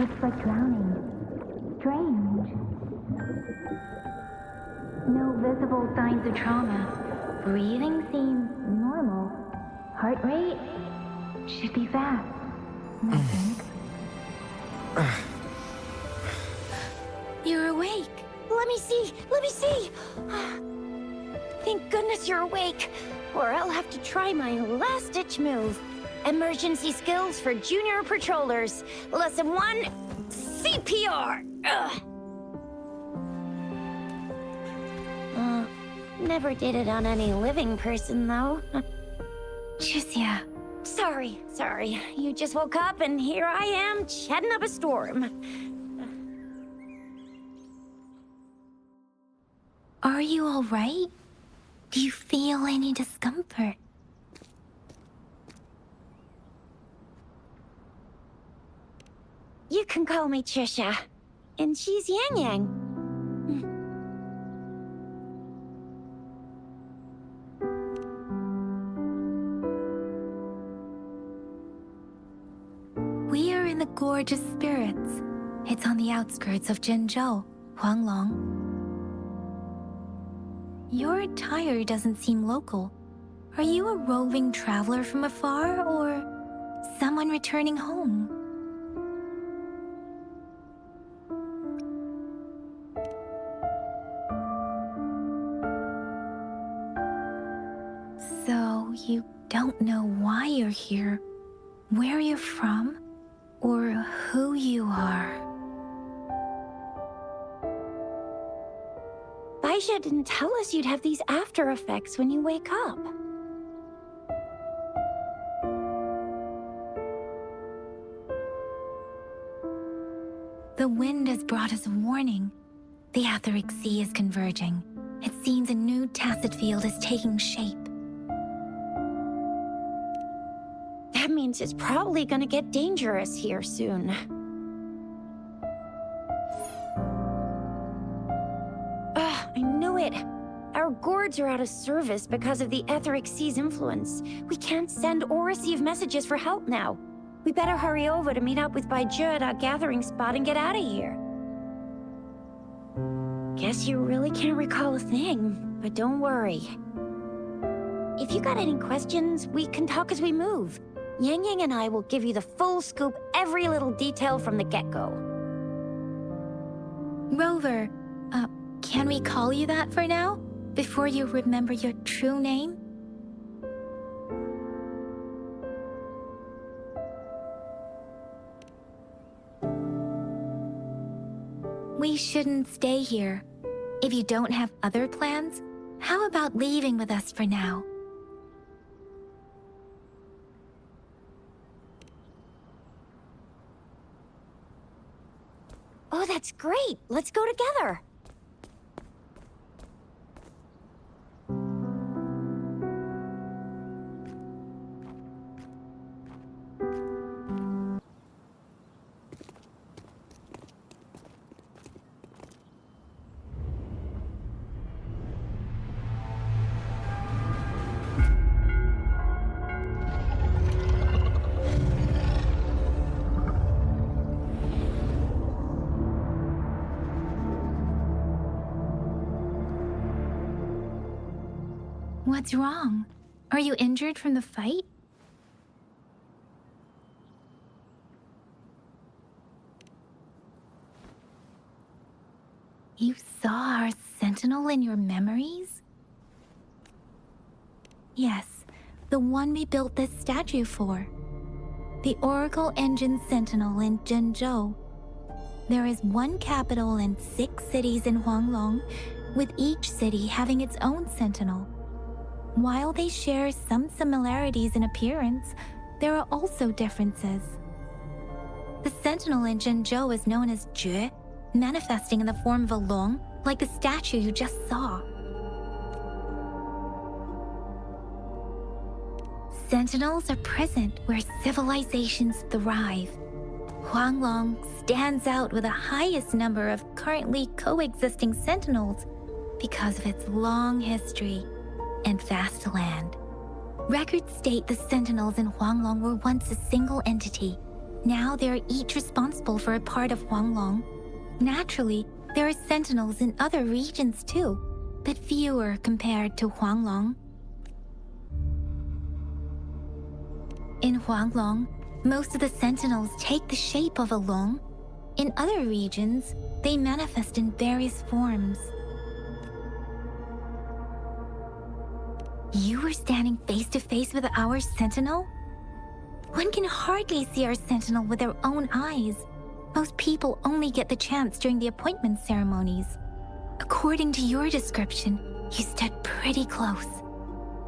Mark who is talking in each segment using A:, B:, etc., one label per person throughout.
A: It's like drowning. Strange. No visible signs of trauma. Breathing seems normal. Heart rate should be fast, I think.
B: You're awake. Let me see. Let me see. Thank goodness you're awake, or I'll have to try my last-ditch move. Emergency skills for junior patrollers. Lesson 1, CPR. Never did it on any living person, though.
A: Chixia.
B: Sorry. You just woke up, and here I am, chatting up a storm.
A: Are you all right? Do you feel any discomfort?
B: You can call me Chixia, and she's Yangyang.
A: We are in the Gorge of Spirits. It's on the outskirts of Jinzhou, Huanglong. Your attire doesn't seem local. Are you a roving traveler from afar, or someone returning home? So, you don't know why you're here, where you're from, or who you are.
B: Baisha didn't tell us you'd have these after effects when you wake up.
A: The wind has brought us a warning. The Etheric Sea is converging. It seems a new tacit field is taking shape.
B: That means it's probably gonna get dangerous here soon. I knew it. Our gourds are out of service because of the Etheric Sea's influence. We can't send or receive messages for help now. We better hurry over to meet up with Baizhi at our gathering spot and get out of here. Guess you really can't recall a thing, but don't worry. If you got any questions, we can talk as we move. Yangyang and I will give you the full scoop, every little detail from the get-go.
A: Rover, can we call you that for now? Before you remember your true name? We shouldn't stay here. If you don't have other plans, how about leaving with us for now?
B: Oh, that's great. Let's go together.
A: What's wrong? Are you injured from the fight? You saw our sentinel in your memories? Yes, the one we built this statue for. The Oracle Engine Sentinel in Jinzhou. There is one capital and 6 cities in Huanglong, with each city having its own sentinel. While they share some similarities in appearance, there are also differences. The sentinel in Jinzhou is known as Jue, manifesting in the form of a long, like the statue you just saw. Sentinels are present where civilizations thrive. Huanglong stands out with the highest number of currently coexisting sentinels because of its long history and vast land. Records state the sentinels in Huanglong were once a single entity, Now they are each responsible for a part of Huanglong. Naturally, there are sentinels in other regions too, but fewer compared to Huanglong. In Huanglong, most of the sentinels take the shape of a long. In other regions, they manifest in various forms. You were standing face to face with our sentinel? One can hardly see our sentinel with their own eyes. Most people only get the chance during the appointment ceremonies. According to your description, you stood pretty close.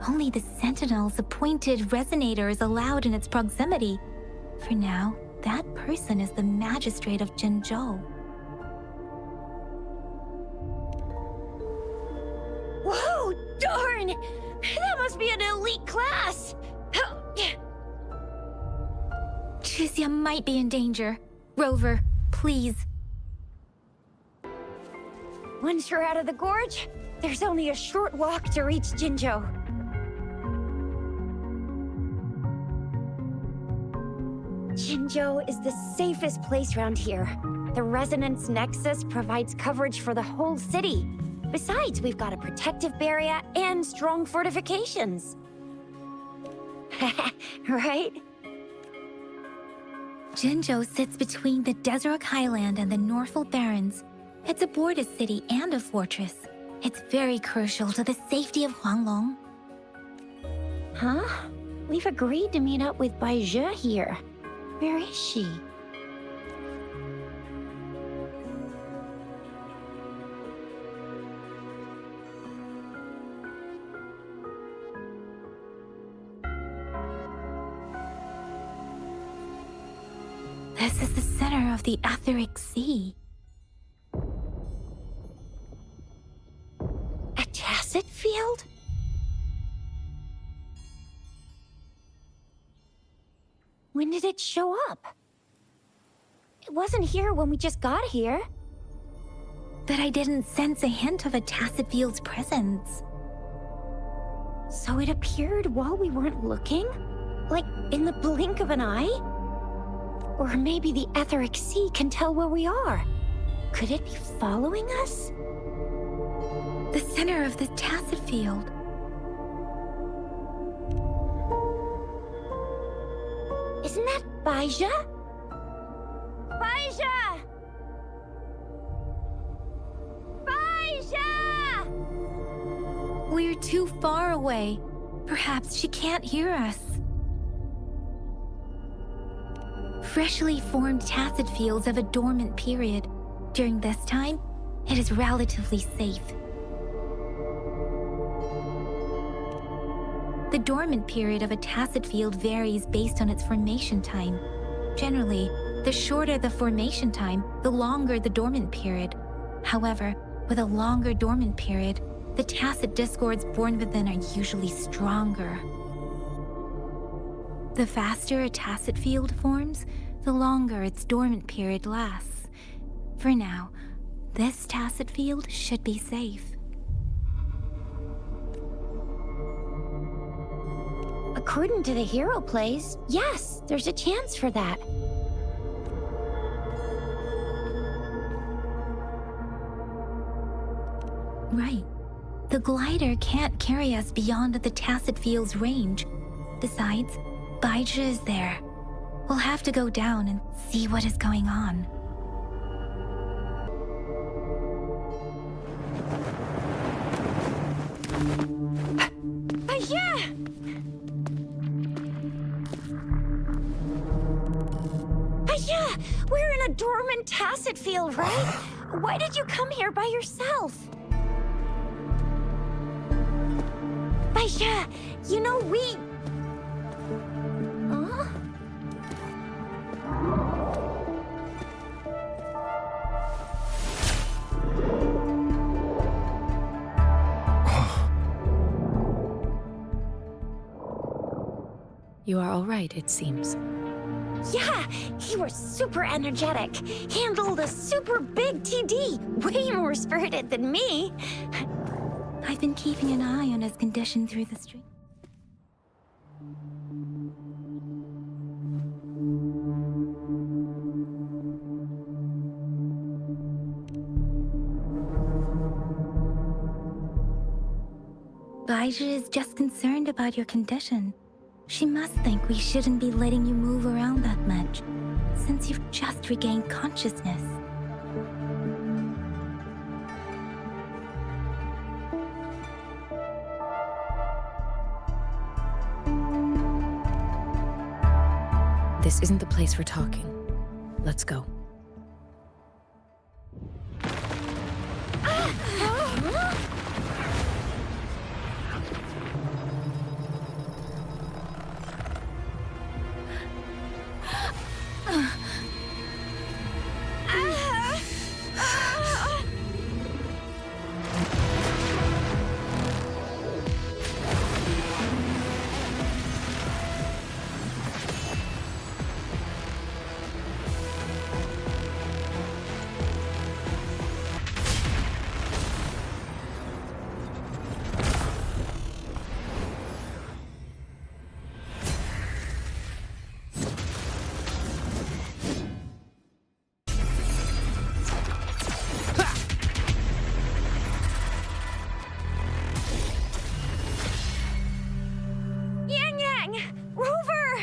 A: Only the sentinel's appointed resonator is allowed in its proximity. For now, that person is the magistrate of Jinzhou.
B: Whoa, darn! That must be an elite class!
A: Chixia might be in danger. Rover, please.
B: Once you're out of the gorge, there's only a short walk to reach Jinzhou. Jinzhou is the safest place around here. The Resonance Nexus provides coverage for the whole city. Besides, we've got a protective barrier and strong fortifications. Right?
A: Jinzhou sits between the Desert Highland and the Northful Barrens. It's a border city and a fortress. It's very crucial to the safety of Huanglong.
B: Huh? We've agreed to meet up with Baizhe here. Where is she?
A: This is the center of the Etheric Sea.
B: A tacit field? When did it show up? It wasn't here when we just got here.
A: But I didn't sense a hint of a tacit field's presence.
B: So it appeared while we weren't looking? Like in the blink of an eye? Or maybe the Etheric Sea can tell where we are. Could it be following us?
A: The center of the tacit field.
B: Isn't that Baizhe? Baizhe! Baizhe!
A: We're too far away. Perhaps she can't hear us. Freshly formed tacit fields have a dormant period. During this time, it is relatively safe. The dormant period of a tacit field varies based on its formation time. Generally, the shorter the formation time, the longer the dormant period. However, with a longer dormant period, the tacit discords born within are usually stronger. The faster a tacit field forms, the longer its dormant period lasts. For now, this tacit field should be safe.
B: According to the hero plays, yes, there's a chance for that.
A: Right. The glider can't carry us beyond the tacit field's range. Besides, Baizhe is there. We'll have to go down and see what is going on.
B: Baizhe! Baizhe! We're in a dormant tacit field, right? Why did you come here by yourself? Baizhe, you know we... Huh?
C: You are all right, it seems.
B: Yeah, you were super energetic. Handled a super big TD. Way more spirited than me.
A: I've been keeping an eye on his condition through the stream. Baizhi is just concerned about your condition. She must think we shouldn't be letting you move around that much, since you've just regained consciousness.
C: This isn't the place for talking. Let's go.
B: Yangyang! Rover!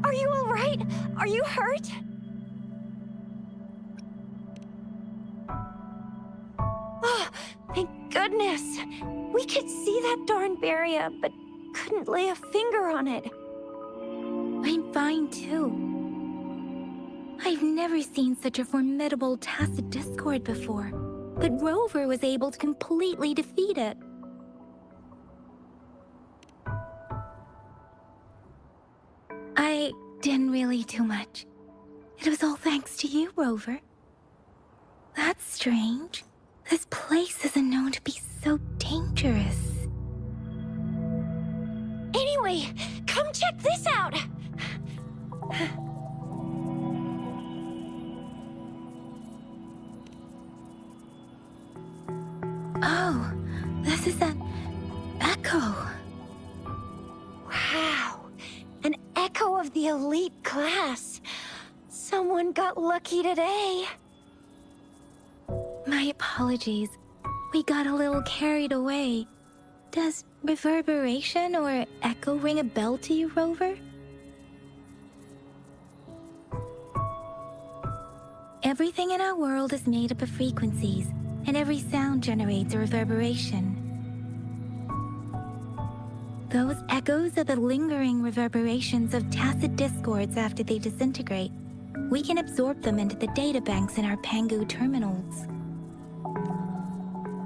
B: Are you alright? Are you hurt? Oh, thank goodness! We could see that darn barrier, but couldn't lay a finger on it.
A: I'm fine too. I've never seen such a formidable tacit discord before, but Rover was able to completely defeat it. I didn't really do much. It was all thanks to you, Rover. That's strange. This place isn't known to be so dangerous.
B: Anyway, come check this out!
A: Oh, this is an echo.
B: Wow, an echo of the elite class. Someone got lucky today.
A: My apologies. We got a little carried away. Does reverberation or echo ring a bell to you, Rover? Everything in our world is made up of frequencies, and every sound generates a reverberation. Those echoes are the lingering reverberations of tacit discords after they disintegrate. We can absorb them into the databanks in our Pangu terminals.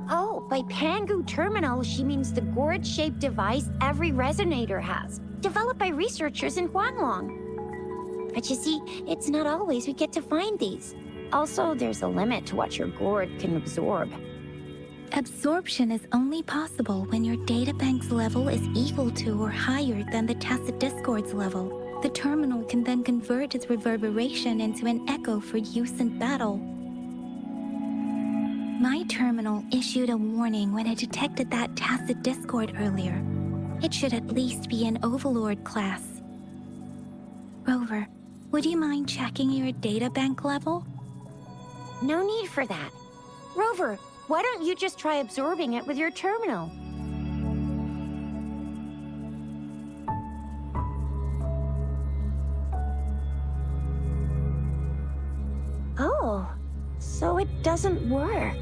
B: Oh, by Pangu Terminal, she means the gourd-shaped device every resonator has, developed by researchers in Huanglong. But you see, it's not always we get to find these. Also, there's a limit to what your gourd can absorb.
A: Absorption is only possible when your databank's level is equal to or higher than the tacit discord's level. The terminal can then convert its reverberation into an echo for use in battle. My terminal issued a warning when it detected that tacit discord earlier. It should at least be an Overlord class. Rover, would you mind checking your databank level?
B: No need for that. Rover, why don't you just try absorbing it with your terminal? Oh, so it doesn't work.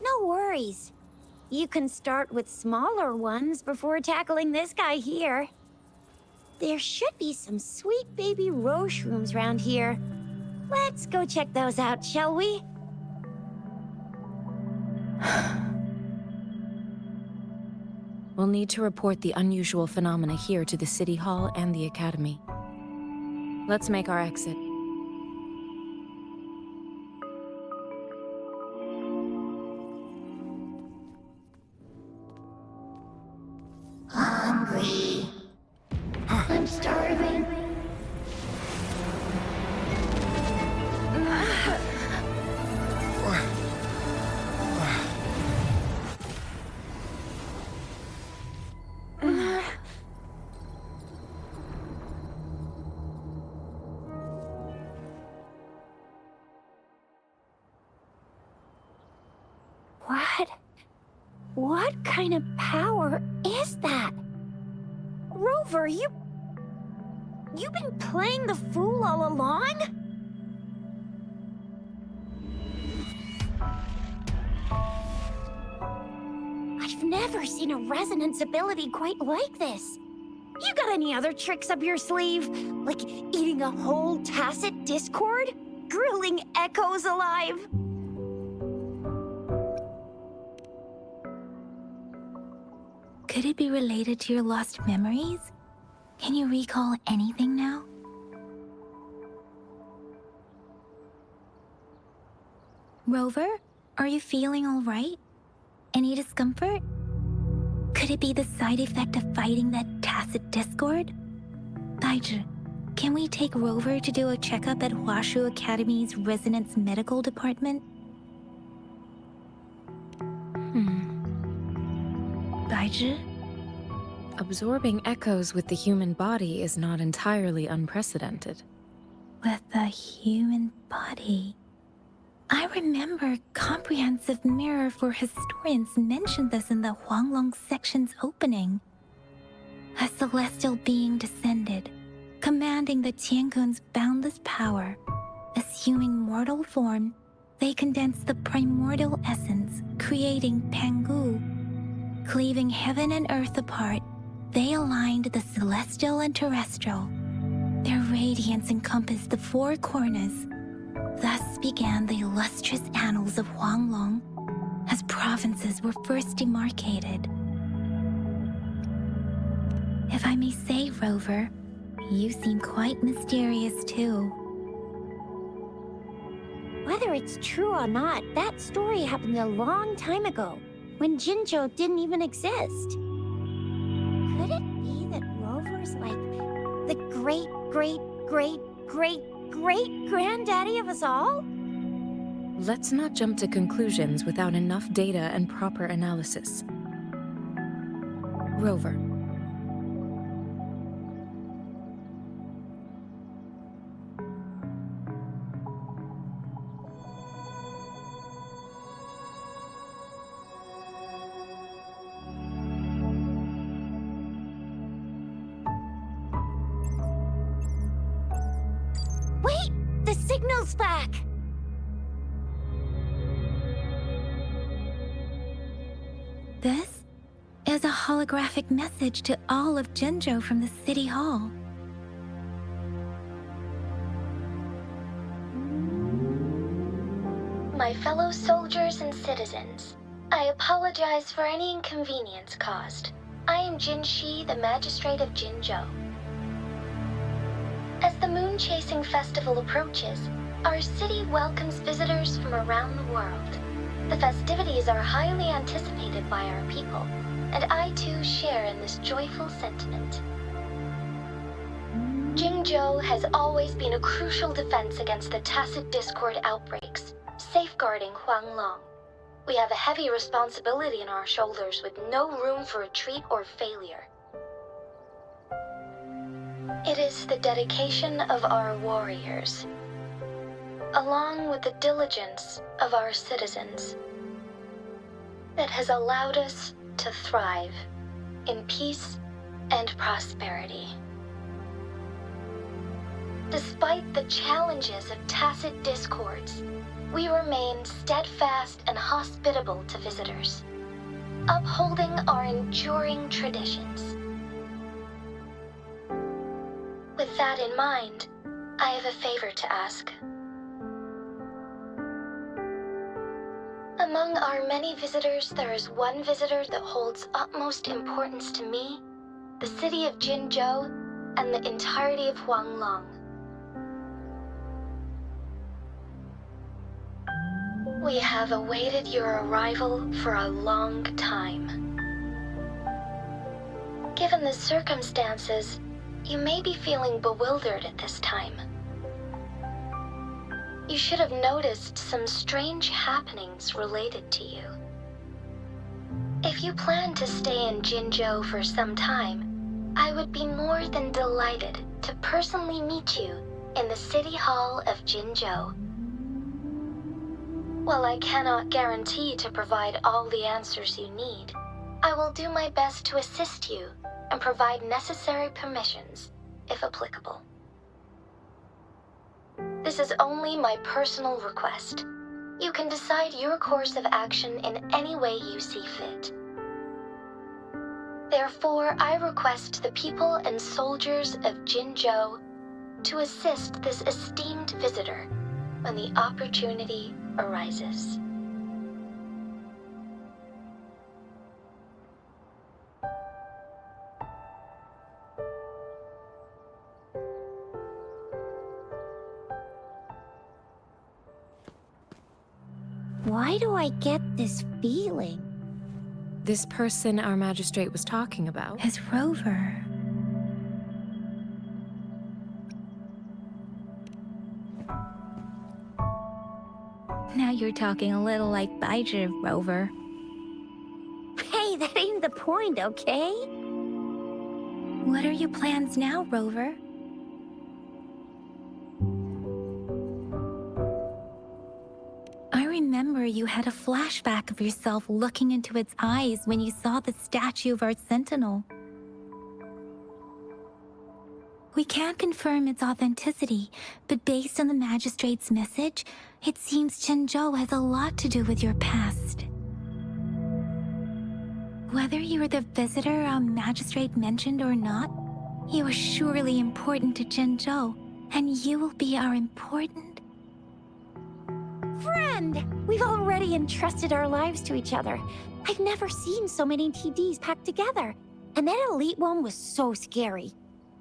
B: No worries. You can start with smaller ones before tackling this guy here. There should be some sweet baby Roche rooms around here. Let's go check those out, shall we?
C: We'll need to report the unusual phenomena here to the City Hall and the Academy. Let's make our exit.
A: Hungry. I'm starving.
B: What kind of power is that? Rover, you've been playing the fool all along? I've never seen a resonance ability quite like this. You got any other tricks up your sleeve? Like eating a whole tacit discord? Grilling echoes alive?
A: Could it be related to your lost memories? Can you recall anything now? Rover, are you feeling all right? Any discomfort? Could it be the side effect of fighting that tacit discord? Daiju, can we take Rover to do a checkup at Hwashu Academy's Resonance Medical Department? Daiju?
C: Absorbing echoes with the human body is not entirely unprecedented.
A: With the human body. I remember Comprehensive Mirror for Historians mentioned this in the Huanglong section's opening. A celestial being descended, commanding the Tiankun's boundless power. Assuming mortal form, they condensed the primordial essence, creating Pangu. Cleaving heaven and earth apart, they aligned the celestial and terrestrial. Their radiance encompassed the four corners. Thus began the illustrious annals of Huanglong, as provinces were first demarcated. If I may say, Rover, you seem quite mysterious too.
B: Whether it's true or not, that story happened a long time ago, when Jinzhou didn't even exist. Could it be that Rover's like the great-great-great-great-great-granddaddy of us all?
C: Let's not jump to conclusions without enough data and proper analysis. Rover.
B: Wait! The signal's back!
A: This is a holographic message to all of Jinzhou from the City Hall.
D: My fellow soldiers and citizens, I apologize for any inconvenience caused. I am Jin Shi, the Magistrate of Jinzhou. As the Moon Chasing Festival approaches, our city welcomes visitors from around the world. The festivities are highly anticipated by our people, and I too share in this joyful sentiment. Jinzhou has always been a crucial defense against the tacit discord outbreaks, safeguarding Huanglong. We have a heavy responsibility on our shoulders with no room for retreat or failure. It is the dedication of our warriors, along with the diligence of our citizens, that has allowed us to thrive in peace and prosperity. Despite the challenges of tacit discords, we remain steadfast and hospitable to visitors, upholding our enduring traditions. With that in mind, I have a favor to ask. Among our many visitors, there is one visitor that holds utmost importance to me, the city of Jinzhou, and the entirety of Huanglong. We have awaited your arrival for a long time. Given the circumstances, you may be feeling bewildered at this time. You should have noticed some strange happenings related to you. If you plan to stay in Jinzhou for some time, I would be more than delighted to personally meet you in the City Hall of Jinzhou. While I cannot guarantee to provide all the answers you need, I will do my best to assist you and provide necessary permissions, if applicable. This is only my personal request. You can decide your course of action in any way you see fit. Therefore, I request the people and soldiers of Jinzhou to assist this esteemed visitor when the opportunity arises.
B: Why do I get this feeling?
C: This person our magistrate was talking about.
A: Is Rover. Now you're talking a little like Baizhi, Rover.
B: Hey, that ain't the point, okay?
A: What are your plans now, Rover? I remember you had a flashback of yourself looking into its eyes when you saw the statue of our sentinel. We can't confirm its authenticity, but based on the magistrate's message, it seems Jinzhou has a lot to do with your past. Whether you were the visitor our magistrate mentioned or not, you are surely important to Jinzhou, and you will be our important
B: Friend! We've already entrusted our lives to each other. I've never seen so many TDs packed together, and that elite one was so scary.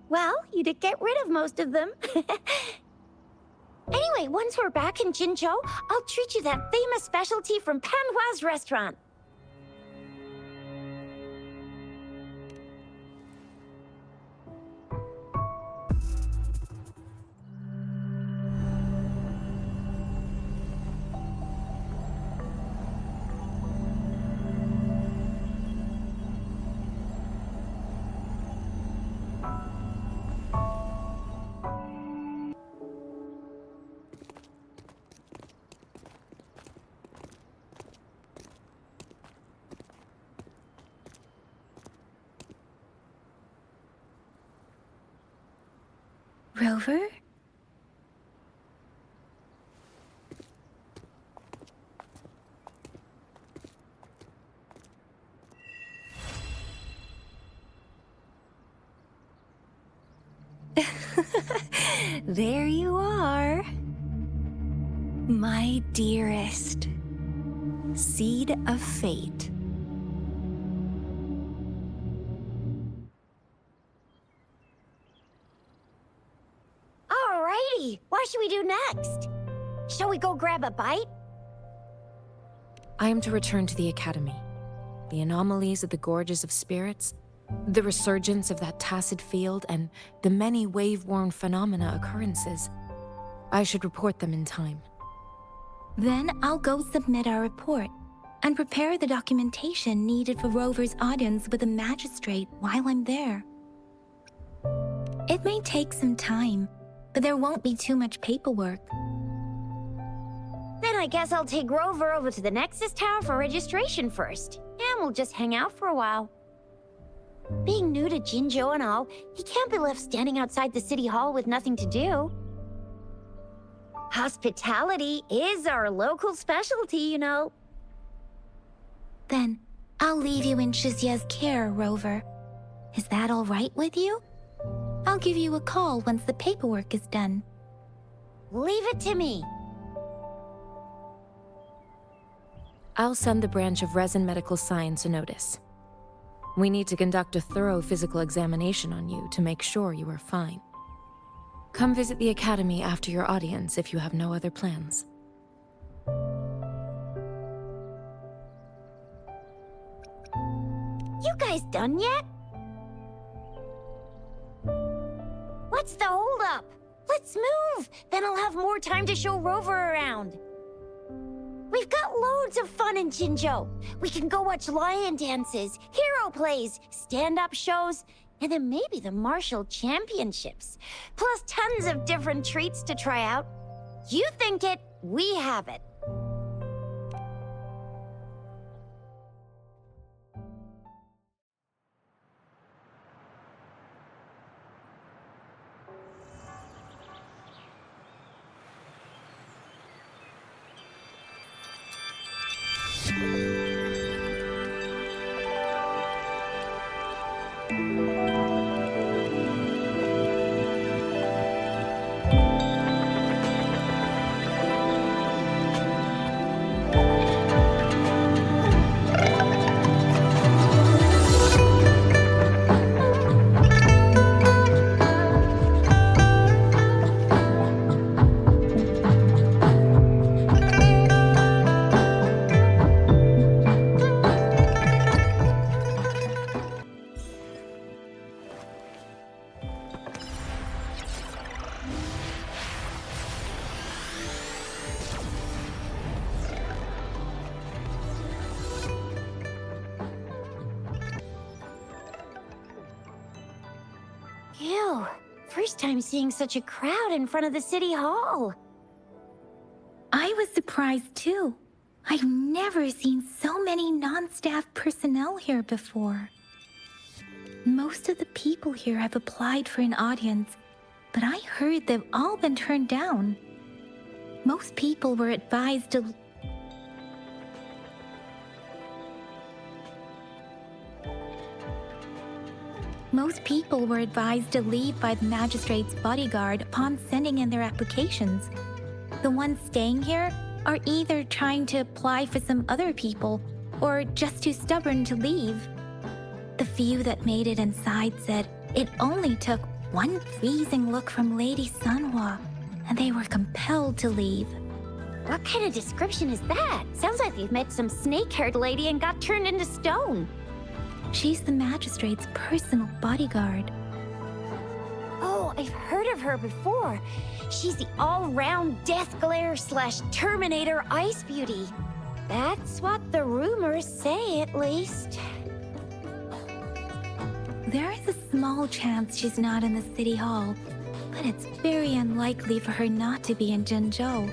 B: Well, you did get rid of most of them. Anyway, once we're back in Jinzhou, I'll treat you that famous specialty from Panhua's restaurant.
A: Rover? There you are. My dearest. Seed of fate.
B: Alrighty, what should we do next? Shall we go grab a bite?
C: I am to return to the Academy. The anomalies of the Gorges of Spirits, the resurgence of that tacit field, and the many wave-worn phenomena occurrences. I should report them in time.
A: Then I'll go submit our report and prepare the documentation needed for Rover's audience with the magistrate while I'm there. It may take some time, but there won't be too much paperwork.
B: Then I guess I'll take Rover over to the Nexus Tower for registration first, and we'll just hang out for a while. Being new to Jinzhou and all, he can't be left standing outside the city hall with nothing to do. Hospitality is our local specialty, you know.
A: Then I'll leave you in Chixia's care, Rover. Is that all right with you? I'll give you a call once the paperwork is done.
B: Leave it to me.
C: I'll send the branch of Resin Medical Science a notice. We need to conduct a thorough physical examination on you to make sure you are fine. Come visit the Academy after your audience if you have no other plans.
B: You guys done yet? What's the holdup? Let's move! Then I'll have more time to show Rover around. We've got loads of fun in Jinzhou. We can go watch lion dances, hero plays, stand-up shows, and then maybe the martial championships. Plus tons of different treats to try out. You think it, we have it. Ew. First time seeing such a crowd in front of the city hall.
A: I was surprised too. I've never seen so many non-staff personnel here before. Most of the people here have applied for an audience, but I heard they've all been turned down. Most people were advised to leave by the magistrate's bodyguard upon sending in their applications. The ones staying here are either trying to apply for some other people or just too stubborn to leave. The few that made it inside said it only took one freezing look from Lady Sanhua, and they were compelled to leave.
B: What kind of description is that? Sounds like they've met some snake-haired lady and got turned into stone.
A: She's the magistrate's personal bodyguard.
B: Oh, I've heard of her before. She's the all-round Death Glare / Terminator Ice Beauty. That's what the rumors say, at least.
A: There is a small chance she's not in the city hall, but it's very unlikely for her not to be in Jinzhou.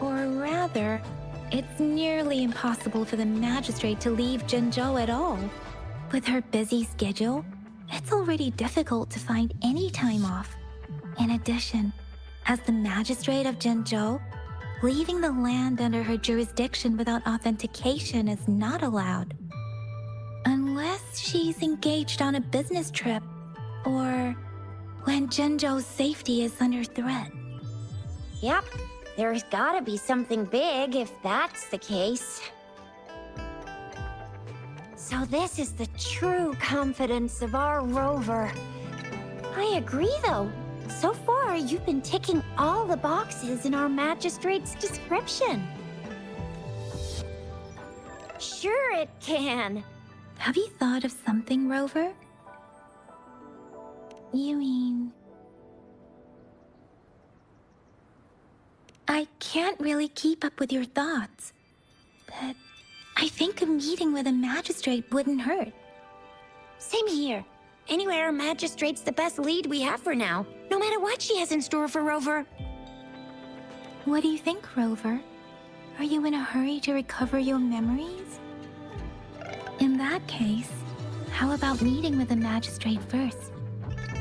A: Or rather, it's nearly impossible for the magistrate to leave Jinzhou at all. With her busy schedule, it's already difficult to find any time off. In addition, as the magistrate of Jinzhou, leaving the land under her jurisdiction without authentication is not allowed. Unless she's engaged on a business trip, or when Jinzhou's safety is under threat.
B: Yep, there's gotta be something big if that's the case. So this is the true confidence of our Rover. I agree, though. So far, you've been ticking all the boxes in our magistrate's description. Sure it can.
A: Have you thought of something, Rover? You mean... I can't really keep up with your thoughts, but I think a meeting with a magistrate wouldn't hurt.
B: Same here. Anywhere, magistrate's the best lead we have for now, no matter what she has in store for Rover.
A: What do you think, Rover? Are you in a hurry to recover your memories? In that case, how about meeting with the magistrate first?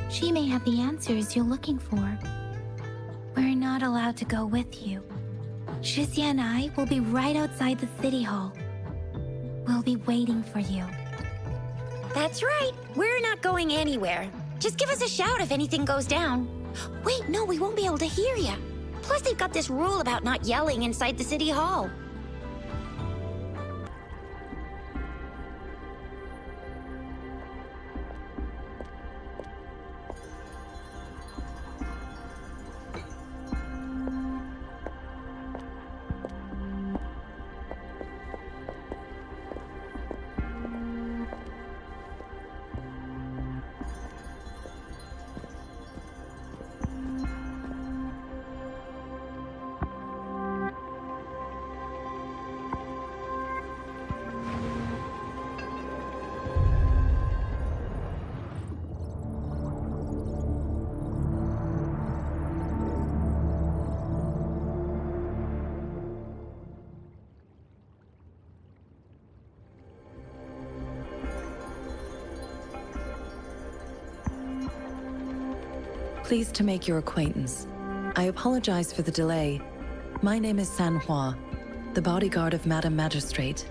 A: She may have the answers you're looking for. We're not allowed to go with you. Chixia and I will be right outside the city hall. We'll be waiting for you.
B: That's right. We're not going anywhere. Just give us a shout if anything goes down. Wait, no, we won't be able to hear you. Plus, they've got this rule about not yelling inside the city hall.
E: Pleased to make your acquaintance. I apologize for the delay. My name is Sanhua, the bodyguard of Madam Magistrate.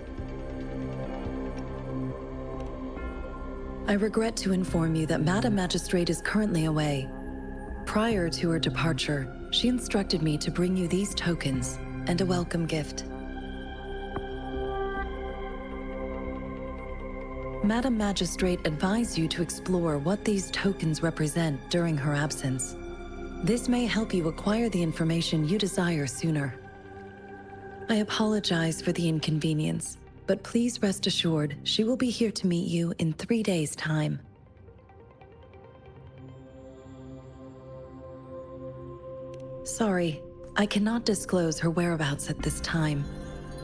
E: I regret to inform you that Madam Magistrate is currently away. Prior to her departure, she instructed me to bring you these tokens and a welcome gift. Madam Magistrate advised you to explore what these tokens represent during her absence. This may help you acquire the information you desire sooner. I apologize for the inconvenience, but please rest assured she will be here to meet you in 3 days' time. Sorry, I cannot disclose her whereabouts at this time.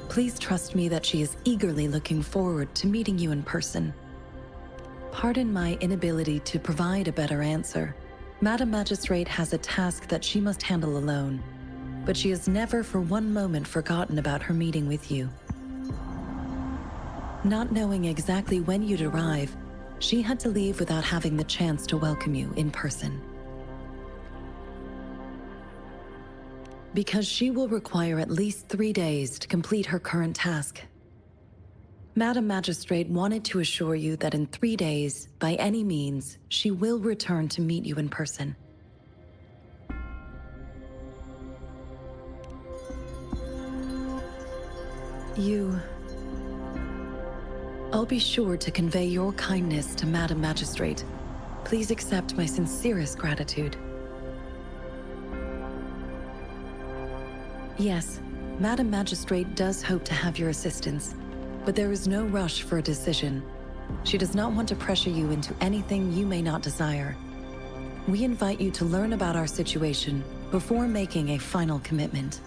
E: Please trust me that she is eagerly looking forward to meeting you in person. Pardon my inability to provide a better answer. Madam Magistrate has a task that she must handle alone, but she has never for one moment forgotten about her meeting with you. Not knowing exactly when you'd arrive, she had to leave without having the chance to welcome you in person. Because she will require at least 3 days to complete her current task. Madam Magistrate wanted to assure you that in 3 days, by any means, she will return to meet you in person. I'll be sure to convey your kindness to Madam Magistrate. Please accept my sincerest gratitude. Yes, Madam Magistrate does hope to have your assistance, but there is no rush for a decision. She does not want to pressure you into anything you may not desire. We invite you to learn about our situation before making a final commitment.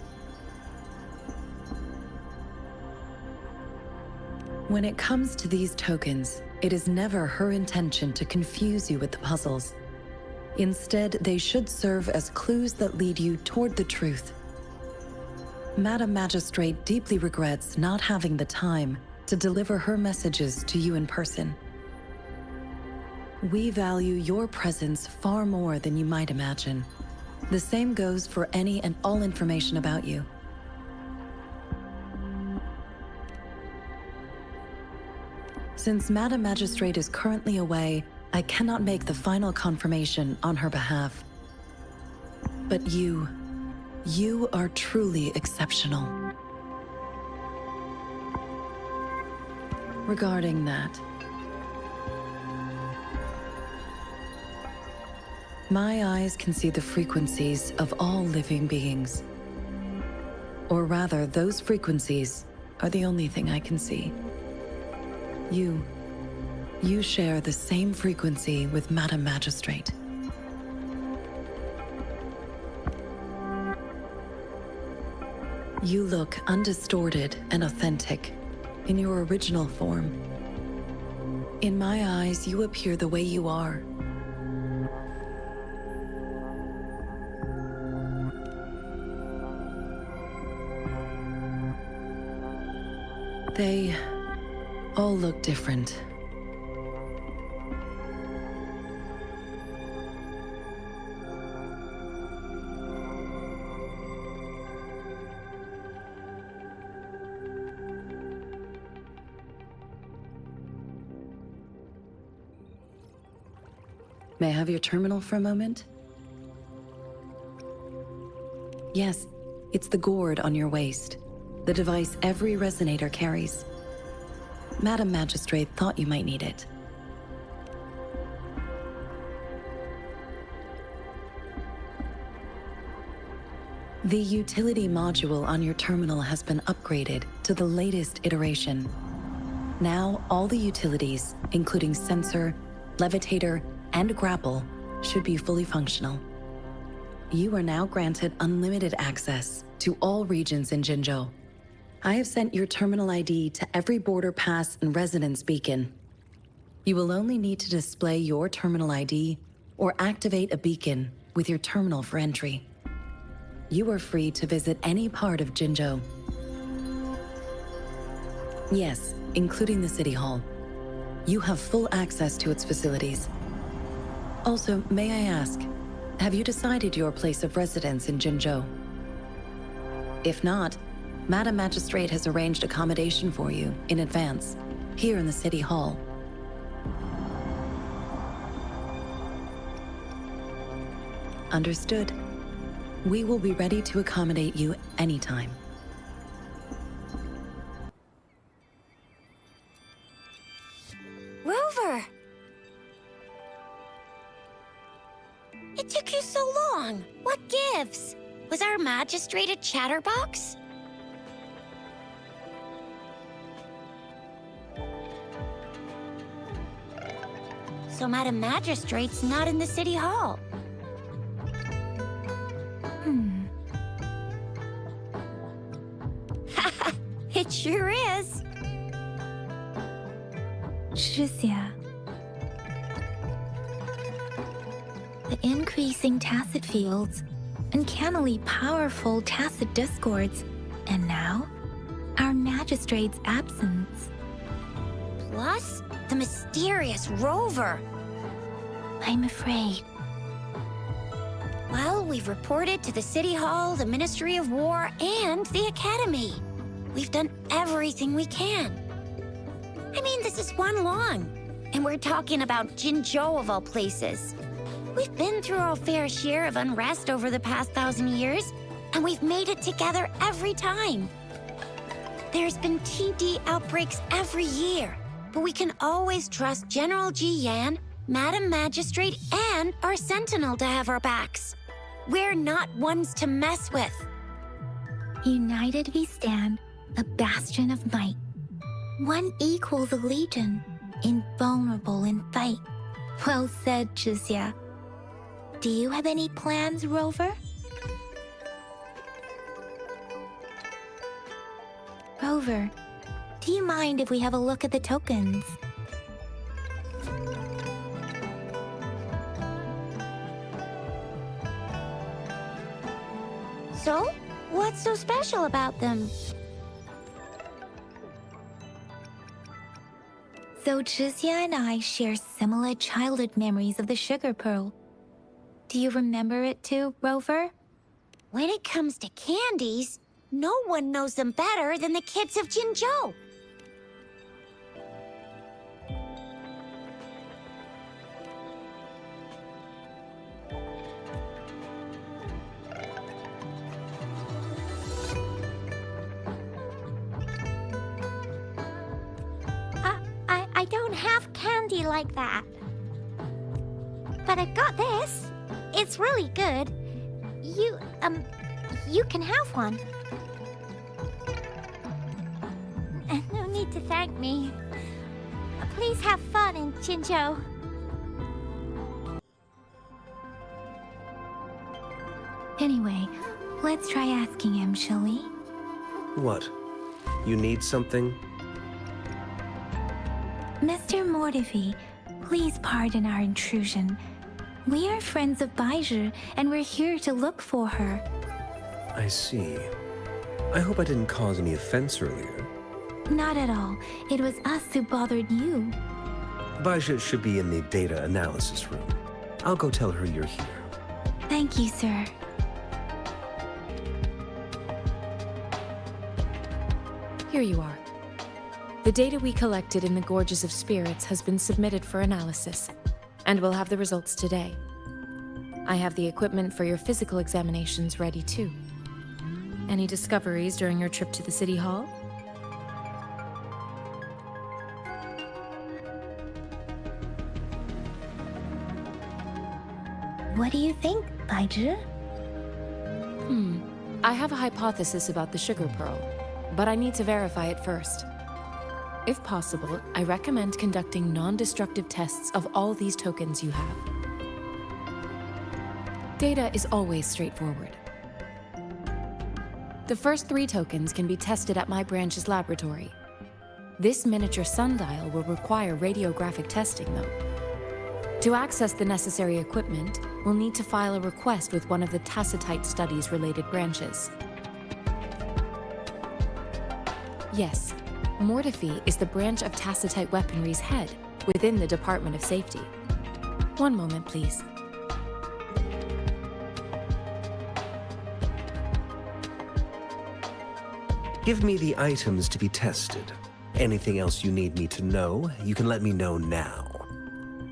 E: When it comes to these tokens, it is never her intention to confuse you with the puzzles. Instead, they should serve as clues that lead you toward the truth. Madam Magistrate deeply regrets not having the time to deliver her messages to you in person. We value your presence far more than you might imagine. The same goes for any and all information about you. Since Madam Magistrate is currently away, I cannot make the final confirmation on her behalf. But you are truly exceptional. Regarding that, my eyes can see the frequencies of all living beings. Or rather, those frequencies are the only thing I can see. You share the same frequency with Madam Magistrate. You look undistorted and authentic in your original form. In my eyes, you appear the way you are. They all look different. May I have your terminal for a moment? Yes, it's the gourd on your waist, the device every resonator carries. Madam Magistrate thought you might need it. The utility module on your terminal has been upgraded to the latest iteration. Now, all the utilities, including sensor, levitator, and grapple, should be fully functional. You are now granted unlimited access to all regions in Jinzhou. I have sent your terminal ID to every border pass and residence beacon. You will only need to display your terminal ID or activate a beacon with your terminal for entry. You are free to visit any part of Jinzhou. Yes, including the City Hall. You have full access to its facilities. Also, may I ask, have you decided your place of residence in Jinzhou? If not, Madam Magistrate has arranged accommodation for you in advance, here in the City Hall. Understood. We will be ready to accommodate you anytime.
B: Rover! It took you so long. What gives? Was our magistrate a chatterbox? So Madam Magistrate's not in the City Hall. It sure is.
A: Chixia, with increasing tacit fields, uncannily powerful tacit discords, and now, our magistrate's absence.
B: Plus, the mysterious Rover.
A: I'm afraid.
B: Well, we've reported to the City Hall, the Ministry of War, and the Academy. We've done everything we can. I mean, this is one long. And we're talking about Jinzhou of all places. We've been through our fair share of unrest over the past 1,000 years, and we've made it together every time. There's been TD outbreaks every year, but we can always trust General Ji Yan, Madam Magistrate, and our Sentinel to have our backs. We're not ones to mess with.
A: United we stand, a bastion of might. One equals a legion, invulnerable in fight. Well said, Chixia. Do you have any plans, Rover? Rover, do you mind if we have a look at the tokens?
B: So, what's so special about them?
A: So Chixia and I share similar childhood memories of the sugar pearl. Do you remember it too, Rover?
B: When it comes to candies, no one knows them better than the kids of Jinzhou.
F: I don't have candy like that. But I've got this. It's really good. You can have one. No need to thank me. Please have fun in Jinzhou.
A: Anyway, let's try asking him, shall we?
G: What? You need something?
A: Mr. Mortifi, please pardon our intrusion. We are friends of Baizhi, and we're here to look for her.
G: I see. I hope I didn't cause any offense earlier.
A: Not at all. It was us who bothered you.
G: Baizhi should be in the data analysis room. I'll go tell her you're here.
A: Thank you, sir.
C: Here you are. The data we collected in the Gorges of Spirits has been submitted for analysis, and we'll have the results today. I have the equipment for your physical examinations ready too. Any discoveries during your trip to the City Hall?
A: What do you think, Baizhi?
C: I have a hypothesis about the sugar pearl, but I need to verify it first. If possible, I recommend conducting non-destructive tests of all these tokens you have. Data is always straightforward. The first 3 tokens can be tested at my branch's laboratory. This miniature sundial will require radiographic testing, though. To access the necessary equipment, we'll need to file a request with one of the Tacitite Studies-related branches. Yes, Mortifi is the branch of Tacitite Weaponry's head within the Department of Safety. One moment, please.
G: Give me the items to be tested. Anything else you need me to know, you can let me know now.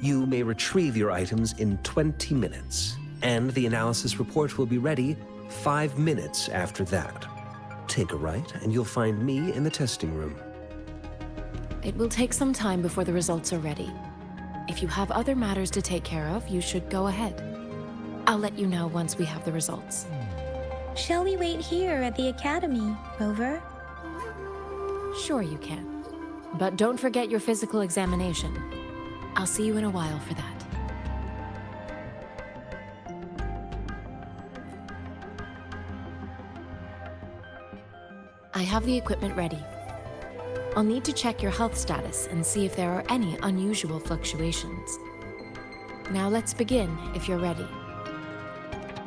G: You may retrieve your items in 20 minutes, and the analysis report will be ready 5 minutes after that. Take a right, and you'll find me in the testing room.
C: It will take some time before the results are ready. If you have other matters to take care of, you should go ahead. I'll let you know once we have the results.
A: Shall we wait here at the Academy, Rover?
C: Sure you can. But don't forget your physical examination. I'll see you in a while for that. I have the equipment ready. I'll need to check your health status and see if there are any unusual fluctuations. Now let's begin, if you're ready.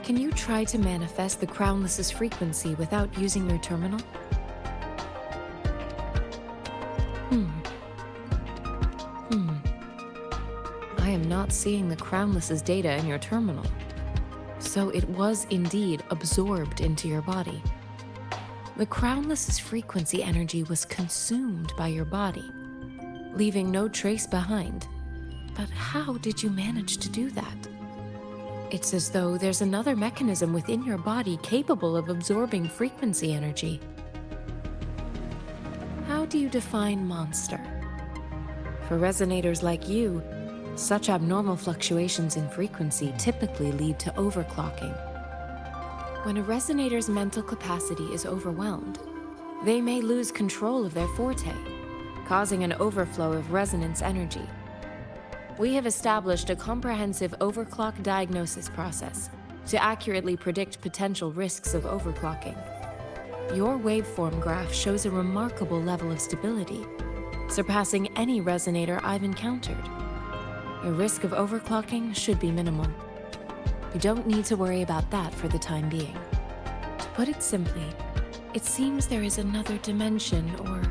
C: Can you try to manifest the Crownless's frequency without using your terminal? I am not seeing the Crownless's data in your terminal. So it was indeed absorbed into your body. The Crownless's frequency energy was consumed by your body, leaving no trace behind. But how did you manage to do that? It's as though there's another mechanism within your body capable of absorbing frequency energy. How do you define monster? For resonators like you, such abnormal fluctuations in frequency typically lead to overclocking. When a resonator's mental capacity is overwhelmed, they may lose control of their forte, causing an overflow of resonance energy. We have established a comprehensive overclock diagnosis process to accurately predict potential risks of overclocking. Your waveform graph shows a remarkable level of stability, surpassing any resonator I've encountered. Your risk of overclocking should be minimal. You don't need to worry about that for the time being. To put it simply, it seems there is another dimension or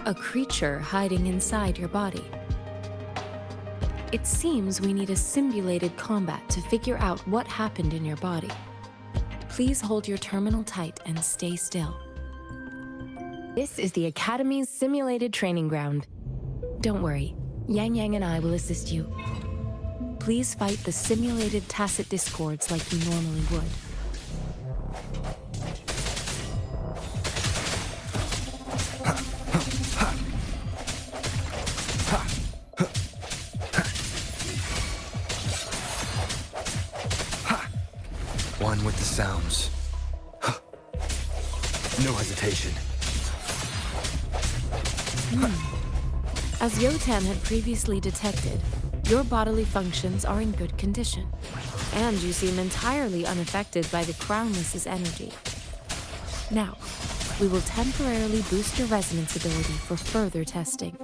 C: a creature hiding inside your body. It seems we need a simulated combat to figure out what happened in your body. Please hold your terminal tight and stay still. This is the Academy's simulated training ground. Don't worry, Yangyang and I will assist you. Please fight the simulated tacit discords like you normally would.
H: One with the sounds. No hesitation.
C: As Yotan had previously detected, your bodily functions are in good condition, and you seem entirely unaffected by the Crownless's energy. Now, we will temporarily boost your resonance ability for further testing.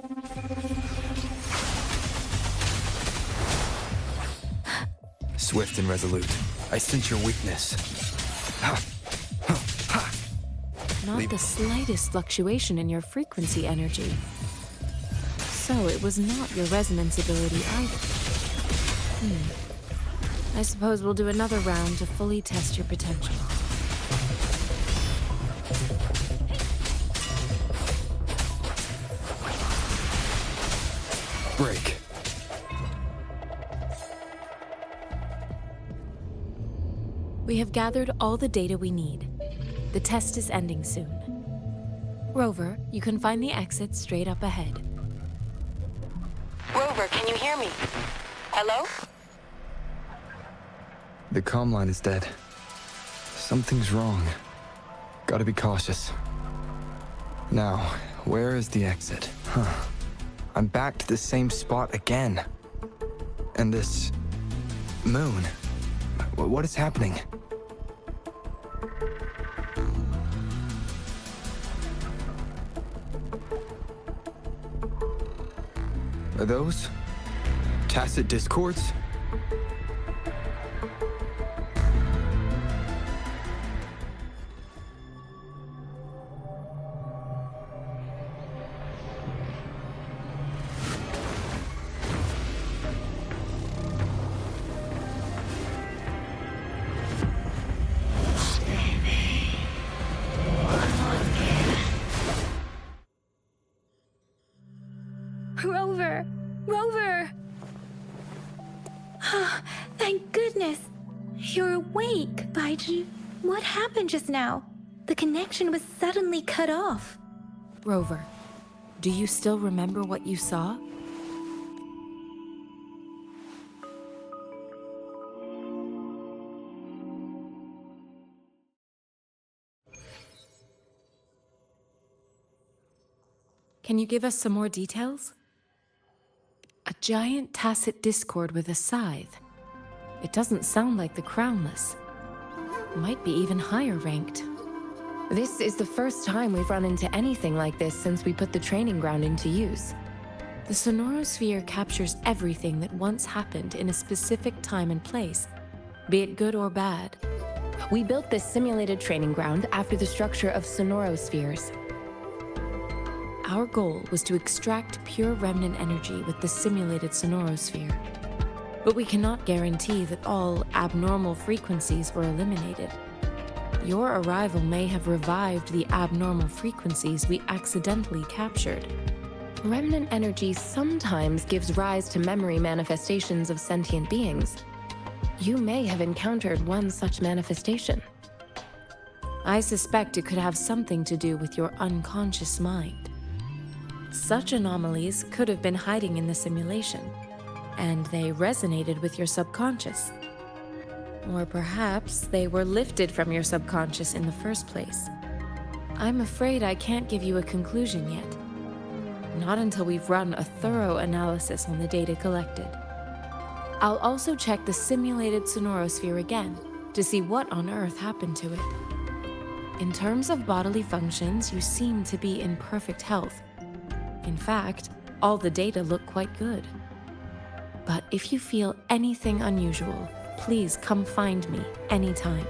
H: Swift and resolute. I sense your weakness.
C: Not the slightest fluctuation in your frequency energy. So it was not your resonance ability either. I suppose we'll do another round to fully test your potential.
H: Break.
C: We have gathered all the data we need. The test is ending soon. Rover, you can find the exit straight up ahead.
I: Rover, can you hear me? Hello?
H: The comm line is dead. Something's wrong. Gotta be cautious. Now, where is the exit? I'm back to the same spot again. And this... moon. What is happening? Are those tacit discords?
A: Rover! Rover! Thank goodness! You're awake, Baiju. What happened just now? The connection was suddenly cut off.
C: Rover, do you still remember what you saw? Can you give us some more details? A giant tacit discord with a scythe. It doesn't sound like the Crownless. Might be even higher ranked. This is the first time we've run into anything like this since we put the training ground into use. The sonorosphere captures everything that once happened in a specific time and place, be it good or bad. We built this simulated training ground after the structure of sonorospheres. Our goal was to extract pure remnant energy with the simulated sonorosphere. But we cannot guarantee that all abnormal frequencies were eliminated. Your arrival may have revived the abnormal frequencies we accidentally captured. Remnant energy sometimes gives rise to memory manifestations of sentient beings. You may have encountered one such manifestation. I suspect it could have something to do with your unconscious mind. Such anomalies could have been hiding in the simulation, and they resonated with your subconscious. Or perhaps they were lifted from your subconscious in the first place. I'm afraid I can't give you a conclusion yet. Not until we've run a thorough analysis on the data collected. I'll also check the simulated sonorosphere again to see what on earth happened to it. In terms of bodily functions, you seem to be in perfect health. In fact, all the data look quite good. But if you feel anything unusual, please come find me anytime.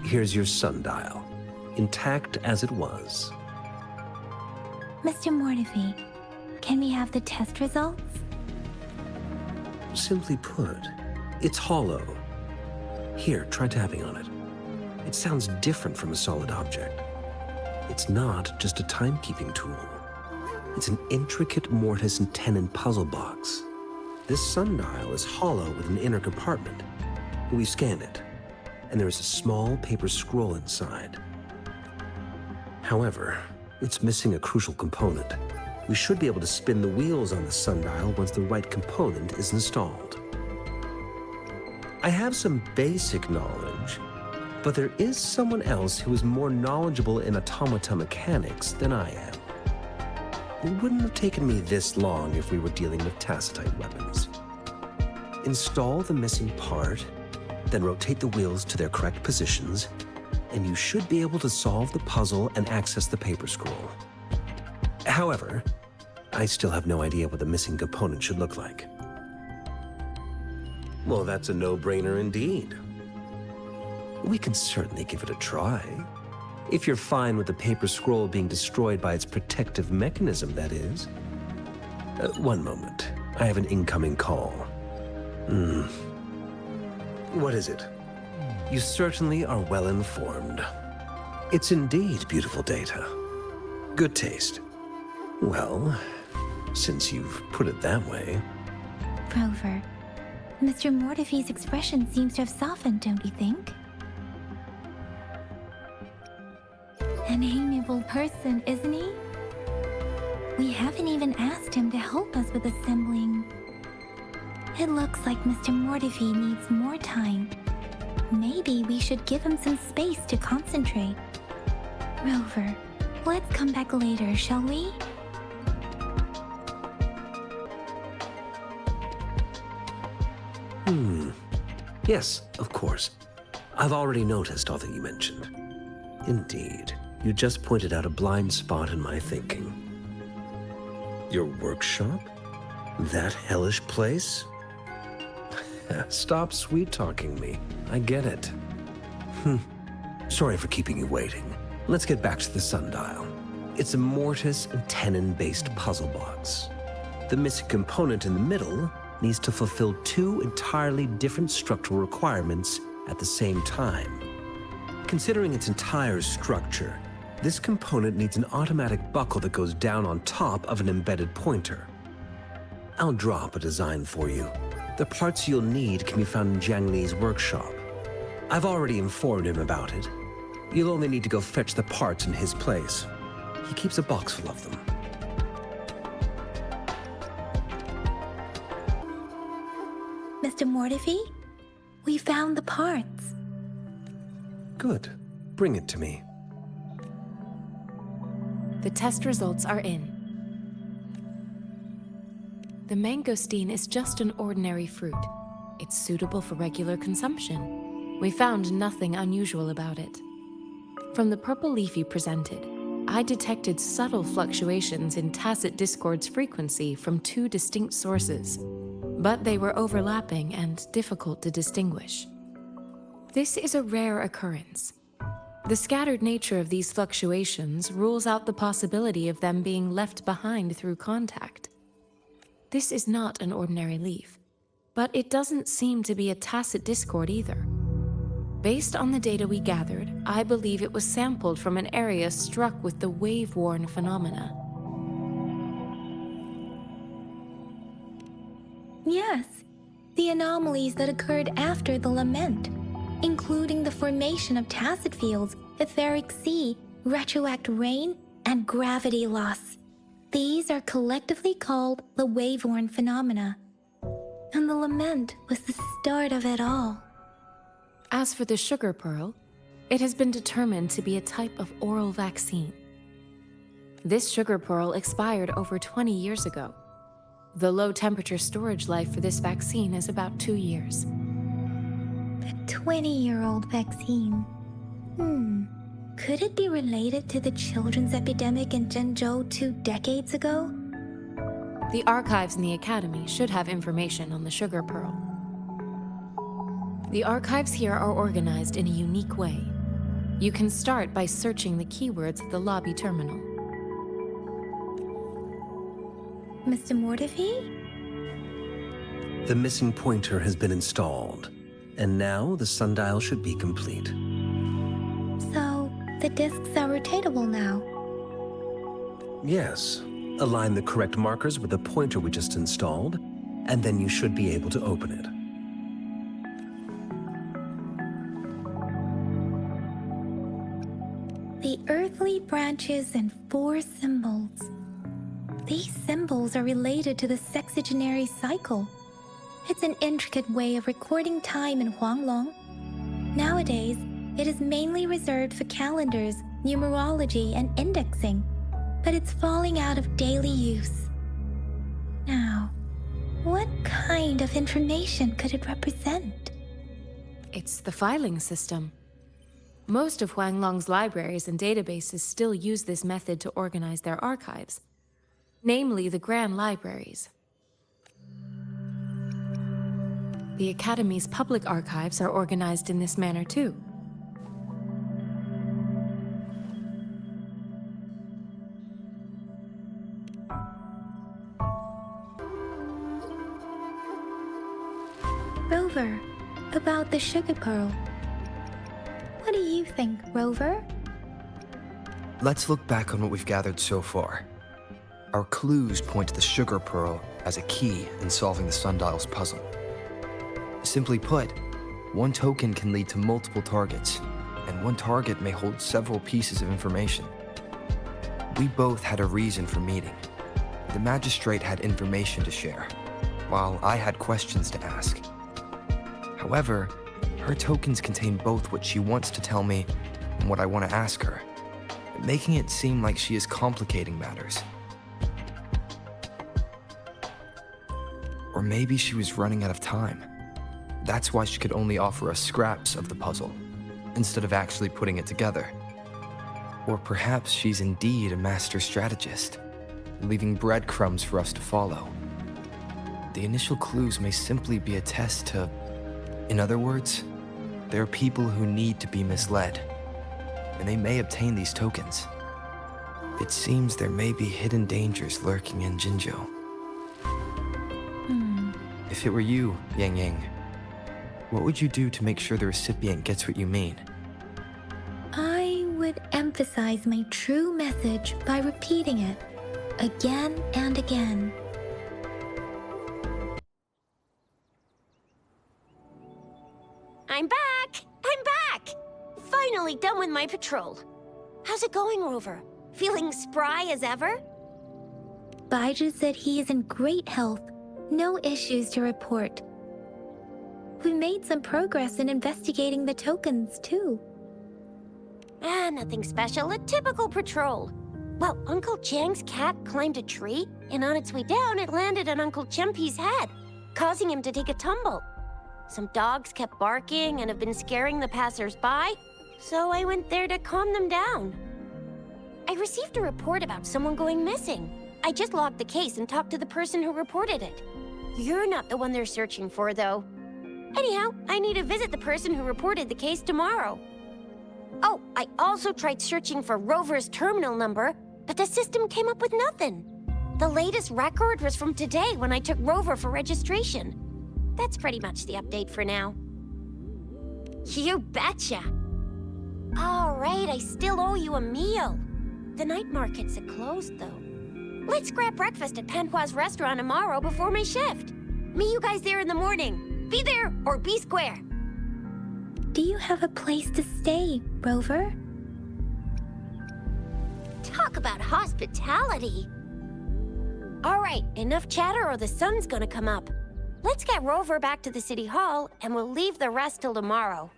G: Here's your sundial, intact as it was.
A: Mr. Mortefi, can we have the test results?
G: Simply put, it's hollow. Here, try tapping on it. It sounds different from a solid object. It's not just a timekeeping tool. It's an intricate mortise and tenon puzzle box. This sundial is hollow with an inner compartment. We scanned it, and there is a small paper scroll inside. However, it's missing a crucial component. We should be able to spin the wheels on the sundial once the right component is installed. I have some basic knowledge, but there is someone else who is more knowledgeable in automata mechanics than I am. It wouldn't have taken me this long if we were dealing with tacitite weapons. Install the missing part, then rotate the wheels to their correct positions, and you should be able to solve the puzzle and access the paper scroll. However, I still have no idea what the missing component should look like. Well, that's a no-brainer indeed. We can certainly give it a try. If you're fine with the paper scroll being destroyed by its protective mechanism, that is. One moment. I have an incoming call. What is it? You certainly are well informed. It's indeed beautiful data. Good taste. Well, since you've put it that way.
A: Rover, Mr. Mortefi's expression seems to have softened, don't you think? An amiable person, isn't he? We haven't even asked him to help us with assembling. It looks like Mr. Mortefi needs more time. Maybe we should give him some space to concentrate. Rover, let's come back later, shall we?
G: Yes, of course. I've already noticed all that you mentioned. Indeed, you just pointed out a blind spot in my thinking. Your workshop? That hellish place? Stop sweet-talking me. I get it. Sorry for keeping you waiting. Let's get back to the sundial. It's a mortise and tenon-based puzzle box. The missing component in the middle needs to fulfill two entirely different structural requirements at the same time. Considering its entire structure, this component needs an automatic buckle that goes down on top of an embedded pointer. I'll drop a design for you. The parts you'll need can be found in Jiang Li's workshop. I've already informed him about it. You'll only need to go fetch the parts in his place. He keeps a box full of them.
A: Mr. Mortefi, we found the parts.
G: Good. Bring it to me.
C: The test results are in. The mangosteen is just an ordinary fruit. It's suitable for regular consumption. We found nothing unusual about it. From the purple leaf you presented, I detected subtle fluctuations in tacit discord's frequency from two distinct sources, but they were overlapping and difficult to distinguish. This is a rare occurrence. The scattered nature of these fluctuations rules out the possibility of them being left behind through contact. This is not an ordinary leaf, but it doesn't seem to be a tacit discord either. Based on the data we gathered, I believe it was sampled from an area struck with the wave-worn phenomena.
A: Yes, the anomalies that occurred after the lament, including the formation of tacit fields, etheric sea, retroact rain, and gravity loss. These are collectively called the wave-worn phenomena. And the lament was the start of it all.
C: As for the sugar pearl, it has been determined to be a type of oral vaccine. This sugar pearl expired over 20 years ago. The low-temperature storage life for this vaccine is about 2 years.
A: A 20-year-old vaccine. Could it be related to the children's epidemic in Jinzhou 2 decades ago?
C: The archives in the Academy should have information on the sugar pearl. The archives here are organized in a unique way. You can start by searching the keywords at the lobby terminal.
A: Mr. Mortefi?
G: The missing pointer has been installed, and now the sundial should be complete.
A: So, the discs are rotatable now.
G: Yes. Align the correct markers with the pointer we just installed, and then you should be able to open it.
A: The earthly branches and 4 symbols. These symbols are related to the sexagenary cycle. It's an intricate way of recording time in Huanglong. Nowadays, it is mainly reserved for calendars, numerology, and indexing, but it's falling out of daily use. Now, what kind of information could it represent?
C: It's the filing system. Most of Huanglong's libraries and databases still use this method to organize their archives, namely the Grand Libraries. The Academy's public archives are organized in this manner too.
A: Rover, about the sugar pearl. What do you think, Rover?
H: Let's look back on what we've gathered so far. Our clues point to the sugar pearl as a key in solving the sundial's puzzle. Simply put, one token can lead to multiple targets, and one target may hold several pieces of information. We both had a reason for meeting. The magistrate had information to share, while I had questions to ask. However, her tokens contain both what she wants to tell me and what I want to ask her, making it seem like she is complicating matters. Or maybe she was running out of time. That's why she could only offer us scraps of the puzzle, instead of actually putting it together. Or perhaps she's indeed a master strategist, leaving breadcrumbs for us to follow. The initial clues may simply be a test to... In other words, there are people who need to be misled, and they may obtain these tokens. It seems there may be hidden dangers lurking in Jinzhou. If it were you, Yangyang, what would you do to make sure the recipient gets what you mean?
A: I would emphasize my true message by repeating it again and again.
B: I'm back! I'm back! Finally done with my patrol. How's it going, Rover? Feeling spry as ever?
A: Baiju said he is in great health. No issues to report. We made some progress in investigating the tokens, too.
B: Nothing special. A typical patrol. Well, Uncle Chang's cat climbed a tree, and on its way down, it landed on Uncle Chempi's head, causing him to take a tumble. Some dogs kept barking and have been scaring the passers-by, so I went there to calm them down. I received a report about someone going missing. I just logged the case and talked to the person who reported it. You're not the one they're searching for, though. Anyhow, I need to visit the person who reported the case tomorrow. Oh, I also tried searching for Rover's terminal number, but the system came up with nothing. The latest record was from today when I took Rover for registration. That's pretty much the update for now. You betcha! All right, I still owe you a meal. The night markets are closed, though. Let's grab breakfast at Panhua's restaurant tomorrow before my shift. Meet you guys there in the morning. Be there or be square.
A: Do you have a place to stay, Rover?
B: Talk about hospitality. All right, enough chatter or the sun's gonna come up. Let's get Rover back to the city hall and we'll leave the rest till tomorrow.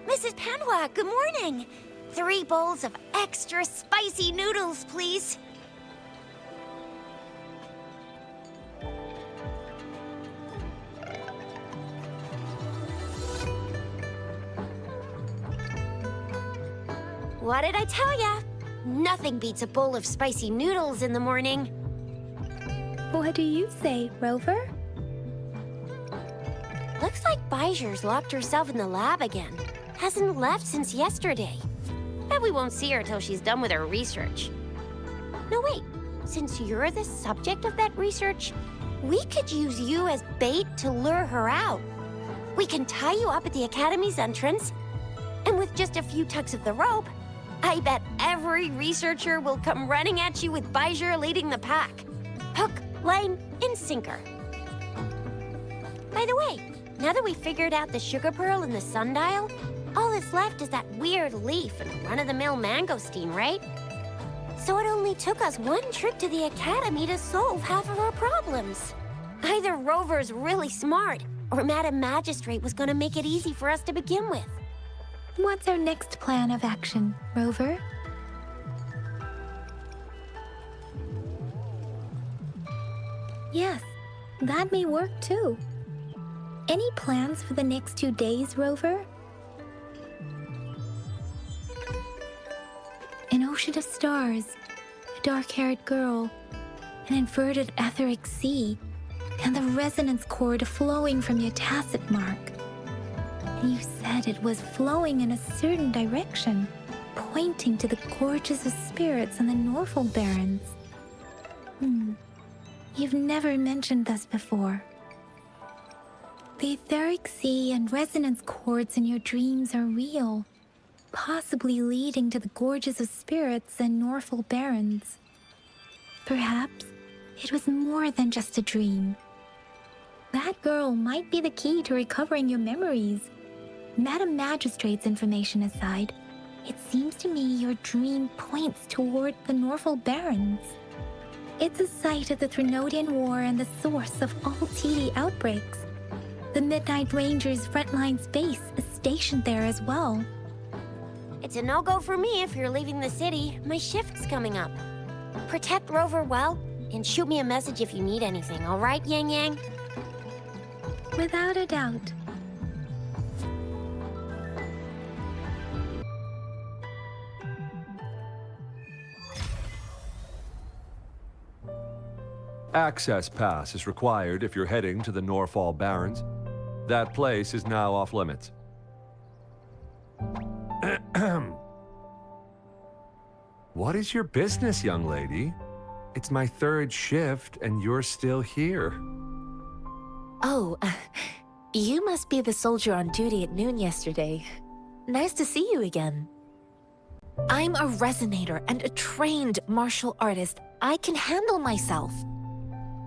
B: Mrs. Panhua, good morning. 3 bowls of extra spicy noodles, please. What did I tell ya? Nothing beats a bowl of spicy noodles in the morning.
A: What do you say, Rover?
B: Looks like Baiju's locked herself in the lab again. Hasn't left since yesterday. Bet we won't see her till she's done with her research. No, wait. Since you're the subject of that research, we could use you as bait to lure her out. We can tie you up at the Academy's entrance, and with just a few tugs of the rope, I bet every researcher will come running at you with Baiju leading the pack. Hook, line, and sinker. By the way, now that we figured out the sugar pearl and the sundial, all that's left is that weird leaf and run-of-the-mill mangosteen, right? So it only took us 1 trip to the Academy to solve half of our problems. Either Rover's really smart, or Madam Magistrate was gonna make it easy for us to begin with.
A: What's our next plan of action, Rover? Yes, that may work too. Any plans for the next 2 days, Rover? An ocean of stars, a dark-haired girl, an inverted etheric sea, and the resonance cord flowing from your tacit mark. And you said it was flowing in a certain direction, pointing to the gorges of spirits and the Norfolk Barrens. You've never mentioned this before. The etheric sea and resonance cords in your dreams are real, possibly leading to the gorges of spirits and Norfolk Barrens. Perhaps it was more than just a dream. That girl might be the key to recovering your memories. Madam Magistrate's information aside, it seems to me your dream points toward the Norfolk Barrens. It's a site of the Threnodian War and the source of all TD outbreaks. The Midnight Rangers' frontline base is stationed there as well.
B: It's a no-go for me if you're leaving the city. My shift's coming up. Protect Rover well, and shoot me a message if you need anything, all right, Yangyang?
A: Without a doubt.
J: Access pass is required if you're heading to the Norfolk Barrens. That place is now off limits. What is your business, young lady? It's my 3rd shift and you're still here.
C: Oh, you must be the soldier on duty at noon yesterday. Nice to see you again. I'm a resonator and a trained martial artist. I can handle myself.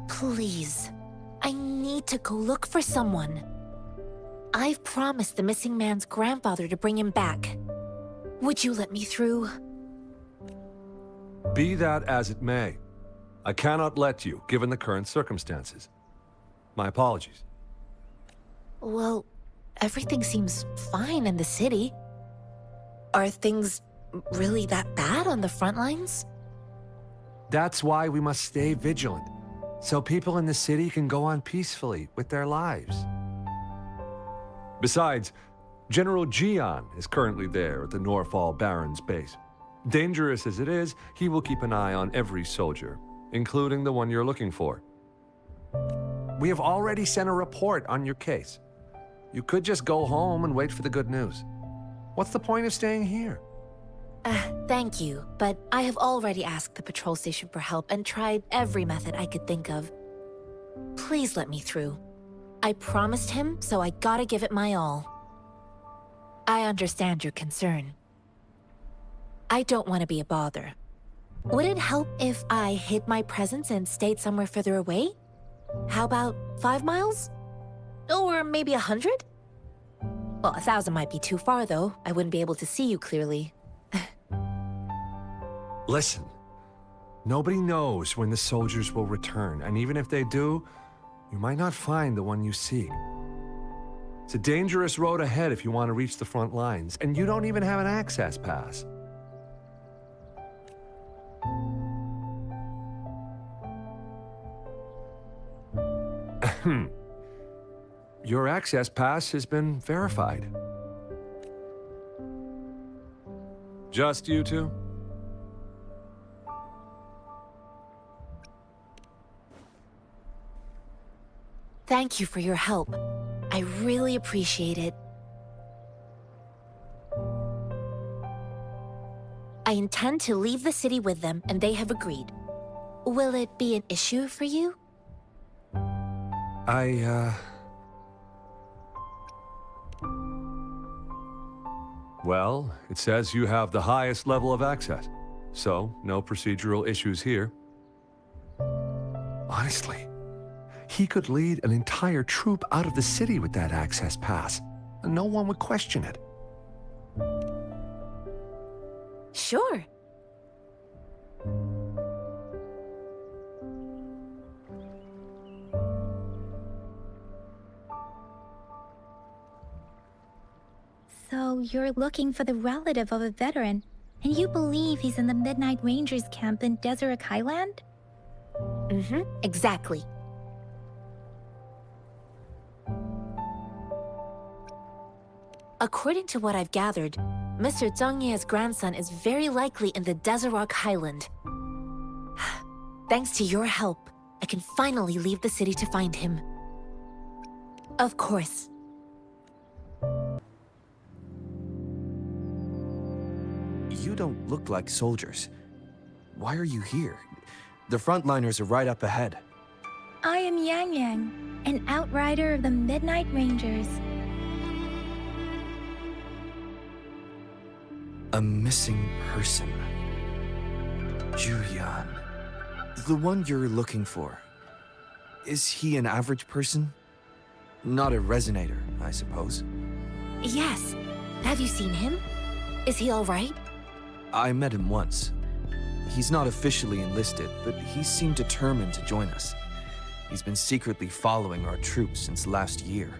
C: Please. I need to go look for someone. I've promised the missing man's grandfather to bring him back. Would you let me through?
J: Be that as it may, I cannot let you, given the current circumstances. My apologies.
C: Well, everything seems fine in the city. Are things really that bad on the front lines?
J: That's why we must stay vigilant, so people in the city can go on peacefully with their lives. Besides, General Jian is currently there at the Norfall Baron's base. Dangerous as it is, he will keep an eye on every soldier, including the one you're looking for. We have already sent a report on your case. You could just go home and wait for the good news. What's the point of staying here?
C: Thank you, but I have already asked the patrol station for help and tried every method I could think of. Please let me through. I promised him, so I gotta give it my all. I understand your concern. I don't want to be a bother. Would it help if I hid my presence and stayed somewhere further away? How about 5 miles? Or maybe 100? Well, 1,000 might be too far, though. I wouldn't be able to see you clearly.
J: Listen, nobody knows when the soldiers will return, and even if they do, you might not find the one you seek. It's a dangerous road ahead if you want to reach the front lines, and you don't even have an access pass. Your access pass has been verified. Just you two?
C: Thank you for your help. I really appreciate it. I intend to leave the city with them, and they have agreed. Will it be an issue for you?
J: Well, it says you have the highest level of access, so no procedural issues here. Honestly, he could lead an entire troop out of the city with that access pass, and no one would question it.
C: Sure.
A: So you're looking for the relative of a veteran, and you believe he's in the Midnight Rangers camp in Deseret Highland?
C: Exactly. According to what I've gathered, Mr. Zhang Ye's grandson is very likely in the Deseret Highland. Thanks to your help, I can finally leave the city to find him. Of course.
K: You don't look like soldiers. Why are you here? The frontliners are right up ahead.
A: I am Yangyang, an outrider of the Midnight Rangers.
K: A missing person. Julian. The one you're looking for. Is he an average person? Not a resonator, I suppose.
C: Yes. Have you seen him? Is he all right?
K: I met him once. He's not officially enlisted, but he seemed determined to join us. He's been secretly following our troops since last year.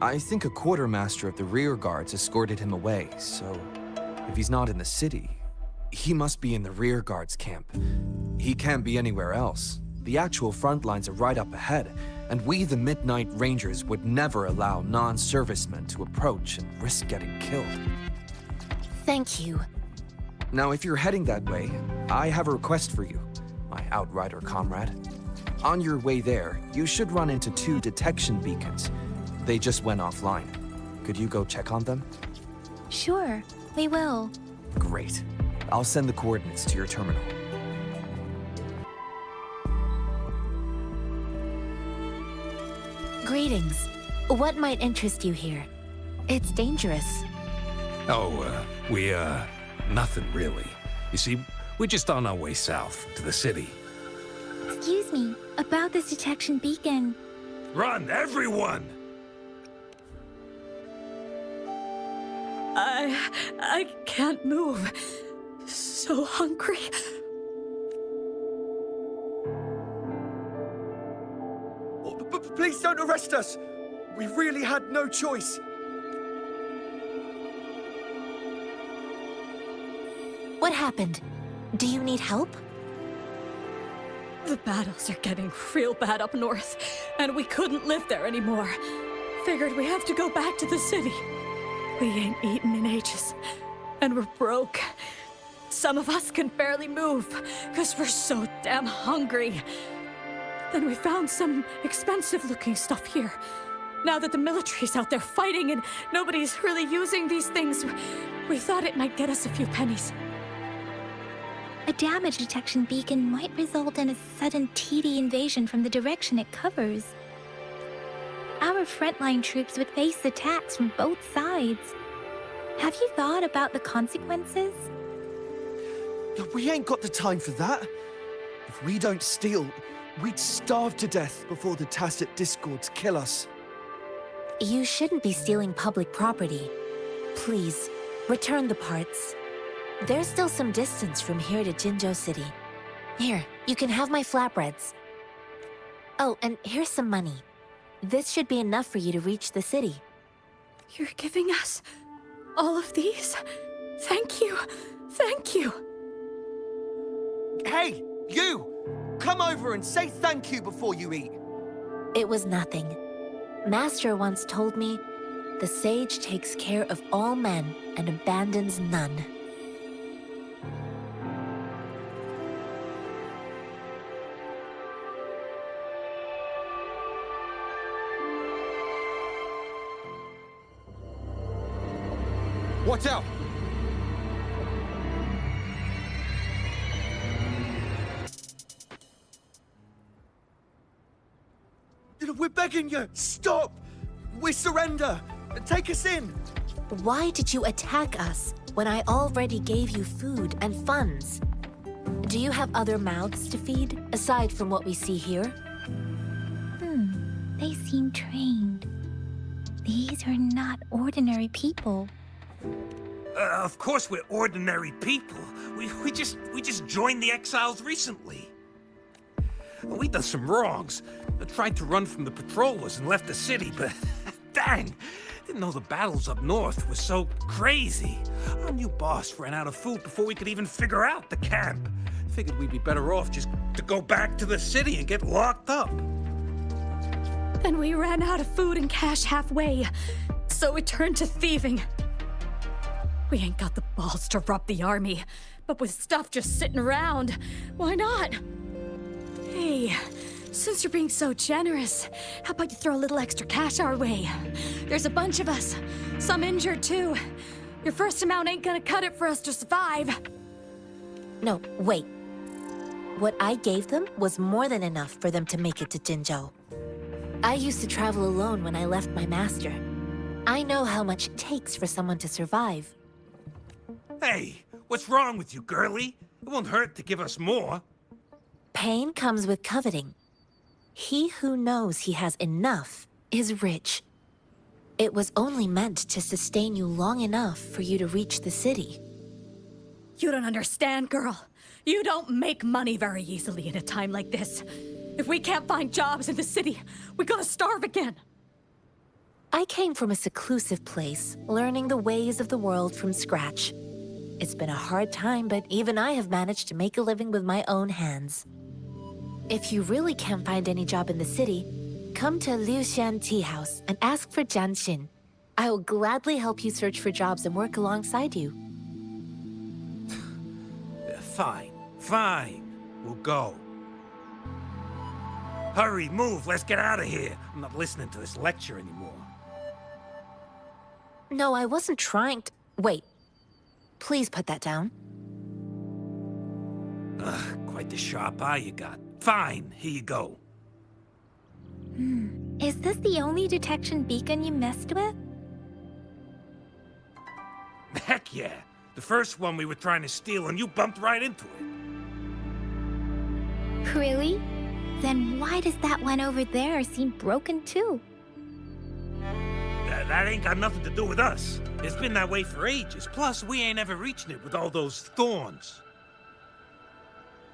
K: I think a quartermaster of the rear guards escorted him away, so if he's not in the city, he must be in the rear guards camp. He can't be anywhere else. The actual front lines are right up ahead, and we, the Midnight Rangers, would never allow non-servicemen to approach and risk getting killed.
C: Thank you.
K: Now, if you're heading that way, I have a request for you, my Outrider comrade. On your way there, you should run into 2 detection beacons. They just went offline. Could you go check on them?
A: Sure, we will.
K: Great. I'll send the coordinates to your terminal.
C: Greetings. What might interest you here? It's dangerous.
L: Nothing really. You see, we're just on our way south to the city.
A: Excuse me, about this detection beacon.
L: Run, everyone!
M: I can't move. So hungry.
K: Please don't arrest us! We really had no choice.
C: What happened? Do you need help?
M: The battles are getting real bad up north, and we couldn't live there anymore. Figured we have to go back to the city. We ain't eaten in ages, and we're broke. Some of us can barely move, because we're so damn hungry. Then we found some expensive-looking stuff here. Now that the military's out there fighting and nobody's really using these things, we thought it might get us a few pennies.
A: A damage detection beacon might result in a sudden TD invasion from the direction it covers. Our frontline troops would face attacks from both sides. Have you thought about the consequences?
K: We ain't got the time for that. If we don't steal, we'd starve to death before the Tacit Discords kill us.
C: You shouldn't be stealing public property. Please, return the parts. There's still some distance from here to Jinzhou City. Here, you can have my flatbreads. Oh, and here's some money. This should be enough for you to reach the city.
M: You're giving us all of these? Thank you. Thank you.
K: Hey, you! Come over and say thank you before you eat.
C: It was nothing. Master once told me, the sage takes care of all men and abandons none.
K: Watch out! We're begging you! Stop! We surrender! Take us in!
C: Why did you attack us when I already gave you food and funds? Do you have other mouths to feed, aside from what we see here?
A: They seem trained. These are not ordinary people.
L: Of course we're ordinary people. We just joined the exiles recently. We've done some wrongs. I tried to run from the patrollers and left the city, but dang, didn't know the battles up north were so crazy. Our new boss ran out of food before we could even figure out the camp. Figured we'd be better off just to go back to the city and get locked up.
M: Then we ran out of food and cash halfway, so we turned to thieving. We ain't got the balls to rob the army, but with stuff just sitting around, why not? Hey, since you're being so generous, how about you throw a little extra cash our way? There's a bunch of us, some injured too. Your first amount ain't gonna cut it for us to survive.
C: No, wait. What I gave them was more than enough for them to make it to Jinzhou. I used to travel alone when I left my master. I know how much it takes for someone to survive.
L: Hey, what's wrong with you, girlie? It won't hurt to give us more.
C: Pain comes with coveting. He who knows he has enough is rich. It was only meant to sustain you long enough for you to reach the city.
M: You don't understand, girl. You don't make money very easily in a time like this. If we can't find jobs in the city, we're gonna starve again.
C: I came from a seclusive place, learning the ways of the world from scratch. It's been a hard time, but even I have managed to make a living with my own hands. If you really can't find any job in the city, come to Liu Xian Tea House and ask for Jian Xin. I will gladly help you search for jobs and work alongside you.
L: Fine. We'll go. Hurry, move, let's get out of here. I'm not listening to this lecture anymore.
C: No, I wasn't trying to... Wait. Please put that down.
L: Quite the sharp eye you got. Fine, here you go.
A: Is this the only detection beacon you messed with?
L: Heck yeah. The first one we were trying to steal and you bumped right into it.
A: Really? Then why does that one over there seem broken too?
L: That ain't got nothing to do with us. It's been that way for ages. Plus, we ain't ever reaching it with all those thorns.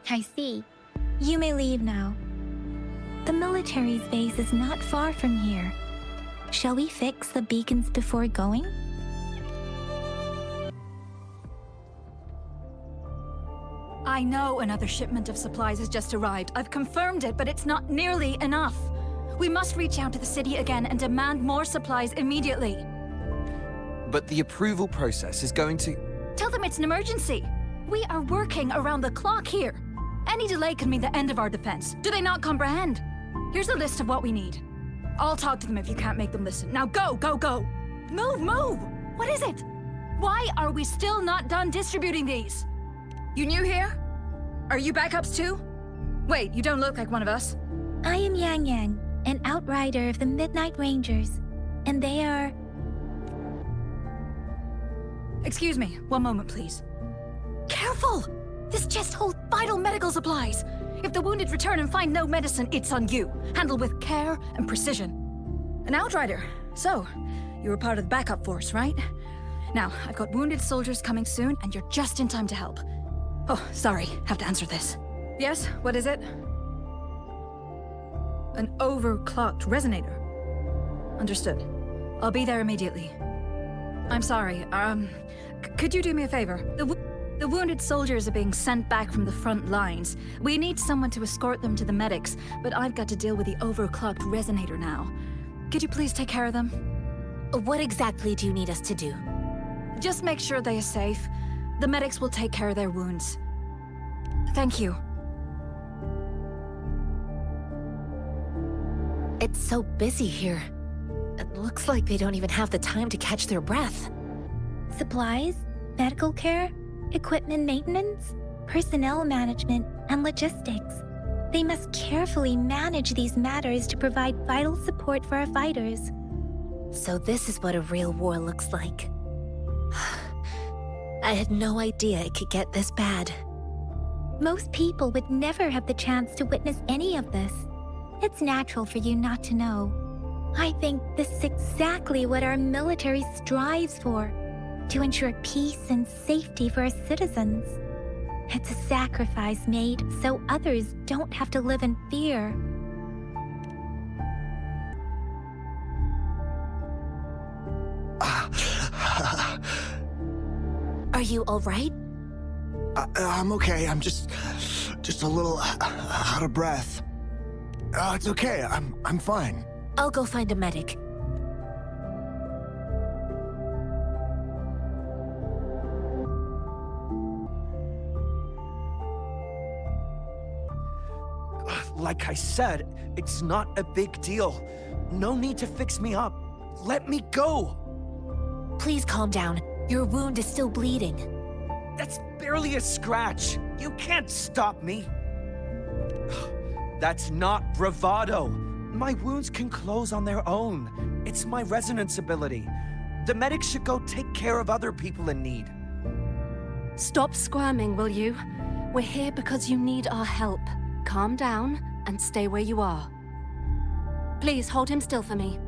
A: I see. You may leave now. The military's base is not far from here. Shall we fix the beacons before going?
N: I know another shipment of supplies has just arrived. I've confirmed it, but it's not nearly enough. We must reach out to the city again and demand more supplies immediately.
K: But the approval process is going to...
N: Tell them it's an emergency. We are working around the clock here. Any delay could mean the end of our defense. Do they not comprehend? Here's a list of what we need. I'll talk to them if you can't make them listen. Now go, go, go! Move, move! What is it? Why are we still not done distributing these? You new here? Are you backups too? Wait, you don't look like one of us.
A: I am Yangyang, an outrider of the Midnight Rangers, and they are...
N: Excuse me, one moment please. Careful! This chest holds vital medical supplies. If the wounded return and find no medicine, it's on you. Handled with care and precision. An outrider. So, you were part of the backup force, right? Now, I've got wounded soldiers coming soon, and you're just in time to help. Oh, sorry, have to answer this. Yes, what is it? An overclocked resonator. Understood. I'll be there immediately. I'm sorry, could you do me a favor? The wounded soldiers are being sent back from the front lines. We need someone to escort them to the medics, but I've got to deal with the overclocked resonator now. Could you please take care of them?
C: What exactly do you need us to do?
N: Just make sure they are safe. The medics will take care of their wounds. Thank you.
C: It's so busy here. It looks like they don't even have the time to catch their breath.
A: Supplies, medical care, equipment maintenance, personnel management, and logistics. They must carefully manage these matters to provide vital support for our fighters.
C: So this is what a real war looks like. I had no idea it could get this bad.
A: Most people would never have the chance to witness any of this. It's natural for you not to know. I think this is exactly what our military strives for, to ensure peace and safety for our citizens. It's a sacrifice made so others don't have to live in fear.
C: Are you all right?
O: I'm okay. I'm just a little out of breath. It's okay. I'm fine.
C: I'll go find a medic.
K: Like I said, it's not a big deal. No need to fix me up. Let me go.
C: Please calm down. Your wound is still bleeding.
K: That's barely a scratch. You can't stop me. That's not bravado. My wounds can close on their own. It's my resonance ability. The medics should go take care of other people in need.
N: Stop squirming, will you? We're here because you need our help. Calm down and stay where you are. Please hold him still for me.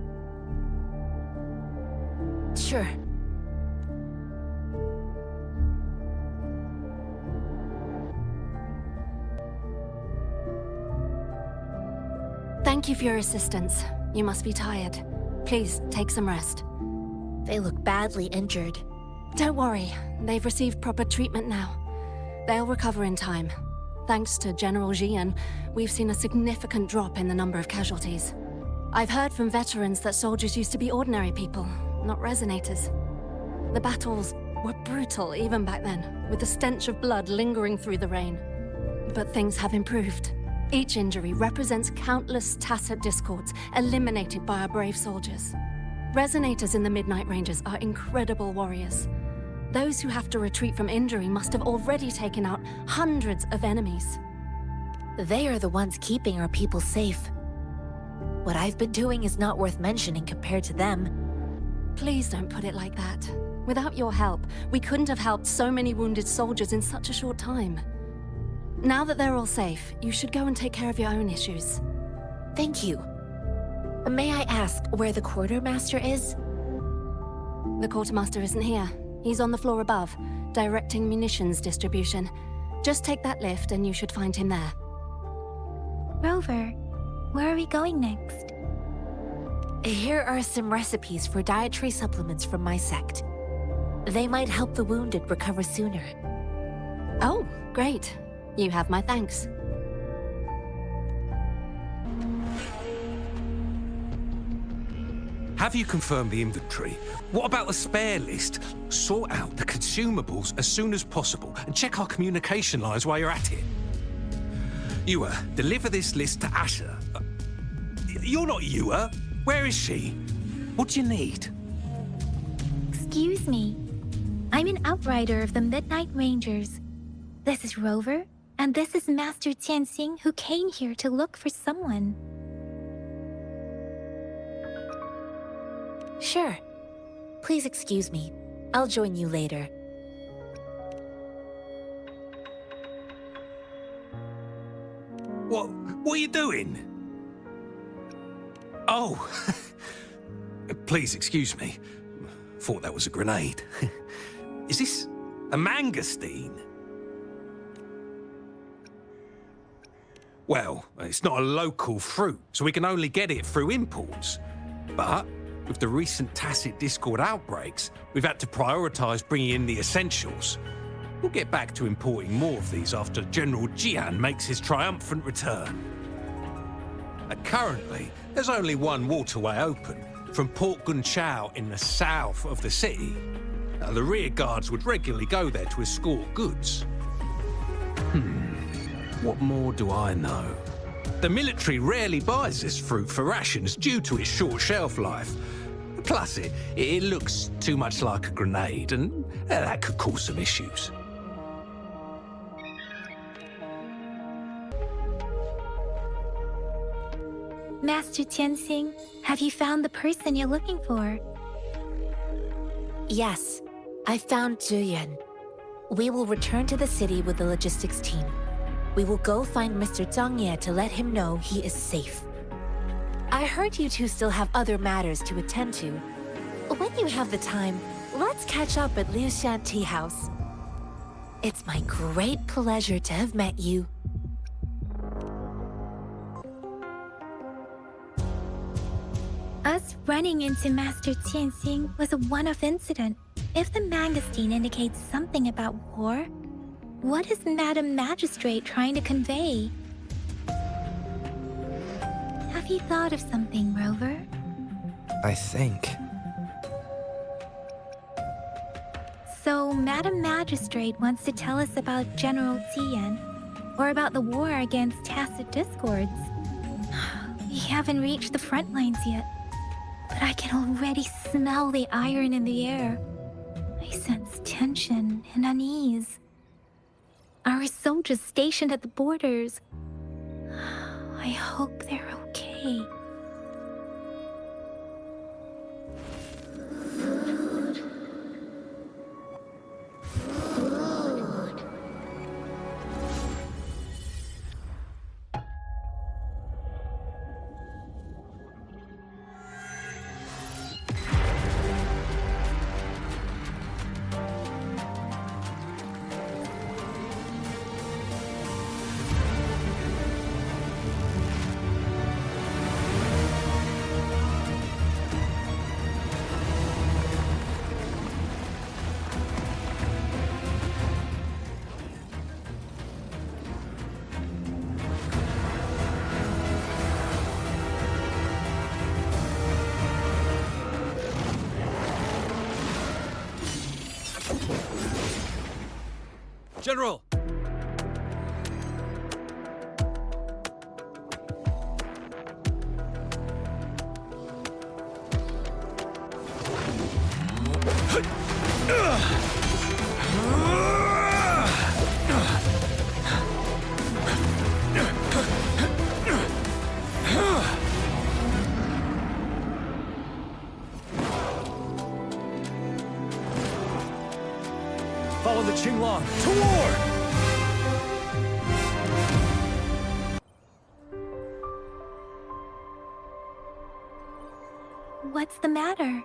C: Sure.
N: Thank you for your assistance. You must be tired. Please, take some rest.
C: They look badly injured.
N: Don't worry. They've received proper treatment now. They'll recover in time. Thanks to General Jian, we've seen a significant drop in the number of casualties. I've heard from veterans that soldiers used to be ordinary people, not resonators. The battles were brutal even back then, with the stench of blood lingering through the rain. But things have improved. Each injury represents countless tacit discords eliminated by our brave soldiers. Resonators in the Midnight Rangers are incredible warriors. Those who have to retreat from injury must have already taken out hundreds of enemies.
C: They are the ones keeping our people safe. What I've been doing is not worth mentioning compared to them.
N: Please don't put it like that. Without your help, we couldn't have helped so many wounded soldiers in such a short time. Now that they're all safe, you should go and take care of your own issues.
C: Thank you. May I ask where the quartermaster is?
N: The quartermaster isn't here. He's on the floor above, directing munitions distribution. Just take that lift and you should find him there.
A: Rover, where are we going next?
C: Here are some recipes for dietary supplements from my sect. They might help the wounded recover sooner.
N: Oh, great. You have my thanks.
L: Have you confirmed the inventory? What about the spare list? Sort out the consumables as soon as possible and check our communication lines while you're at it. Yua, deliver this list to Asher. You're not Yua. Where is she? What do you need?
A: Excuse me. I'm an outrider of the Midnight Rangers. This is Rover, and this is Master Tianxing, who came here to look for someone.
C: Sure. Please excuse me. I'll join you later.
L: What are you doing? Oh, please excuse me. Thought that was a grenade. Is this a mangosteen? Well, it's not a local fruit, so we can only get it through imports. But with the recent tacit discord outbreaks, we've had to prioritize bringing in the essentials. We'll get back to importing more of these after General Jian makes his triumphant return. Currently, there's only one waterway open, from Port Gunchao in the south of the city. The rear guards would regularly go there to escort goods. What more do I know? The military rarely buys this fruit for rations due to its short shelf life. Plus, it looks too much like a grenade, and that could cause some issues.
A: Master Tianxing, have you found the person you're looking for?
C: Yes, I found Zhuyan. We will return to the city with the logistics team. We will go find Mr. Zhang Ye to let him know he is safe. I heard you two still have other matters to attend to. When you have the time, let's catch up at Liu Shan Tea House. It's my great pleasure to have met you.
A: Us running into Master Tianxing was a one-off incident. If the mangosteen indicates something about war, what is Madam Magistrate trying to convey? Have you thought of something, Rover?
H: I think.
A: So, Madam Magistrate wants to tell us about General Tian, or about the war against tacit discords. We haven't reached the front lines yet, but I can already smell the iron in the air. I sense tension and unease. Our soldiers stationed at the borders. I hope they're okay.
L: General!
J: Follow the Qinglong to war!
A: what's the matter?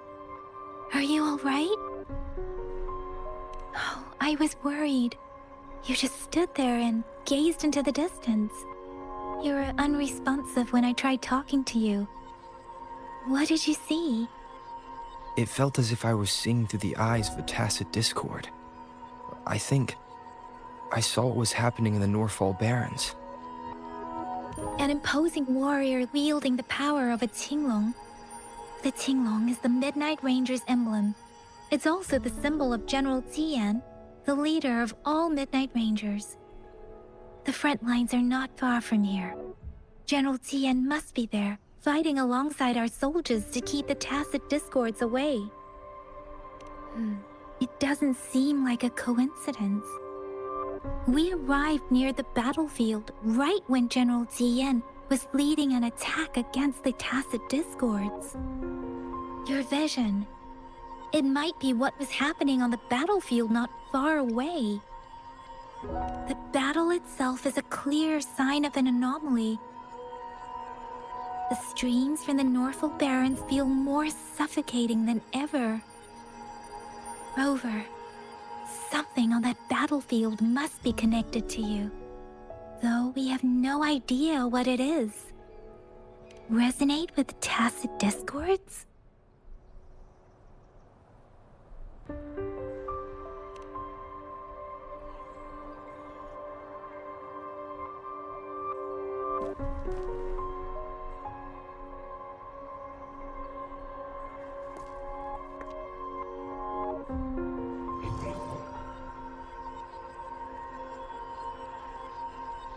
A: Are you all right? Oh, I was worried. You just stood there and gazed into the distance. You were unresponsive when I tried talking to you. What did you see?
K: It felt as if I was seeing through the eyes of a tacit discord. I think I saw what was happening in the Norfall Barrens.
A: An imposing warrior wielding the power of a Qinglong. The Qinglong is the Midnight Ranger's emblem. It's also the symbol of General Tian, the leader of all Midnight Rangers. The front lines are not far from here. General Tian must be there, fighting alongside our soldiers to keep the tacit discords away. It doesn't seem like a coincidence. We arrived near the battlefield right when General Tian was leading an attack against the tacit discords. Your vision. It might be what was happening on the battlefield not far away. The battle itself is a clear sign of an anomaly. The streams from the Norfall Barrens feel more suffocating than ever. Rover, something on that battlefield must be connected to you, though we have no idea what it is. Resonate with the tacit discords?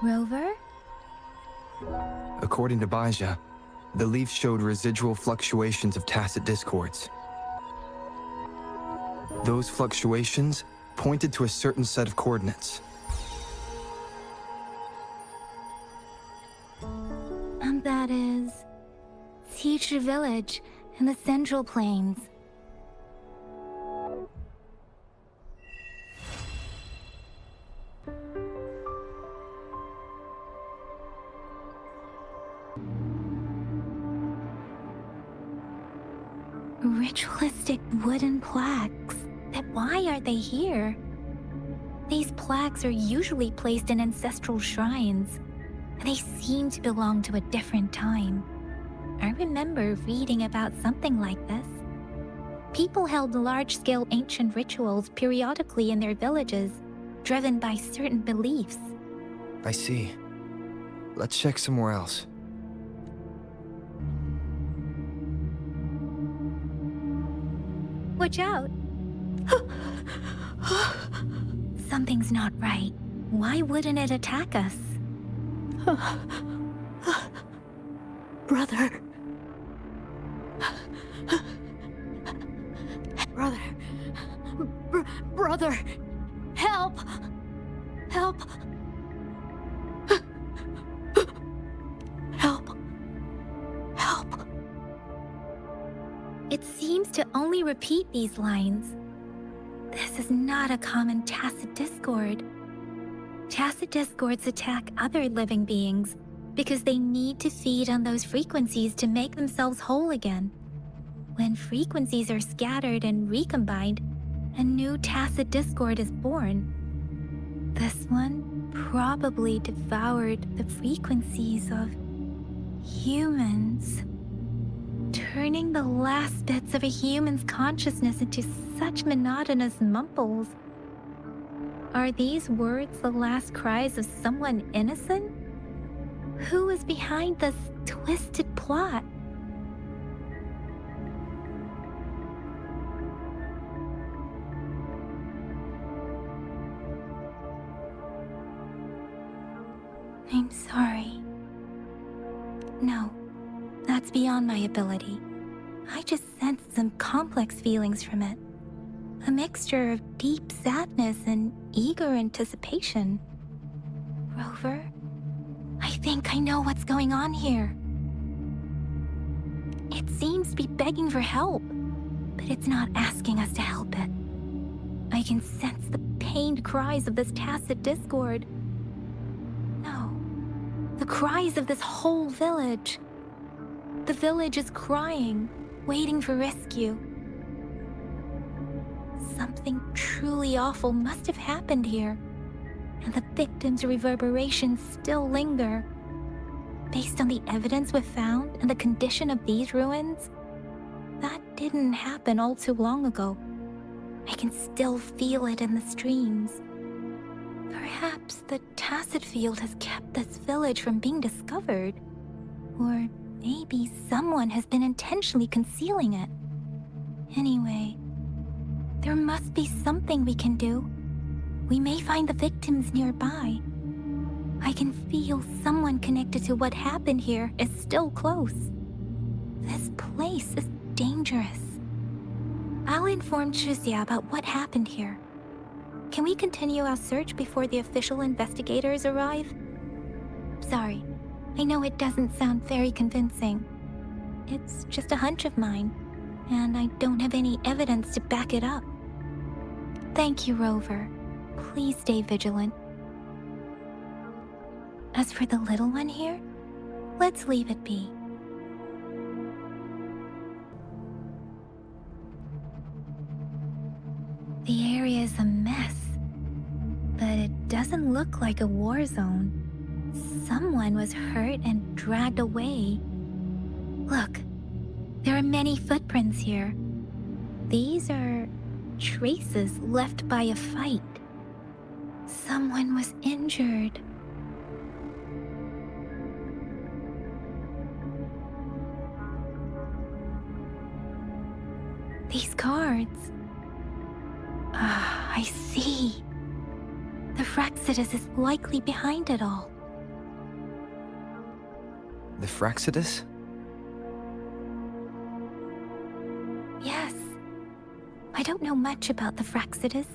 A: Rover?
H: According to Baija, the leaf showed residual fluctuations of tacit discords. Those fluctuations pointed to a certain set of coordinates.
A: And that is Teacher Village in the Central Plains. Ritualistic wooden plaques. But why are they here? These plaques are usually placed in ancestral shrines. They seem to belong to a different time. I remember reading about something like this. People held large-scale ancient rituals periodically in their villages, driven by certain beliefs.
K: I see. Let's check somewhere else.
A: Watch out! Something's not right. Why wouldn't it attack us?
M: Brother. Brother. Brother. Help! Help! Help! Help!
A: It seems to only repeat these lines. This is not a common tacit discord. Tacit discords attack other living beings because they need to feed on those frequencies to make themselves whole again. When frequencies are scattered and recombined, a new tacit discord is born. This one probably devoured the frequencies of humans, turning the last bits of a human's consciousness into such monotonous mumbles. Are these words the last cries of someone innocent? Who is behind this twisted plot? I'm sorry. No, that's beyond my ability. I just sensed some complex feelings from it. A mixture of deep sadness and eager anticipation. Rover, I think I know what's going on here. It seems to be begging for help, but it's not asking us to help it. I can sense the pained cries of this tacit discord. No, the cries of this whole village. The village is crying, waiting for rescue. Something truly awful must have happened here, and the victims' reverberations still linger. Based on the evidence we've found and the condition of these ruins, that didn't happen all too long ago. I can still feel it in the streams. Perhaps the Tacit Field has kept this village from being discovered. Or maybe someone has been intentionally concealing it. Anyway, there must be something we can do. We may find the victims nearby. I can feel someone connected to what happened here is still close. This place is dangerous. I'll inform Chixia about what happened here. Can we continue our search before the official investigators arrive? Sorry, I know it doesn't sound very convincing. It's just a hunch of mine, and I don't have any evidence to back it up. Thank you, Rover. Please stay vigilant. As for the little one here, let's leave it be. The area is a mess, but it doesn't look like a war zone. Someone was hurt and dragged away. Look, there are many footprints here. These are traces left by a fight. Someone was injured. These cards. I see. The Fraxidus is likely behind it all.
K: The Fraxidus?
A: Yes. I don't know much about the Fraxidus,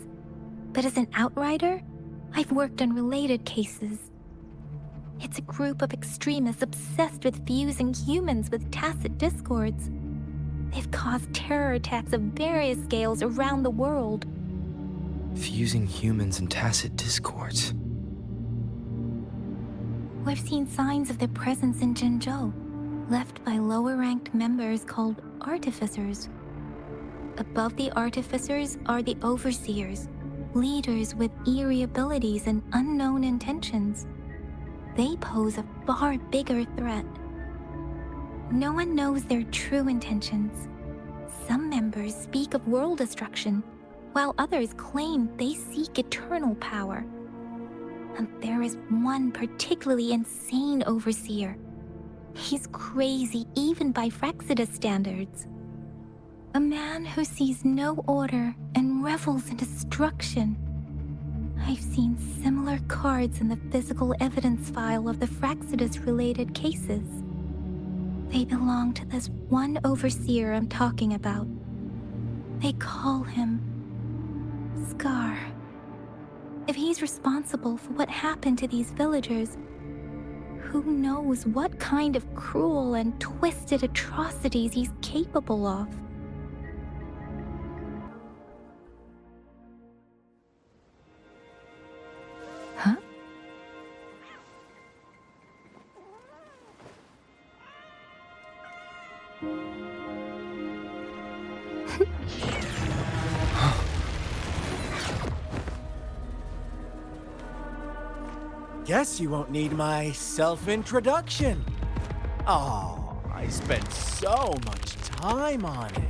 A: but as an outrider, I've worked on related cases. It's a group of extremists obsessed with fusing humans with tacit discords. They've caused terror attacks of various scales around the world.
K: Fusing humans and tacit discords.
A: We've seen signs of their presence in Jinzhou, left by lower-ranked members called Artificers. Above the Artificers are the Overseers, leaders with eerie abilities and unknown intentions. They pose a far bigger threat. No one knows their true intentions. Some members speak of world destruction, while others claim they seek eternal power. And there is one particularly insane overseer. He's crazy even by Fraxidus standards. A man who sees no order and revels in destruction. I've seen similar cards in the physical evidence file of the Fraxidus-related cases. They belong to this one overseer I'm talking about. They call him Scar. If he's responsible for what happened to these villagers, who knows what kind of cruel and twisted atrocities he's capable of? Huh?
P: Guess you won't need my self-introduction. Oh, I spent so much time on it.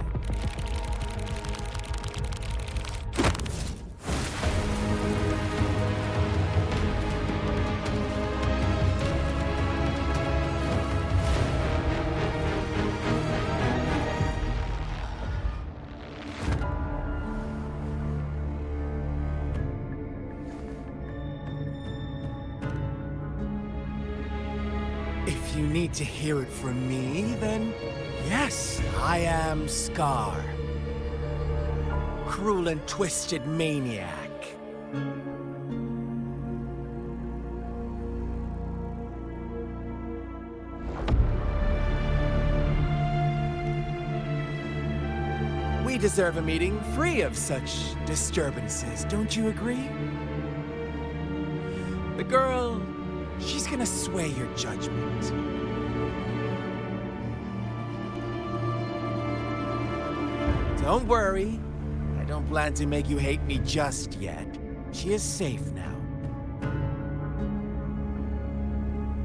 P: If you need to hear it from me, then yes, I am Scar. Cruel and twisted maniac. We deserve a meeting free of such disturbances, don't you agree? The girl, she's gonna sway your judgment. Don't worry. I don't plan to make you hate me just yet. She is safe now.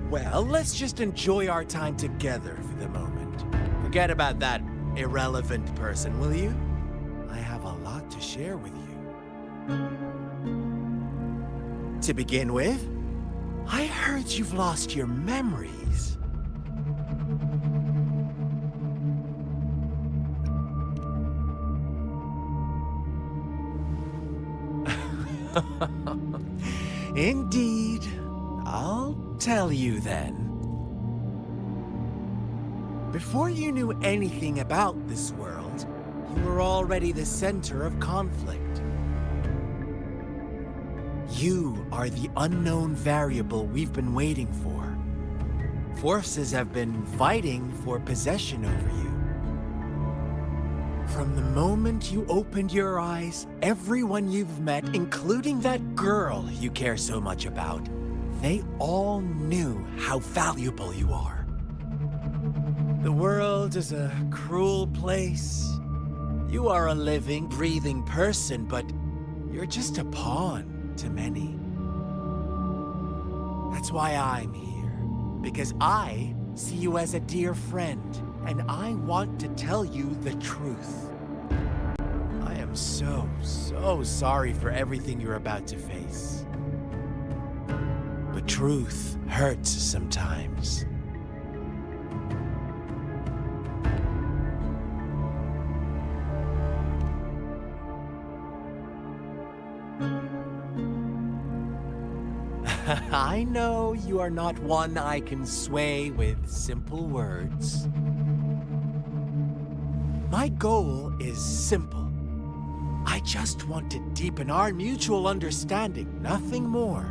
P: Well, let's just enjoy our time together for the moment. Forget about that irrelevant person, will you? I have a lot to share with you. To begin with, I heard you've lost your memories. Indeed. I'll tell you then. Before you knew anything about this world, you were already the center of conflict. You are the unknown variable we've been waiting for. Forces have been fighting for possession over you. From the moment you opened your eyes, everyone you've met, including that girl you care so much about, they all knew how valuable you are. The world is a cruel place. You are a living, breathing person, but you're just a pawn to many. That's why I'm here, because I see you as a dear friend, and I want to tell you the truth. I am so sorry for everything you're about to face. But truth hurts sometimes. I know you are not one I can sway with simple words. My goal is simple. I just want to deepen our mutual understanding, nothing more.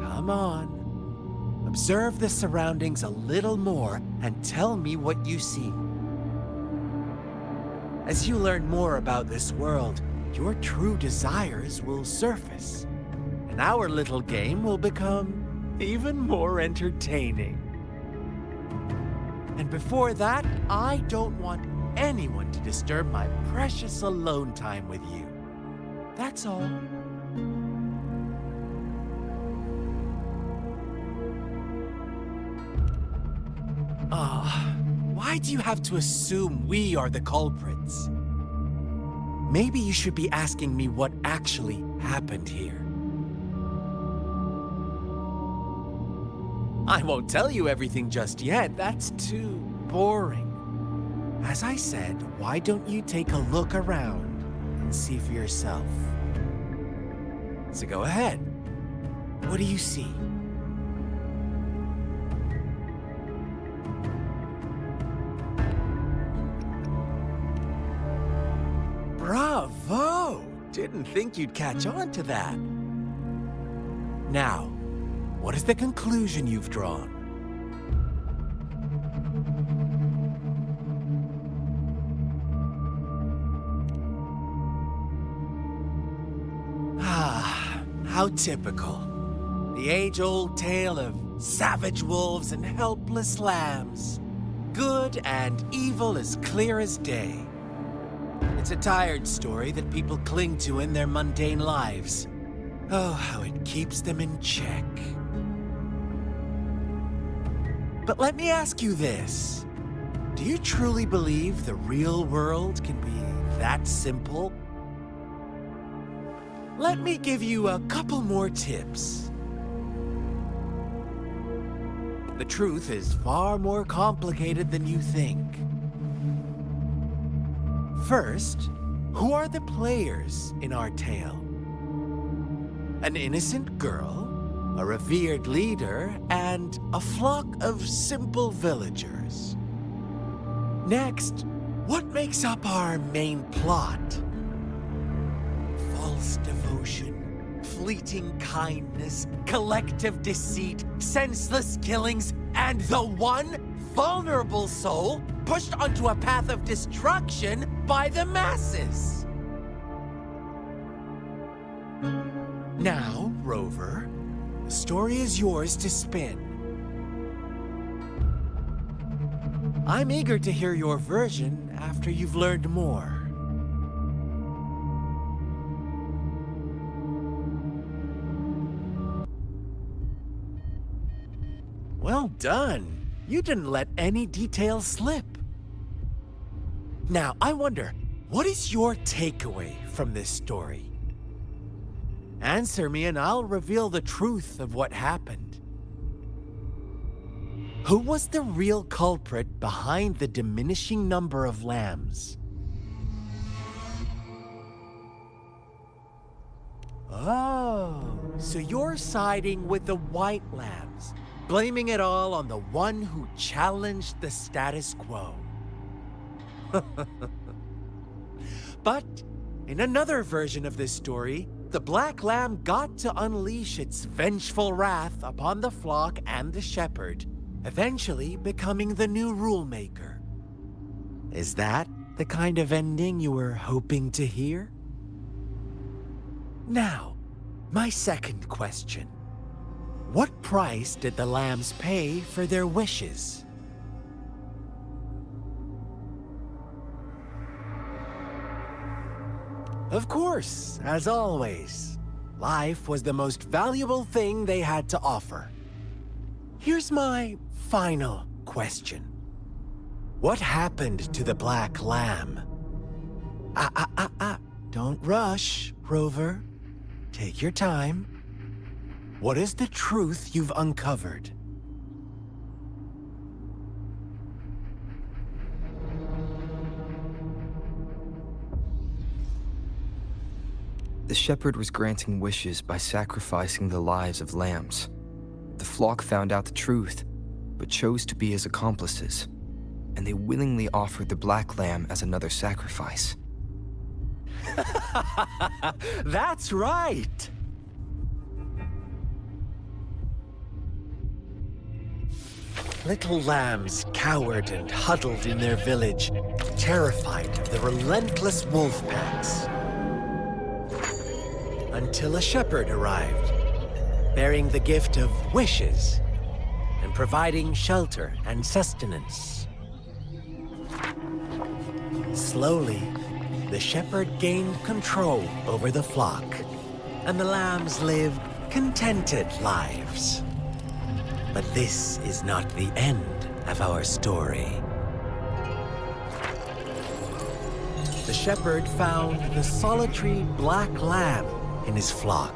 P: Come on. Observe the surroundings a little more and tell me what you see. As you learn more about this world, your true desires will surface. And our little game will become even more entertaining. And before that, I don't want anyone to disturb my precious alone time with you. That's all. Why do you have to assume we are the culprits? Maybe you should be asking me what actually happened here. I won't tell you everything just yet. That's too boring. As I said, why don't you take a look around and see for yourself? So go ahead. What do you see? Bravo! Didn't think you'd catch on to that. Now, what is the conclusion you've drawn? How typical. The age-old tale of savage wolves and helpless lambs. Good and evil as clear as day. It's a tired story that people cling to in their mundane lives. Oh, how it keeps them in check. But let me ask you this. Do you truly believe the real world can be that simple? Let me give you a couple more tips. The truth is far more complicated than you think. First, who are the players in our tale? An innocent girl, a revered leader, and a flock of simple villagers. Next, what makes up our main plot? False devotion, fleeting kindness, collective deceit, senseless killings, and the one vulnerable soul pushed onto a path of destruction by the masses. Now, Rover, the story is yours to spin. I'm eager to hear your version after you've learned more. Well done. You didn't let any details slip. Now, I wonder, what is your takeaway from this story? Answer me and I'll reveal the truth of what happened. Who was the real culprit behind the diminishing number of lambs? Oh, so you're siding with the white lambs, blaming it all on the one who challenged the status quo. But in another version of this story, the black lamb got to unleash its vengeful wrath upon the flock and the shepherd, eventually becoming the new rule maker. Is that the kind of ending you were hoping to hear? Now, my second question. What price did the lambs pay for their wishes? Of course, as always, life was the most valuable thing they had to offer. Here's my final question. What happened to the black lamb? Don't rush, Rover. Take your time. What is the truth you've uncovered?
H: The shepherd was granting wishes by sacrificing the lives of lambs. The flock found out the truth, but chose to be his accomplices, and they willingly offered the black lamb as another sacrifice.
P: That's right! Little lambs cowered and huddled in their village, terrified of the relentless wolf packs. Until a shepherd arrived, bearing the gift of wishes and providing shelter and sustenance. Slowly, the shepherd gained control over the flock, and the lambs lived contented lives. But this is not the end of our story. The shepherd found the solitary black lamb in his flock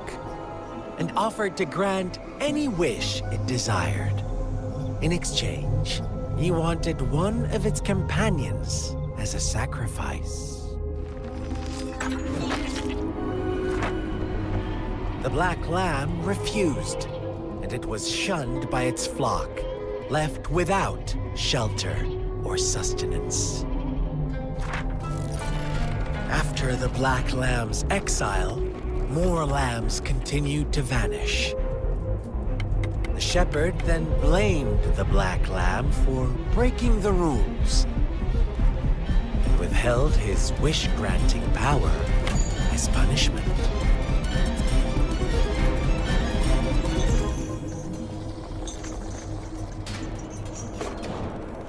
P: and offered to grant any wish it desired. In exchange, he wanted one of its companions as a sacrifice. The black lamb refused, and it was shunned by its flock, left without shelter or sustenance. After the black lamb's exile, more lambs continued to vanish. The shepherd then blamed the black lamb for breaking the rules, and withheld his wish-granting power as punishment.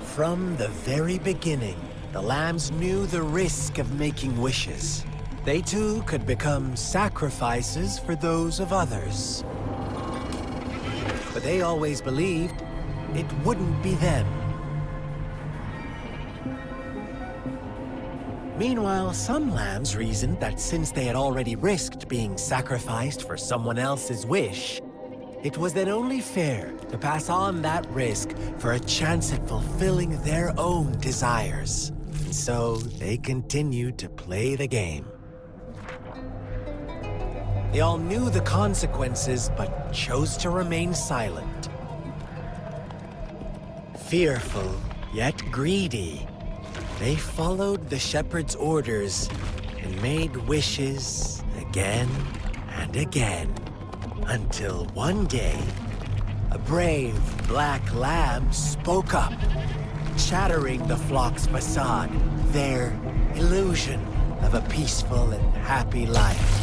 P: From the very beginning, the lambs knew the risk of making wishes. They too could become sacrifices for those of others. But they always believed it wouldn't be them. Meanwhile, some lambs reasoned that since they had already risked being sacrificed for someone else's wish, it was then only fair to pass on that risk for a chance at fulfilling their own desires. And so they continued to play the game. They all knew the consequences, but chose to remain silent. Fearful, yet greedy, they followed the shepherd's orders and made wishes again and again, until one day, a brave black lamb spoke up, shattering the flock's facade, their illusion of a peaceful and happy life.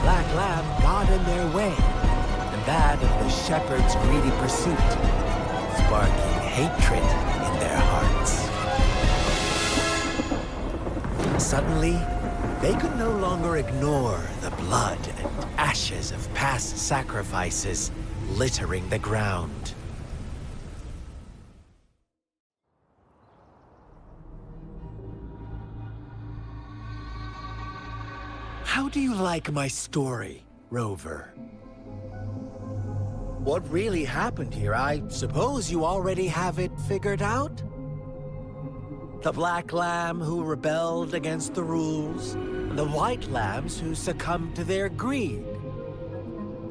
P: Black lamb got in their way, and that of the shepherd's greedy pursuit. sparking hatred in their hearts. Suddenly, they could no longer ignore the blood and ashes of past sacrifices littering the ground. How do you like my story, Rover? What really happened here, I suppose you already have it figured out? The black lamb who rebelled against the rules, and the white lambs who succumbed to their greed.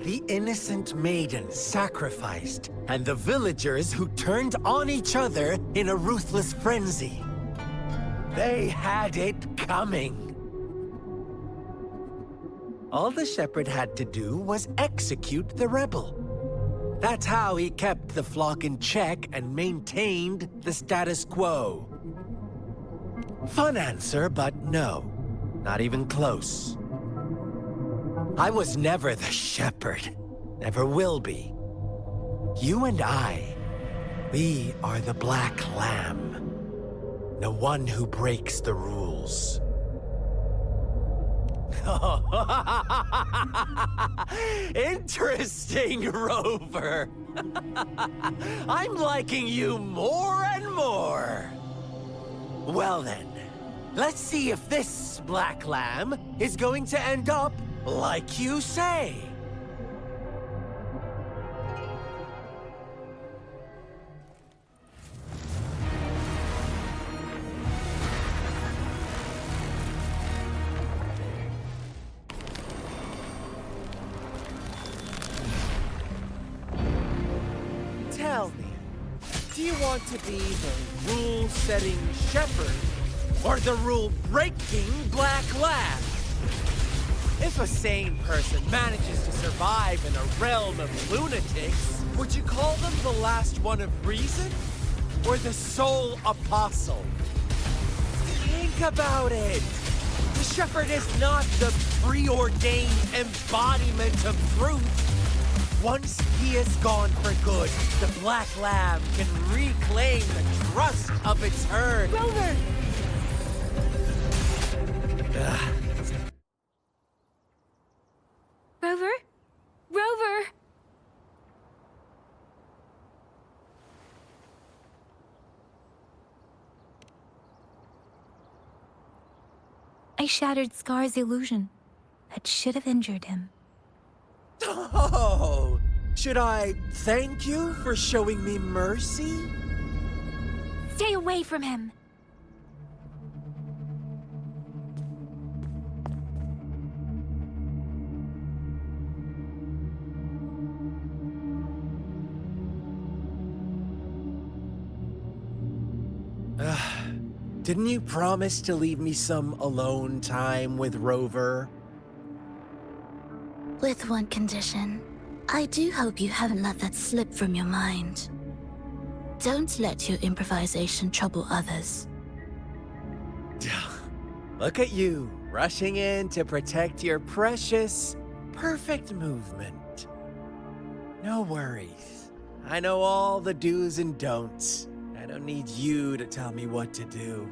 P: The innocent maiden sacrificed, and the villagers who turned on each other in a ruthless frenzy. They had it coming. All the shepherd had to do was execute the rebel. That's how he kept the flock in check and maintained the status quo. Fun answer, but no. Not even close. I was never the shepherd. Never will be. You and I, we are the black lamb. The one who breaks the rules. Interesting, Rover. I'm liking you more and more. Well then, let's see if this black lamb is going to end up like you say. Tell me, do you want to be the rule-setting shepherd or the rule-breaking black lamb? If a sane person manages to survive in a realm of lunatics, would you call them the last one of reason or the sole apostle? Think about it. The shepherd is not the preordained embodiment of truth. Once he is gone for good, the black lamb can reclaim the trust of its herd.
B: Rover! Rover? Rover!
A: I shattered Scar's illusion. That should have injured him.
P: Oh, should I thank you for showing me mercy?
A: Stay away from him!
P: Didn't you promise to leave me some alone time with Rover?
Q: With one condition. I do hope you haven't let that slip from your mind. Don't let your improvisation trouble others.
P: Look at you, rushing in to protect your precious, perfect movement. No worries. I know all the do's and don'ts. I don't need you to tell me what to do.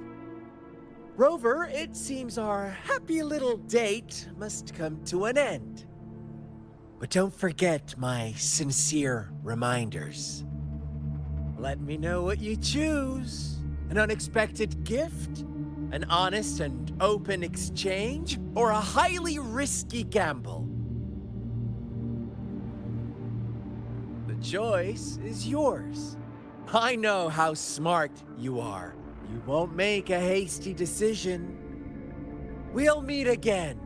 P: Rover, it seems our happy little date must come to an end. But don't forget my sincere reminders. Let me know what you choose. An unexpected gift? An honest and open exchange? Or a highly risky gamble? The choice is yours. I know how smart you are. You won't make a hasty decision. We'll meet again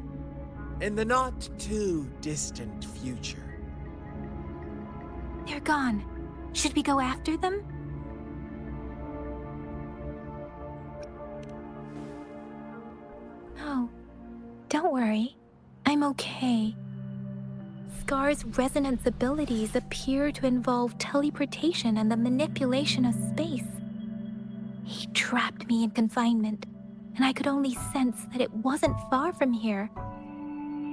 P: in the not-too-distant future.
A: They're gone. Should we go after them? No. Don't worry. I'm okay. Scar's resonance abilities appear to involve teleportation and the manipulation of space. He trapped me in confinement, and I could only sense that it wasn't far from here.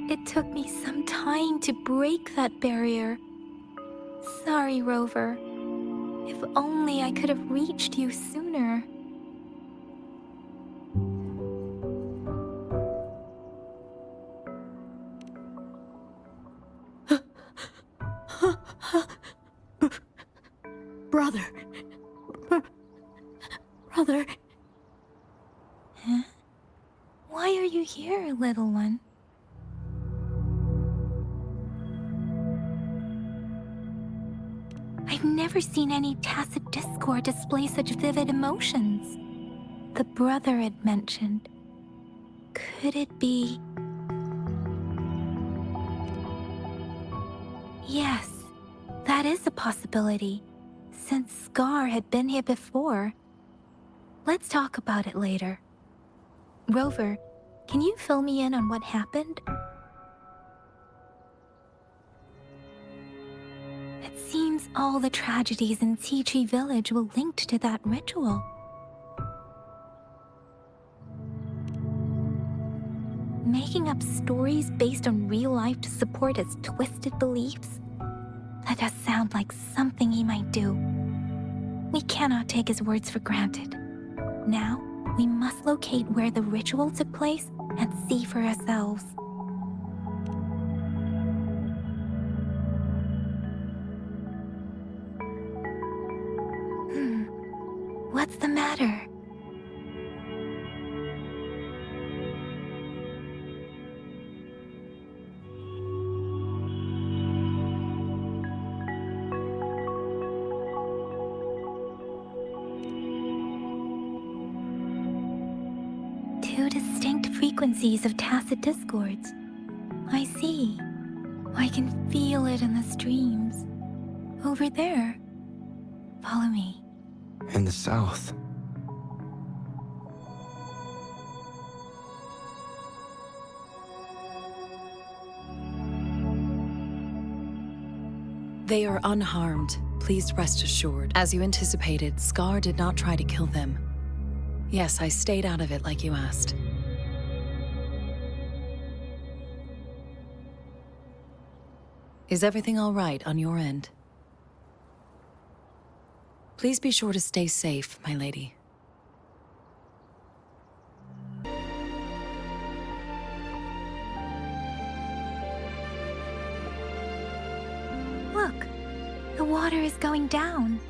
A: It took me some time to break that barrier. Sorry, Rover. If only I could have reached you sooner.
M: Brother. Brother.
A: Huh? Why are you here, little one? I've never seen any tacit discord display such vivid emotions. The brother it mentioned. Could it be... Yes, that is a possibility, since Scar had been here before. Let's talk about it later. Rover, can you fill me in on what happened? It seems all the tragedies in Tea Tree Village were linked to that ritual. Making up stories based on real life to support his twisted beliefs? That does sound like something he might do. We cannot take his words for granted. Now, we must locate where the ritual took place and see for ourselves. What's the matter? Two distinct frequencies of tacit discords. I see. I can feel it in the streams. Over there. Follow me.
H: In the south.
E: They are unharmed. Please rest assured. As you anticipated, Scar did not try to kill them. Yes, I stayed out of it like you asked. Is everything all right on your end? Please be sure to stay safe, my lady.
A: Look, the water is going down.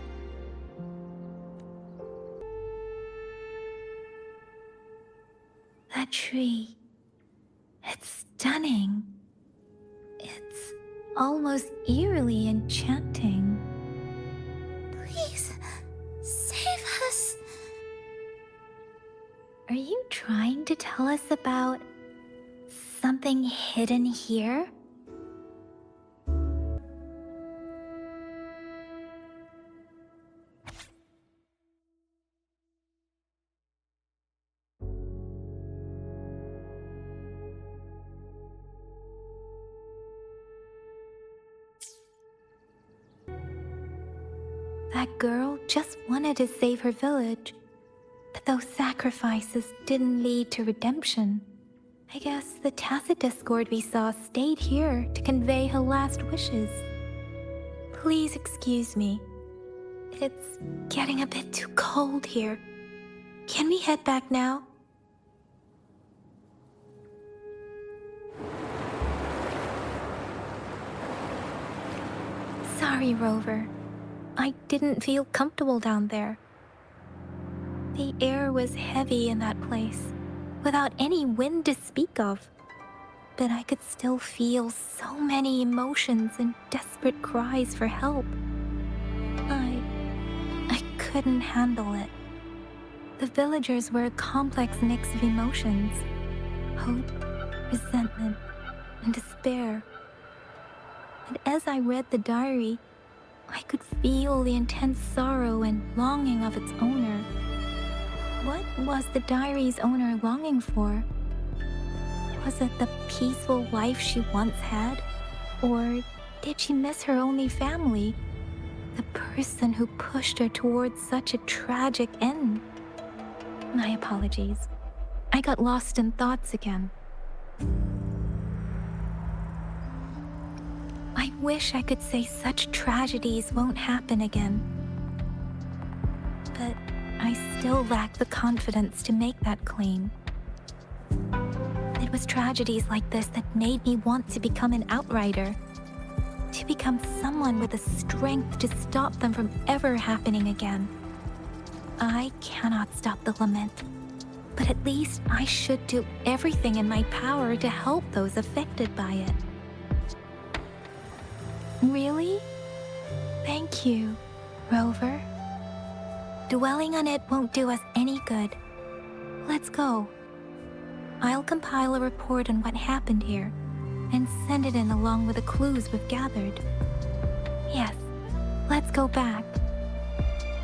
A: That tree, it's stunning. It's almost eerily enchanting.
F: Please, save us.
A: Are you trying to tell us about something hidden here? That girl just wanted to save her village, but those sacrifices didn't lead to redemption. I guess the tacit discord we saw stayed here to convey her last wishes. Please excuse me. It's getting a bit too cold here. Can we head back now? Sorry, Rover. I didn't feel comfortable down there. The air was heavy in that place, without any wind to speak of. But I could still feel so many emotions and desperate cries for help. I couldn't handle it. The villagers were a complex mix of emotions. Hope, resentment, and despair. And as I read the diary, I could feel the intense sorrow and longing of its owner. What was the diary's owner longing for? Was it the peaceful life she once had? Or did she miss her only family? The person who pushed her towards such a tragic end? My apologies. I got lost in thoughts again. I wish I could say such tragedies won't happen again. I still lack the confidence to make that claim. It was tragedies like this that made me want to become an outrider. To become someone with the strength to stop them from ever happening again. I cannot stop the lament, but at least I should do everything in my power to help those affected by it. Really? Thank you, Rover. Dwelling on it won't do us any good. Let's go. I'll compile a report on what happened here and send it in along with the clues we've gathered. Yes, let's go back.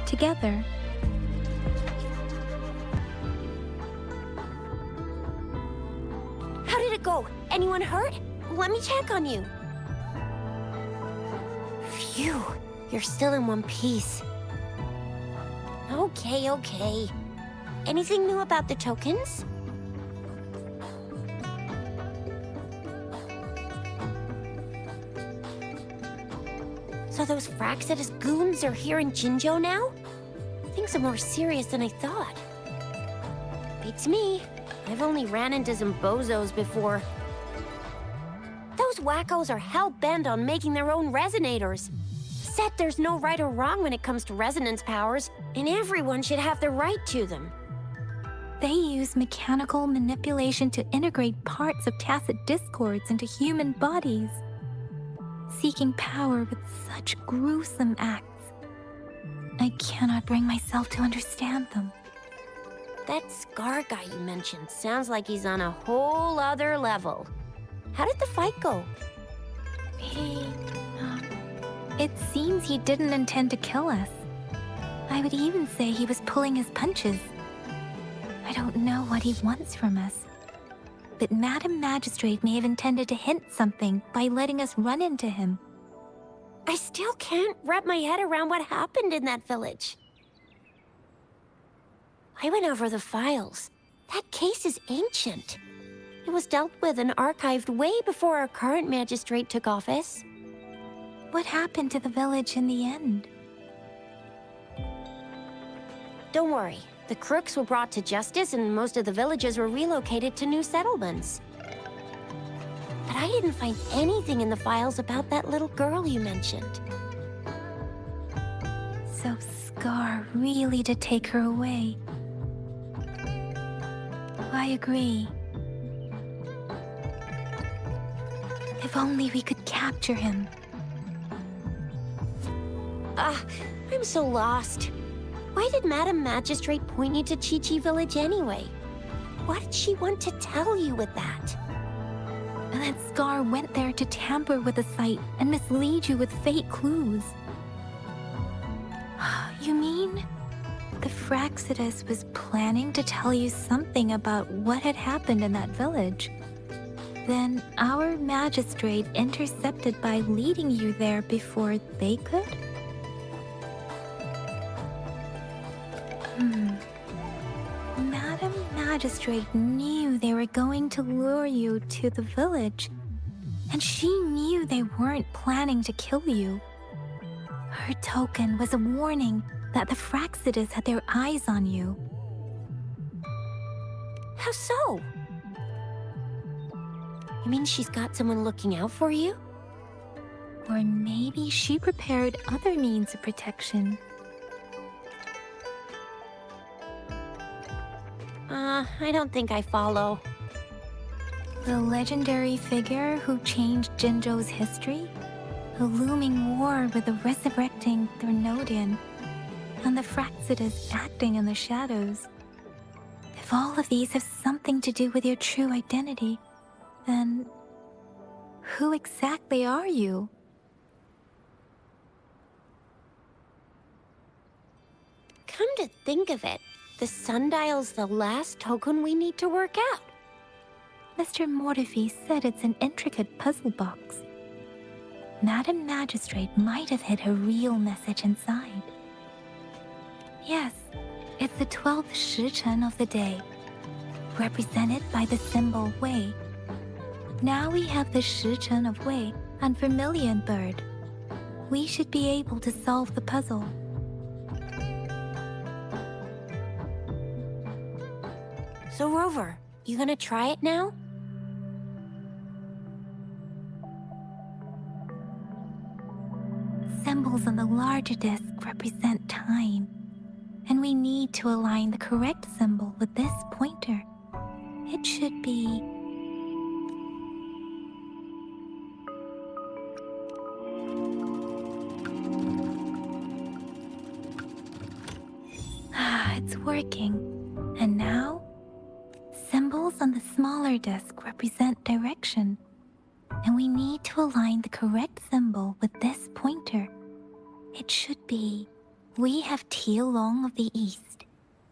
A: Together.
B: How did it go? Anyone hurt? Let me check on you. Phew, you're still in one piece. Okay. Anything new about the tokens? So those Fraxidus goons are here in Jinzhou now? Things are more serious than I thought. Beats me. I've only ran into some bozos before. Those wackos are hell-bent on making their own resonators. Said there's no right or wrong when it comes to resonance powers, and everyone should have the right to them.
A: They use mechanical manipulation to integrate parts of tacit discords into human bodies, seeking power with such gruesome acts. I cannot bring myself to understand them.
B: That Scar guy you mentioned sounds like he's on a whole other level. How did the fight go?
A: It seems he didn't intend to kill us. I would even say he was pulling his punches. I don't know what he wants from us. But Madam Magistrate may have intended to hint something by letting us run into him.
B: I still can't wrap my head around what happened in that village. I went over the files. That case is ancient. It was dealt with and archived way before our current magistrate took office.
A: What happened to the village in the end?
B: Don't worry. The crooks were brought to justice and most of the villagers were relocated to new settlements. But I didn't find anything in the files about that little girl you mentioned.
A: So Scar really did take her away. I agree. If only we could capture him.
B: I'm so lost. Why did Madam Magistrate point you to Chi-Chi Village anyway? What did she want to tell you with that?
A: And that Scar went there to tamper with the site and mislead you with fake clues. You mean? The Fraxidus was planning to tell you something about what had happened in that village. Then our magistrate intercepted by leading you there before they could? Madam Magistrate knew they were going to lure you to the village, and she knew they weren't planning to kill you. Her token was a warning that the Fraxidus had their eyes on you.
B: How so? You mean she's got someone looking out for you?
A: Or maybe she prepared other means of protection.
B: I don't think I follow.
A: The legendary figure who changed Jinzhou's history? A looming war with the resurrecting Thernodian, and the Fraxidus acting in the shadows. If all of these have something to do with your true identity, then who exactly are you?
B: Come to think of it, the sundial's the last token we need to work out.
A: Mr. Mortefi said it's an intricate puzzle box. Madam Magistrate might have hid her real message inside. Yes, it's the 12th Shichen of the day, represented by the symbol Wei. Now we have the Shichen of Wei and Vermilion Bird. We should be able to solve the puzzle.
B: So Rover, you gonna try it now?
A: Symbols on the larger disc represent time, and we need to align the correct symbol with this pointer. It should be... it's working. And now, symbols on the smaller disc represent direction, and we need to align the correct symbol with this pointer. It should be... We have Tealong of the east,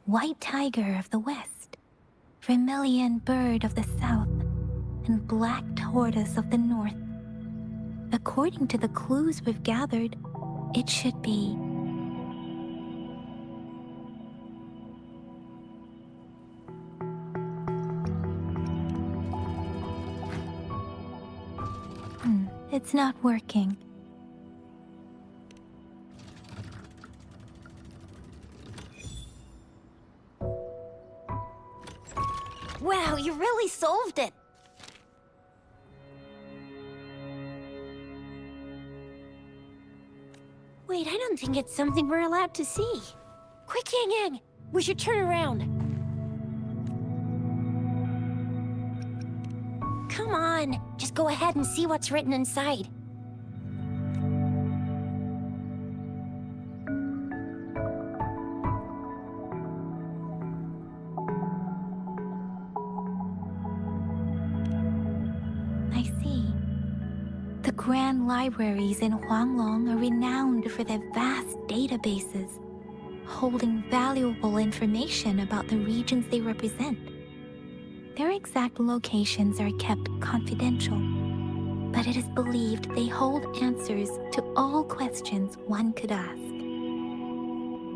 A: White Tiger of the west, Vermilion Bird of the south, and Black Tortoise of the north. According to the clues we've gathered, it should be... It's not working.
B: Wow, you really solved it! Wait, I don't think it's something we're allowed to see. Quick, Yangyang! We should turn around. Come on, just go ahead and see what's written inside.
A: I see. The grand libraries in Huanglong are renowned for their vast databases, holding valuable information about the regions they represent. Their exact locations are kept confidential, but it is believed they hold answers to all questions one could ask.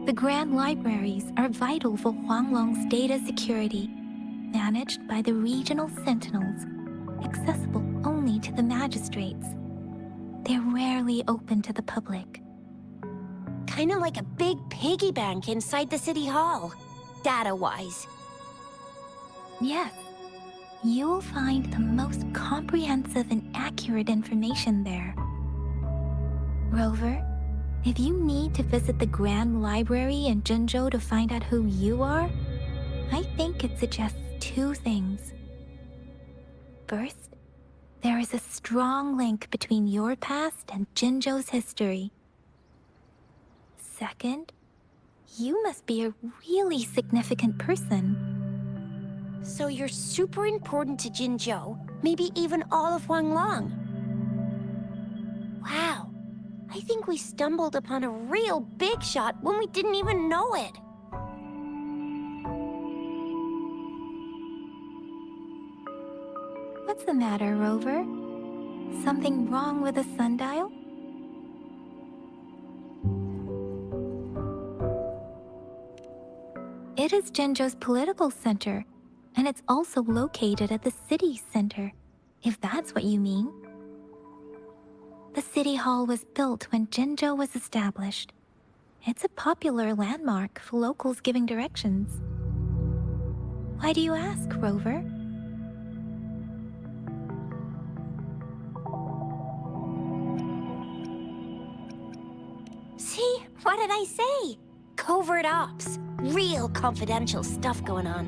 A: The Grand Libraries are vital for Huanglong's data security, managed by the regional sentinels, accessible only to the magistrates. They're rarely open to the public.
B: Kinda like a big piggy bank inside the city hall, data-wise.
A: Yes. You will find the most comprehensive and accurate information there. Rover, if you need to visit the Grand Library in Jinzhou to find out who you are, I think it suggests two things. First, there is a strong link between your past and Jinzhou's history. Second, you must be a really significant person.
B: So you're super important to Jinzhou, maybe even all of Huanglong. Wow, I think we stumbled upon a real big shot when we didn't even know it.
A: What's the matter, Rover? Something wrong with the sundial? It is Jinzhou's political center, and it's also located at the city center, if that's what you mean. The city hall was built when Jinzhou was established. It's a popular landmark for locals giving directions. Why do you ask, Rover?
B: See? What did I say? Covert ops. Real confidential stuff going on.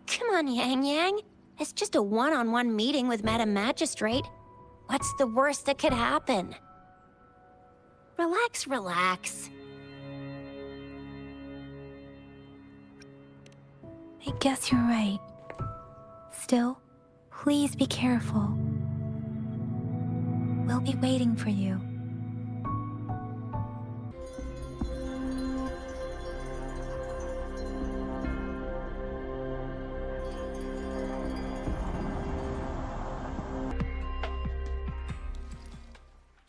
B: Come on, Yangyang. It's just a one-on-one meeting with Madam Magistrate. What's the worst that could happen? Relax, relax.
A: I guess you're right. Still, please be careful. We'll be waiting for you.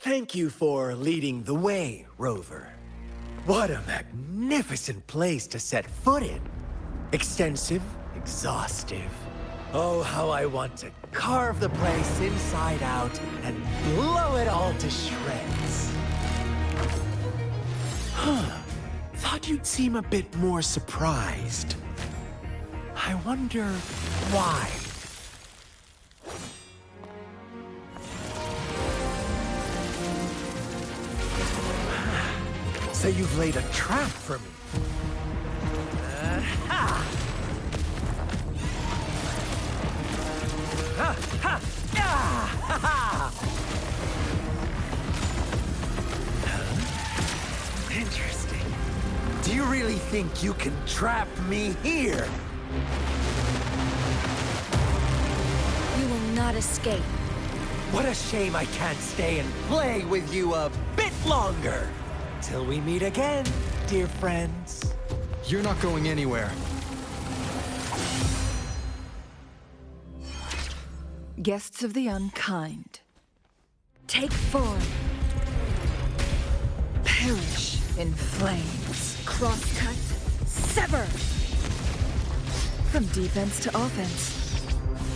P: Thank you for leading the way, Rover. What a magnificent place to set foot in. Extensive, exhaustive. Oh, how I want to carve the place inside out and blow it all to shreds. Thought you'd seem a bit more surprised. I wonder why. So you've laid a trap for me. Ha! Ha! Ha! Ah! Ha! Ha! Huh? Interesting. Do you really think you can trap me here?
B: You will not escape.
P: What a shame I can't stay and play with you a bit longer. Till we meet again, dear friends.
H: You're not going anywhere.
R: Guests of the unkind, take form. Perish in flames. Crosscut, sever. From defense to offense,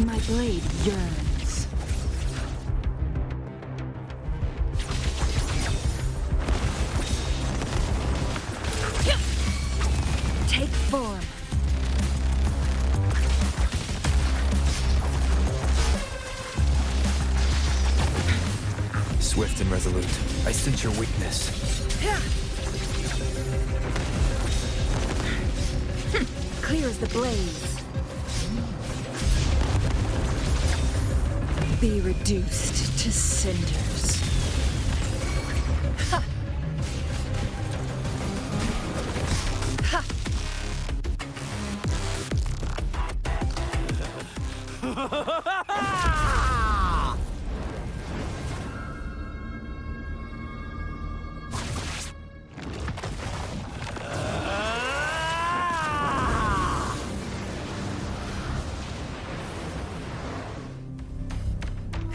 R: my blade yearns. Take form.
H: Swift and resolute. I sense your weakness.
R: Clear as the blaze. Be reduced to cinders. Ha! Ha!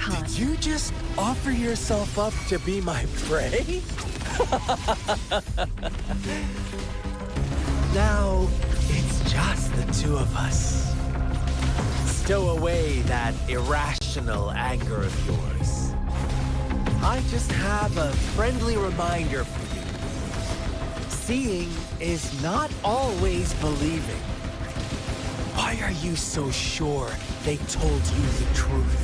P: Did you just offer yourself up to be my prey? Now, it's just the two of us. Stow away that irrational anger of yours. I just have a friendly reminder for you. Seeing is not always believing. Why are you so sure they told you the truth?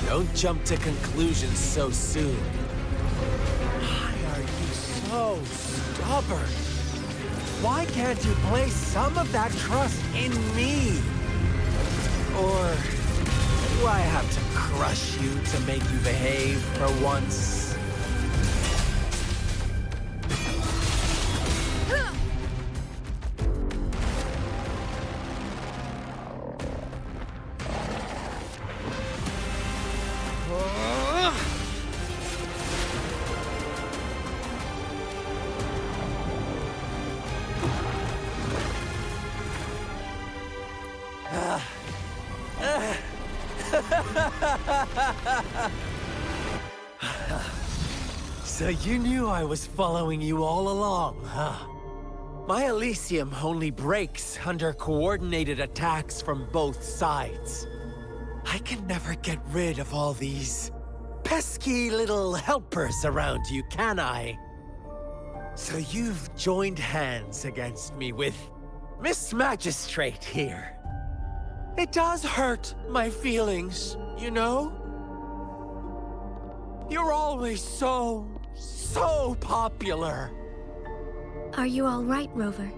P: Don't jump to conclusions so soon. Why are you so stubborn? Why can't you place some of that trust in me? Or do I have to crush you to make you behave for once? So you knew I was following you all along, huh? My Elysium only breaks under coordinated attacks from both sides. I can never get rid of all these pesky little helpers around you, can I? So you've joined hands against me with Miss Magistrate here. It does hurt my feelings, you know? You're always so popular.
A: Are you all right, Rover?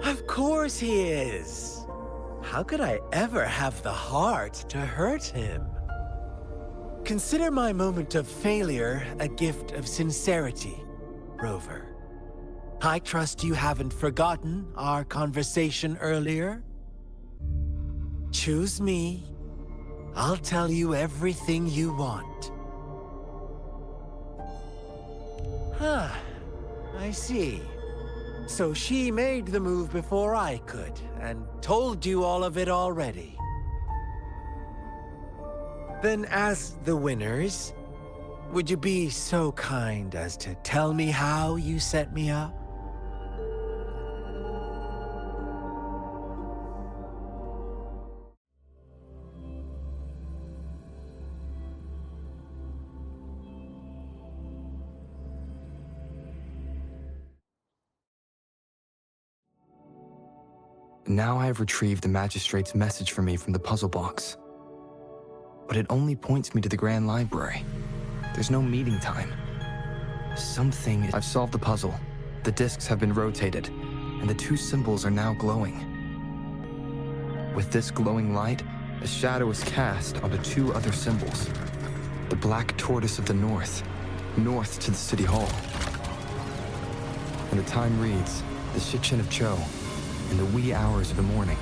P: Of course he is. How could I ever have the heart to hurt him? Consider my moment of failure a gift of sincerity, Rover. I trust you haven't forgotten our conversation earlier? Choose me. I'll tell you everything you want. Huh. I see. So she made the move before I could, and told you all of it already. Then as the winners, would you be so kind as to tell me how you set me up?
H: Now I have retrieved the Magistrate's message for me from the puzzle box. But it only points me to the Grand Library. There's no meeting time. I've solved the puzzle. The discs have been rotated, and the two symbols are now glowing. With this glowing light, a shadow is cast onto two other symbols. The Black Tortoise of the North to the City Hall. And the time reads, the Shichen of Cho, in the wee hours of the morning.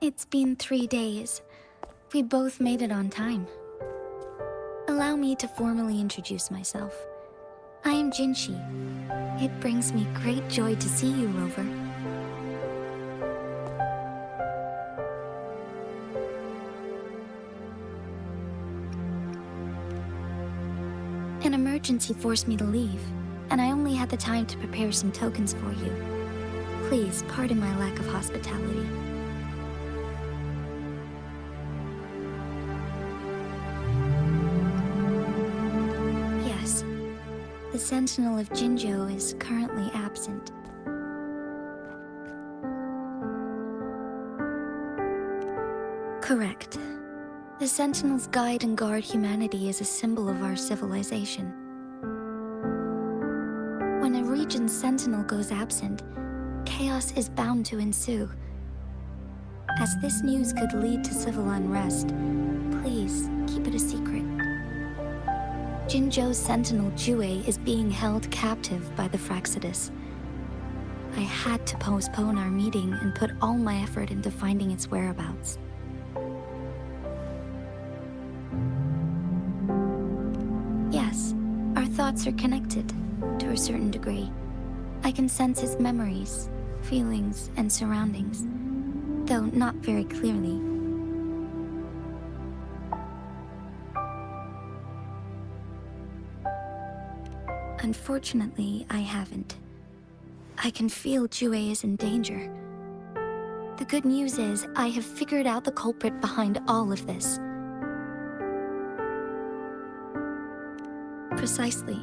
A: It's been 3 days. We both made it on time. Allow me to formally introduce myself. I am Jinxi. It brings me great joy to see you, Rover. An emergency forced me to leave, and I only had the time to prepare some tokens for you. Please pardon my lack of hospitality. The Sentinel of Jinzhou is currently absent. Correct. The Sentinels guide and guard humanity as a symbol of our civilization. When a region's Sentinel goes absent, chaos is bound to ensue. As this news could lead to civil unrest, please keep it a secret. Jinzhou's Sentinel Jue is being held captive by the Fraxidus. I had to postpone our meeting and put all my effort into finding its whereabouts. Yes, our thoughts are connected, to a certain degree. I can sense his memories, feelings, and surroundings, though not very clearly. Unfortunately, I haven't. I can feel Jue is in danger. The good news is, I have figured out the culprit behind all of this. Precisely.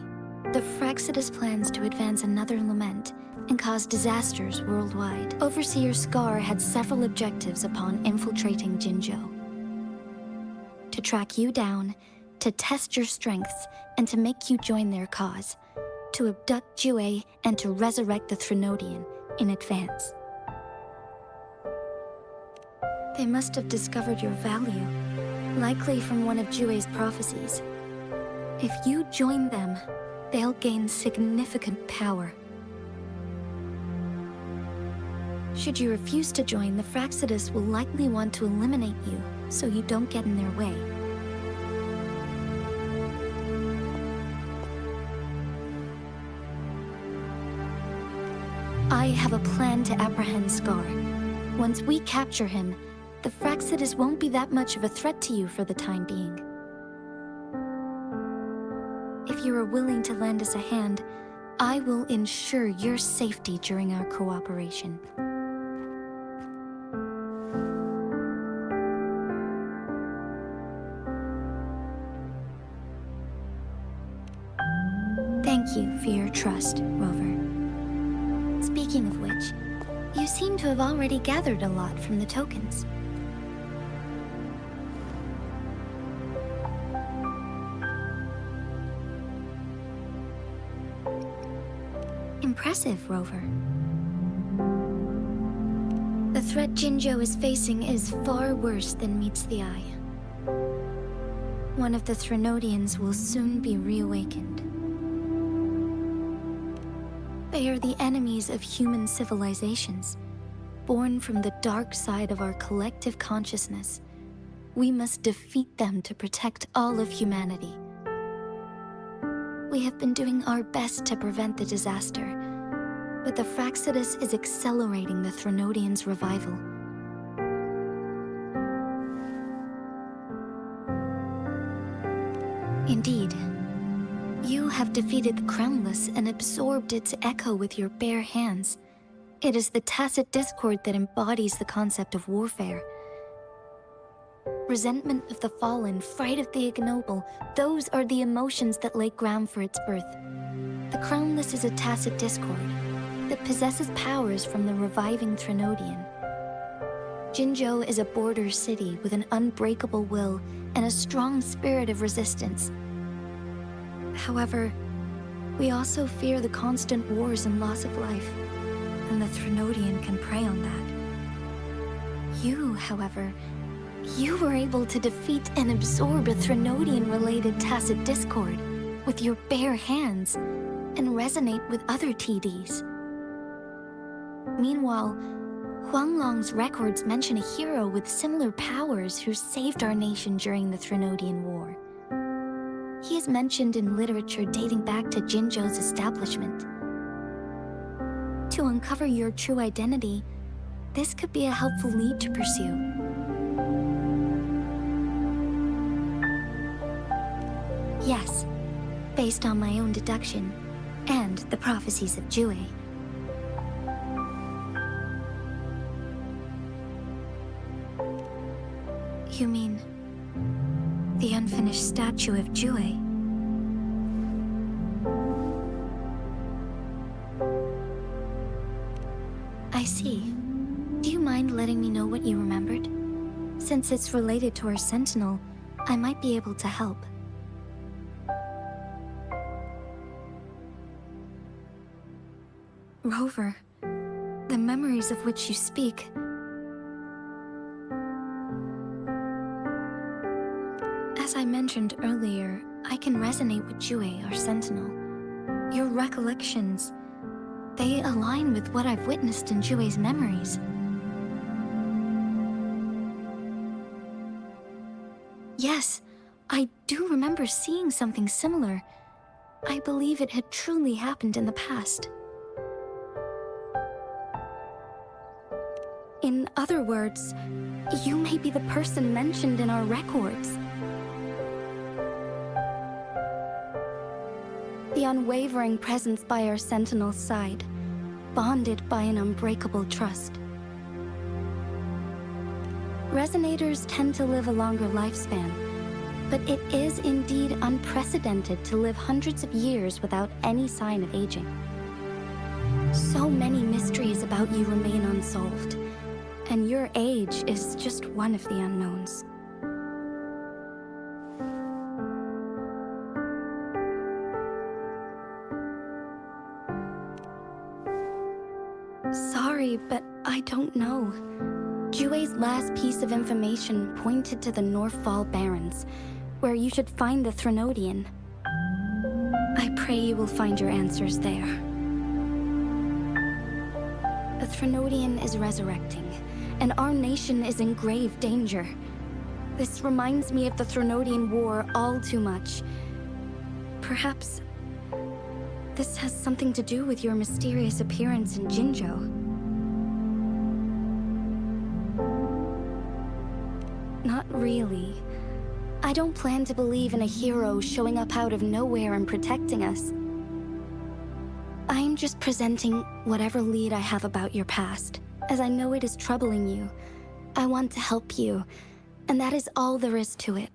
A: The Fraxidus plans to advance another lament and cause disasters worldwide. Overseer Scar had several objectives upon infiltrating Jinzhou. To track you down, to test your strengths, and to make you join their cause. To abduct Jue and to resurrect the Threnodian in advance. They must have discovered your value, likely from one of Jue's prophecies. If you join them, they'll gain significant power. Should you refuse to join, the Fraxidus will likely want to eliminate you, so you don't get in their way. I have a plan to apprehend Scar. Once we capture him, the Fraxidus won't be that much of a threat to you for the time being. If you are willing to lend us a hand, I will ensure your safety during our cooperation. Thank you for your trust, Rover. Speaking of which, you seem to have already gathered a lot from the tokens. Impressive, Rover. The threat Jinzhou is facing is far worse than meets the eye. One of the Threnodians will soon be reawakened. They are the enemies of human civilizations, born from the dark side of our collective consciousness. We must defeat them to protect all of humanity. We have been doing our best to prevent the disaster,
S: but the Fraxidus is accelerating the Threnodians' revival. Indeed, you have defeated the Crownless and absorbed its echo with your bare hands. It is the tacit discord that embodies the concept of warfare. Resentment of the fallen, fright of the ignoble, those are the emotions that lay ground for its birth. The Crownless is a tacit discord that possesses powers from the reviving Threnodian. Jinzhou is a border city with an unbreakable will and a strong spirit of resistance. However, we also fear the constant wars and loss of life, and the Threnodian can prey on that. You, however, you were able to defeat and absorb a Threnodian-related tacit discord with your bare hands and resonate with other TDs. Meanwhile, Huanglong's records mention a hero with similar powers who saved our nation during the Threnodian War. He is mentioned in literature dating back to Jinzhou's establishment. To uncover your true identity, this could be a helpful lead to pursue. Yes, based on my own deduction, and the prophecies of Jue. You mean the unfinished statue of Jue? I see. Do you mind letting me know what you remembered? Since it's related to our sentinel, I might be able to help. Rover, the memories of which you speak. As I mentioned earlier, I can resonate with Jue, our sentinel. Your recollections, they align with what I've witnessed in Jue's memories. Yes, I do remember seeing something similar. I believe it had truly happened in the past. In other words, you may be the person mentioned in our records. The unwavering presence by our sentinel's side, bonded by an unbreakable trust. Resonators tend to live a longer lifespan, but it is indeed unprecedented to live hundreds of years without any sign of aging. So many mysteries about you remain unsolved, and your age is just one of the unknowns. Sorry, but I don't know. Jue's last piece of information pointed to the Northfall Barrens, where you should find the Threnodian. I pray you will find your answers there. The Threnodian is resurrecting, and our nation is in grave danger. This reminds me of the Threnodian War all too much. Perhaps this has something to do with your mysterious appearance in Jinzhou. Not really. I don't plan to believe in a hero showing up out of nowhere and protecting us. I'm just presenting whatever lead I have about your past, as I know it is troubling you. I want to help you, and that is all there is to it.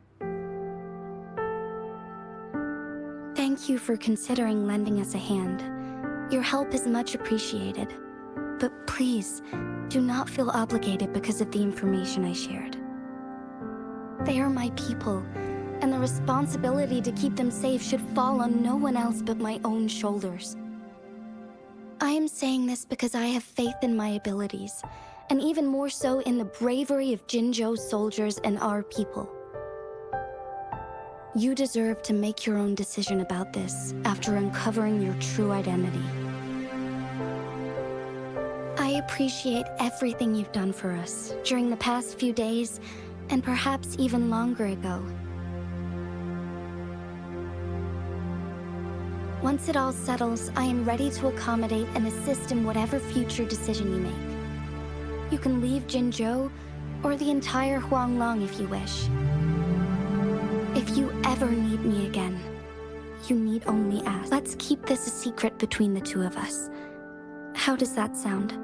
S: Thank you for considering lending us a hand. Your help is much appreciated. But please, do not feel obligated because of the information I shared. They are my people, and the responsibility to keep them safe should fall on no one else but my own shoulders. I am saying this because I have faith in my abilities, and even more so in the bravery of Jinzhou's soldiers and our people. You deserve to make your own decision about this after uncovering your true identity. I appreciate everything you've done for us during the past few days, and perhaps even longer ago. Once it all settles, I am ready to accommodate and assist in whatever future decision you make. You can leave Jinzhou, or the entire Huanglong if you wish. If you ever need me again, you need only ask. Let's keep this a secret between the two of us. How does that sound?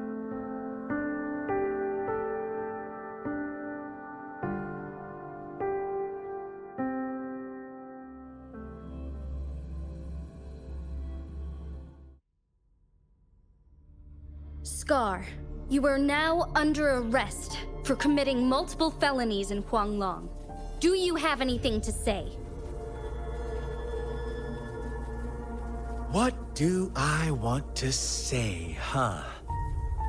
S: Scar, you are now under arrest for committing multiple felonies in Huanglong. Do you have anything to say?
P: What do I want to say, huh?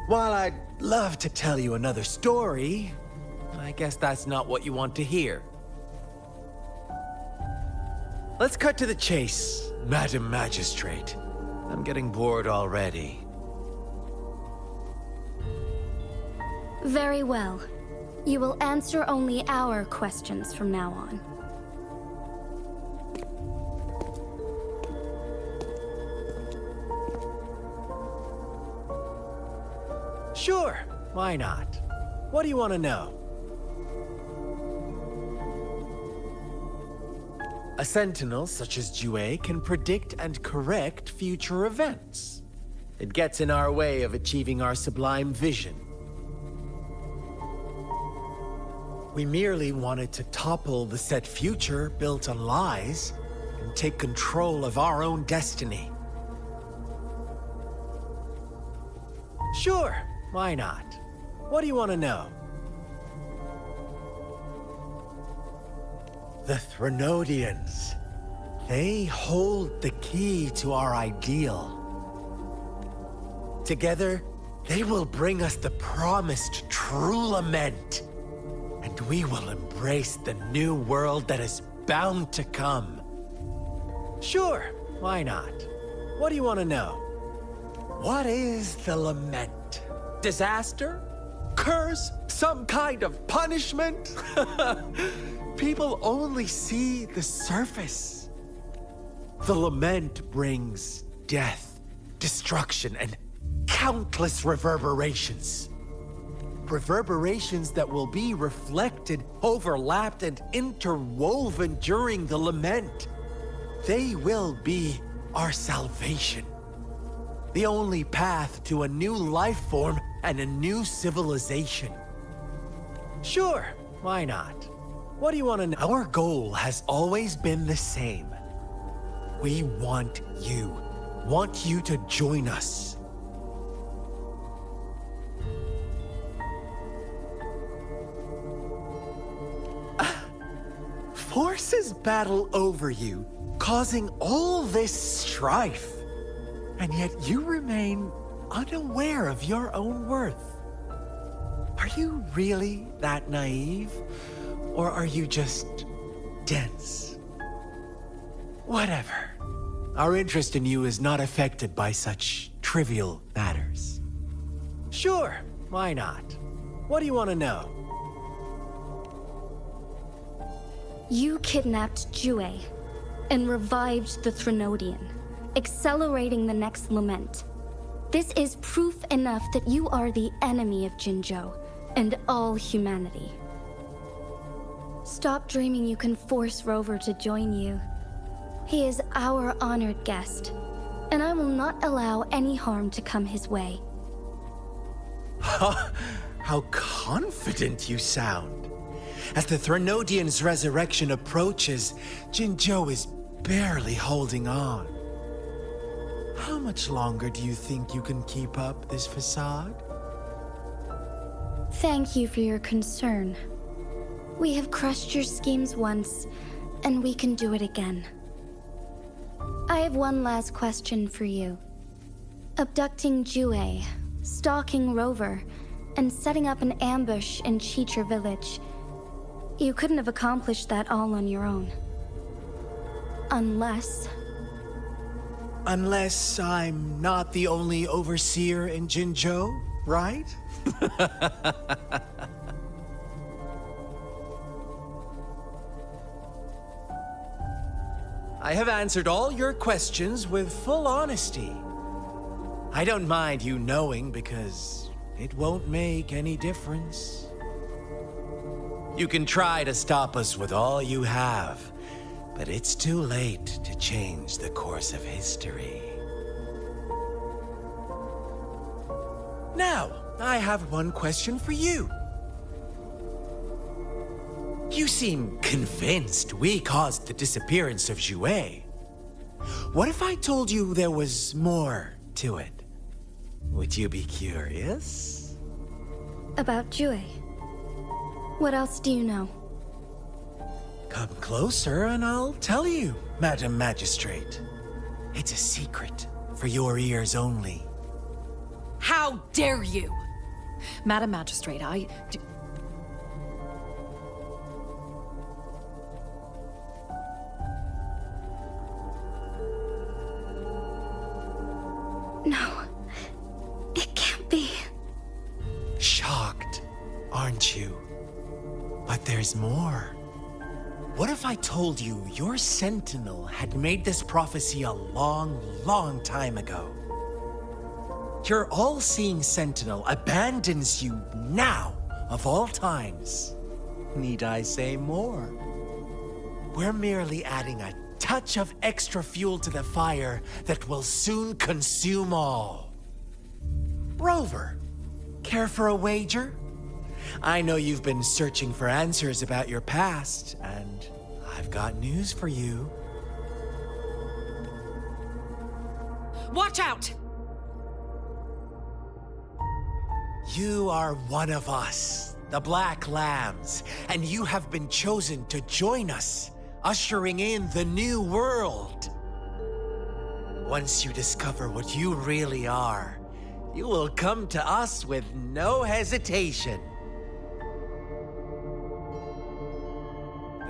P: While I'd love to tell you another story, I guess that's not what you want to hear. Let's cut to the chase, Madam Magistrate. I'm getting bored already.
S: Very well. You will answer only our questions from now on.
P: Sure, why not? What do you want to know? A sentinel such as Jue can predict and correct future events. It gets in our way of achieving our sublime vision. We merely wanted to topple the set future built on lies and take control of our own destiny. Sure, why not? What do you want to know? The Threnodians. They hold the key to our ideal. Together, they will bring us the promised true lament. And we will embrace the new world that is bound to come. Sure, why not? What do you want to know? What is the lament? Disaster? Curse? Some kind of punishment? People only see the surface. The lament brings death, destruction, and countless reverberations. Reverberations that will be reflected, overlapped, and interwoven during the lament. They will be our salvation. The only path to a new life form and a new civilization. Sure, why not? What do you want to know? Our goal has always been the same. We want you to join us. Forces battle over you, causing all this strife. And yet you remain unaware of your own worth. Are you really that naive? Or are you just dense? Whatever. Our interest in you is not affected by such trivial matters. Sure, why not? What do you want to know?
S: You kidnapped Jue and revived the Threnodian, accelerating the next lament. This is proof enough that you are the enemy of Jinzhou and all humanity. Stop dreaming you can force Rover to join you. He is our honored guest, and I will not allow any harm to come his way.
P: How confident you sound. As the Threnodian's resurrection approaches, Jinzhou is barely holding on. How much longer do you think you can keep up this facade?
S: Thank you for your concern. We have crushed your schemes once, and we can do it again. I have one last question for you. Abducting Jue, stalking Rover, and setting up an ambush in Chixia village. You couldn't have accomplished that all on your own. Unless
P: I'm not the only overseer in Jinzhou, right? I have answered all your questions with full honesty. I don't mind you knowing because it won't make any difference. You can try to stop us with all you have, but it's too late to change the course of history. Now, I have one question for you. You seem convinced we caused the disappearance of Jue. What if I told you there was more to it? Would you be curious?
S: About Jue. What else do you know?
P: Come closer and I'll tell you, Madam Magistrate. It's a secret for your ears only.
R: How dare you! Madam Magistrate,
S: No. It can't be.
P: Shocked, aren't you? But there's more. What if I told you your sentinel had made this prophecy a long, long time ago? Your all-seeing sentinel abandons you now, of all times. Need I say more? We're merely adding a touch of extra fuel to the fire that will soon consume all. Rover, care for a wager? I know you've been searching for answers about your past, and I've got news for you.
R: watch out!
P: You are one of us, the Black Lambs, and you have been chosen to join us, ushering in the new world. Once you discover what you really are, you will come to us with no hesitation.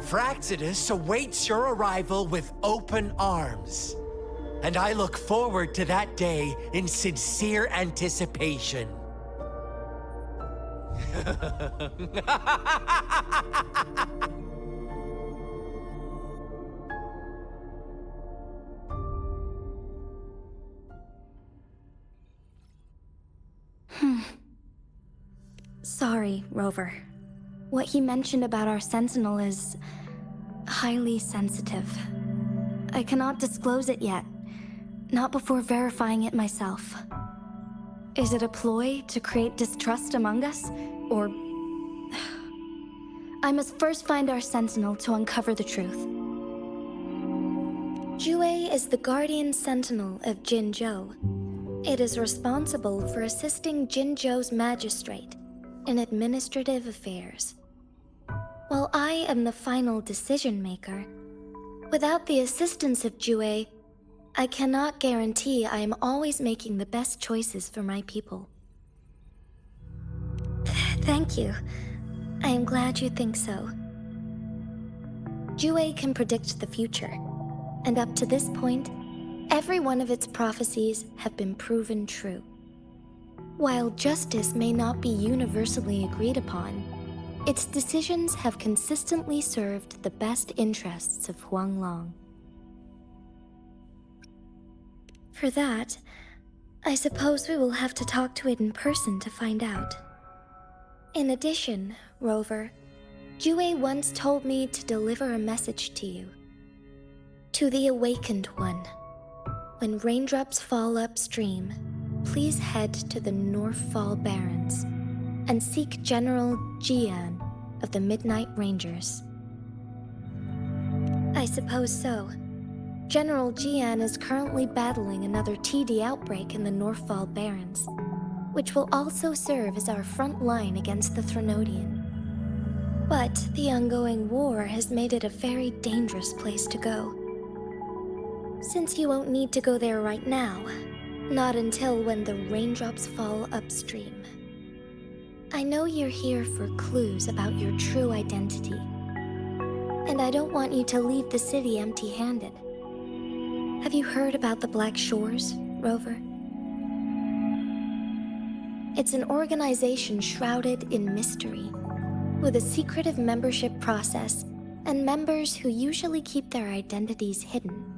P: Fraxidus awaits your arrival with open arms, and I look forward to that day in sincere anticipation.
S: Sorry, Rover. What he mentioned about our Sentinel is highly sensitive. I cannot disclose it yet, not before verifying it myself. Is it a ploy to create distrust among us, or... I must first find our Sentinel to uncover the truth. Jue is the Guardian Sentinel of Jinzhou. It is responsible for assisting Jinzhou's magistrate in administrative affairs. While I am the final decision maker, without the assistance of Jue, I cannot guarantee I am always making the best choices for my people. Thank you. I am glad you think so. Jue can predict the future, and up to this point, every one of its prophecies have been proven true. While justice may not be universally agreed upon, its decisions have consistently served the best interests of Huanglong. For that, I suppose we will have to talk to it in person to find out. In addition, Rover, Jue once told me to deliver a message to you. To the Awakened One. When raindrops fall upstream, please head to the Northfall Barrens and seek General Jian of the Midnight Rangers. I suppose so. General Jian is currently battling another TD outbreak in the Northfall Barrens, which will also serve as our front line against the Threnodian. But the ongoing war has made it a very dangerous place to go. Since you won't need to go there right now, not until when the raindrops fall upstream. I know you're here for clues about your true identity, and I don't want you to leave the city empty-handed. Have you heard about the Black Shores, Rover? It's an organization shrouded in mystery, with a secretive membership process and members who usually keep their identities hidden.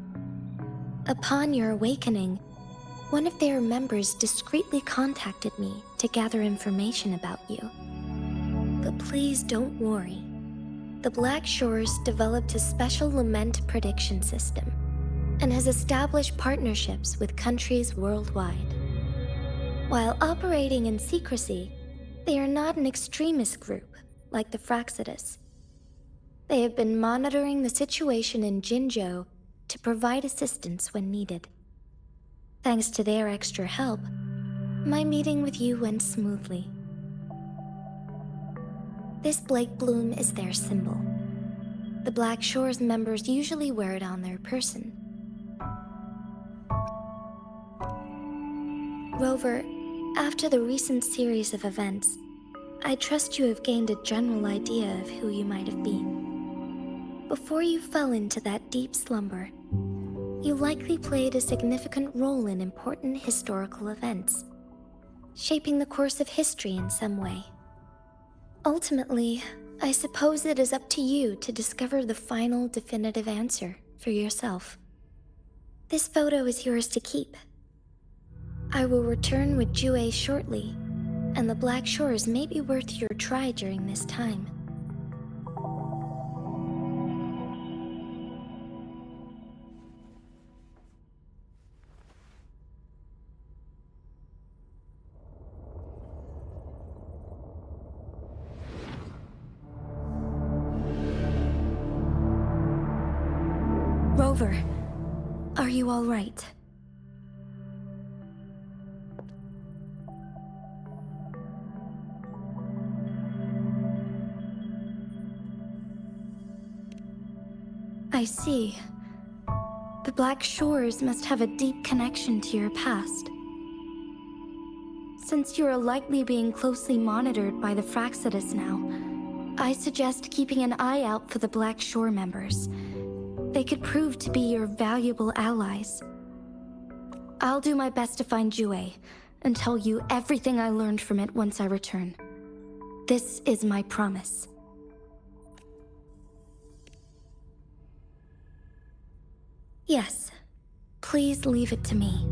S: Upon your awakening, one of their members discreetly contacted me to gather information about you. But please don't worry. The Black Shores developed a special lament prediction system and has established partnerships with countries worldwide. While operating in secrecy, they are not an extremist group like the Fraxidus. They have been monitoring the situation in Jinzhou to provide assistance when needed. Thanks to their extra help, my meeting with you went smoothly. This Blake Bloom is their symbol. The Black Shores members usually wear it on their person. Rover, after the recent series of events, I trust you have gained a general idea of who you might have been. Before you fell into that deep slumber, you likely played a significant role in important historical events, shaping the course of history in some way. Ultimately, I suppose it is up to you to discover the final definitive answer for yourself. This photo is yours to keep. I will return with Jue shortly, and the Black Shores may be worth your try during this time. Rover, are you all right? I see. The Black Shores must have a deep connection to your past. Since you are likely being closely monitored by the Fraxidus now, I suggest keeping an eye out for the Black Shore members. They could prove to be your valuable allies. I'll do my best to find Jue and tell you everything I learned from it once I return. This is my promise. Yes, please leave it to me.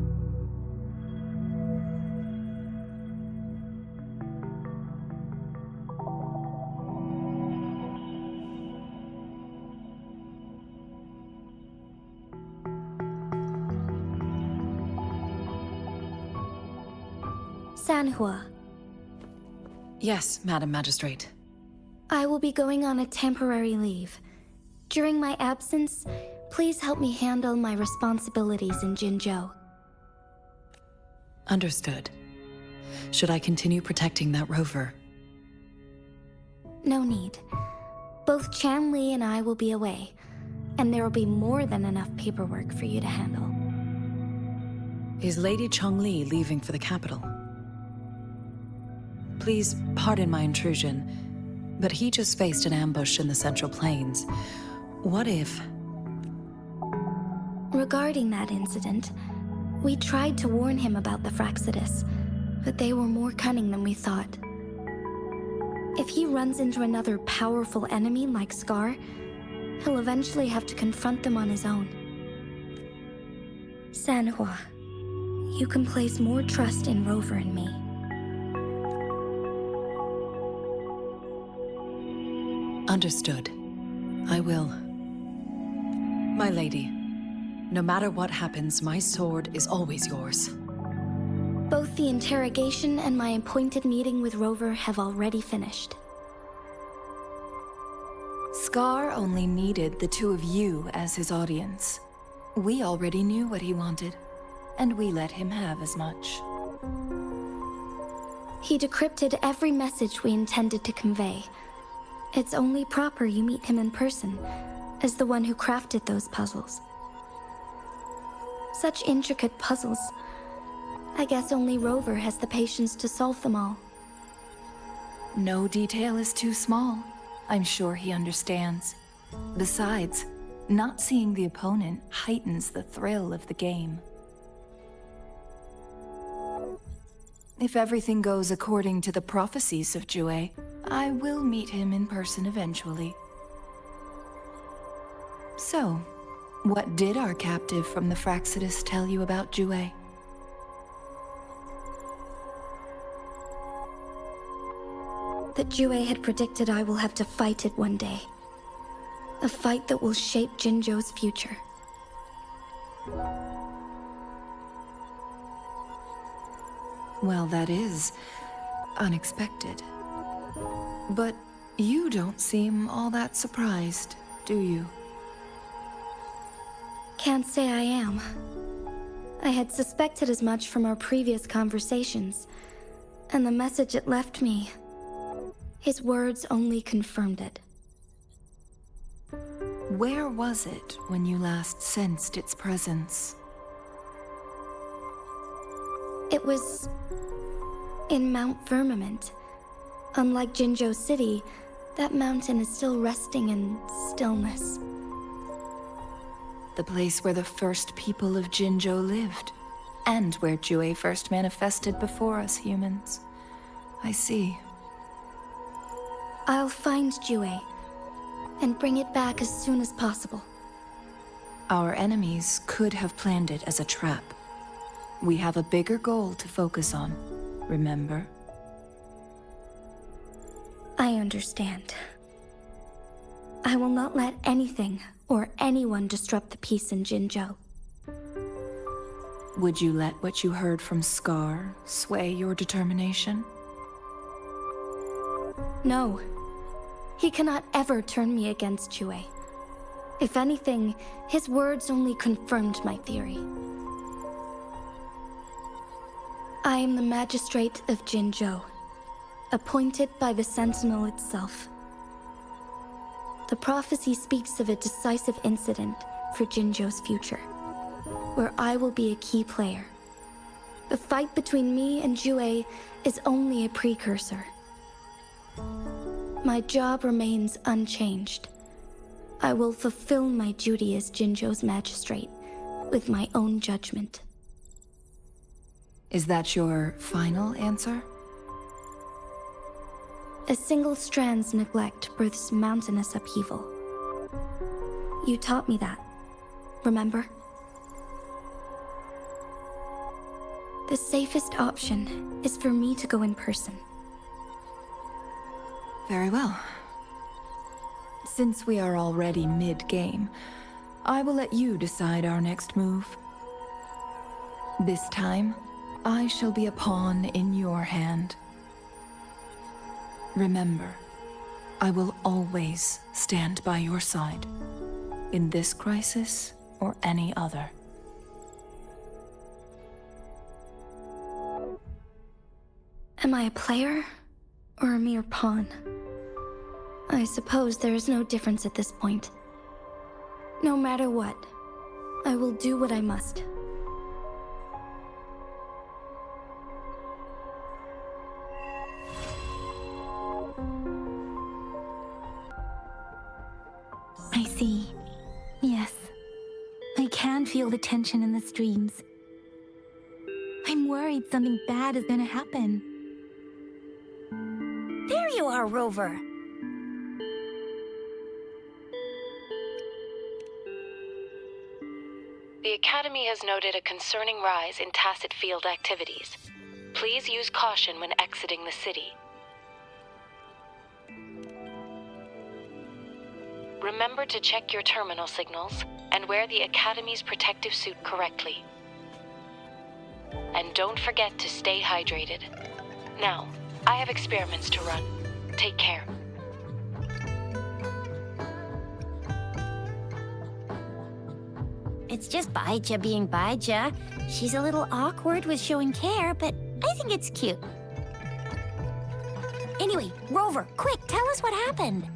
S: Sanhua.
R: Yes, Madam Magistrate.
S: I will be going on a temporary leave. During my absence, please help me handle my responsibilities in Jinzhou.
E: Understood. Should I continue protecting that rover?
S: No need. Both Chan Li and I will be away, and there will be more than enough paperwork for you to handle.
E: Is Lady Chongli leaving for the capital? Please pardon my intrusion, but he just faced an ambush in the Central Plains. What if...
S: Regarding that incident, we tried to warn him about the Fraxidus, but they were more cunning than we thought. If he runs into another powerful enemy like Scar, he'll eventually have to confront them on his own. Sanhua, you can place more trust in Rover and me.
E: Understood. I will. My lady, no matter what happens, my sword is always yours.
S: Both the interrogation and my appointed meeting with Rover have already finished.
T: Scar only needed the two of you as his audience. We already knew what he wanted, and we let him have as much.
S: He decrypted every message we intended to convey. It's only proper you meet him in person, as the one who crafted those puzzles. Such intricate puzzles. I guess only Rover has the patience to solve them all.
T: No detail is too small. I'm sure he understands. Besides, not seeing the opponent heightens the thrill of the game. If everything goes according to the prophecies of Jue, I will meet him in person eventually. So, what did our captive from the Fraxidus tell you about Jue?
S: That Jue had predicted I will have to fight it one day. A fight that will shape Jinzhou's future.
T: Well, that is unexpected. But you don't seem all that surprised, do you?
S: Can't say I am. I had suspected as much from our previous conversations, and the message it left me, his words only confirmed it.
T: Where was it when you last sensed its presence?
S: It was in Mount Firmament. Unlike Jinzhou City, that mountain is still resting in stillness.
T: The place where the first people of Jinzhou lived, and where Jue first manifested before us humans. I see.
S: I'll find Jue, and bring it back as soon as possible.
T: Our enemies could have planned it as a trap. We have a bigger goal to focus on, remember?
S: I understand. I will not let anything or anyone disrupt the peace in Jinzhou.
T: Would you let what you heard from Scar sway your determination?
S: No. He cannot ever turn me against Jue. If anything, his words only confirmed my theory. I am the magistrate of Jinzhou, appointed by the Sentinel itself. The prophecy speaks of a decisive incident for Jinzhou's future, where I will be a key player. The fight between me and Jue is only a precursor. My job remains unchanged. I will fulfill my duty as Jinzhou's magistrate with my own judgment.
T: Is that your final answer?
S: A single strand's neglect births mountainous upheaval. You taught me that, remember? The safest option is for me to go in person.
T: Very well. Since we are already mid-game, I will let you decide our next move. This time, I shall be a pawn in your hand. Remember, I will always stand by your side, in this crisis or any other.
S: Am I a player or a mere pawn? I suppose there is no difference at this point. No matter what, I will do what I must.
A: I see. Yes. I can feel the tension in the streams. I'm worried something bad is gonna happen.
B: There you are, Rover.
C: The Academy has noted a concerning rise in tacit field activities. Please use caution when exiting the city. Remember to check your terminal signals and wear the Academy's protective suit correctly. And don't forget to stay hydrated. Now, I have experiments to run. Take care.
B: It's just Baija being Baija. She's a little awkward with showing care, but I think it's cute. Anyway, Rover, quick, tell us what happened.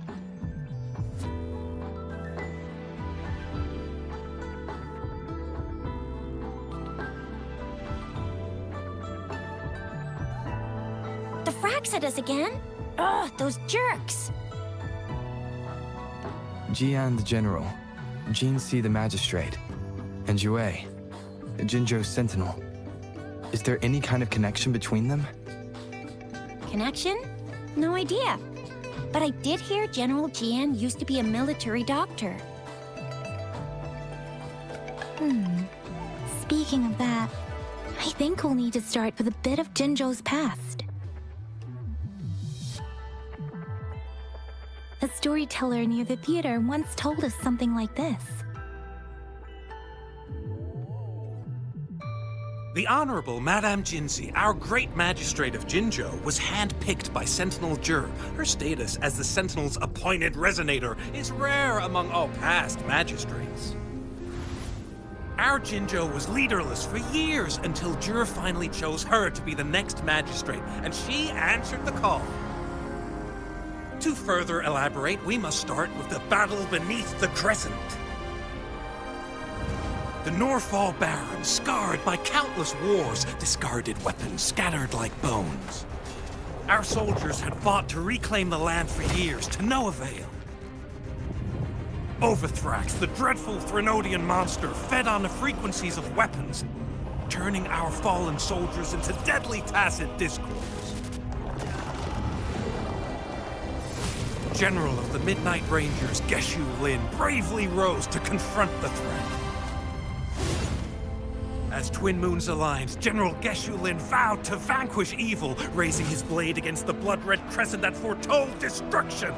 B: The Fraxidus again? Ugh, those jerks!
H: Jian the General, Jinzhou the Magistrate, and Jue, the Jinzhou Sentinel. Is there any kind of connection between them?
B: Connection? No idea. But I did hear General Jian used to be a military doctor.
A: Speaking of that, I think we'll need to start with a bit of Jinzhou's past. A storyteller near the theater once told us something like this.
L: The Honorable Madame Jinzi, our great magistrate of Jinzhou, was handpicked by Sentinel Jur. Her status as the Sentinel's appointed resonator is rare among all past magistrates. Our Jinzhou was leaderless for years until Jur finally chose her to be the next magistrate, and she answered the call. To further elaborate, we must start with the battle beneath the Crescent. The Norfall Barons, scarred by countless wars, discarded weapons scattered like bones. Our soldiers had fought to reclaim the land for years, to no avail. Overthrax, the dreadful Threnodian monster, fed on the frequencies of weapons, turning our fallen soldiers into deadly tacit discords. General of the Midnight Rangers, Geshu Lin, bravely rose to confront the threat. As Twin Moons aligned, General Geshu Lin vowed to vanquish evil, raising his blade against the blood-red crescent that foretold destruction.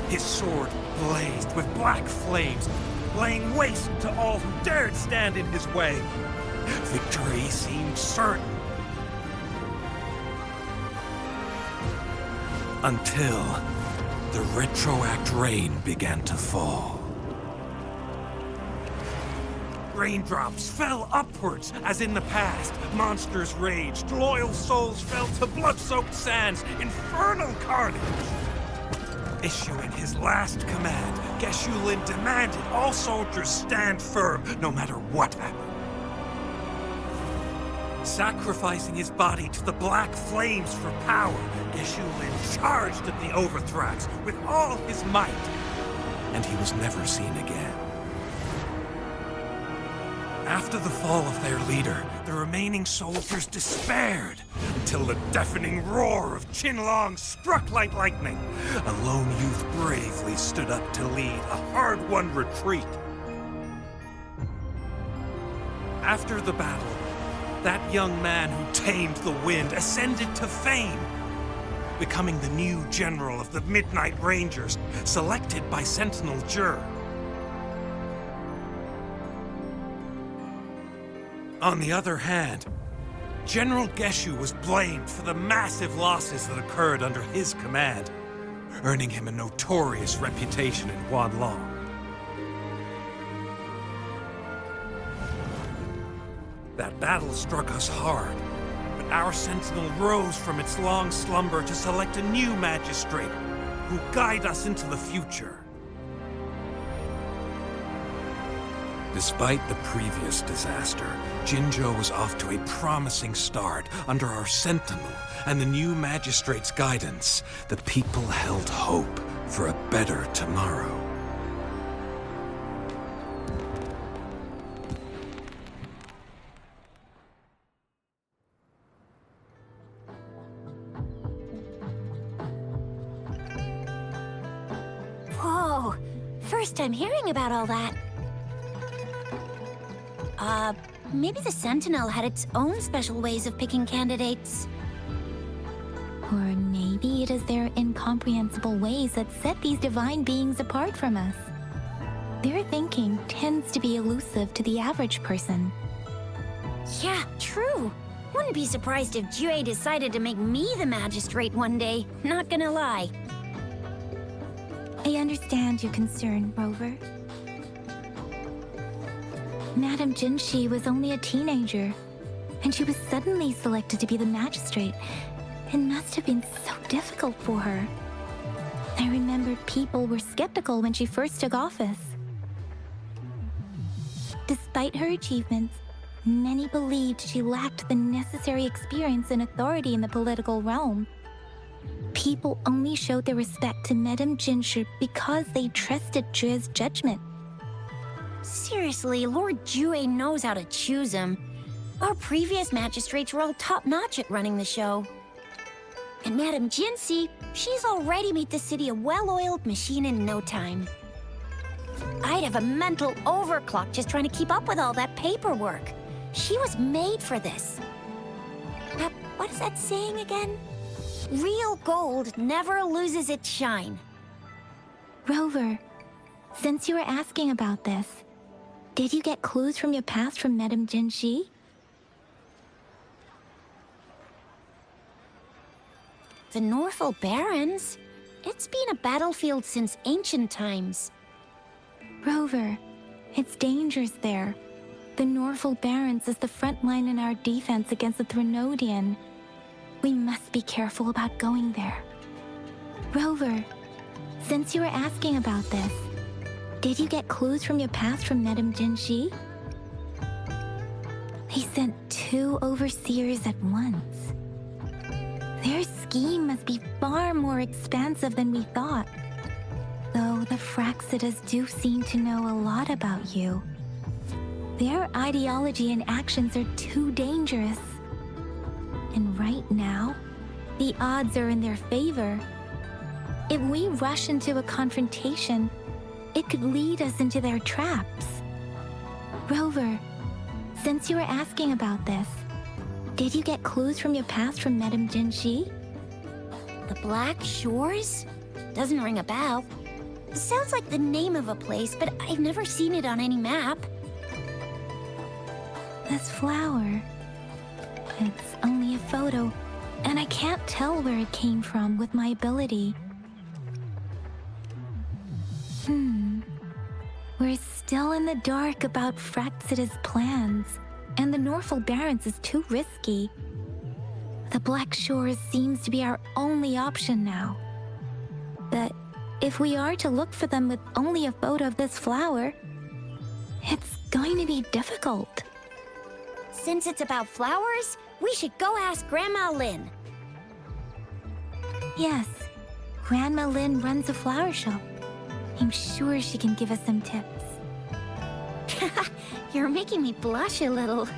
L: His sword blazed with black flames, laying waste to all who dared stand in his way. Victory seemed certain. Until the retroact rain began to fall. Raindrops fell upwards, as in the past. Monsters raged, loyal souls fell to blood-soaked sands, infernal carnage. Issuing his last command, Geshu Lin demanded all soldiers stand firm, no matter what happened. Sacrificing his body to the black flames for power, Geshu Lin charged at the Overthrax with all his might, and he was never seen again. After the fall of their leader, the remaining soldiers despaired, until the deafening roar of Qinlong struck like lightning. A lone youth bravely stood up to lead a hard-won retreat. After the battle, that young man who tamed the wind ascended to fame, becoming the new general of the Midnight Rangers, selected by Sentinel Jur. On the other hand, General Geshu was blamed for the massive losses that occurred under his command, earning him a notorious reputation in Huanlong. That battle struck us hard, but our Sentinel rose from its long slumber to select a new magistrate who guide us into the future. Despite the previous disaster, Jinzhou was off to a promising start under our Sentinel and the new magistrate's guidance. The people held hope for a better tomorrow.
B: Whoa, first time hearing about all that. Maybe the Sentinel had its own special ways of picking candidates.
A: Or maybe it is their incomprehensible ways that set these divine beings apart from us. Their thinking tends to be elusive to the average person.
B: Yeah, true. Wouldn't be surprised if Jue decided to make me the magistrate one day, not gonna lie.
A: I understand your concern, Rover. Madame Jinshi was only a teenager, and she was suddenly selected to be the magistrate. It must have been so difficult for her. I remember people were skeptical when she first took office. Despite her achievements, many believed she lacked the necessary experience and authority in the political realm. People only showed their respect to Madame Jinshi because they trusted Jue's judgment.
B: Seriously, Lord Jue knows how to choose him. Our previous magistrates were all top-notch at running the show. And Madame Jinshi, she's already made the city a well-oiled machine in no time. I'd have a mental overclock just trying to keep up with all that paperwork. She was made for this. What is that saying again? Real gold never loses its shine.
A: Rover, since you were asking about this, did you get clues from your past from Madame Jinzhou?
B: The Norfolk Barrens? It's been a battlefield since ancient times.
A: Rover, it's dangerous there. The Norfolk Barrens is the front line in our defense against the Threnodian. We must be careful about going there. Rover, since you were asking about this, did you get clues from your past from Madame Jinzhou? They sent 2 overseers at once. Their scheme must be far more expansive than we thought. Though the Fraxidas do seem to know a lot about you. Their ideology and actions are too dangerous. And right now, the odds are in their favor. If we rush into a confrontation, it could lead us into their traps. Rover, since you were asking about this, did you get clues from your past from Madame Jinzhou?
B: The Black Shores? Doesn't ring a bell. Sounds like the name of a place, but I've never seen it on any map.
A: This flower, it's only a photo, and I can't tell where it came from with my ability. We're still in the dark about Fraxida's plans, and the Norfolk Barrens is too risky. The Black Shores seems to be our only option now. But if we are to look for them with only a photo of this flower, it's going to be difficult.
B: Since it's about flowers, we should go ask Grandma Lynn.
A: Yes, Grandma Lynn runs a flower shop. I'm sure she can give us some tips.
B: You're making me blush a little.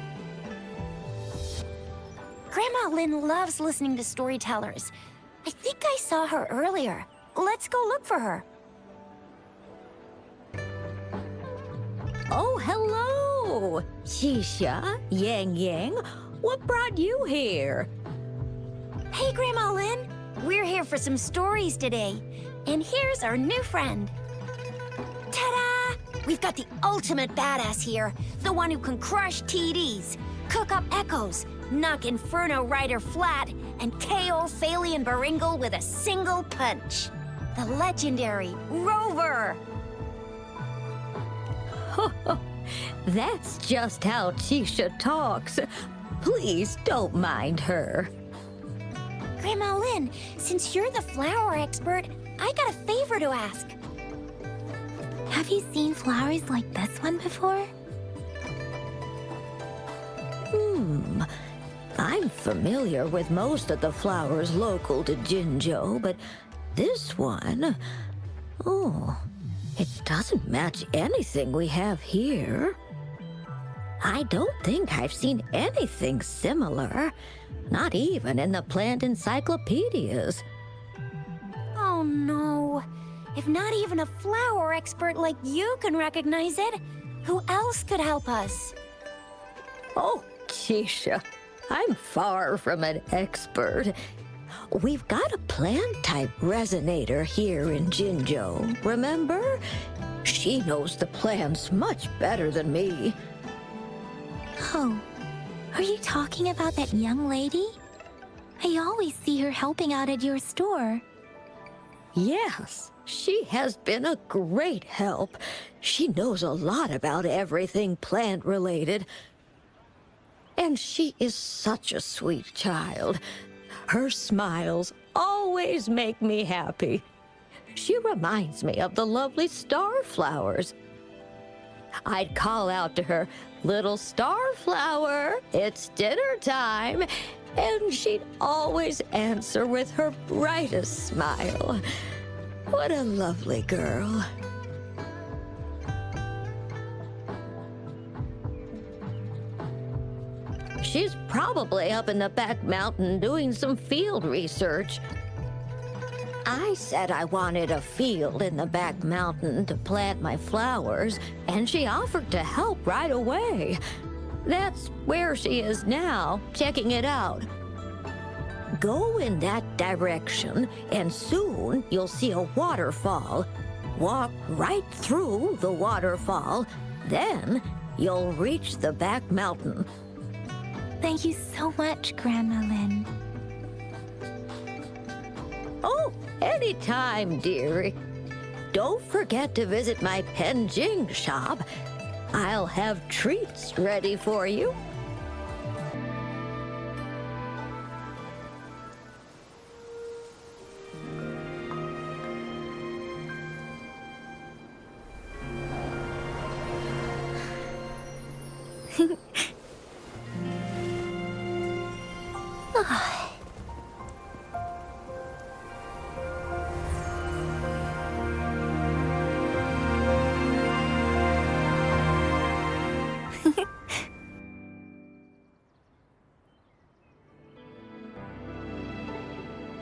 B: Grandma Lynn loves listening to storytellers. I think I saw her earlier. Let's go look for her.
U: Oh, hello! Chixia, Yangyang, what brought you here?
B: Hey, Grandma Lynn. We're here for some stories today. And here's our new friend. Ta-da! We've got the ultimate badass here. The one who can crush TDs, cook up echoes, knock Inferno Rider flat, and KO Phalian Baringle with a single punch. The legendary Rover!
U: That's just how Chixia talks. Please don't mind her.
B: Grandma Lynn, since you're the flower expert, I got a favor to ask.
A: Have you seen flowers like this one before?
U: I'm familiar with most of the flowers local to Jinzhou, but this one... Oh, it doesn't match anything we have here. I don't think I've seen anything similar, not even in the plant encyclopedias.
B: Oh no. If not even a flower expert like you can recognize it, who else could help us?
U: Oh, Chixia, I'm far from an expert. We've got a plant-type resonator here in Jinzhou, remember? She knows the plants much better than me.
A: Oh, are you talking about that young lady? I always see her helping out at your store.
U: Yes, she has been a great help. She knows a lot about everything plant-related. And she is such a sweet child. Her smiles always make me happy. She reminds me of the lovely starflowers. I'd call out to her, "Little starflower, it's dinner time," and she'd always answer with her brightest smile. What a lovely girl. She's probably up in the back mountain doing some field research. I said I wanted a field in the back mountain to plant my flowers, and she offered to help right away. That's where she is now, checking it out. Go in that direction, and soon you'll see a waterfall. Walk right through the waterfall, then you'll reach the back mountain.
A: Thank you so much, Grandma Lin.
U: Oh, anytime, dearie. Don't forget to visit my Penjing shop. I'll have treats ready for you.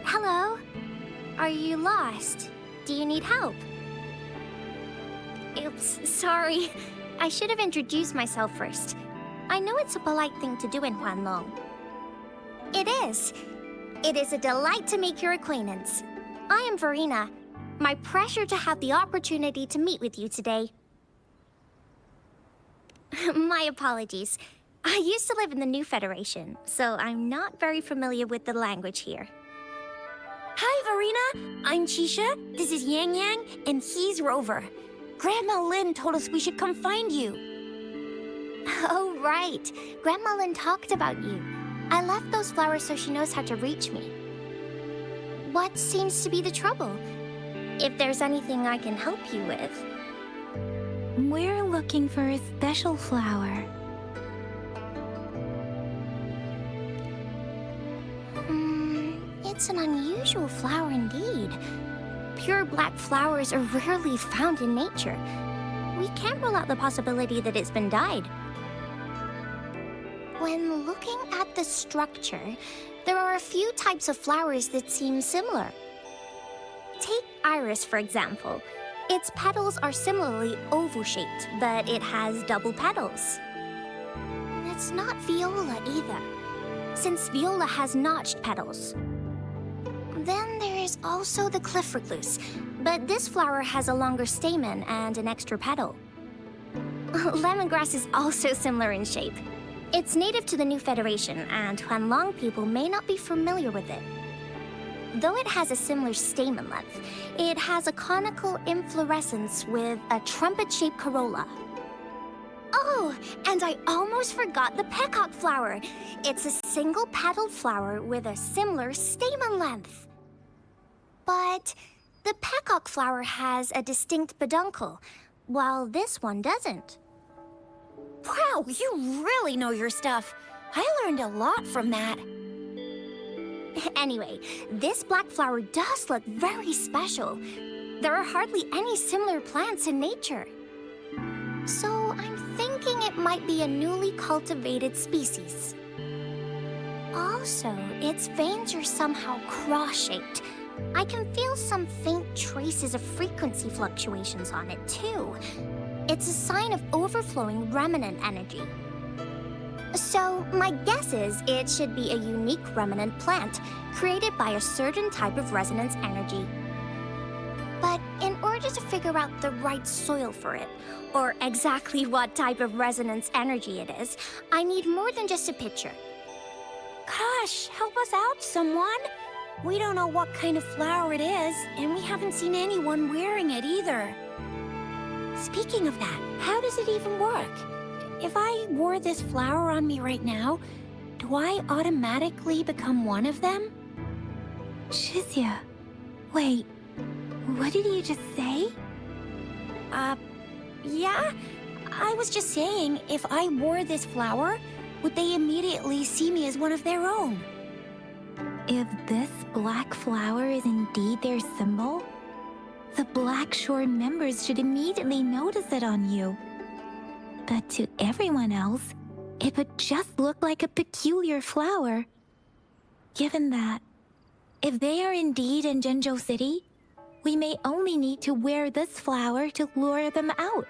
F: Hello? Are you lost? Do you need help? Oops, sorry. I should have introduced myself first. I know it's a polite thing to do in Huanlong. It is. It is a delight to make your acquaintance. I am Verena. My pleasure to have the opportunity to meet with you today. My apologies. I used to live in the New Federation, so I'm not very familiar with the language here. Hi, Verena. I'm Chixia. This is Yangyang, and he's Rover. Grandma Lin told us we should come find you. Oh, right. Grandma Lin talked about you. I left those flowers so she knows how to reach me. What seems to be the trouble? If there's anything I can help you with.
A: We're looking for a special flower.
F: It's an unusual flower indeed. Pure black flowers are rarely found in nature. We can't rule out the possibility that it's been dyed. When looking at the structure, there are a few types of flowers that seem similar. Take iris, for example. Its petals are similarly oval-shaped, but it has double petals. It's not viola either, since viola has notched petals. Then there is also the cliff recluse, but this flower has a longer stamen and an extra petal. Lemongrass is also similar in shape. It's native to the New Federation, and Huanlong people may not be familiar with it. Though it has a similar stamen length, it has a conical inflorescence with a trumpet-shaped corolla. Oh, and I almost forgot the peacock flower. It's a single-petaled flower with a similar stamen length. But the peacock flower has a distinct peduncle, while this one doesn't. Wow, you really know your stuff. I learned a lot from that. Anyway, this black flower does look very special. There are hardly any similar plants in nature. So I'm thinking it might be a newly cultivated species. Also, its veins are somehow cross-shaped. I can feel some faint traces of frequency fluctuations on it, too. It's a sign of overflowing remnant energy. So, my guess is it should be a unique remnant plant, created by a certain type of resonance energy. But in order to figure out the right soil for it, or exactly what type of resonance energy it is, I need more than just a picture. Gosh, help us out, someone! We don't know what kind of flower it is, and we haven't seen anyone wearing it either. Speaking of that, how does it even work? If I wore this flower on me right now, do I automatically become one of them?
A: Chixia, wait, what did you just say?
F: Yeah? I was just saying, if I wore this flower, would they immediately see me as one of their own?
A: If this black flower is indeed their symbol, the Black Shore members should immediately notice it on you. But to everyone else, it would just look like a peculiar flower. Given that If they are indeed in Jinzhou City, we may only need to wear this flower to lure them out.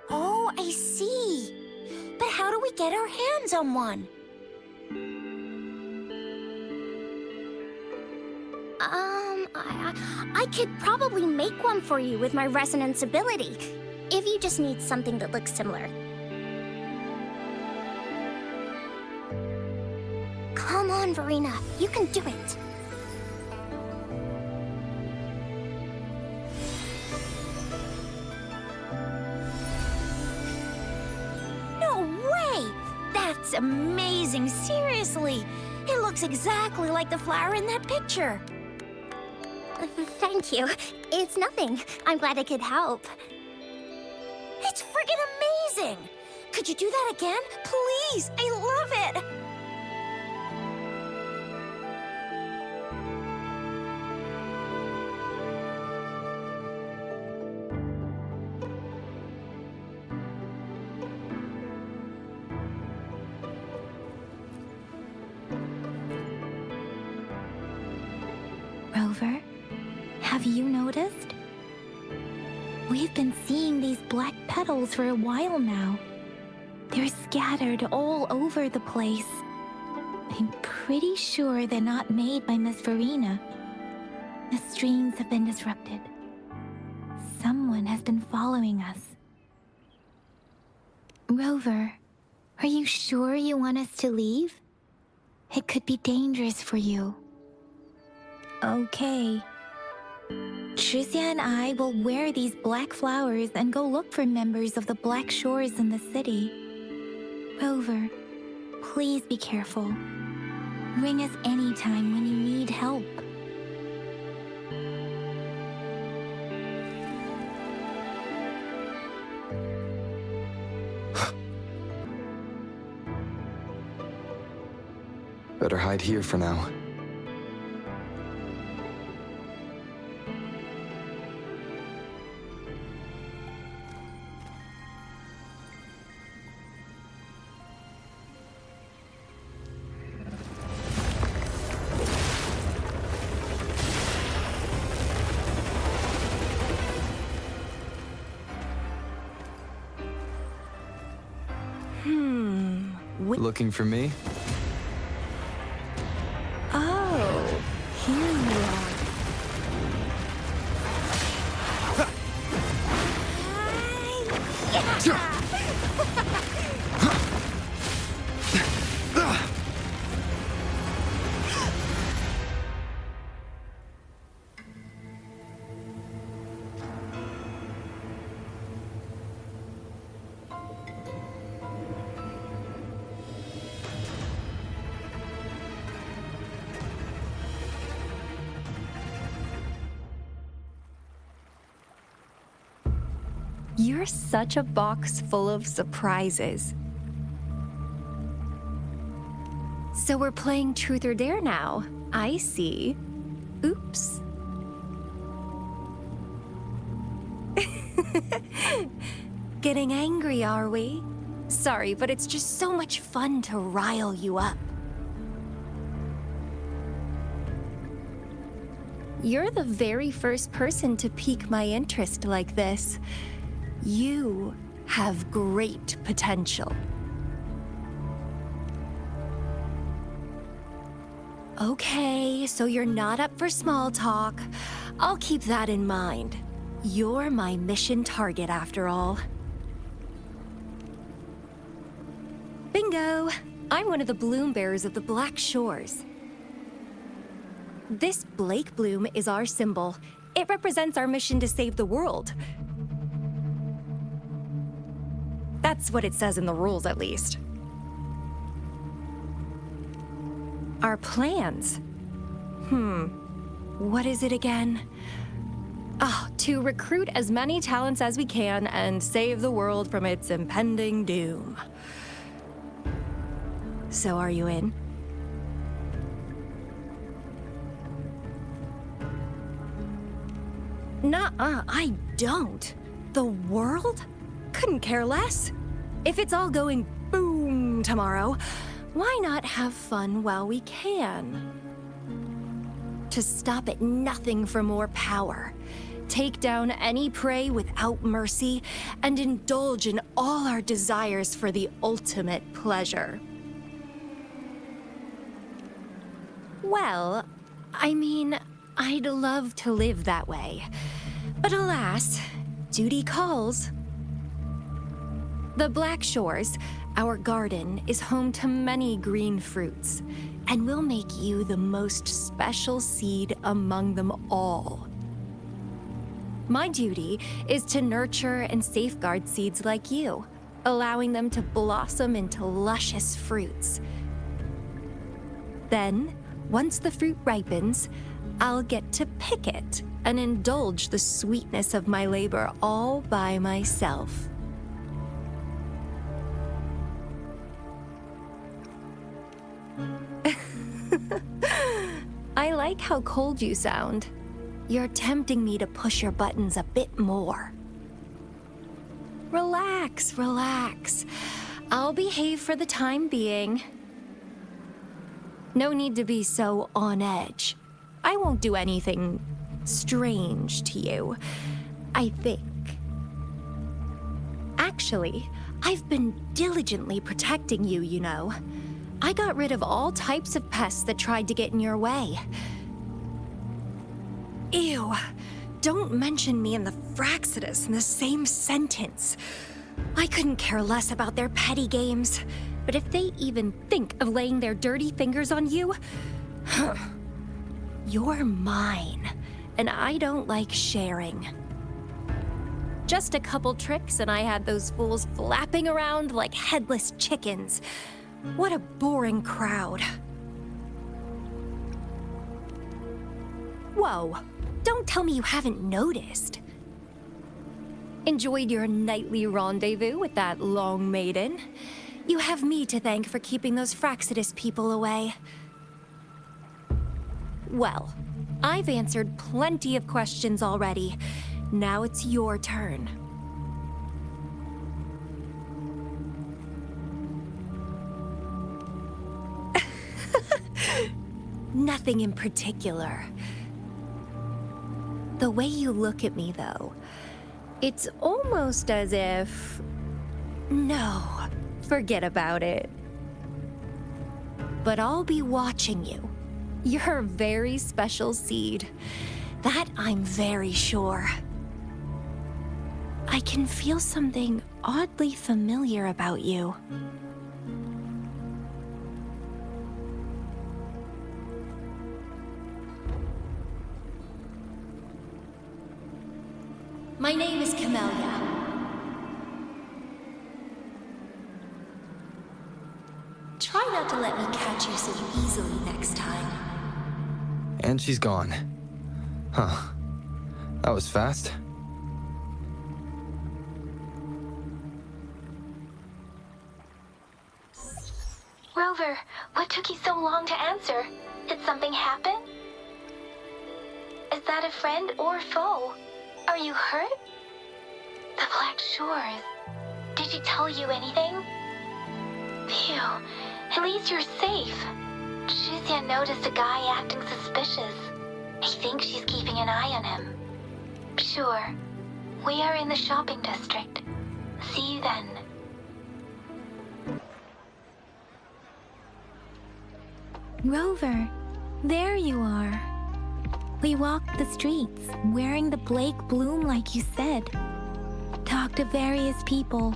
B: Oh, I see. But how do we get our hands on one?
F: I could probably make one for you with my resonance ability, if you just need something that looks similar. Come on, Verena, you can do it.
B: No way! That's amazing, seriously! It looks exactly like the flower in that picture.
F: Thank you. It's nothing. I'm glad I could help.
B: It's friggin' amazing! Could you do that again? Please! I love it!
A: Rover, have you noticed? We've been seeing these black petals for a while now. They're scattered all over the place. I'm pretty sure they're not made by Miss Verena. The streams have been disrupted. Someone has been following us. Rover, are you sure you want us to leave? It could be dangerous for you. Okay. Chixia and I will wear these black flowers and go look for members of the Black Shores in the city. Rover, please be careful. Ring us anytime when you need help.
H: Better hide here for now. Looking for me?
A: Oh, here you
D: You're such a box full of surprises. So we're playing Truth or Dare now. I see. Oops. Getting angry, are we? Sorry, but it's just so much fun to rile you up. You're the very first person to pique my interest like this. You have great potential. Okay, so you're not up for small talk. I'll keep that in mind. You're my mission target after all. Bingo! I'm one of the bloom bearers of the Black Shores. This Blake bloom is our symbol. It represents our mission to save the world. That's what it says in the rules, at least. Our plans? What is it again? To recruit as many talents as we can and save the world from its impending doom. So are you in? Nuh-uh, I don't. The world? Couldn't care less. If it's all going boom tomorrow, why not have fun while we can? to stop at nothing for more power, take down any prey without mercy, and indulge in all our desires for the ultimate pleasure. Well, I mean, I'd love to live that way. But alas, duty calls. The Black Shores, our garden, is home to many green fruits, and will make you the most special seed among them all. My duty is to nurture and safeguard seeds like you, allowing them to blossom into luscious fruits. Then, once the fruit ripens, I'll get to pick it and indulge the sweetness of my labor all by myself. I like how cold you sound. You're tempting me to push your buttons a bit more. Relax, relax. I'll behave for the time being. No need to be so on edge. I won't do anything strange to you, I think. Actually, I've been diligently protecting you, you know. I got rid of all types of pests that tried to get in your way. Ew, don't mention me and the Fraxidus in the same sentence. I couldn't care less about their petty games, but if they even think of laying their dirty fingers on you, you're mine, and I don't like sharing. Just a couple tricks and I had those fools flapping around like headless chickens. What a boring crowd. Whoa, don't tell me you haven't noticed. Enjoyed your nightly rendezvous with that long maiden? You have me to thank for keeping those Fraxidus people away. Well, I've answered plenty of questions already. Now it's your turn. Nothing in particular. The way you look at me, though, it's almost as if... No, forget about it. But I'll be watching you. You're a very special seed. That I'm very sure. I can feel something oddly familiar about you. My name is Camellia. Try not to let me catch you so easily next time.
H: And she's gone. Huh. That was fast.
S: Rover, what took you so long to answer? Did something happen? Is that a friend or foe? Are you hurt? The Black Shores. Did she tell you anything? Phew, at least you're safe. Chixia noticed a guy acting suspicious. I think she's keeping an eye on him. Sure. We are in the shopping district. See you then.
A: Rover, there you are. We walked the streets, wearing the Blake bloom like you said. Talked to various people,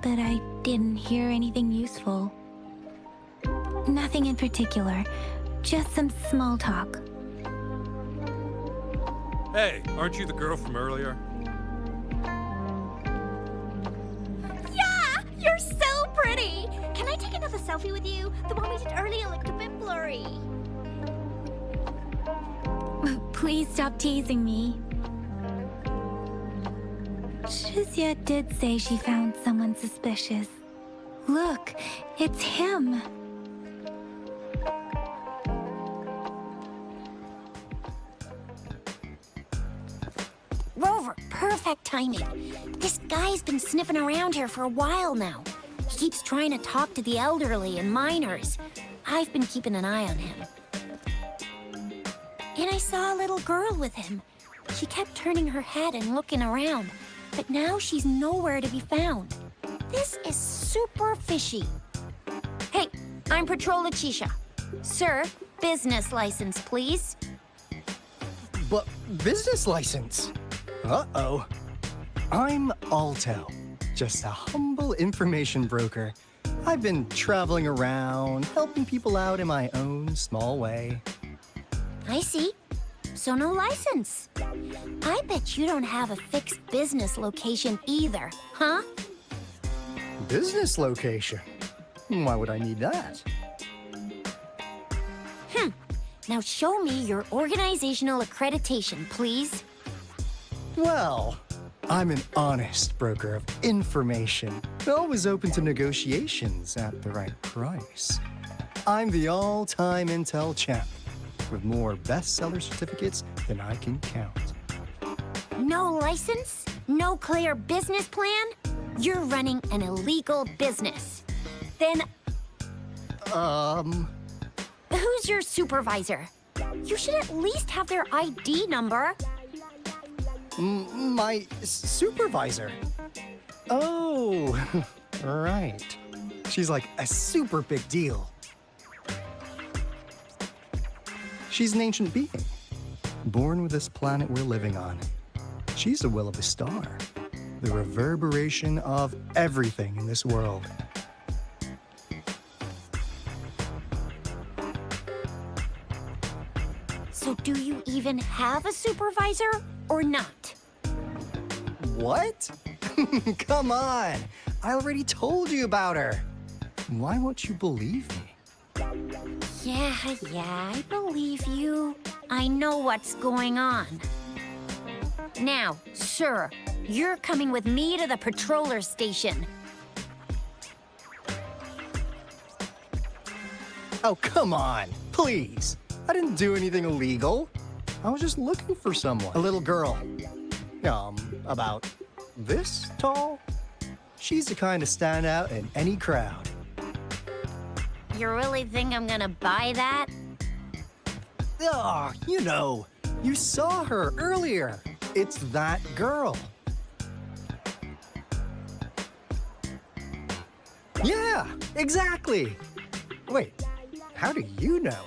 A: but I didn't hear anything useful. Nothing in particular, just some small talk.
J: Hey, aren't you the girl from earlier?
B: Yeah! You're so pretty! Can I take another selfie with you? The one we did earlier looked a bit blurry.
A: Please stop teasing me. Chixia did say she found someone suspicious. Look, it's him.
B: Rover, perfect timing. This guy's been sniffing around here for a while now. He keeps trying to talk to the elderly and minors. I've been keeping an eye on him. And I saw a little girl with him. She kept turning her head and looking around, but now she's nowhere to be found. This is super fishy. Hey, I'm Patroller Chixia. Sir, business license, please.
I: But business license? Uh-oh. I'm Alto, just a humble information broker. I've been traveling around, helping people out in my own small way.
B: I see. So no license. I bet you don't have a fixed business location either, huh?
I: Business location? Why would I need that?
B: Now show me your organizational accreditation, please.
I: Well, I'm an honest broker of information, always open to negotiations at the right price. I'm the all-time intel champ, with more bestseller certificates than I can count.
B: No license? No clear business plan? You're running an illegal business. Then, who's your supervisor? You should at least have their ID number.
I: My supervisor? Oh, right. She's like a super big deal. She's an ancient being, born with this planet we're living on. She's the will of the star, the reverberation of everything in this world.
B: So do you even have a supervisor or not?
I: What? Come on! I already told you about her. Why won't you believe me?
B: Yeah, I believe you. I know what's going on. Now, sir, you're coming with me to the patroller station.
I: Oh, come on, please. I didn't do anything illegal. I was just looking for someone. A little girl. About this tall. She's the kind to stand out in any crowd.
B: You really think I'm gonna buy that?
I: Oh, you know, you saw her earlier. It's that girl. Yeah, exactly. Wait, how do you know?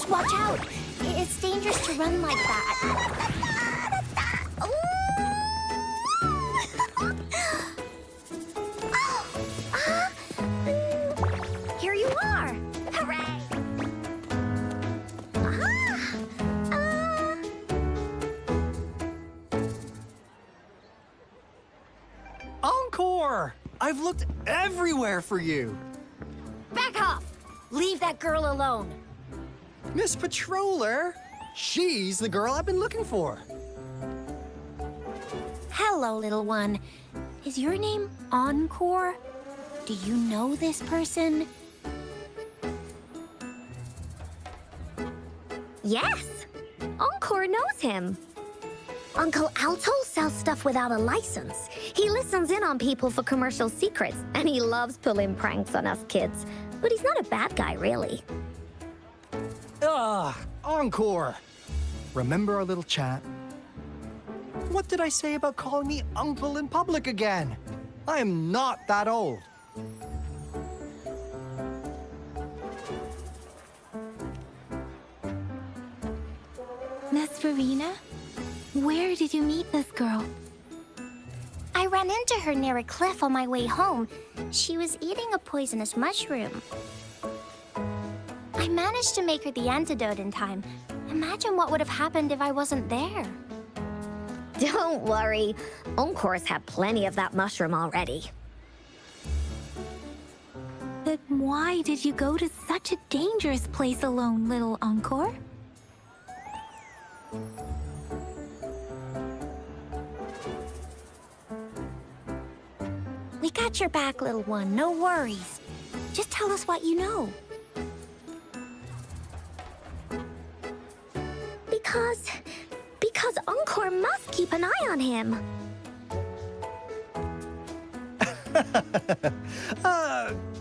B: Watch out! It's dangerous to run like that. Here you are! Hooray!
I: Encore! I've looked everywhere for you.
B: Back off! Leave that girl alone.
I: Miss Patroller, she's the girl I've been looking for.
B: Hello, little one. Is your name Encore? Do you know this person?
F: Yes! Encore knows him. Uncle Alto sells stuff without a license. He listens in on people for commercial secrets, and he loves pulling pranks on us kids. But he's not a bad guy, really.
I: Encore! Remember our little chat? What did I say about calling me uncle in public again? I am not that old.
A: Miss Verena? Where did you meet this girl?
F: I ran into her near a cliff on my way home. She was eating a poisonous mushroom. I managed to make her the antidote in time. Imagine what would have happened if I wasn't there. Don't worry. Encore's had plenty of that mushroom already.
A: But why did you go to such a dangerous place alone, little Encore?
B: We We got your back, little one. No worries. Just tell us what you know.
F: Because Encore must keep an eye on him.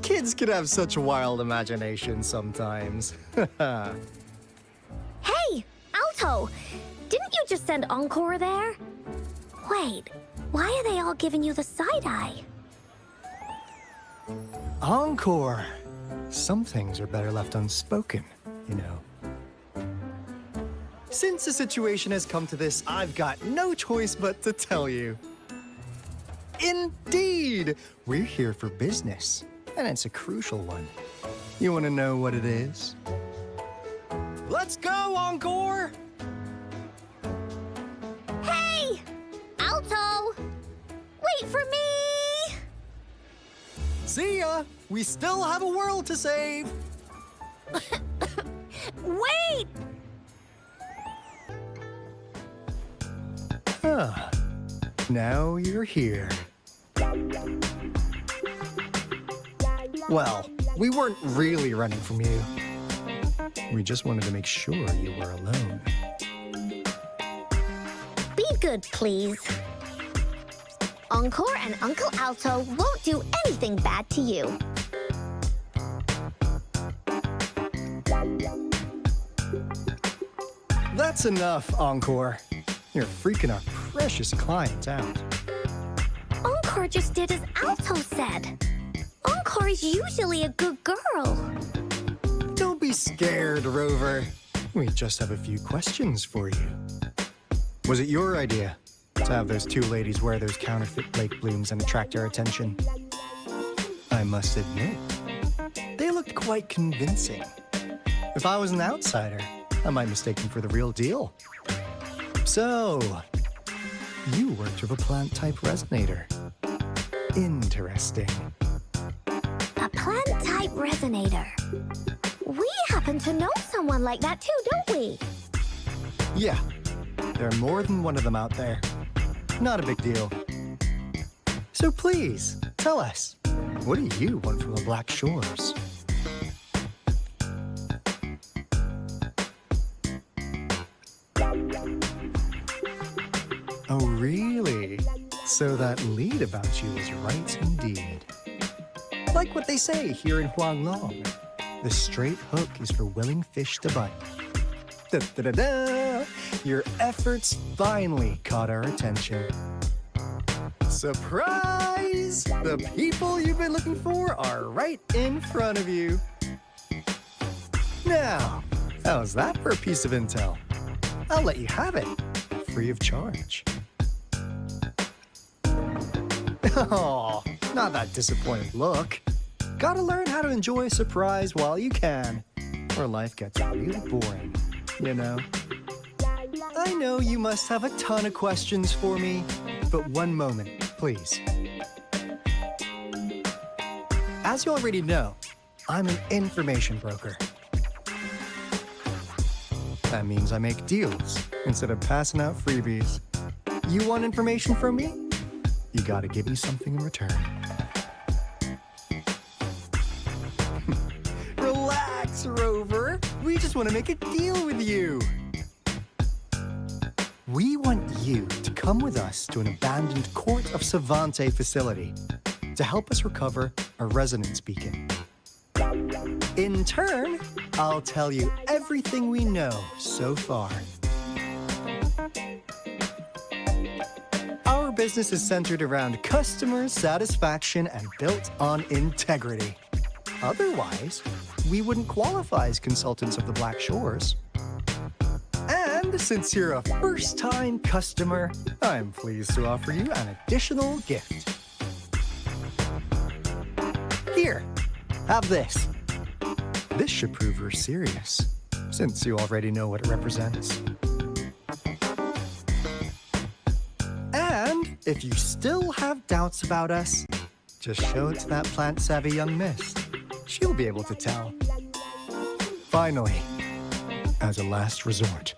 I: Kids can have such wild imaginations sometimes.
F: Hey, Alto! Didn't you just send Encore there? Wait, why are they all giving you the side eye?
I: Encore! Some things are better left unspoken, you know. Since the situation has come to this, I've got no choice but to tell you. Indeed! We're here for business, and it's a crucial one. You want to know what it is? Let's go, Encore!
F: Hey! Alto! Wait for me!
I: See ya! We still have a world to save!
F: Wait!
I: Huh. Now you're here. Well, we weren't really running from you. We just wanted to make sure you were alone.
F: Be good, please. Encore and Uncle Alto won't do anything bad to you.
I: That's enough, Encore. You're freaking our precious client out.
F: Encore just did as Alto said. Encore is usually a good girl.
I: Don't be scared, Rover. We just have a few questions for you. Was it your idea to have those two ladies wear those counterfeit lake blooms and attract our attention? I must admit, they looked quite convincing. If I was an outsider, I might mistake them for the real deal. So, you worked with a plant-type resonator. Interesting.
F: A plant-type resonator. We happen to know someone like that too, don't we?
I: Yeah, there are more than one of them out there. Not a big deal. So please, tell us, what do you want from the Black Shores? Oh, really? So that lead about you is right indeed. Like what they say here in Huanglong, the straight hook is for willing fish to bite. Da-da-da-da! Your efforts finally caught our attention. Surprise! The people you've been looking for are right in front of you. Now, how's that for a piece of intel? I'll let you have it, free of charge. Oh, not that disappointed look. Gotta learn how to enjoy a surprise while you can, or life gets really boring, you know? I know you must have a ton of questions for me, but one moment, please. As you already know, I'm an information broker. That means I make deals instead of passing out freebies. You want information from me? You gotta give me something in return. Relax, Rover. We just want to make a deal with you. We want you to come with us to an abandoned Court of Savante facility to help us recover a resonance beacon. In turn, I'll tell you everything we know so far. Our business is centered around customer satisfaction and built on integrity. Otherwise, we wouldn't qualify as consultants of the Black Shores. And since you're a first-time customer, I'm pleased to offer you an additional gift. Here, have this. This should prove you're serious, since you already know what it represents. And if you still have doubts about us, just show it to that plant-savvy young miss. She'll be able to tell. Finally, as a last resort.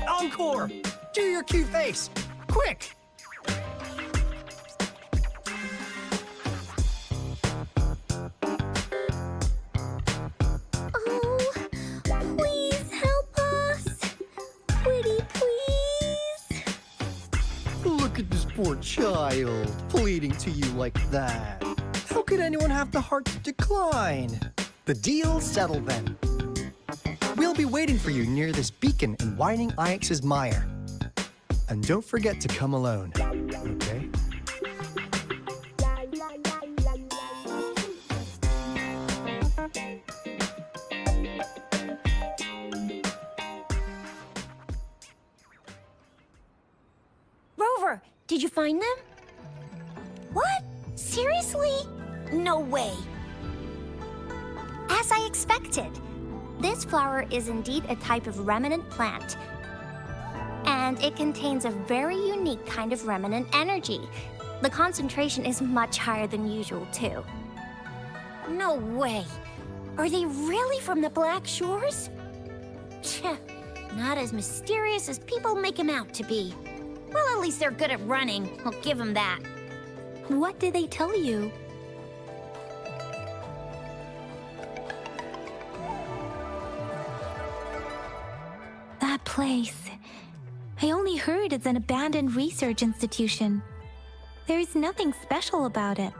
I: Encore! Do your cute face! Quick! Poor child, pleading to you like that. How could anyone have the heart to decline? The deal's settled then. We'll be waiting for you near this beacon in Whining Ix's Mire. And don't forget to come alone, okay?
B: Rover, did you find them? What? Seriously? No way.
F: As I expected. This flower is indeed a type of remnant plant. And it contains a very unique kind of remnant energy. The concentration is much higher than usual, too.
B: No way. Are they really from the Black Shores? Tch, not as mysterious as people make them out to be. Well, at least they're good at running. I'll give them that.
A: What did they tell you? That place. I only heard it's an abandoned research institution. There's nothing special about it.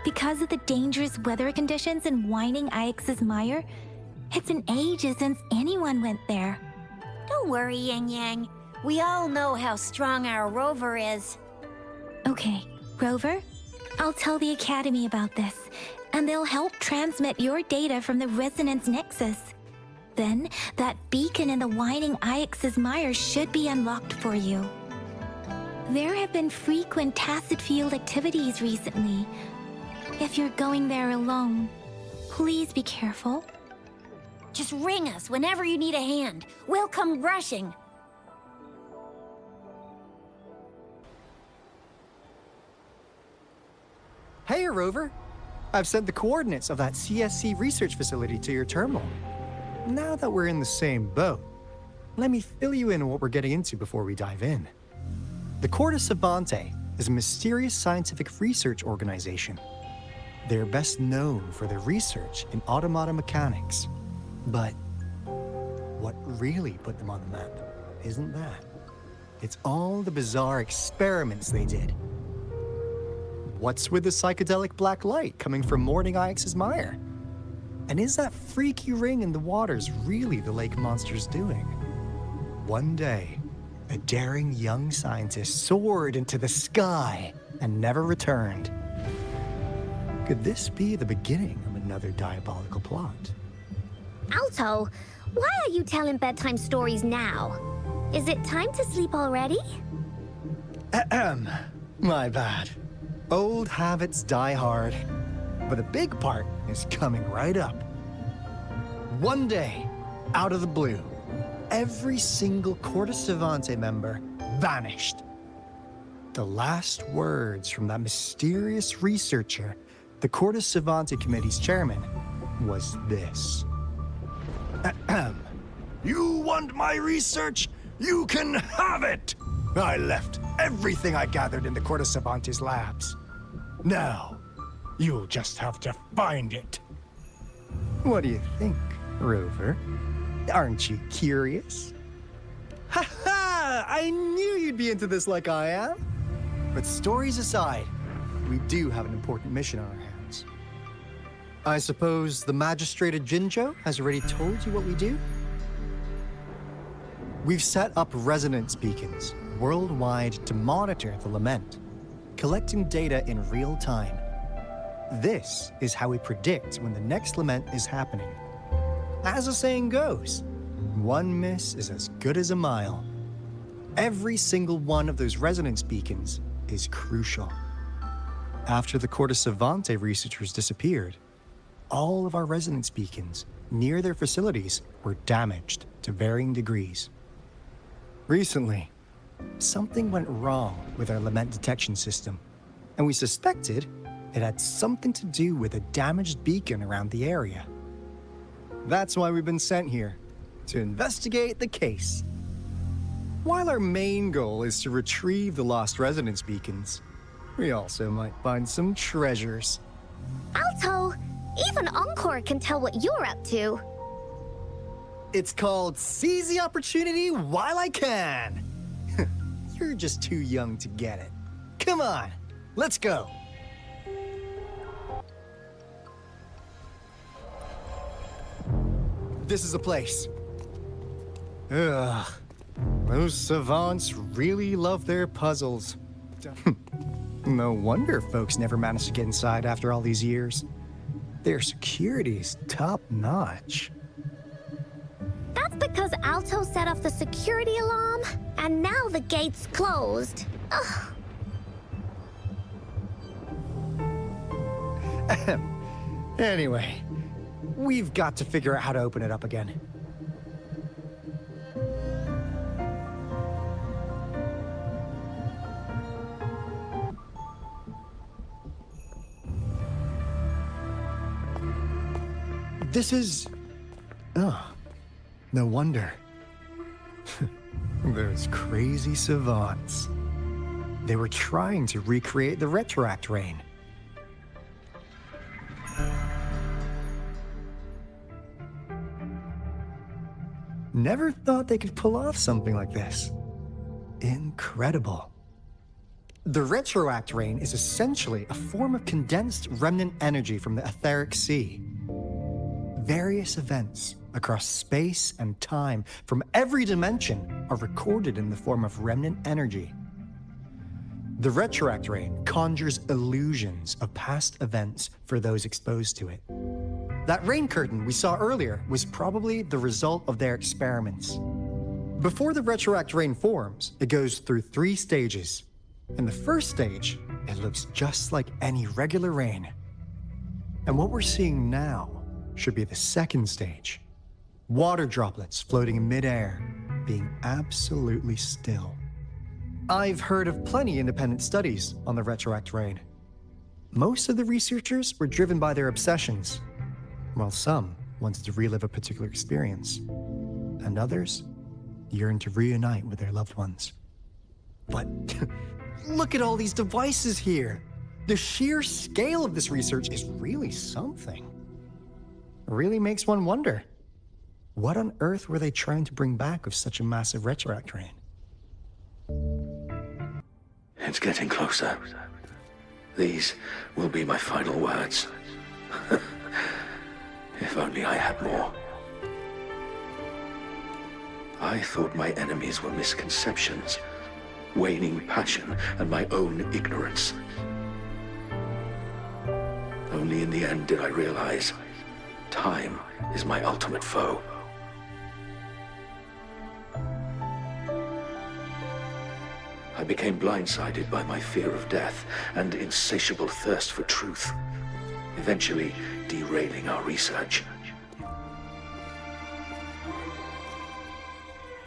A: Because of the dangerous weather conditions in Whining Ix's Mire, it's been ages since anyone went there.
B: Don't worry, Yangyang. We all know how strong our Rover is.
A: Okay, Rover, I'll tell the Academy about this, and they'll help transmit your data from the Resonance Nexus. Then, that beacon in the Whining Ix's Mire should be unlocked for you. There have been frequent tacit field activities recently. If you're going there alone, please be careful.
B: Just ring us whenever you need a hand. We'll come rushing.
I: Hey, Rover. I've sent the coordinates of that CSC research facility to your terminal. Now that we're in the same boat, let me fill you in on what we're getting into before we dive in. The Corte Savante is a mysterious scientific research organization. They're best known for their research in automata mechanics. But what really put them on the map isn't that. It's all the bizarre experiments they did. What's with the psychedelic black light coming from Whining Ix's Mire? And is that freaky ring in the waters really the lake monster's doing? One day, a daring young scientist soared into the sky and never returned. Could this be the beginning of another diabolical plot?
F: Alto, why are you telling bedtime stories now? Is it time to sleep already?
I: Ahem. My bad. Old habits die hard. But a big part is coming right up. One day, out of the blue, every single Corte Savante member vanished. The last words from that mysterious researcher, the Corte Savante Committee's chairman, was this.
O: Ahem. You want my research? You can have it!
I: I left everything I gathered in the Corte Savante's labs. Now, you'll just have to find it. What do you think, Rover? Aren't you curious? Ha ha! I knew you'd be into this like I am. But stories aside, we do have an important mission on our hands. I suppose the magistrate at Jinzhou has already told you what we do? We've set up resonance beacons worldwide to monitor the lament, collecting data in real time. This is how we predict when the next lament is happening. As the saying goes, one miss is as good as a mile. Every single one of those resonance beacons is crucial. After the Corte Savante researchers disappeared, all of our resonance beacons near their facilities were damaged to varying degrees. Recently, something went wrong with our lament detection system, and we suspected it had something to do with a damaged beacon around the area. That's why we've been sent here, to investigate the case. While our main goal is to retrieve the lost resonance beacons, we also might find some treasures.
F: Alto, even Encore can tell what you're up to.
I: It's called Seize the Opportunity While I Can. You're just too young to get it. Come on, let's go. This is the place. Ugh. Those savants really love their puzzles. No wonder folks never managed to get inside after all these years. Their security's top-notch.
F: That's because Alto set off the security alarm, and now the gate's closed. Ugh.
I: Anyway, we've got to figure out how to open it up again. This is... Oh, no wonder. Those crazy savants. They were trying to recreate the Retroact Rain. Never thought they could pull off something like this. Incredible. The Retroact Rain is essentially a form of condensed remnant energy from the etheric sea. Various events across space and time from every dimension are recorded in the form of remnant energy. The Retroact Rain conjures illusions of past events for those exposed to it. That rain curtain we saw earlier was probably the result of their experiments. Before the Retroact Rain forms, it goes through 3 stages. In the first stage, it looks just like any regular rain. And what we're seeing now should be the second stage. Water droplets floating in midair, being absolutely still. I've heard of plenty independent studies on the Retroact Rain. Most of the researchers were driven by their obsessions, while some wanted to relive a particular experience, and others yearned to reunite with their loved ones. But look at all these devices here! The sheer scale of this research is really something. It really makes one wonder, what on earth were they trying to bring back with such a massive Retroact Rain?
G: It's getting closer. These will be my final words. If only I had more. I thought my enemies were misconceptions, waning passion, and my own ignorance. Only in the end did I realize time is my ultimate foe. I became blindsided by my fear of death and insatiable thirst for truth, eventually derailing our research.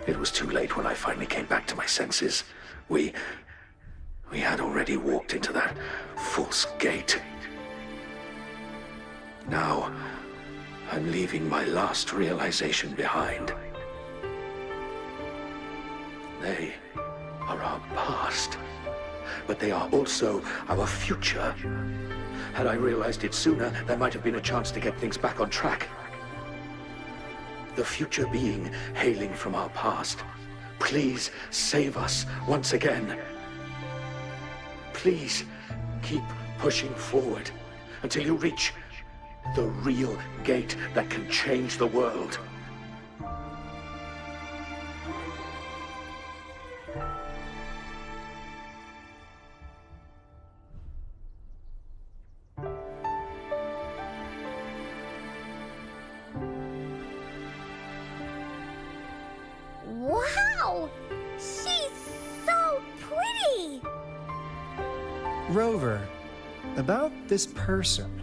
G: It was too late when I finally came back to my senses. We had already walked into that false gate. Now, I'm leaving my last realization behind. They are our past, but they are also our future. Had I realized it sooner, there might have been a chance to get things back on track. The future being hailing from our past. Please save us once again. Please keep pushing forward until you reach the real gate that can change the world.
F: Wow! She's so pretty!
I: Rover, about this person.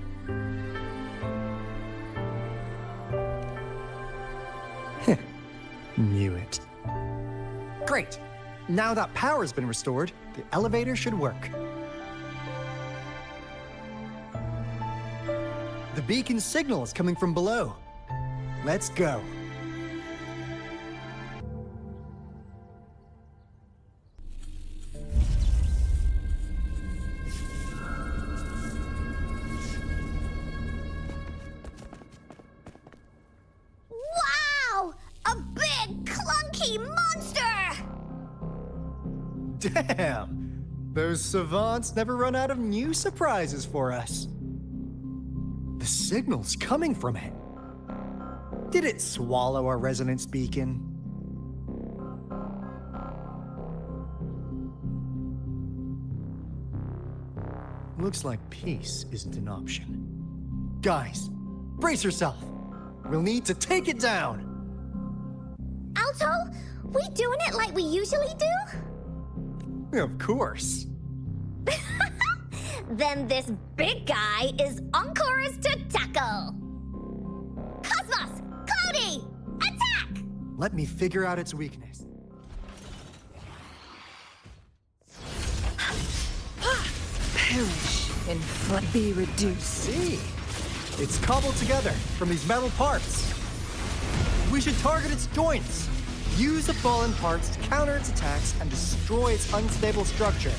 I: Knew it. Great! Now that power's been restored, the elevator should work. The beacon signal is coming from below. Let's go.
F: Wow! A big, clunky monster!
I: Damn! Those savants never run out of new surprises for us. The signal's coming from it. Did it swallow our resonance beacon? Looks like peace isn't an option. Guys, brace yourself. We'll need to take it down.
F: Alto, we doing it like we usually do?
I: Of course.
F: Then this big guy is Encore's to tackle. Cosmos, Cloudy, attack!
I: Let me figure out its weakness.
T: Perish and be reduced.
I: See? It's cobbled together from these metal parts. We should target its joints. Use the fallen parts to counter its attacks and destroy its unstable structure.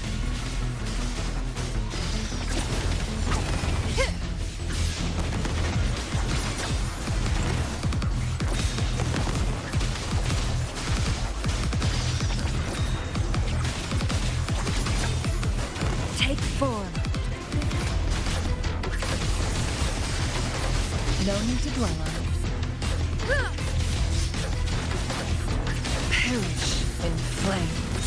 T: Take form. No need to dwell on it. Perish in flames.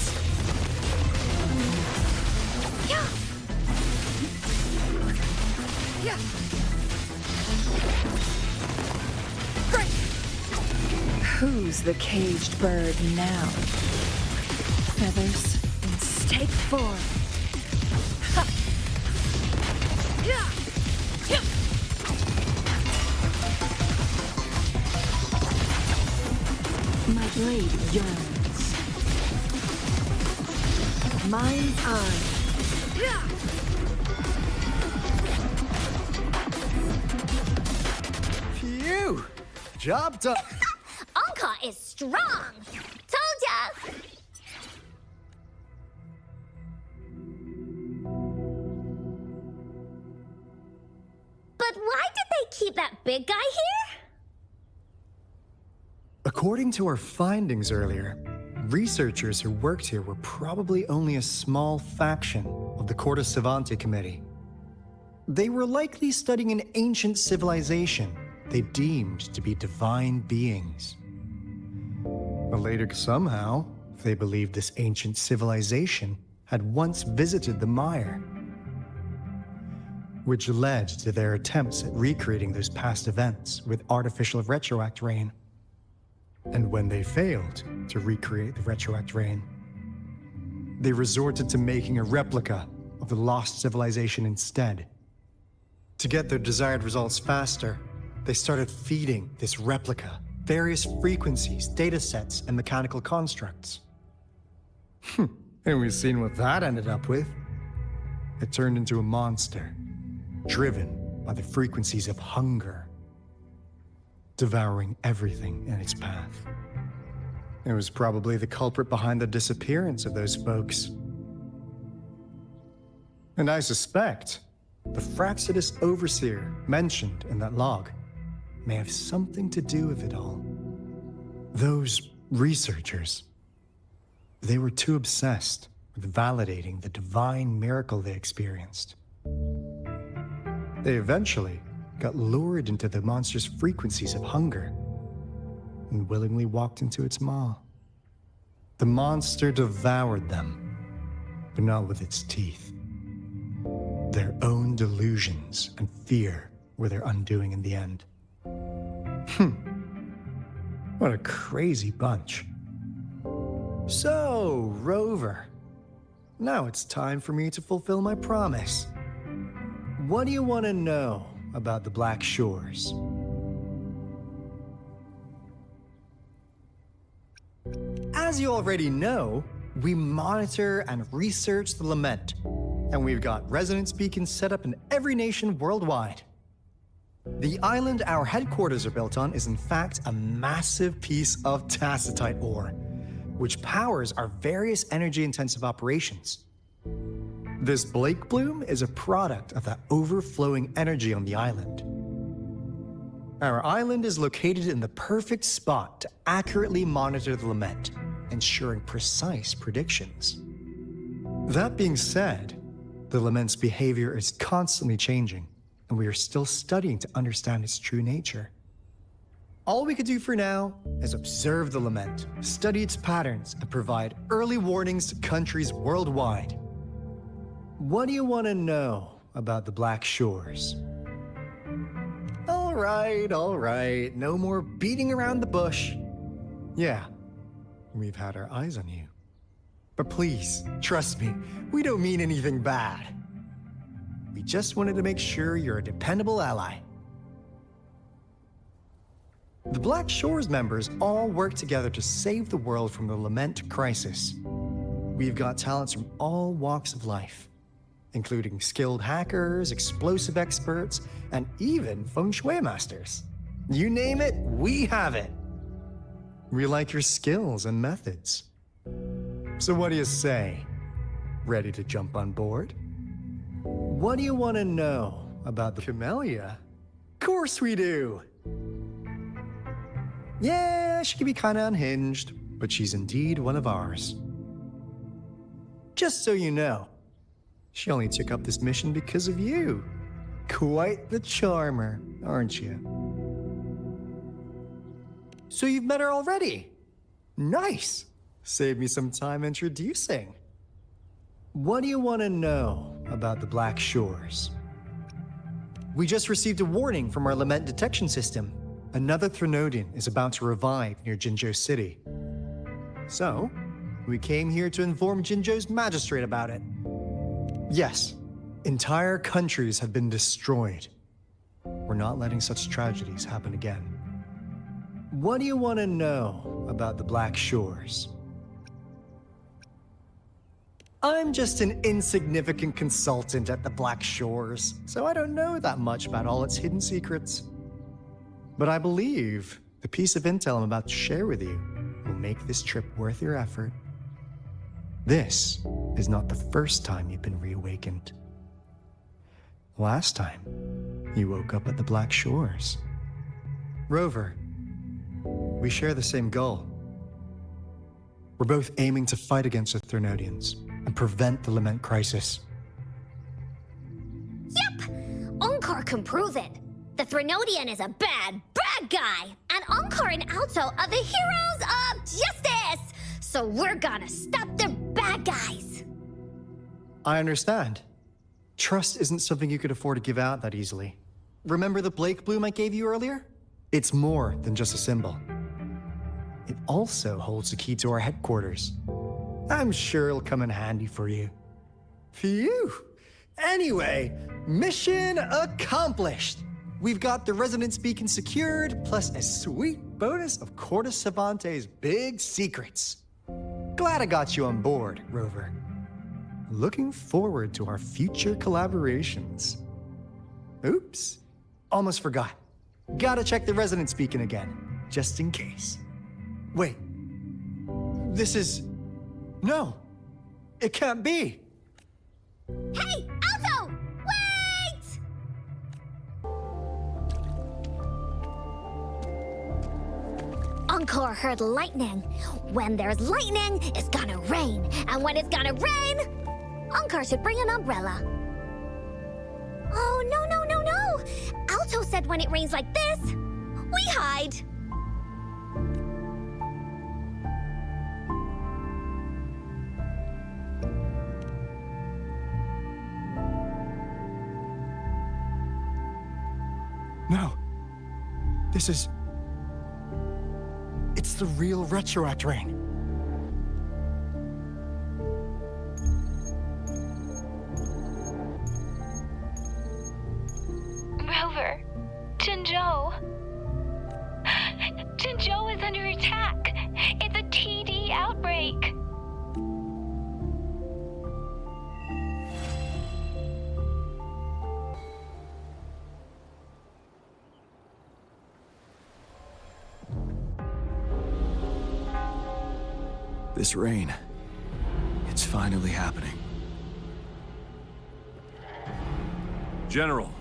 T: Great! Who's the caged bird now? Feathers, take form. My blade yearns. Mind's eye.
I: Phew! Job done.
F: Anka is strong! Told ya! But why did they keep that big guy here?
I: According to our findings earlier, researchers who worked here were probably only a small faction of the Corte Savante Committee. They were likely studying an ancient civilization they deemed to be divine beings. But later, somehow, they believed this ancient civilization had once visited the mire, which led to their attempts at recreating those past events with artificial retroact rain. And when they failed to recreate the retroact rain, they resorted to making a replica of the lost civilization instead. To get their desired results faster, they started feeding this replica various frequencies, data sets, and mechanical constructs. And we've seen what that ended up with. It turned into a monster, driven by the frequencies of hunger, devouring everything in its path. It was probably the culprit behind the disappearance of those folks. And I suspect the Fraxidus Overseer mentioned in that log may have something to do with it all. Those researchers, they were too obsessed with validating the divine miracle they experienced. They eventually got lured into the monster's frequencies of hunger and willingly walked into its maw. The monster devoured them, but not with its teeth. Their own delusions and fear were their undoing in the end. What a crazy bunch. So, Rover, now it's time for me to fulfill my promise. What do you want to know about the Black Shores? As you already know, we monitor and research the Lament, and we've got resonance beacons set up in every nation worldwide. The island our headquarters are built on is in fact a massive piece of tacitite ore, which powers our various energy-intensive operations. This Blake Bloom is a product of that overflowing energy on the island. Our island is located in the perfect spot to accurately monitor the Lament, ensuring precise predictions. That being said, the Lament's behavior is constantly changing, and we are still studying to understand its true nature. All we could do for now is observe the Lament, study its patterns, and provide early warnings to countries worldwide. What do you want to know about the Black Shores? All right. No more beating around the bush. Yeah, we've had our eyes on you. But please, trust me, we don't mean anything bad. We just wanted to make sure you're a dependable ally. The Black Shores members all work together to save the world from the Lament crisis. We've got talents from all walks of life, including skilled hackers, explosive experts, and even feng shui masters. You name it, we have it. We like your skills and methods. So what do you say? Ready to jump on board? What do you want to know about the Camellia? Of course we do! Yeah, she can be kinda unhinged, but she's indeed one of ours. Just so you know, she only took up this mission because of you. Quite the charmer, aren't you? So you've met her already? Nice! Save me some time introducing. What do you want to know about the Black Shores? We just received a warning from our Lament detection system. Another Threnodian is about to revive near Jinzhou City. So, we came here to inform Jinzhou's magistrate about it. Yes, entire countries have been destroyed. We're not letting such tragedies happen again. What do you want to know about the Black Shores? I'm just an insignificant consultant at the Black Shores, so I don't know that much about all its hidden secrets. But I believe the piece of intel I'm about to share with you will make this trip worth your effort. This is not the first time you've been reawakened. Last time, you woke up at the Black Shores. Rover, we share the same goal. We're both aiming to fight against the Threnodians and prevent the Lament crisis.
F: Yep! Onkar can prove it. The Threnodian is a bad guy, and Onkar and Alto are the heroes of justice! So we're gonna stop the bad guys!
I: I understand. Trust isn't something you could afford to give out that easily. Remember the Blake bloom I gave you earlier? It's more than just a symbol. It also holds the key to our headquarters. I'm sure it'll come in handy for you. Phew! Anyway, mission accomplished! We've got the resonance beacon secured, plus a sweet bonus of Cortes Savante's big secrets. Glad I got you on board, Rover. Looking forward to our future collaborations. Oops, almost forgot. Gotta check the resonance beacon again, just in case. Wait, this is... No, it can't be.
F: Hey, Alto! Wait! Onkar heard lightning. When there's lightning, it's gonna rain. And when it's gonna rain, Onkar should bring an umbrella. Oh, no. Alto said when it rains like this, we hide.
I: No. This is... It's the real Retroact rain.
N: Rover, Jinzhou. Jinzhou is under attack. It's a TD outbreak.
K: This rain, it's finally happening.
J: General.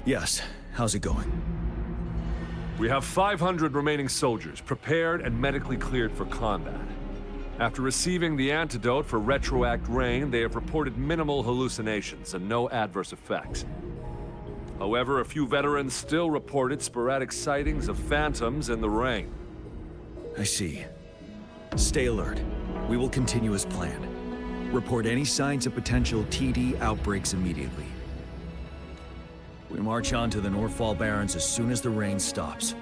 K: Yes, how's it going?
J: We have 500 remaining soldiers, prepared and medically cleared for combat. After receiving the antidote for retroact rain, they have reported minimal hallucinations and no adverse effects. However, a few veterans still reported sporadic sightings of phantoms in the rain.
Q: I see. Stay alert. We will continue as planned. Report any signs of potential TD outbreaks immediately. We march on to the Northfall Barrens as soon as the rain stops.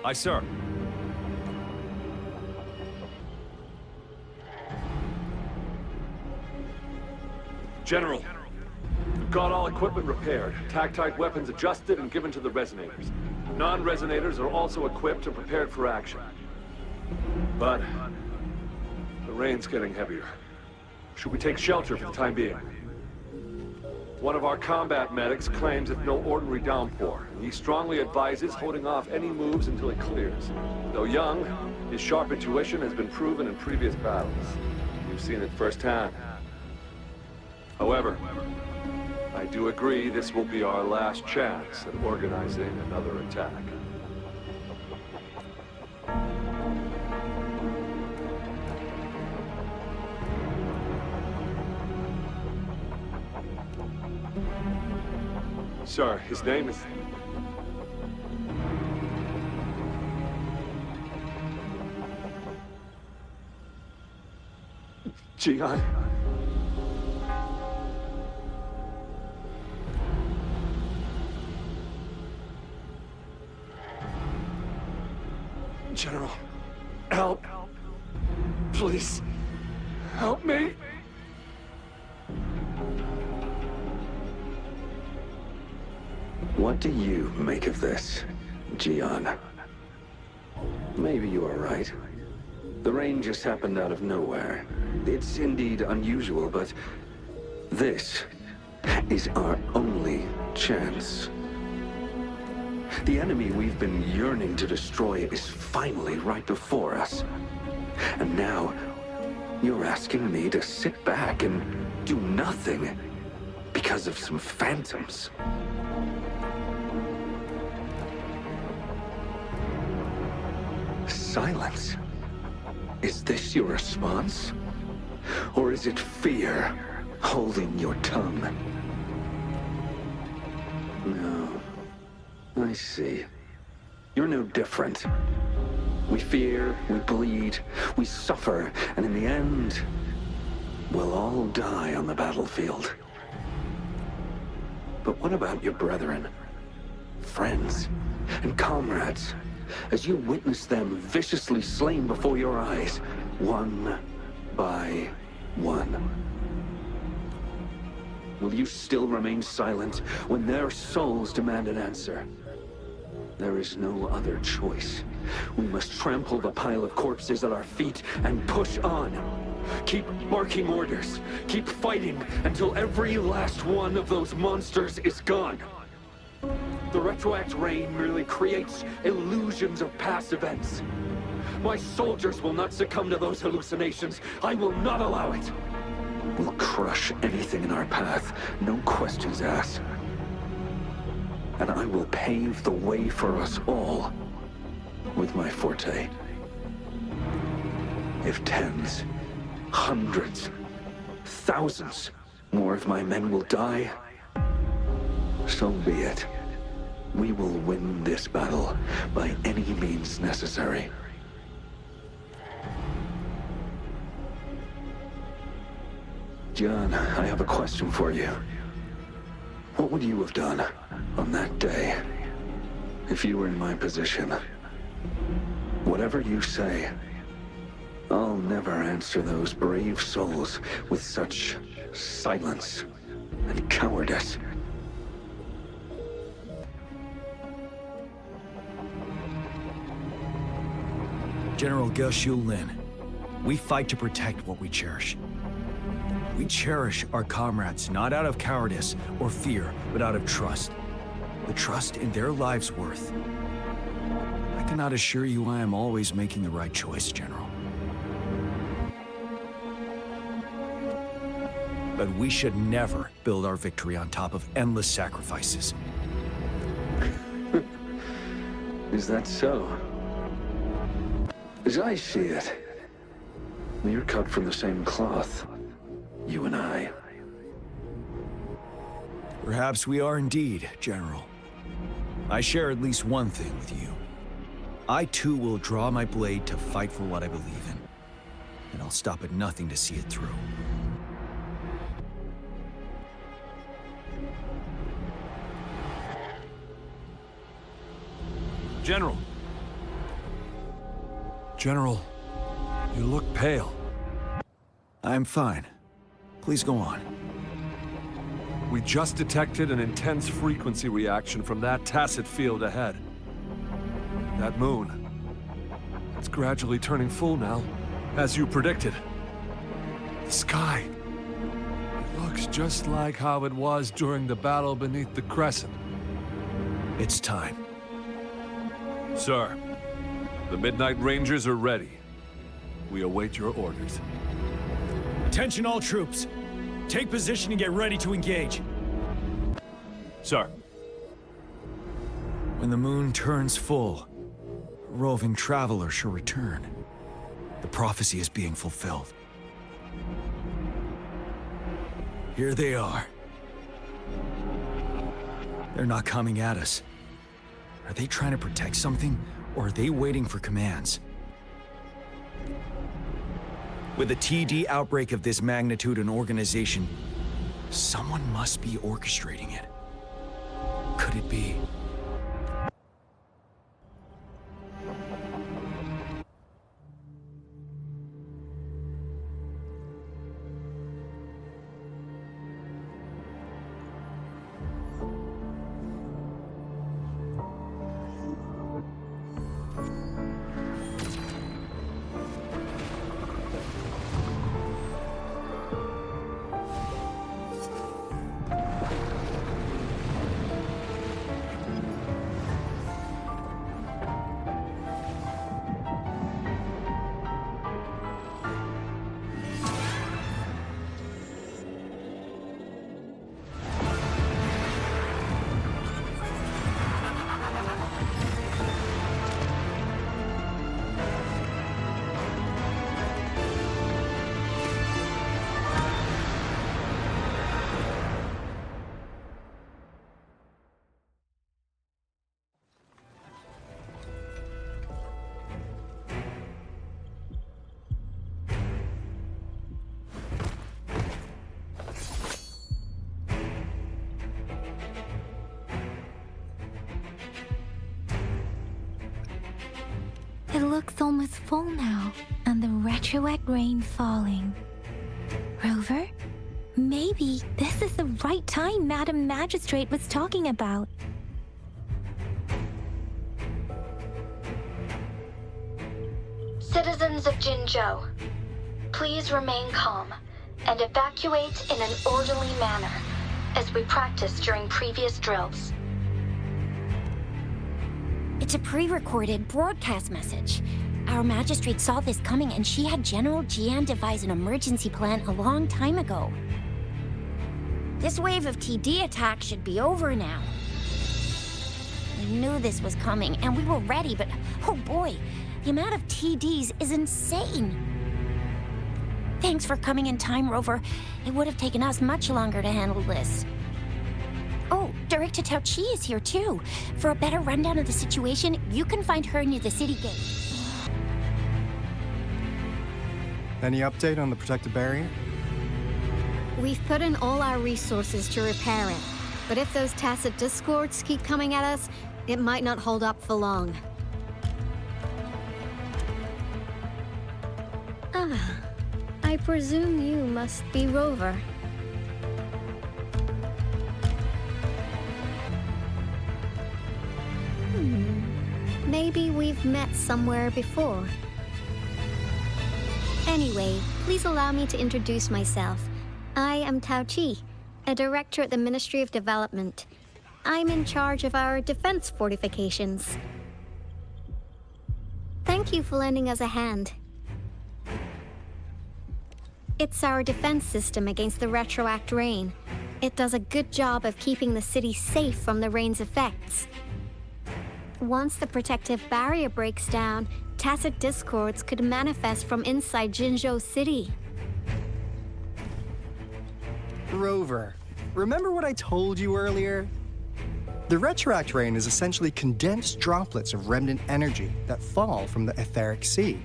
J: Aye, sir. General, we've got all equipment repaired, tactite weapons adjusted and given to the resonators. Non-resonators are also equipped and prepared for action. But the rain's getting heavier. Should we take shelter for the time being? One of our combat medics claims it's no ordinary downpour, and he strongly advises holding off any moves until it clears. Though young, his sharp intuition has been proven in previous battles. You've seen it firsthand. However, I do agree this will be our last chance at organizing another attack. Sir, his name is... Jian. General, help. Please, help me.
G: What do you make of this, Jian? Maybe you are right. The rain just happened out of nowhere. It's indeed unusual, but this is our only chance. The enemy we've been yearning to destroy is finally right before us. And now, you're asking me to sit back and do nothing because of some phantoms. Silence. Is this your response? Or is it fear holding your tongue? No. I see. You're no different. We fear, we bleed, we suffer, and in the end, we'll all die on the battlefield. But what about your brethren, friends, and comrades? As you witness them viciously slain before your eyes, one by one. Will you still remain silent when their souls demand an answer? There is no other choice. We must trample the pile of corpses at our feet and push on. Keep barking orders. Keep fighting until every last one of those monsters is gone. The retroact rain merely creates illusions of past events. My soldiers will not succumb to those hallucinations. I will not allow it. We'll crush anything in our path, no questions asked. And I will pave the way for us all with my forte. If tens, hundreds, thousands more of my men will die, so be it. We will win this battle by any means necessary. Jian, I have a question for you. What would you have done on that day if you were in my position? Whatever you say, I'll never answer those brave souls with such silence and cowardice.
Q: General Ge Lin, we fight to protect what we cherish. We cherish our comrades not out of cowardice or fear, but out of trust. The trust in their lives' worth. I cannot assure you I am always making the right choice, General. But we should never build our victory on top of endless sacrifices.
G: Is that so? As I see it, We're cut from the same cloth, you and I.
Q: Perhaps we are indeed, General. I share at least one thing with you. I too will draw my blade to fight for what I believe in. And I'll stop at nothing to see it through.
J: General. General, you look pale.
Q: I'm fine. Please go on.
J: We just detected an intense frequency reaction from that tacit field ahead. That moon. It's gradually turning full now, as you predicted. The sky. It looks just like how it was during the battle beneath the crescent.
Q: It's time.
J: Sir, the Midnight Rangers are ready. We await your orders.
Q: Attention all troops. Take position and get ready to engage.
J: Sir.
Q: When the moon turns full, a roving traveler shall return. The prophecy is being fulfilled. Here they are. They're not coming at us. Are they trying to protect something, or are they waiting for commands? With a TD outbreak of this magnitude and organization, someone must be orchestrating it. Could it be?
A: It looks almost full now, and the retroact rain falling. Rover? Maybe this is the right time Madam Magistrate was talking about.
M: Citizens of Jinzhou, please remain calm and evacuate in an orderly manner, as we practiced during previous drills.
B: It's a pre-recorded broadcast message. Our magistrate saw this coming and she had General Jian devise an emergency plan a long time ago. This wave of TD attacks should be over now. We knew this was coming and we were ready, but oh boy, the amount of TDs is insane. Thanks for coming in time, Rover. It would have taken us much longer to handle this. Oh, Director Tao Chi is here too. For a better rundown of the situation, you can find her near the city gate.
I: Any update on the protective barrier?
V: We've put in all our resources to repair it. But if those tacit discords keep coming at us, it might not hold up for long. Ah, I presume you must be Rover. Maybe we've met somewhere before. Anyway, please allow me to introduce myself. I am Tao Chi, a director at the Ministry of Development. I'm in charge of our defense fortifications. Thank you for lending us a hand. It's our defense system against the retroact rain. It does a good job of keeping the city safe from the rain's effects. Once the protective barrier breaks down, tacit discords could manifest from inside Jinzhou City.
I: Rover, remember what I told you earlier? The retroact rain is essentially condensed droplets of remnant energy that fall from the etheric sea.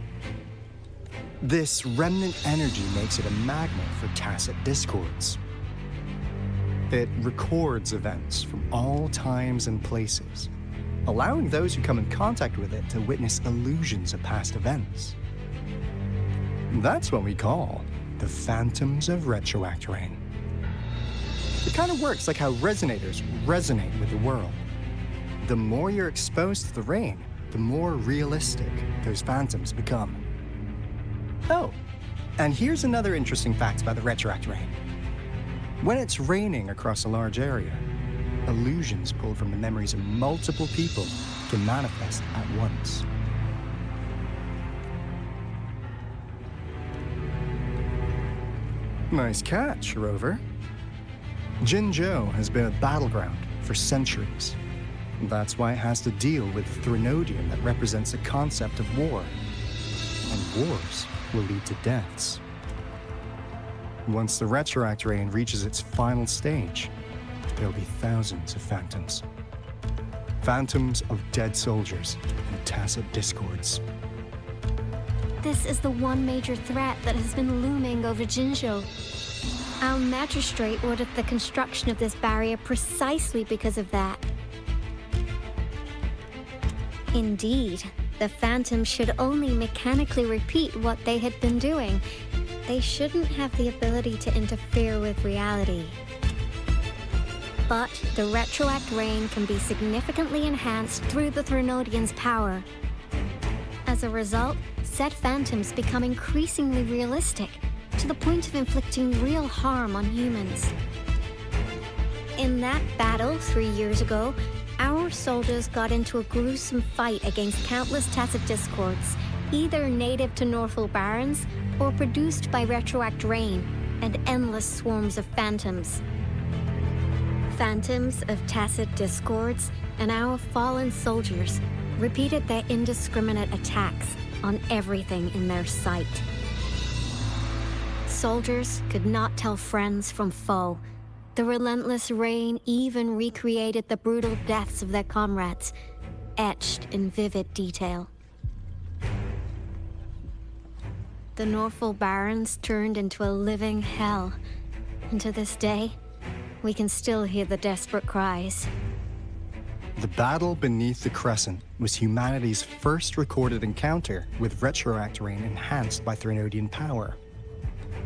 I: This remnant energy makes it a magnet for tacit discords. It records events from all times and places, allowing those who come in contact with it to witness illusions of past events. That's what we call the phantoms of retroact rain. It kind of works like how resonators resonate with the world. The more you're exposed to the rain, the more realistic those phantoms become. Oh, and here's another interesting fact about the retroact rain. When it's raining across a large area, illusions pulled from the memories of multiple people can manifest at once. Nice catch, Rover. Jinzhou has been a battleground for centuries. That's why it has to deal with Threnodium that represents the concept of war. And wars will lead to deaths. Once the retroact rain reaches its final stage, there'll be thousands of phantoms. Phantoms of dead soldiers and tacit discords.
V: This is the one major threat that has been looming over Jinzhou. Our magistrate ordered the construction of this barrier precisely because of that. Indeed, the phantoms should only mechanically repeat what they had been doing. They shouldn't have the ability to interfere with reality. But the retroact rain can be significantly enhanced through the Threnodian's power. As a result, said phantoms become increasingly realistic, to the point of inflicting real harm on humans. In that battle 3 years ago, our soldiers got into a gruesome fight against countless tacit discords, either native to Northfall Barrens or produced by retroact rain and endless swarms of phantoms. Phantoms of tacit discords and our fallen soldiers repeated their indiscriminate attacks on everything in their sight. Soldiers could not tell friends from foe. The relentless rain even recreated the brutal deaths of their comrades, etched in vivid detail. The Northfall Barrens turned into a living hell, and to this day, we can still hear the desperate cries.
I: The battle beneath the Crescent was humanity's first recorded encounter with retroact rain enhanced by Threnodian power.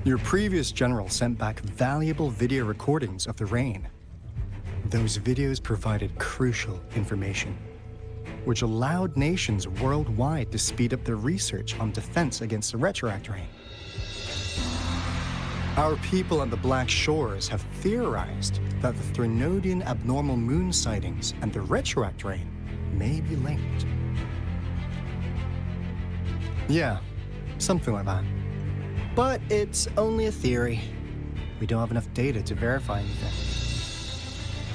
I: Your previous general sent back valuable video recordings of the rain. Those videos provided crucial information, which allowed nations worldwide to speed up their research on defense against the retroact rain. Our people on the Black Shores have theorized that the Threnodian abnormal moon sightings and the retroact rain may be linked. Yeah, something like that. But it's only a theory. We don't have enough data to verify anything.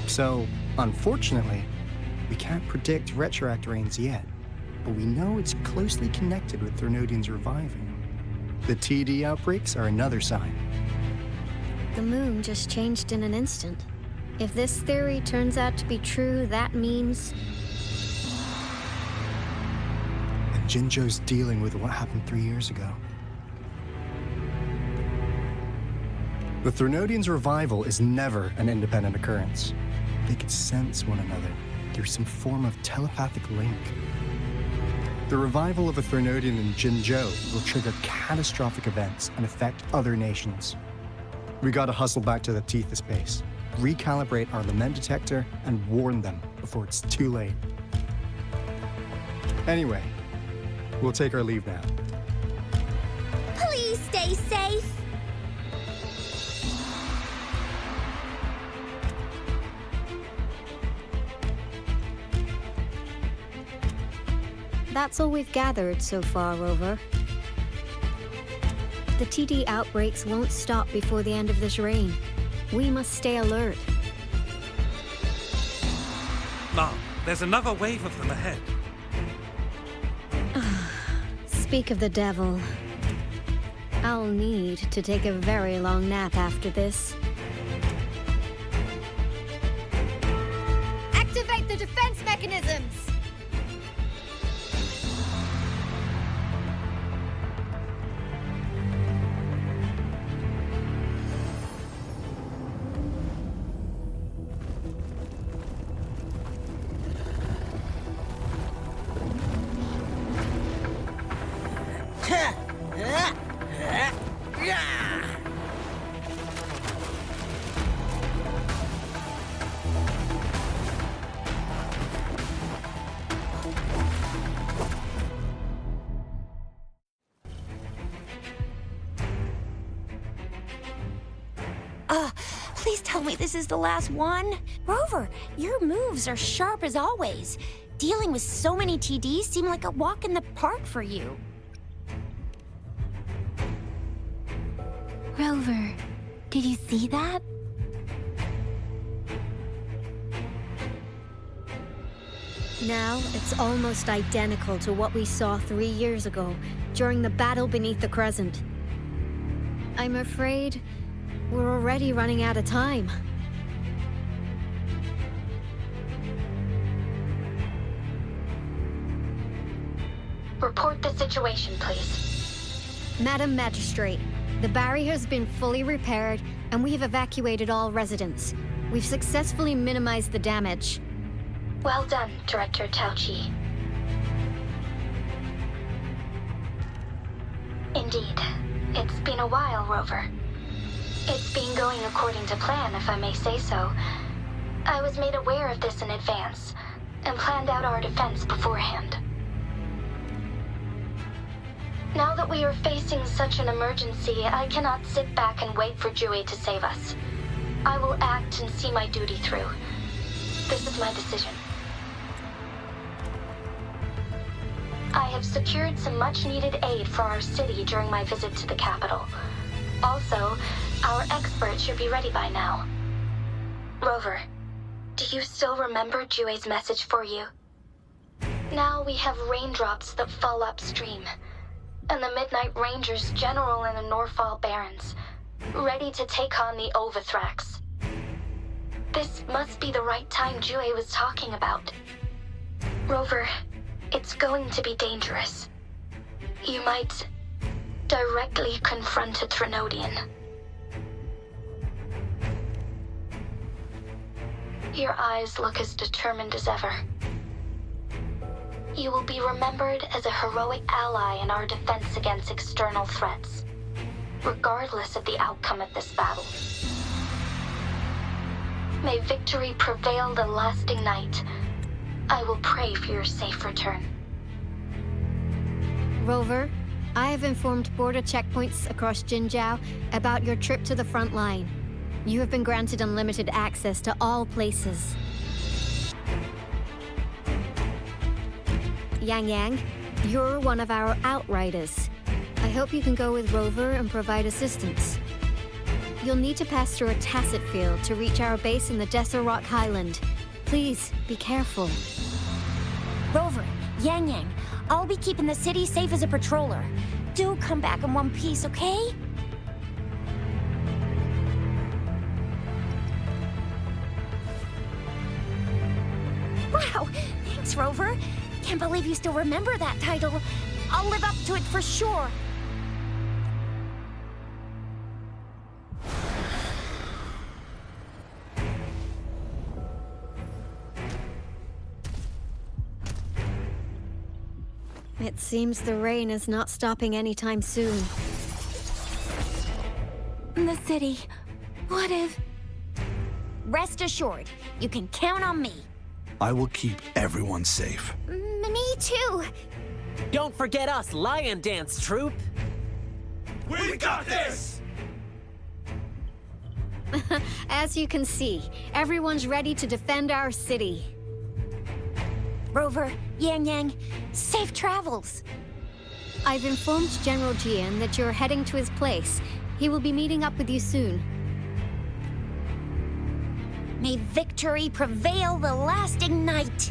I: So, unfortunately, we can't predict retroact rains yet, but we know it's closely connected with Threnodians reviving. The TD outbreaks are another sign.
V: The moon just changed in an instant. If this theory turns out to be true, that means...
I: And Jinzhou's dealing with what happened 3 years ago. The Threnodians' revival is never an independent occurrence. They could sense one another through some form of telepathic link. The revival of a Threnodian in Jinzhou will trigger catastrophic events and affect other nations. We gotta hustle back to the teeth of space, recalibrate our lament detector, and warn them before it's too late. Anyway, we'll take our leave now.
F: Please stay safe.
V: That's all we've gathered so far, Rover. The TD outbreaks won't stop before the end of this reign. We must stay alert.
L: Mom, there's another wave of them ahead.
V: Speak of the devil. I'll need to take a very long nap after this.
B: Activate the defense mechanisms! Please tell me this is the last one. Rover, your moves are sharp as always. Dealing with so many TDs seem like a walk in the park for you.
A: Rover, did you see that?
V: Now, it's almost identical to what we saw 3 years ago, during the battle beneath the Crescent. I'm afraid we're already running out of time.
M: Report the situation, please.
V: Madam Magistrate, the barrier has been fully repaired, and we have evacuated all residents. We've successfully minimized the damage.
M: Well done, Director Tauchi. Indeed. It's been a while, Rover. It's been going according to plan, if I may say so. I was made aware of this in advance, and planned out our defense beforehand. Now that we are facing such an emergency, I cannot sit back and wait for Jue to save us. I will act and see my duty through. This is my decision. I have secured some much-needed aid for our city during my visit to the capital. Also, our expert should be ready by now. Rover, do you still remember Jue's message for you? Now we have raindrops that fall upstream, and the Midnight Rangers general in the Norfall Barrens, ready to take on the Overthrax. This must be the right time Jue was talking about. Rover, it's going to be dangerous. You might directly confront a Trinodian. Your eyes look as determined as ever. You will be remembered as a heroic ally in our defense against external threats, regardless of the outcome of this battle. May victory prevail the lasting night. I will pray for your safe return.
V: Rover, I have informed border checkpoints across Jinzhou about your trip to the front line. You have been granted unlimited access to all places. Yangyang, you're one of our outriders. I hope you can go with Rover and provide assistance. You'll need to pass through a tacit field to reach our base in the Desert Rock Highland. Please, be careful.
B: Rover, Yangyang, I'll be keeping the city safe as a patroller. Do come back in one piece, okay? Wow, thanks, Rover. Can't believe you still remember that title. I'll live up to it for sure.
V: It seems the rain is not stopping anytime soon.
A: The city. What if...
B: Rest assured, you can count on me.
O: I will keep everyone safe.
B: Me too.
P: Don't forget us, Lion Dance Troop.
L: We got this!
V: As you can see, everyone's ready to defend our city.
B: Rover, Yangyang, safe travels.
V: I've informed General Jian that you're heading to his place. He will be meeting up with you soon.
B: May victory prevail the lasting night.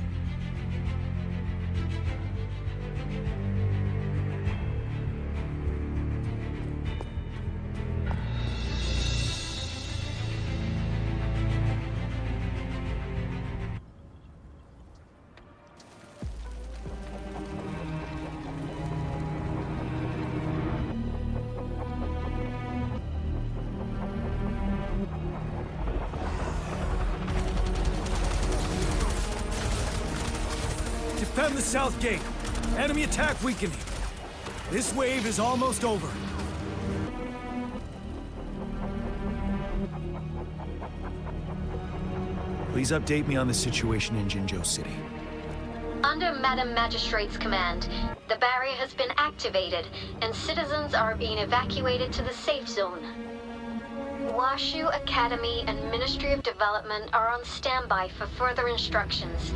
Q: on the south gate. Enemy attack weakening. This wave is almost over. Please update me on the situation in Jinzhou City.
M: Under Madam Magistrate's command, the barrier has been activated, and citizens are being evacuated to the safe zone. Washu Academy and Ministry of Development are on standby for further instructions.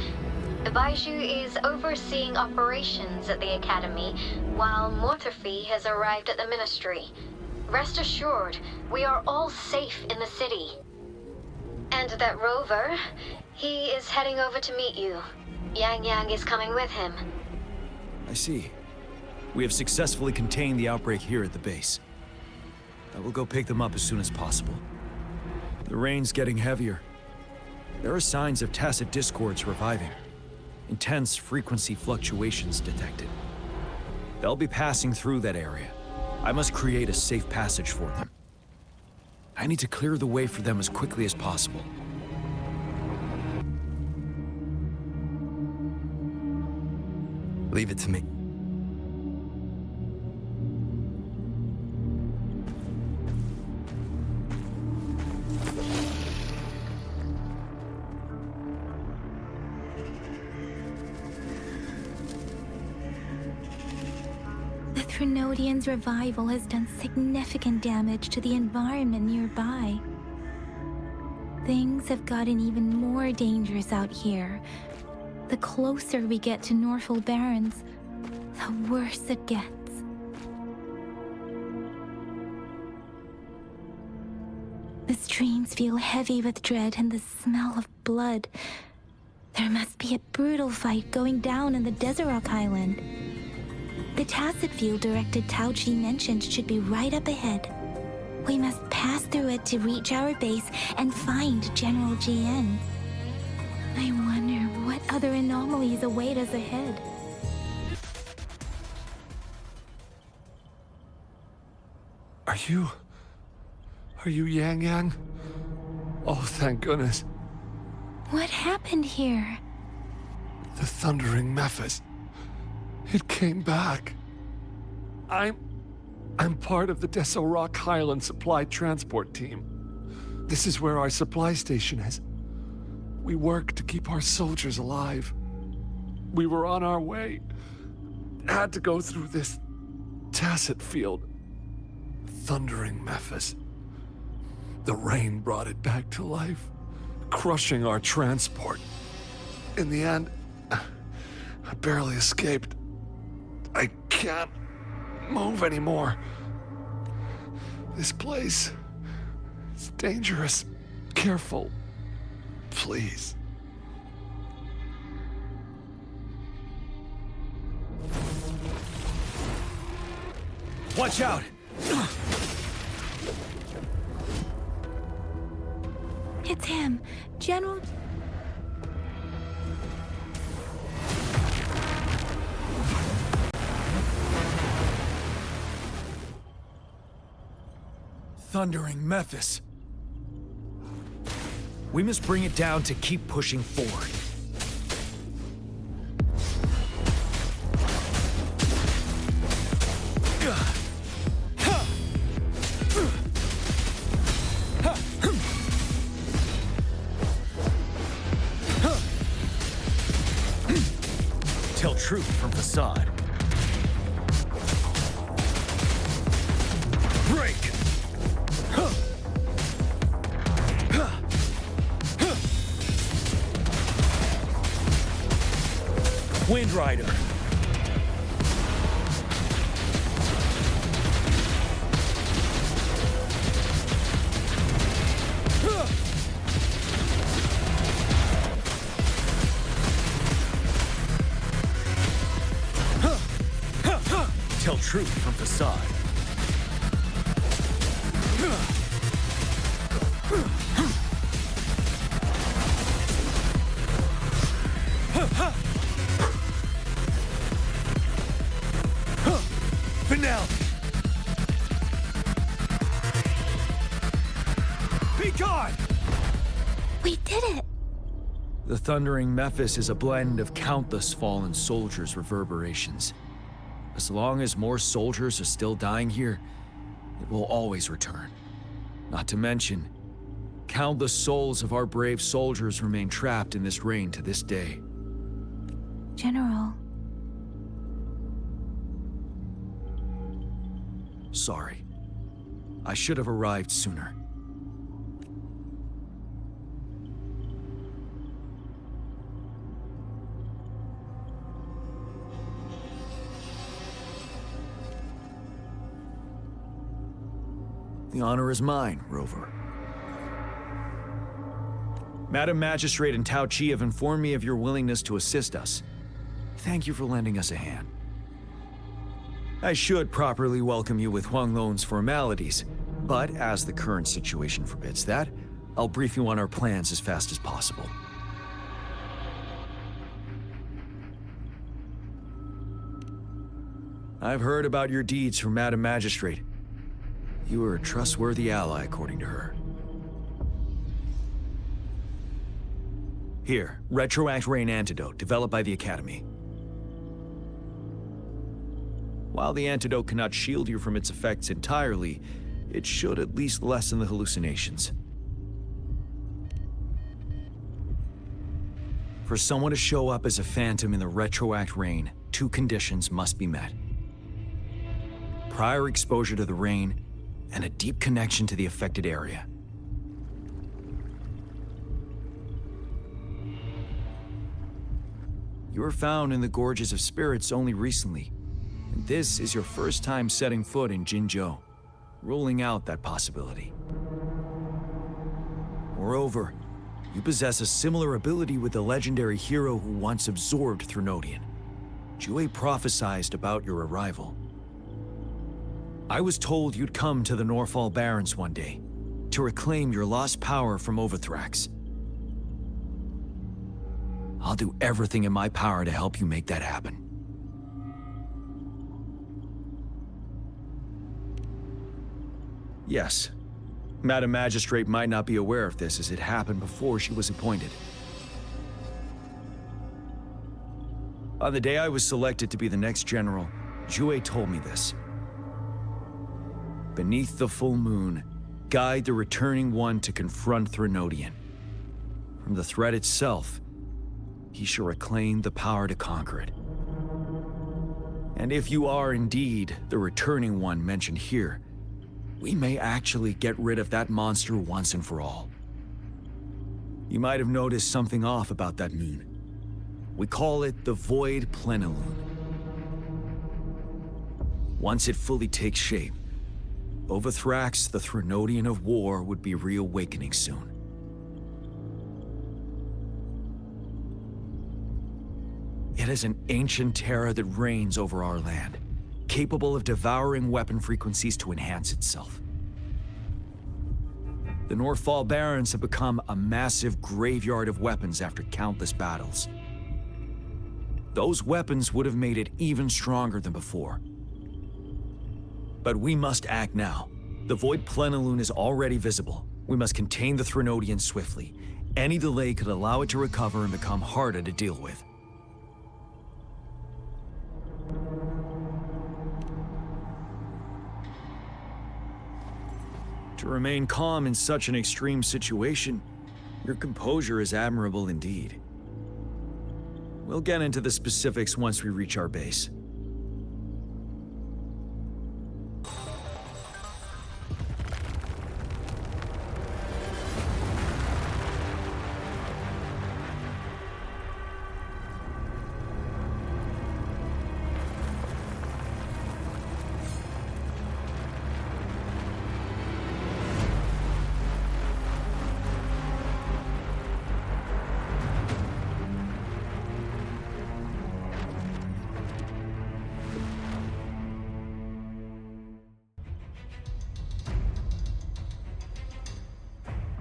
M: Baiju is overseeing operations at the Academy, while Mortherfee has arrived at the Ministry. Rest assured, we are all safe in the city. And that Rover, he is heading over to meet you. Yangyang is coming with him.
Q: I see. We have successfully contained the outbreak here at the base. I will go pick them up as soon as possible. The rain's getting heavier. There are signs of tacit discords reviving. Intense frequency fluctuations detected. They'll be passing through that area. I must create a safe passage for them. I need to clear the way for them as quickly as possible.
H: Leave it to me.
A: The Threnodians' revival has done significant damage to the environment nearby. Things have gotten even more dangerous out here. The closer we get to Norfolk Barrens, the worse it gets. The streams feel heavy with dread and the smell of blood. There must be a brutal fight going down in the Desert Rock Island. The tacit field directed Tauchi mentioned should be right up ahead. We must pass through it to reach our base and find General GN. I wonder what other anomalies await us ahead.
J: Are you Yangyang? Oh, thank goodness.
A: What happened here?
J: The Thundering Mephis. It came back. I'm part of the Desert Rock Highland Supply Transport Team. This is where our supply station is. We work to keep our soldiers alive. We were on our way. Had to go through this tacit field. Thundering Mephis. The rain brought it back to life, crushing our transport. In the end, I barely escaped. I can't move anymore. This place is dangerous. Careful. Please.
Q: Watch out!
A: It's him, General...
Q: Thundering Mephis. We must bring it down to keep pushing forward. Tell truth from facade. Break! Wind Rider. Tell truth from facade. Finale. Be gone.
A: We did it!
Q: The thundering Mephis is a blend of countless fallen soldiers' reverberations. As long as more soldiers are still dying here, it will always return. Not to mention, countless souls of our brave soldiers remain trapped in this rain to this day.
A: General.
Q: Sorry. I should have arrived sooner. The honor is mine, Rover. Madam Magistrate and Tao Chi have informed me of your willingness to assist us. Thank you for lending us a hand. I should properly welcome you with Huang Lon's formalities, but as the current situation forbids that, I'll brief you on our plans as fast as possible. I've heard about your deeds from Madam Magistrate. You are a trustworthy ally, according to her. Here, Retroact Rain Antidote, developed by the Academy. While the antidote cannot shield you from its effects entirely, it should at least lessen the hallucinations. For someone to show up as a phantom in the Retroact Rain, 2 conditions must be met. Prior exposure to the rain, and a deep connection to the affected area. You were found in the Gorges of Spirits only recently, and this is your first time setting foot in Jinzhou, ruling out that possibility. Moreover, you possess a similar ability with the legendary hero who once absorbed Threnodian. Jue prophesied about your arrival. I was told you'd come to the Norfall Barrens one day, to reclaim your lost power from Overthrax. I'll do everything in my power to help you make that happen. Yes, Madam Magistrate might not be aware of this as it happened before she was appointed. On the day I was selected to be the next general, Jue told me this. Beneath the full moon, guide the returning one to confront Threnodian. From the threat itself, he shall reclaim the power to conquer it. And if you are indeed the returning one mentioned here, we may actually get rid of that monster once and for all. You might have noticed something off about that moon. We call it the Void Plenilune. Once it fully takes shape, Overthrax, the Threnodian of War, would be reawakening soon. It is an ancient terror that reigns over our land, capable of devouring weapon frequencies to enhance itself. The Norfall Barrens have become a massive graveyard of weapons after countless battles. Those weapons would have made it even stronger than before. But we must act now. The Void Plenilune is already visible. We must contain the Threnodian swiftly. Any delay could allow it to recover and become harder to deal with. To remain calm in such an extreme situation, your composure is admirable indeed. We'll get into the specifics once we reach our base.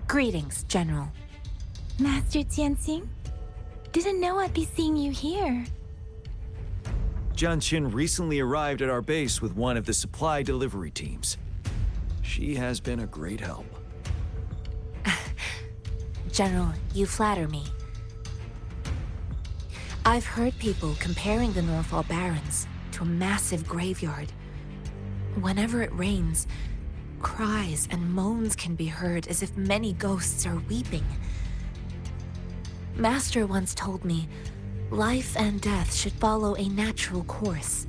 C: Greetings, General.
A: Master Jianxing? Didn't know I'd be seeing you here.
Q: Jian Qin recently arrived at our base with one of the supply delivery teams. She has been a great help.
C: General, you flatter me. I've heard people comparing the Norfall Barrens to a massive graveyard. Whenever it rains, cries and moans can be heard as if many ghosts are weeping. Master once told me, life and death should follow a natural course.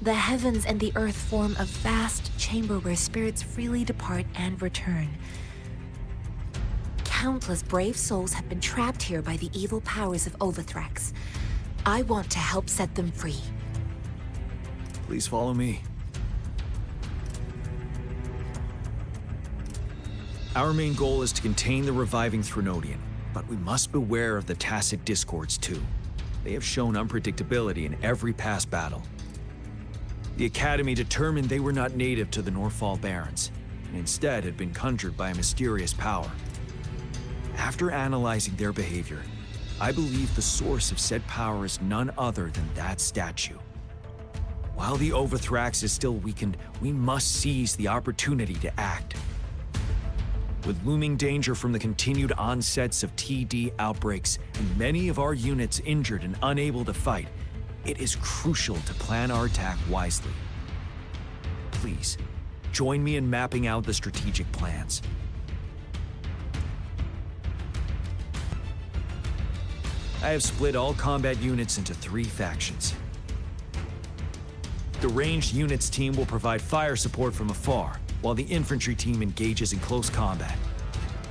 C: The heavens and the earth form a vast chamber where spirits freely depart and return. Countless brave souls have been trapped here by the evil powers of Overthrax. I want to help set them free.
Q: Please follow me. Our main goal is to contain the reviving Threnodian, but we must beware of the tacit discords too. They have shown unpredictability in every past battle. The Academy determined they were not native to the Norfall Barrens, and instead had been conjured by a mysterious power. After analyzing their behavior, I believe the source of said power is none other than that statue. While the Overthrax is still weakened, we must seize the opportunity to act. With looming danger from the continued onsets of TD outbreaks and many of our units injured and unable to fight, it is crucial to plan our attack wisely. Please, join me in mapping out the strategic plans. I have split all combat units into 3 factions. The ranged units team will provide fire support from afar, while the infantry team engages in close combat.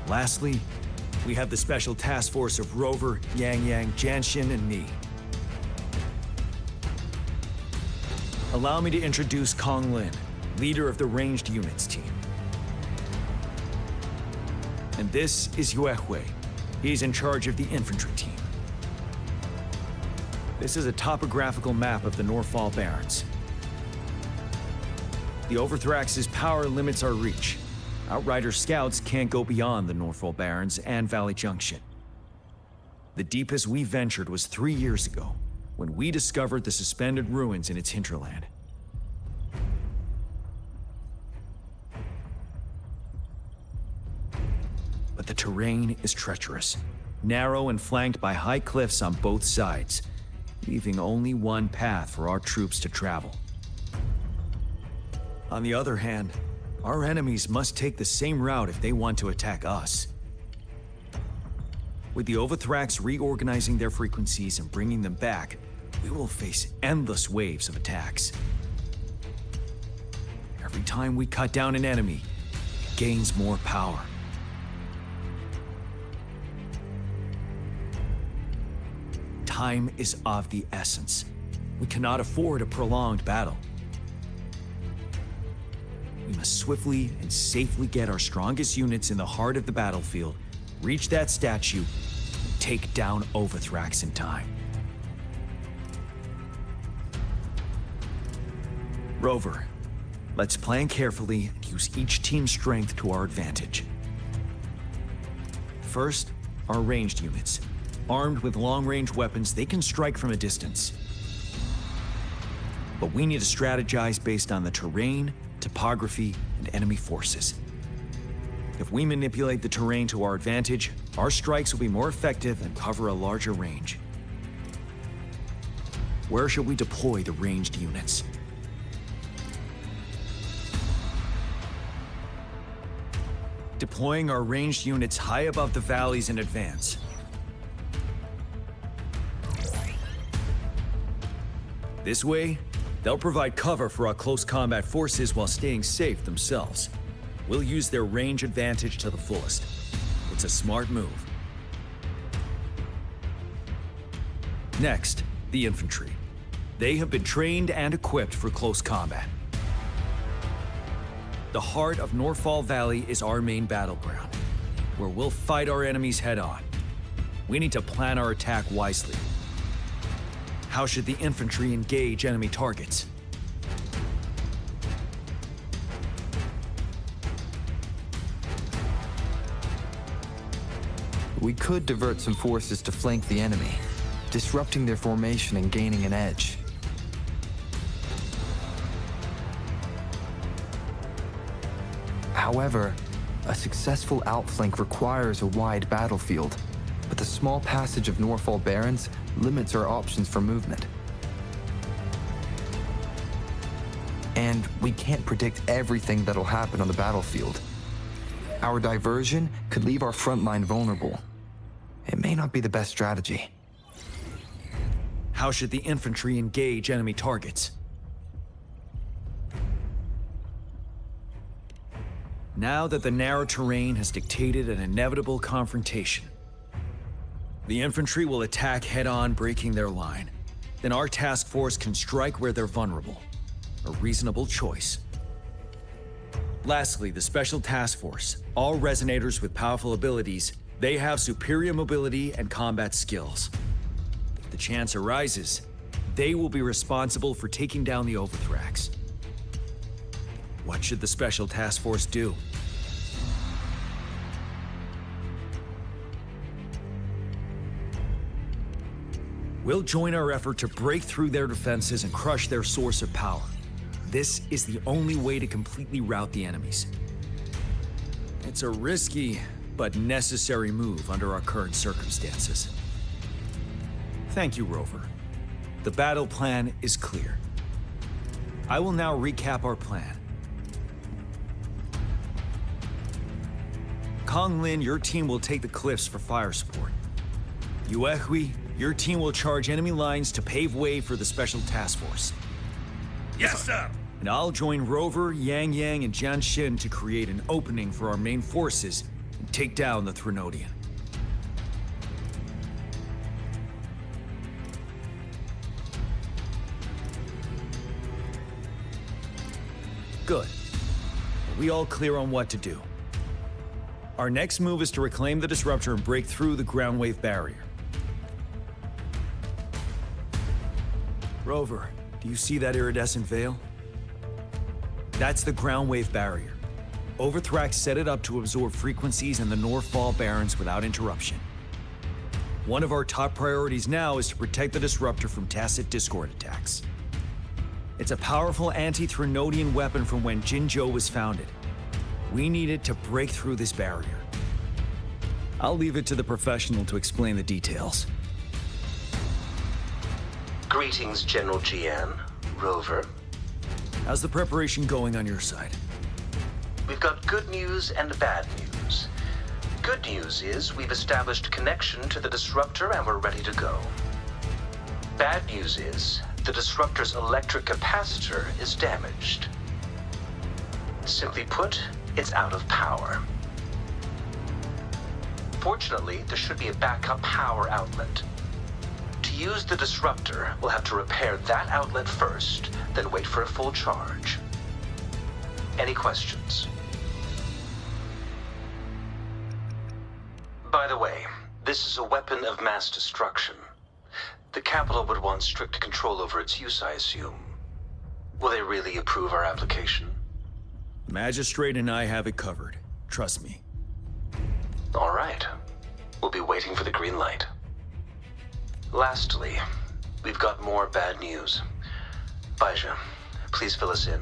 Q: Lastly, we have the special task force of Rover, Yangyang, Chixia, and me. Allow me to introduce Kong Lin, leader of the ranged units team. And this is Yue Hui. He's in charge of the infantry team. This is a topographical map of the Norfall Barrens. The Overthrax's power limits our reach. Outrider scouts can't go beyond the Norfall Barrens and Valley Junction. The deepest we ventured was 3 years ago, when we discovered the suspended ruins in its hinterland. But the terrain is treacherous, narrow and flanked by high cliffs on both sides, leaving only one path for our troops to travel. On the other hand, our enemies must take the same route if they want to attack us. With the Overthrax reorganizing their frequencies and bringing them back, we will face endless waves of attacks. Every time we cut down an enemy, it gains more power. Time is of the essence. We cannot afford a prolonged battle. We must swiftly and safely get our strongest units in the heart of the battlefield, reach that statue, and take down Overthrax in time. Rover, let's plan carefully and use each team's strength to our advantage. First, our ranged units. Armed with long-range weapons, they can strike from a distance. But we need to strategize based on the terrain, topography, and enemy forces. If we manipulate the terrain to our advantage, our strikes will be more effective and cover a larger range. Where should we deploy the ranged units? Deploying our ranged units high above the valleys in advance. This way, they'll provide cover for our close combat forces while staying safe themselves. We'll use their range advantage to the fullest. It's a smart move. Next, the infantry. They have been trained and equipped for close combat. The heart of Norfall Valley is our main battleground, where we'll fight our enemies head-on. We need to plan our attack wisely. How should the infantry engage enemy targets?
H: We could divert some forces to flank the enemy, disrupting their formation and gaining an edge. However, a successful outflank requires a wide battlefield, but the small passage of Norfall Barrens limits our options for movement. And we can't predict everything that'll happen on the battlefield. Our diversion could leave our front line vulnerable. It may not be the best strategy.
Q: How should the infantry engage enemy targets? Now that the narrow terrain has dictated an inevitable confrontation, the infantry will attack head-on, breaking their line. Then our task force can strike where they're vulnerable. A reasonable choice. Lastly, the Special Task Force. All resonators with powerful abilities, they have superior mobility and combat skills. If the chance arises, they will be responsible for taking down the Overthrax. What should the Special Task Force do? We'll join our effort to break through their defenses and crush their source of power. This is the only way to completely rout the enemies. It's a risky, but necessary move under our current circumstances. Thank you, Rover. The battle plan is clear. I will now recap our plan. Konglin, your team will take the cliffs for fire support. Yuehui, your team will charge enemy lines to pave way for the Special Task Force.
L: Yes, sir!
Q: And I'll join Rover, Yangyang, and Jianxin to create an opening for our main forces and take down the Threnodian. Good. Are we all clear on what to do? Our next move is to reclaim the Disruptor and break through the ground wave barrier. Rover, do you see that iridescent veil? That's the ground wave barrier. Overthrax set it up to absorb frequencies in the Norfall Barrens without interruption. One of our top priorities now is to protect the Disruptor from tacit Discord attacks. It's a powerful anti-Threnodian weapon from when Jinzhou was founded. We need it to break through this barrier. I'll leave it to the professional to explain the details.
E: Greetings, General Jian. Rover.
Q: How's the preparation going on your side?
E: We've got good news and bad news. Good news is we've established connection to the Disruptor and we're ready to go. Bad news is the Disruptor's electric capacitor is damaged. Simply put, it's out of power. Fortunately, there should be a backup power outlet. To use the Disruptor, we'll have to repair that outlet first, then wait for a full charge. Any questions? By the way, this is a weapon of mass destruction. The capital would want strict control over its use, I assume. Will they really approve our application?
Q: Magistrate and I have it covered. Trust me.
E: All right. We'll be waiting for the green light. Lastly, we've got more bad news. Baizha, please fill us in.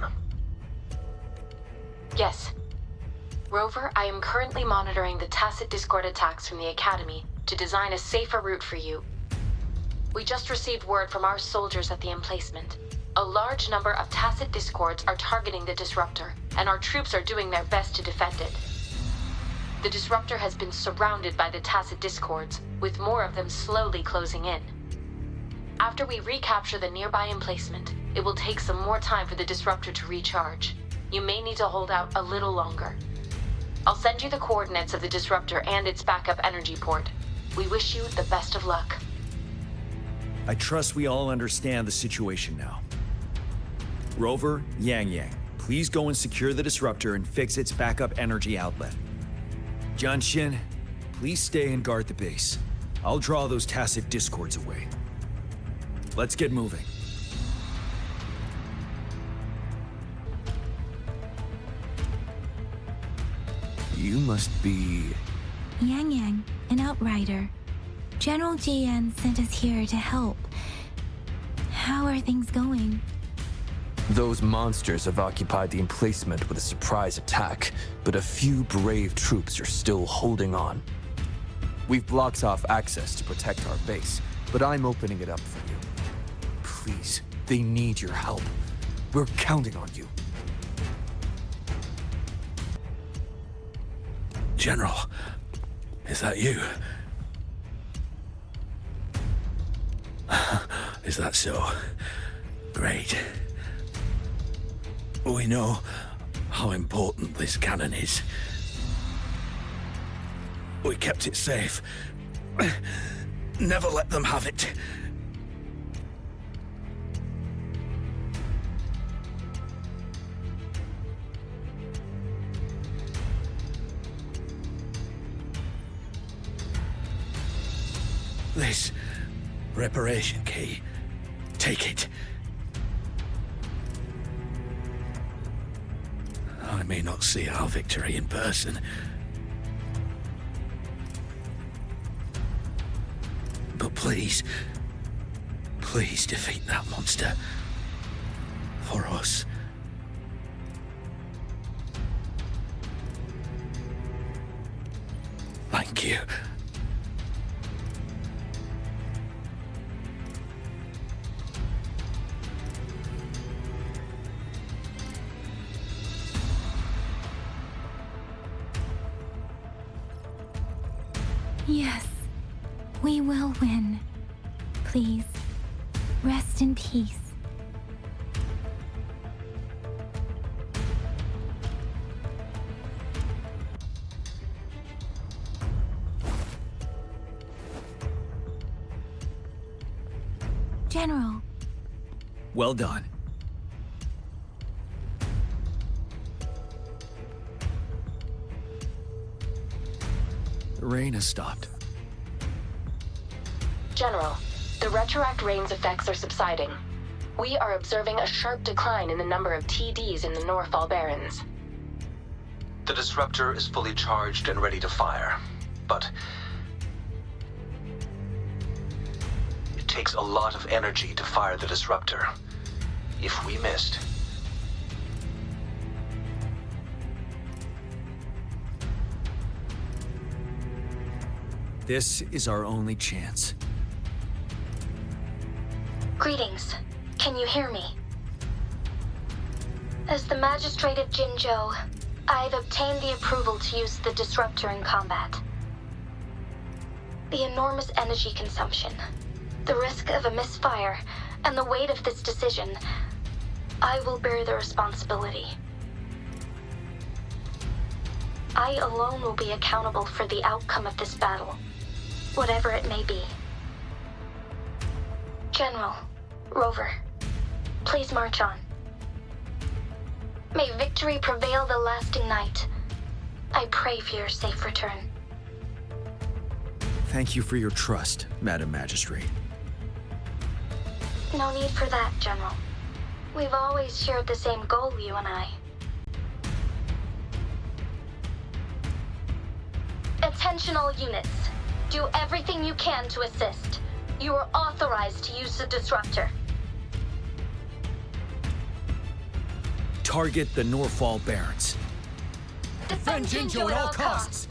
M: Yes. Rover, I am currently monitoring the tacit Discord attacks from the Academy to design a safer route for you. We just received word from our soldiers at the emplacement. A large number of tacit Discords are targeting the Disruptor, and our troops are doing their best to defend it. The Disruptor has been surrounded by the tacit Discords, with more of them slowly closing in. After we recapture the nearby emplacement, it will take some more time for the Disruptor to recharge. You may need to hold out a little longer. I'll send you the coordinates of the Disruptor and its backup energy port. We wish you the best of luck.
Q: I trust we all understand the situation now. Rover, Yangyang, please go and secure the Disruptor and fix its backup energy outlet. Jianxin, please stay and guard the base. I'll draw those tacit Discords away. Let's get moving.
K: You must be...
A: Yangyang, an outrider. General Jian sent us here to help. How are things going?
K: Those monsters have occupied the emplacement with a surprise attack, but a few brave troops are still holding on. We've blocked off access to protect our base, but I'm opening it up for you. Please, they need your help. We're counting on you.
G: General, is that you? Is that so? Great. We know how important this cannon is. We kept it safe. Never let them have it. This reparation key. Take it. I may not see our victory in person, but please defeat that monster. For us. Thank you.
A: Yes, we will win. Please, rest in peace. General.
Q: Well done. The rain has stopped.
M: General, the retroact rain's effects are subsiding. We are observing a sharp decline in the number of TDs in the Norfall Barrens.
E: The disruptor is fully charged and ready to fire, but it takes a lot of energy to fire the disruptor. If we missed,
Q: This is our only chance.
M: Greetings. Can you hear me? As the Magistrate of Jinzhou, I've obtained the approval to use the disruptor in combat. The enormous energy consumption, the risk of a misfire, and the weight of this decision, I will bear the responsibility. I alone will be accountable for the outcome of this battle, whatever it may be. General, Rover, please march on. May victory prevail the lasting night. I pray for your safe return.
Q: Thank you for your trust, Madam Magistrate.
M: No need for that, General. We've always shared the same goal, you and I. Attention all units. Do everything you can to assist. You are authorized to use the disruptor.
Q: Target the Norfall Barrens.
M: Defend Jinzhou at all costs.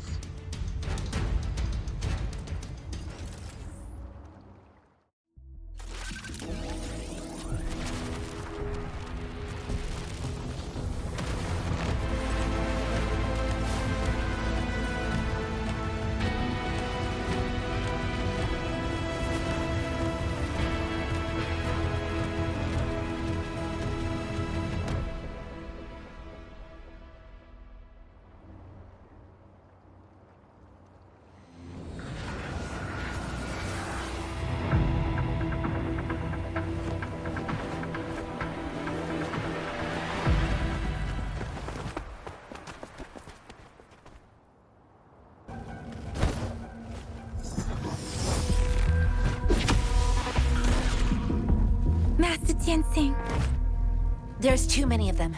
C: There's too many of them.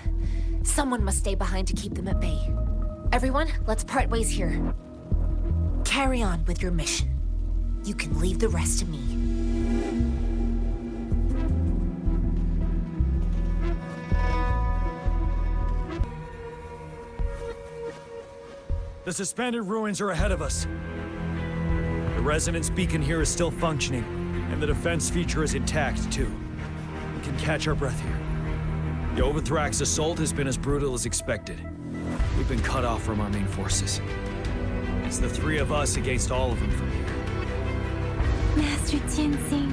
C: Someone must stay behind to keep them at bay. Everyone, let's part ways here. Carry on with your mission. You can leave the rest to me.
Q: The suspended ruins are ahead of us. The resonance beacon here is still functioning, and the defense feature is intact, too. We can catch our breath here. The Overthrax assault has been as brutal as expected. We've been cut off from our main forces. It's the three of us against all of them from here.
A: Master Jinzhou,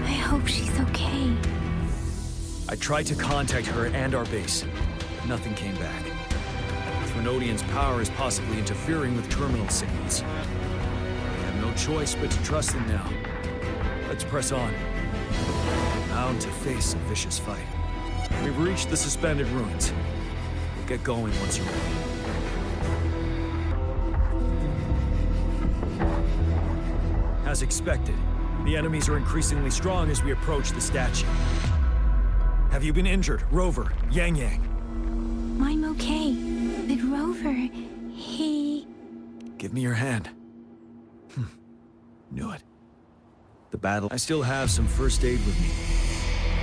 A: I hope she's okay.
Q: I tried to contact her and our base, but nothing came back. Threnodian's power is possibly interfering with terminal signals. We have no choice but to trust them now. Let's press on. We're bound to face a vicious fight. We've reached the suspended ruins. We'll get going once you're ready. As expected, the enemies are increasingly strong as we approach the statue. Have you been injured, Rover, Yangyang?
A: I'm okay, but Rover, he...
Q: Give me your hand. Knew it. The battle... I still have some first aid with me.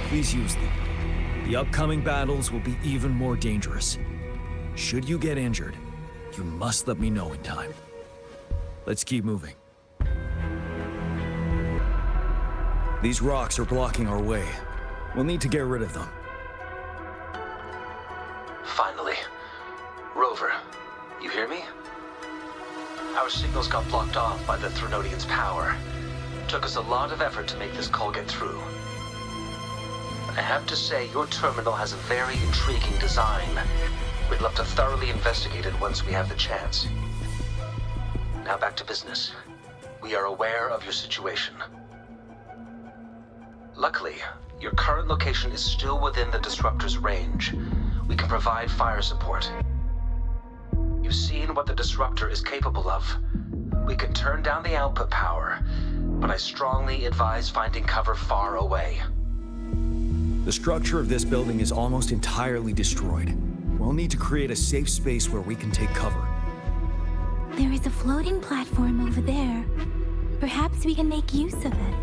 Q: Please use them. The upcoming battles will be even more dangerous. Should you get injured, you must let me know in time. Let's keep moving. These rocks are blocking our way. We'll need to get rid of them.
E: Finally. Rover, you hear me? Our signals got blocked off by the Threnodian's power. Took us a lot of effort to make this call get through. I have to say, your terminal has a very intriguing design. We'd love to thoroughly investigate it once we have the chance. Now back to business. We are aware of your situation. Luckily, your current location is still within the Disruptor's range. We can provide fire support. You've seen what the Disruptor is capable of. We can turn down the output power, but I strongly advise finding cover far away.
Q: The structure of this building is almost entirely destroyed. We'll need to create a safe space where we can take cover.
A: There is a floating platform over there. Perhaps we can make use of it.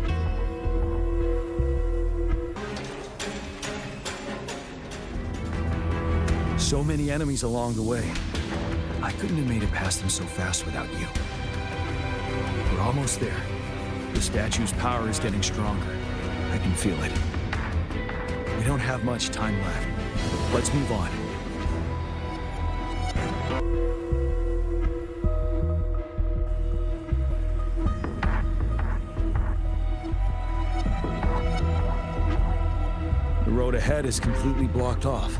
Q: So many enemies along the way. I couldn't have made it past them so fast without you. We're almost there. The statue's power is getting stronger. I can feel it. We don't have much time left. Let's move on. The road ahead is completely blocked off.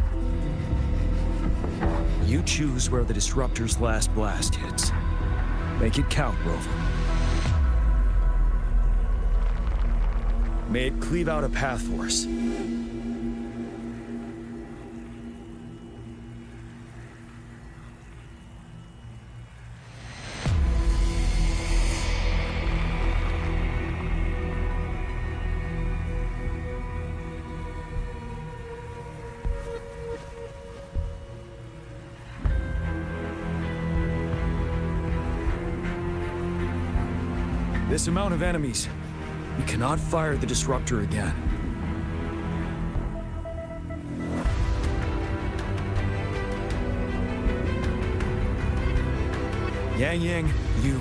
Q: You choose where the Disruptor's last blast hits. Make it count, Rover. May it cleave out a path for us. This amount of enemies, we cannot fire the Disruptor again. Yangyang, you...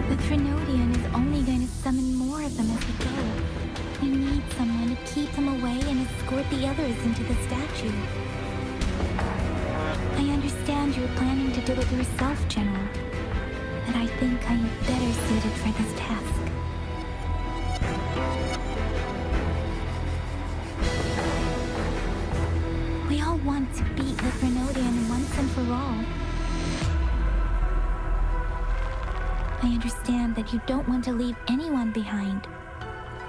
A: The Threnodian is only going to summon more of them as we go. We need someone to keep them away and escort the others into the statue. I understand you're planning to do it yourself, General. But I think I am better suited for this task. We all want to beat the Threnodian once and for all. I understand that you don't want to leave anyone behind.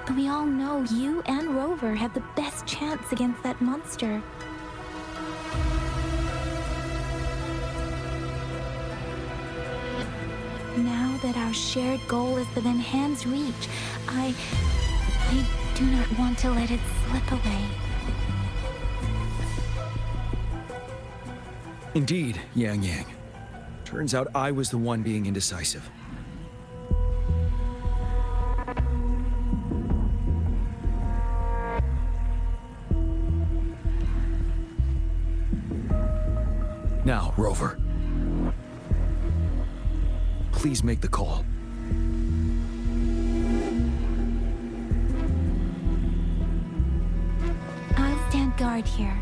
A: But we all know you and Rover have the best chance against that monster. Now that our shared goal is within hand's reach, I do not want to let it slip away.
Q: Indeed, Yangyang. Turns out I was the one being indecisive. Now, Rover. please make the call?
A: I'll stand guard here.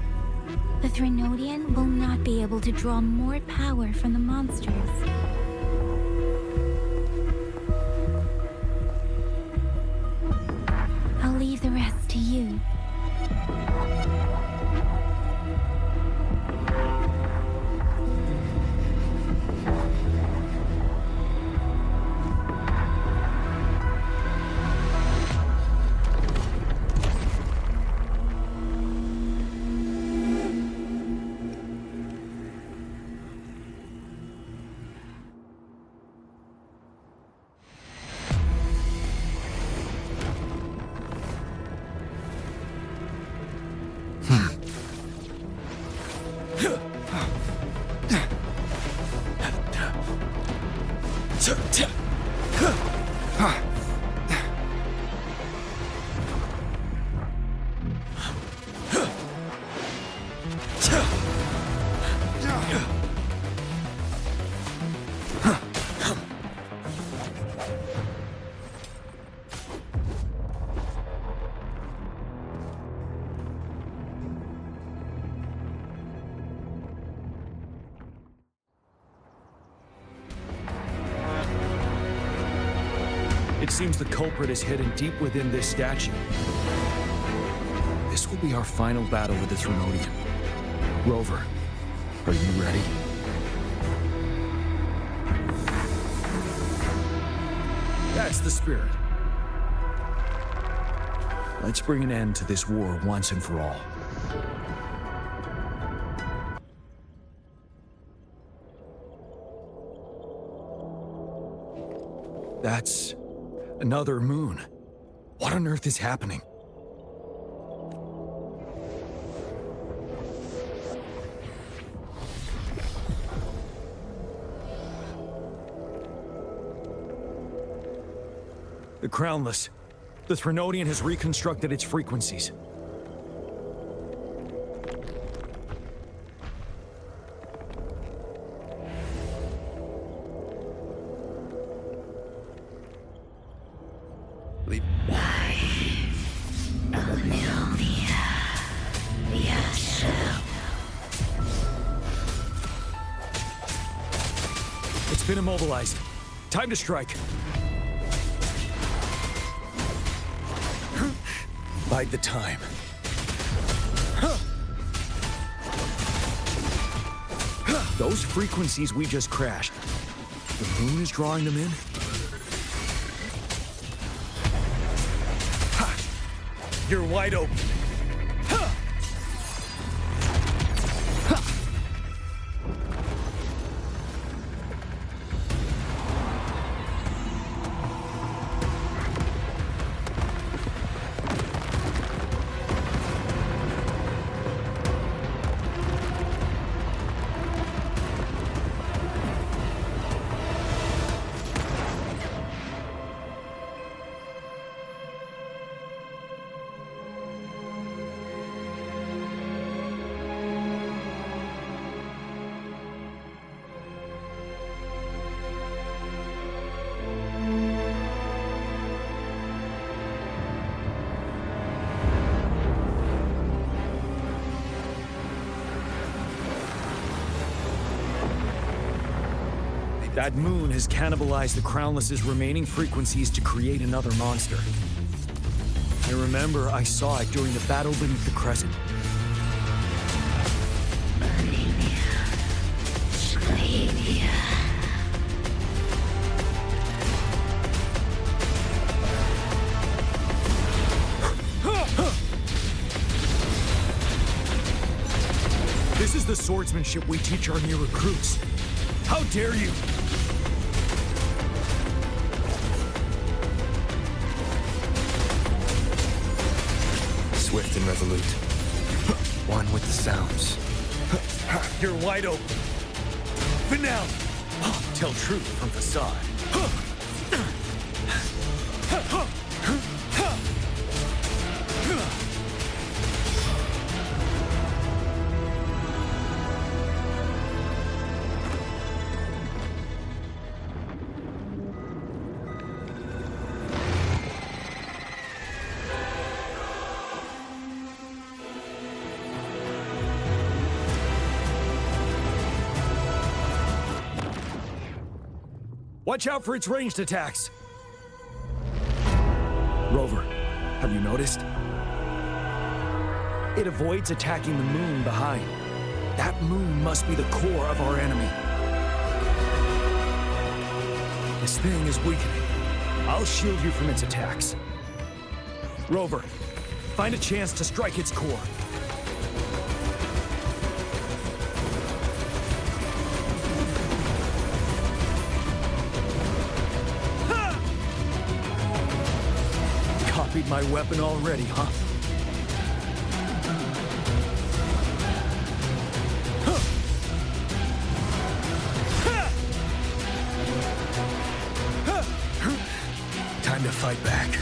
A: The Threnodian will not be able to draw more power from the monsters. I'll leave the rest to you.
Q: It seems the culprit is hidden deep within this statue. This will be our final battle with the Threnodian. Rover, are you ready? That's the spirit. Let's bring an end to this war once and for all. That's another moon. What on earth is happening? The Crownless. The Threnodian has reconstructed its frequencies. It's been immobilized. Time to strike. Bide the time. Those frequencies we just crashed. The moon is drawing them in? You're wide open. That moon has cannibalized the Crownless's remaining frequencies to create another monster. I remember I saw it during the battle beneath the Crescent. This is the swordsmanship we teach our new recruits. How dare you!
H: Swift and resolute. One with the sounds.
Q: You're wide open. Finale! Tell truth from facade. Watch out for its ranged attacks! Rover, have you noticed? It avoids attacking the moon behind. That moon must be the core of our enemy. This thing is weakening. I'll shield you from its attacks. Rover, find a chance to strike its core. Copied my weapon already, huh? Time to fight back.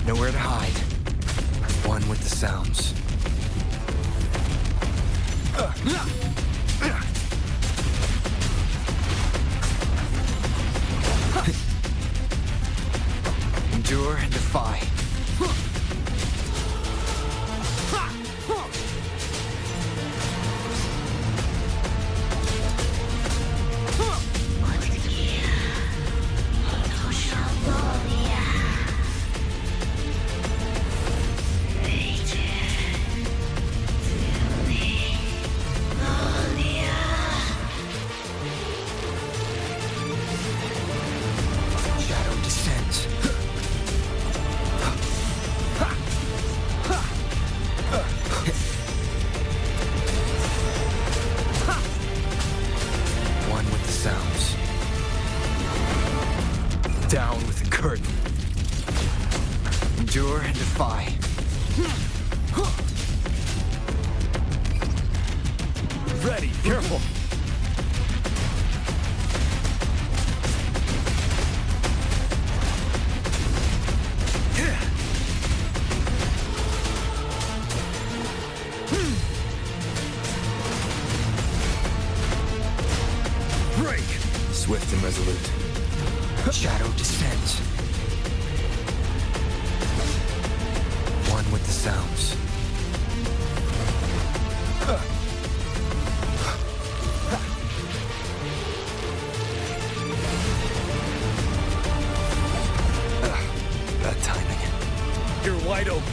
H: Nowhere to hide. One with the sounds. Endure and defy. Down with the curtain. Endure and defy.
Q: Ready, careful.
H: Break! Swift and resolute. Shadow descends. One with the sounds. Bad timing.
Q: You're wide open.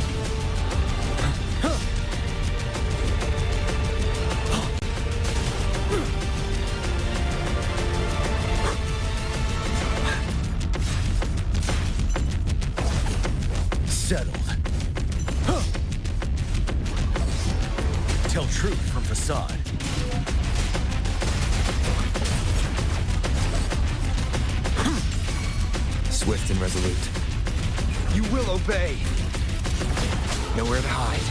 Q: Settled. Tell truth from facade.
H: Swift and resolute. You will obey. Nowhere to hide.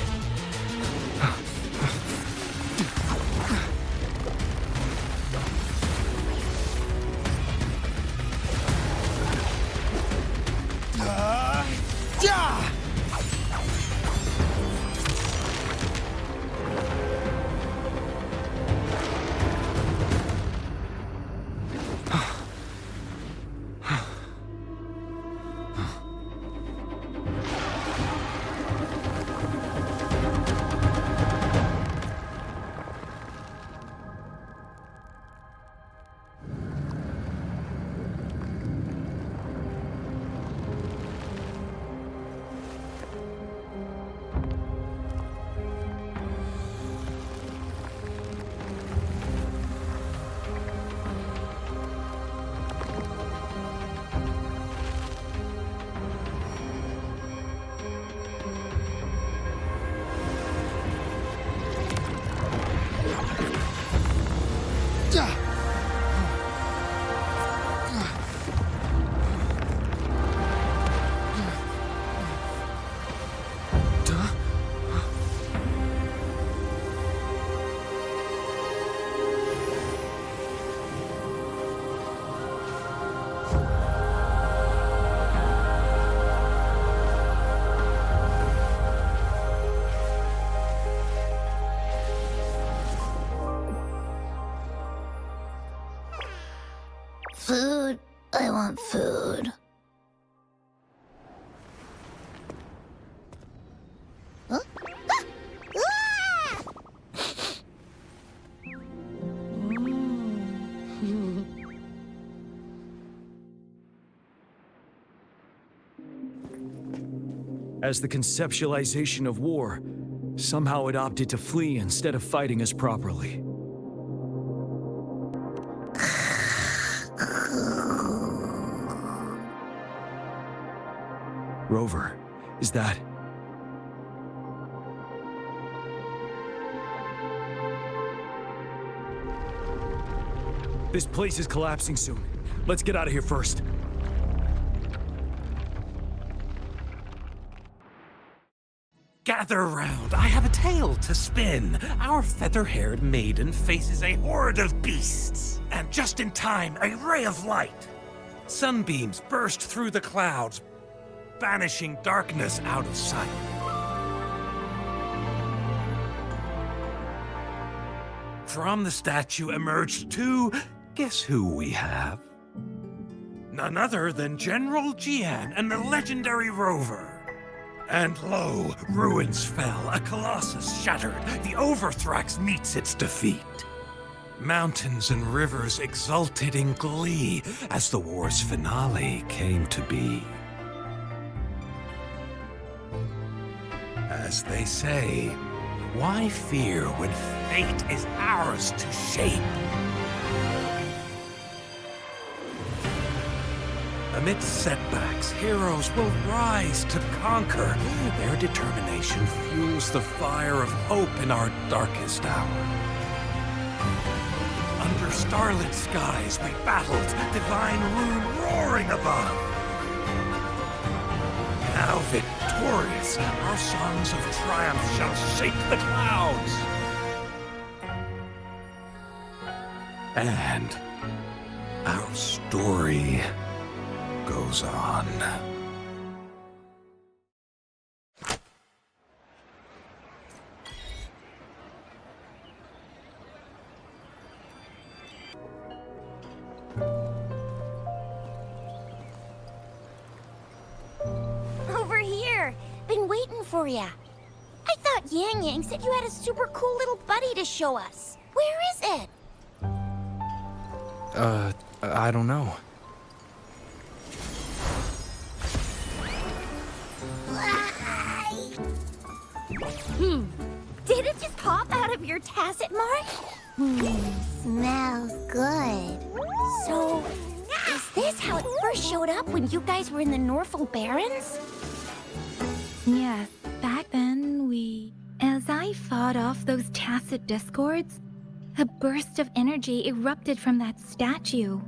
F: Food. I want food. Huh? Ah! Ah!
Q: As the conceptualization of war, somehow it opted to flee instead of fighting us properly. Rover, is that... This place is collapsing soon. Let's get out of here first.
L: Gather round, I have a tale to spin. Our feather-haired maiden faces a horde of beasts. And just in time, a ray of light. Sunbeams burst through the clouds, banishing darkness out of sight. From the statue emerged two... Guess who we have? None other than General Jian and the legendary Rover. And lo, ruins fell, a colossus shattered, the Overthrax meets its defeat. Mountains and rivers exulted in glee as the war's finale came to be. As they say, why fear when fate is ours to shape? Amidst setbacks, heroes will rise to conquer. Their determination fuels the fire of hope in our darkest hour. Under starlit skies we battled, divine rune roaring above. Now victorious, our songs of triumph shall shake the clouds. And our story goes on.
B: Over here! Been waiting for ya. I thought Yangyang said you had a super cool little buddy to show us. Where is it?
H: I don't know.
B: Did it just pop out of your tacit mark?
F: Smells good.
B: So, is this how it first showed up when you guys were in the Norful Barrens?
A: Yes, back then As I fought off those tacit discords, a burst of energy erupted from that statue.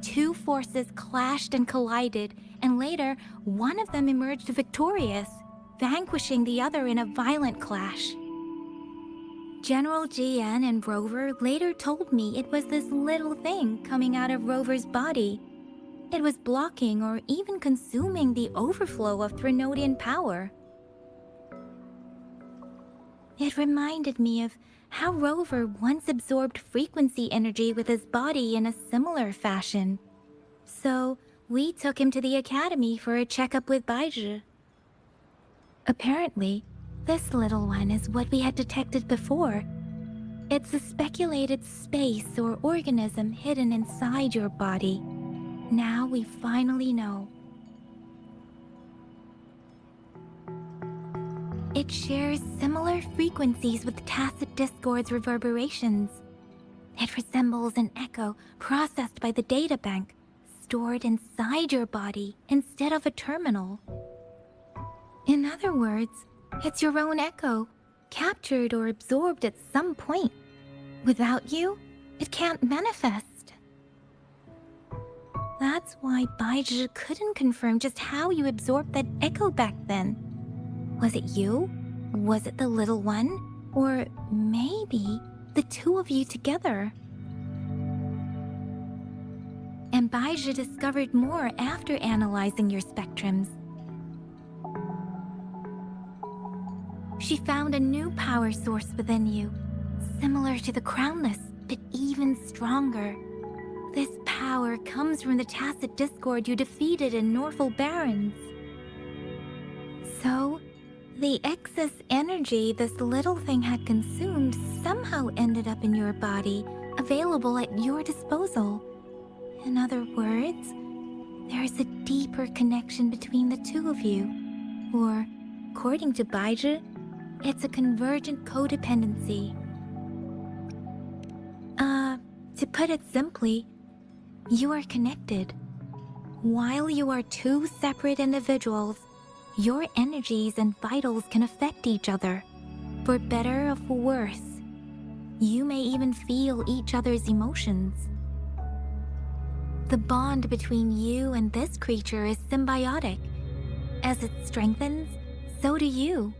A: Two forces clashed and collided, and later, one of them emerged victorious, vanquishing the other in a violent clash. General Jian and Rover later told me it was this little thing coming out of Rover's body. It was blocking or even consuming the overflow of Threnodian power. It reminded me of how Rover once absorbed frequency energy with his body in a similar fashion. So, we took him to the academy for a checkup with Baizhi. Apparently, this little one is what we had detected before. It's a speculated space or organism hidden inside your body. Now we finally know. It shares similar frequencies with tacit discord's reverberations. It resembles an echo processed by the data bank, stored inside your body instead of a terminal. In other words, it's your own echo, captured or absorbed at some point. Without you, it can't manifest. That's why Baizhi couldn't confirm just how you absorbed that echo back then. Was it you? Was it the little one? Or maybe the two of you together? And Baizhi discovered more after analyzing your spectrums. She found a new power source within you, similar to the Crownless, but even stronger. This power comes from the tacit discord you defeated in Norful Barrens. So, the excess energy this little thing had consumed somehow ended up in your body, available at your disposal. In other words, there is a deeper connection between the two of you. Or, according to Baizhi, it's a convergent codependency. To put it simply, you are connected. While you are two separate individuals, your energies and vitals can affect each other, for better or for worse. You may even feel each other's emotions. The bond between you and this creature is symbiotic. As it strengthens, so do you.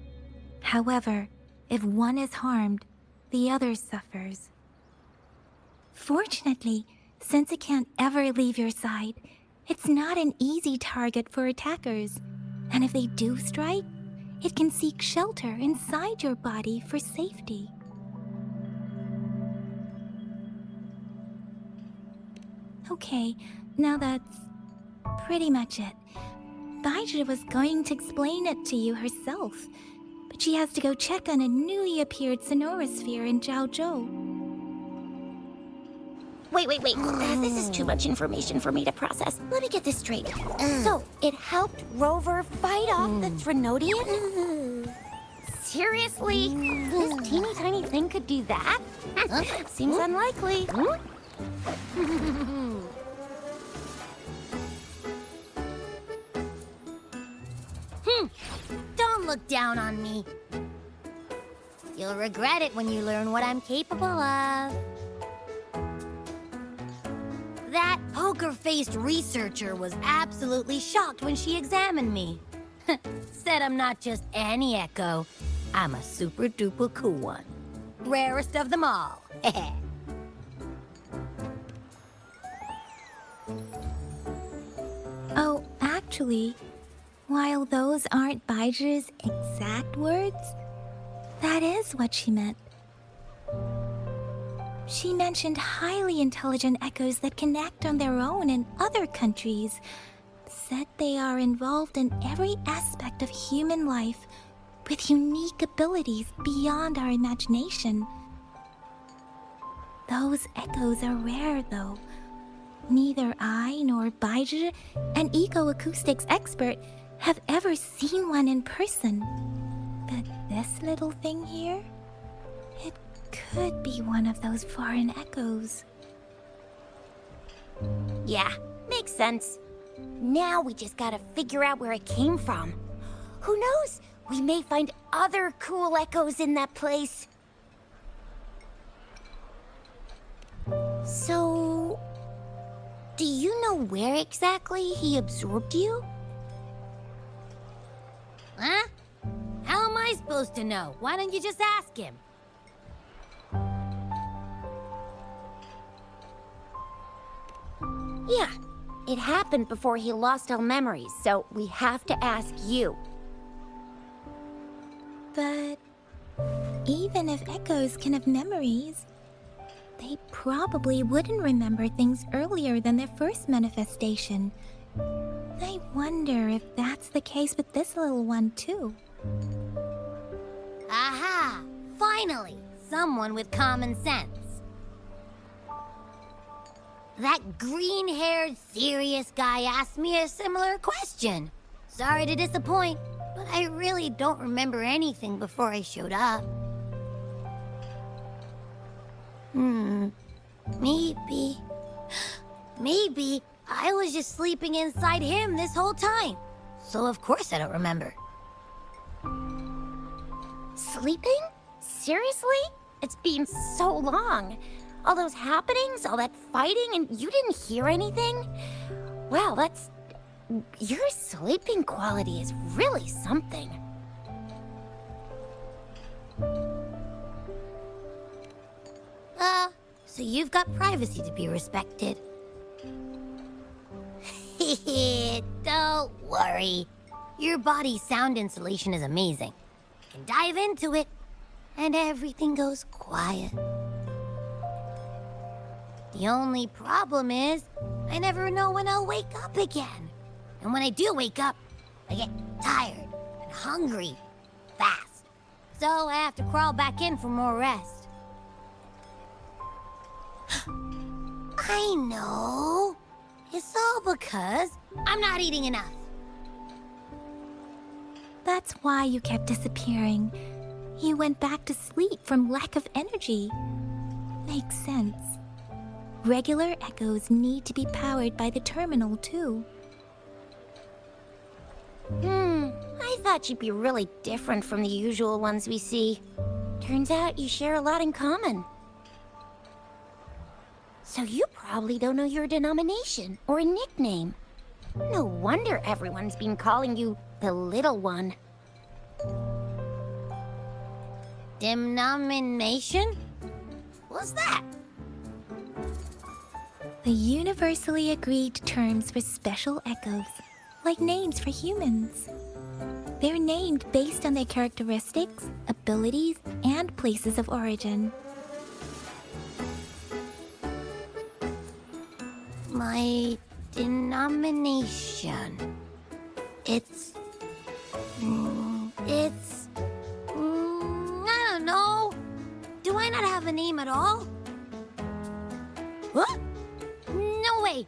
A: However, if one is harmed, the other suffers. Fortunately, since it can't ever leave your side, it's not an easy target for attackers. And if they do strike, it can seek shelter inside your body for safety. Okay, now that's pretty much it. Baizhi was going to explain it to you herself, but she has to go check on a newly appeared sonorosphere in Zhaozhou.
B: Wait. This is too much information for me to process. Let me get this straight. So, it helped Rover fight off the Trinodian? Seriously? This teeny tiny thing could do that? Seems unlikely. Don't look down on me. You'll regret it when you learn what I'm capable of. That poker-faced researcher was absolutely shocked when she examined me. Said I'm not just any echo, I'm a super-duper cool one. Rarest of them all.
A: Oh, actually, while those aren't Baizhi's exact words, that is what she meant. She mentioned highly intelligent echoes that can act on their own in other countries. Said they are involved in every aspect of human life with unique abilities beyond our imagination. Those echoes are rare, though. Neither I nor Baizhi, an eco-acoustics expert, have ever seen one in person. But this little thing here? It could be one of those foreign echoes.
B: Yeah, makes sense. Now we just gotta figure out where it came from. Who knows? We may find other cool echoes in that place. So, do you know where exactly he absorbed you? Huh? How am I supposed to know? Why don't you just ask him? Yeah, it happened before he lost all memories, so we have to ask you.
A: But even if echoes can have memories, they probably wouldn't remember things earlier than their first manifestation. I wonder if that's the case with this little one, too.
B: Aha! Finally! Someone with common sense. That green-haired, serious guy asked me a similar question. Sorry to disappoint, but I really don't remember anything before I showed up. Maybe I was just sleeping inside him this whole time. So of course I don't remember. Sleeping? Seriously? It's been so long. All those happenings, all that fighting, and you didn't hear anything? Wow, that's... Your sleeping quality is really something. So you've got privacy to be respected. Don't worry. Your body's sound insulation is amazing. You can dive into it, and everything goes quiet. The only problem is, I never know when I'll wake up again. And when I do wake up, I get tired and hungry fast. So I have to crawl back in for more rest. I know. It's all because I'm not eating enough.
A: That's why you kept disappearing. You went back to sleep from lack of energy. Makes sense. Regular echoes need to be powered by the terminal, too.
B: I thought you'd be really different from the usual ones we see. Turns out you share a lot in common. So you probably don't know your denomination or a nickname. No wonder everyone's been calling you the Little One. Denomination? What's that?
A: The universally agreed terms for special echoes, like names for humans. They're named based on their characteristics, abilities, and places of origin.
B: My denomination. It's... I don't know. Do I not have a name at all? What? No way!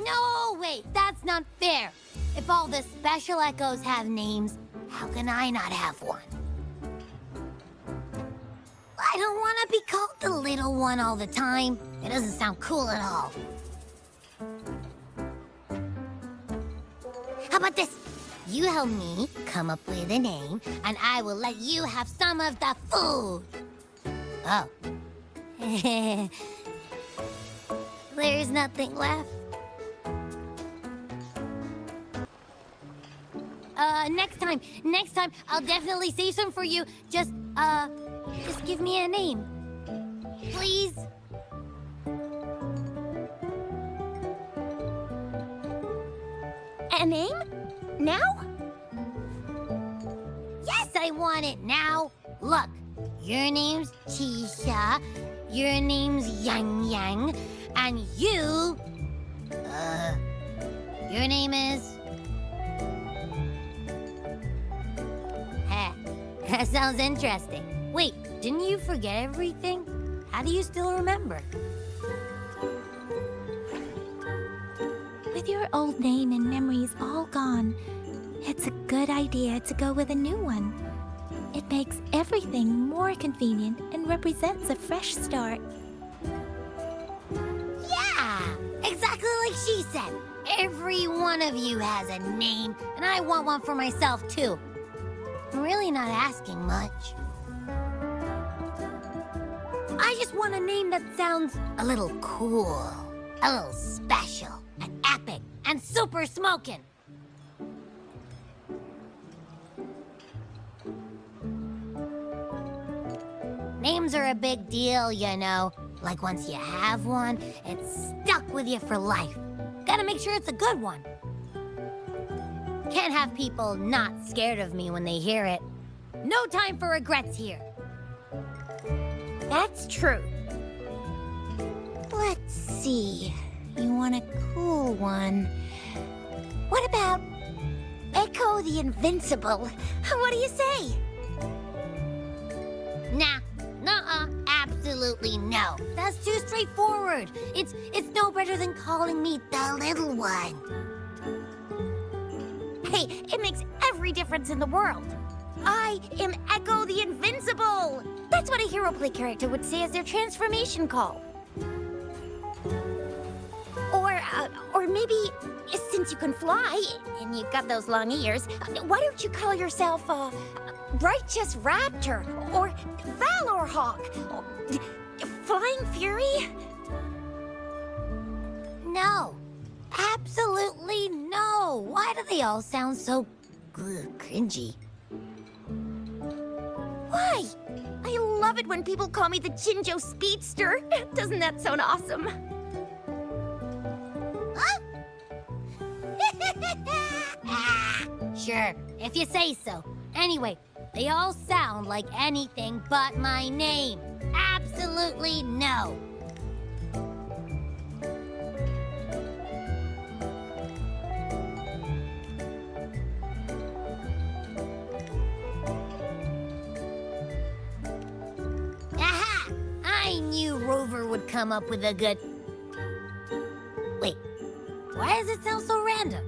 B: No way! That's not fair! If all the special echoes have names, how can I not have one? I don't want to be called the Little One all the time. It doesn't sound cool at all. How about this? You help me come up with a name, and I will let you have some of the food. Oh. There's nothing left. Next time, I'll definitely save some for you. Just give me a name. Please? A name? Now? Yes, I want it now. Look, your name's Chixia, your name's Yangyang, and your name is... That sounds interesting. Wait, didn't you forget everything? How do you still remember?
A: With your old name and memories all gone, it's a good idea to go with a new one. It makes everything more convenient and represents a fresh start.
B: Yeah! Exactly like she said. Every one of you has a name, and I want one for myself, too. I'm really not asking much. I just want a name that sounds a little cool, a little special, and epic, and super smokin'. Names are a big deal, you know. Like once you have one, it's stuck with you for life. Gotta make sure it's a good one. Can't have people not scared of me when they hear it. No time for regrets here. That's true. Let's see. You want a cool one. What about Echo the Invincible? What do you say? Nah. Nuh-uh. Absolutely no. That's too straightforward. It's no better than calling me the Little One. Hey, it makes every difference in the world. I am Echo the Invincible! That's what a hero play character would say as their transformation call. Or maybe, since you can fly, and you've got those long ears, why don't you call yourself, Righteous Raptor, or Valor Hawk, or Flying Fury? No. Absolutely no! Why do they all sound so cringy? Why? I love it when people call me the Jinzhou Speedster. Doesn't that sound awesome? Huh? Sure, if you say so. Anyway, they all sound like anything but my name. Absolutely no. Rover would come up with a good... Wait, why does it sound so random?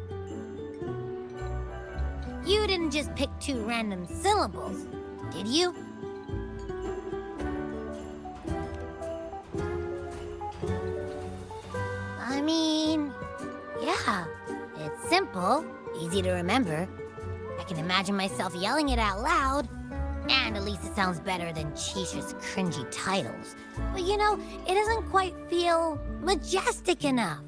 B: You didn't just pick 2 random syllables, did you? I mean, yeah, it's simple, easy to remember. I can imagine myself yelling it out loud, and at least it sounds better than Chixia's cringy titles. But you know, it doesn't quite feel majestic enough.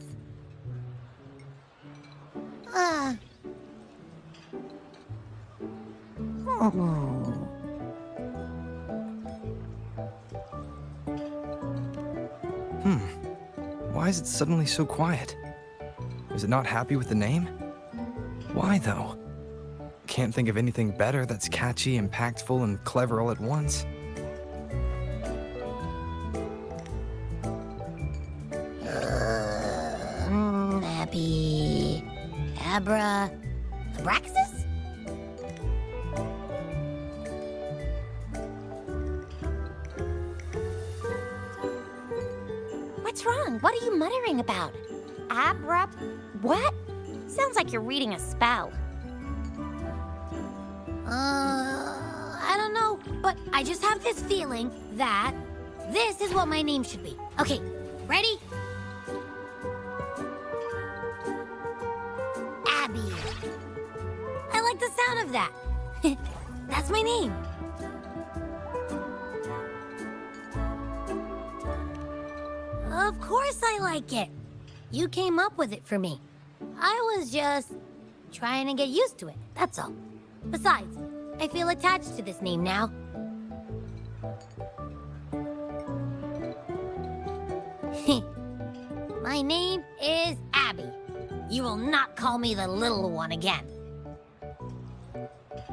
H: Why is it suddenly so quiet? Is it not happy with the name? Why, though? Can't think of anything better that's catchy, impactful, and clever all at once.
B: Abby... Abraxas? What's wrong? What are you muttering about? What? Sounds like you're reading a spell. I don't know, but I just have this feeling that this is what my name should be. Okay, ready? Abby. I like the sound of that. That's my name. Of course I like it. You came up with it for me. I was just trying to get used to it, that's all. Besides, I feel attached to this name now. My name is Abby. You will not call me the little one again.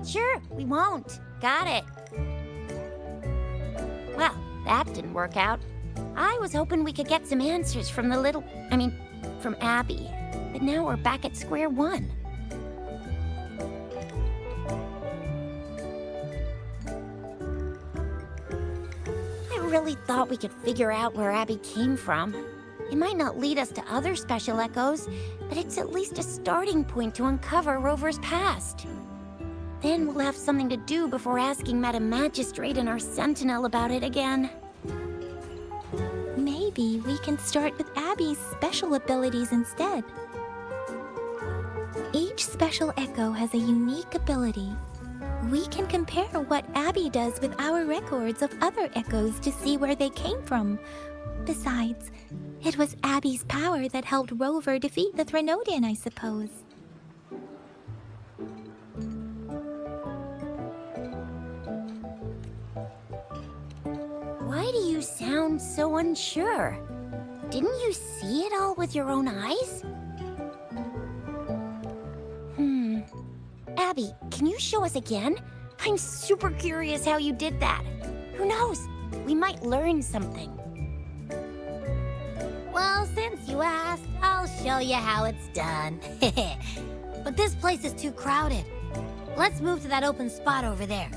B: Sure, we won't. Got it. Well, that didn't work out. I was hoping we could get some answers from from Abby. But now we're back at square one. I really thought we could figure out where Abby came from. It might not lead us to other special echoes, but it's at least a starting point to uncover Rover's past. Then we'll have something to do before asking Madam Magistrate and our Sentinel about it again.
A: Maybe we can start with Abby's special abilities instead. Each special echo has a unique ability. We can compare what Abby does with our records of other echoes to see where they came from. Besides, it was Abby's power that helped Rover defeat the Threnodian, I suppose.
B: Why do you sound so unsure? Didn't you see it all with your own eyes? Abby, can you show us again? I'm super curious how you did that. Who knows? We might learn something. Well, since you asked, I'll show you how it's done. But this place is too crowded. Let's move to that open spot over there.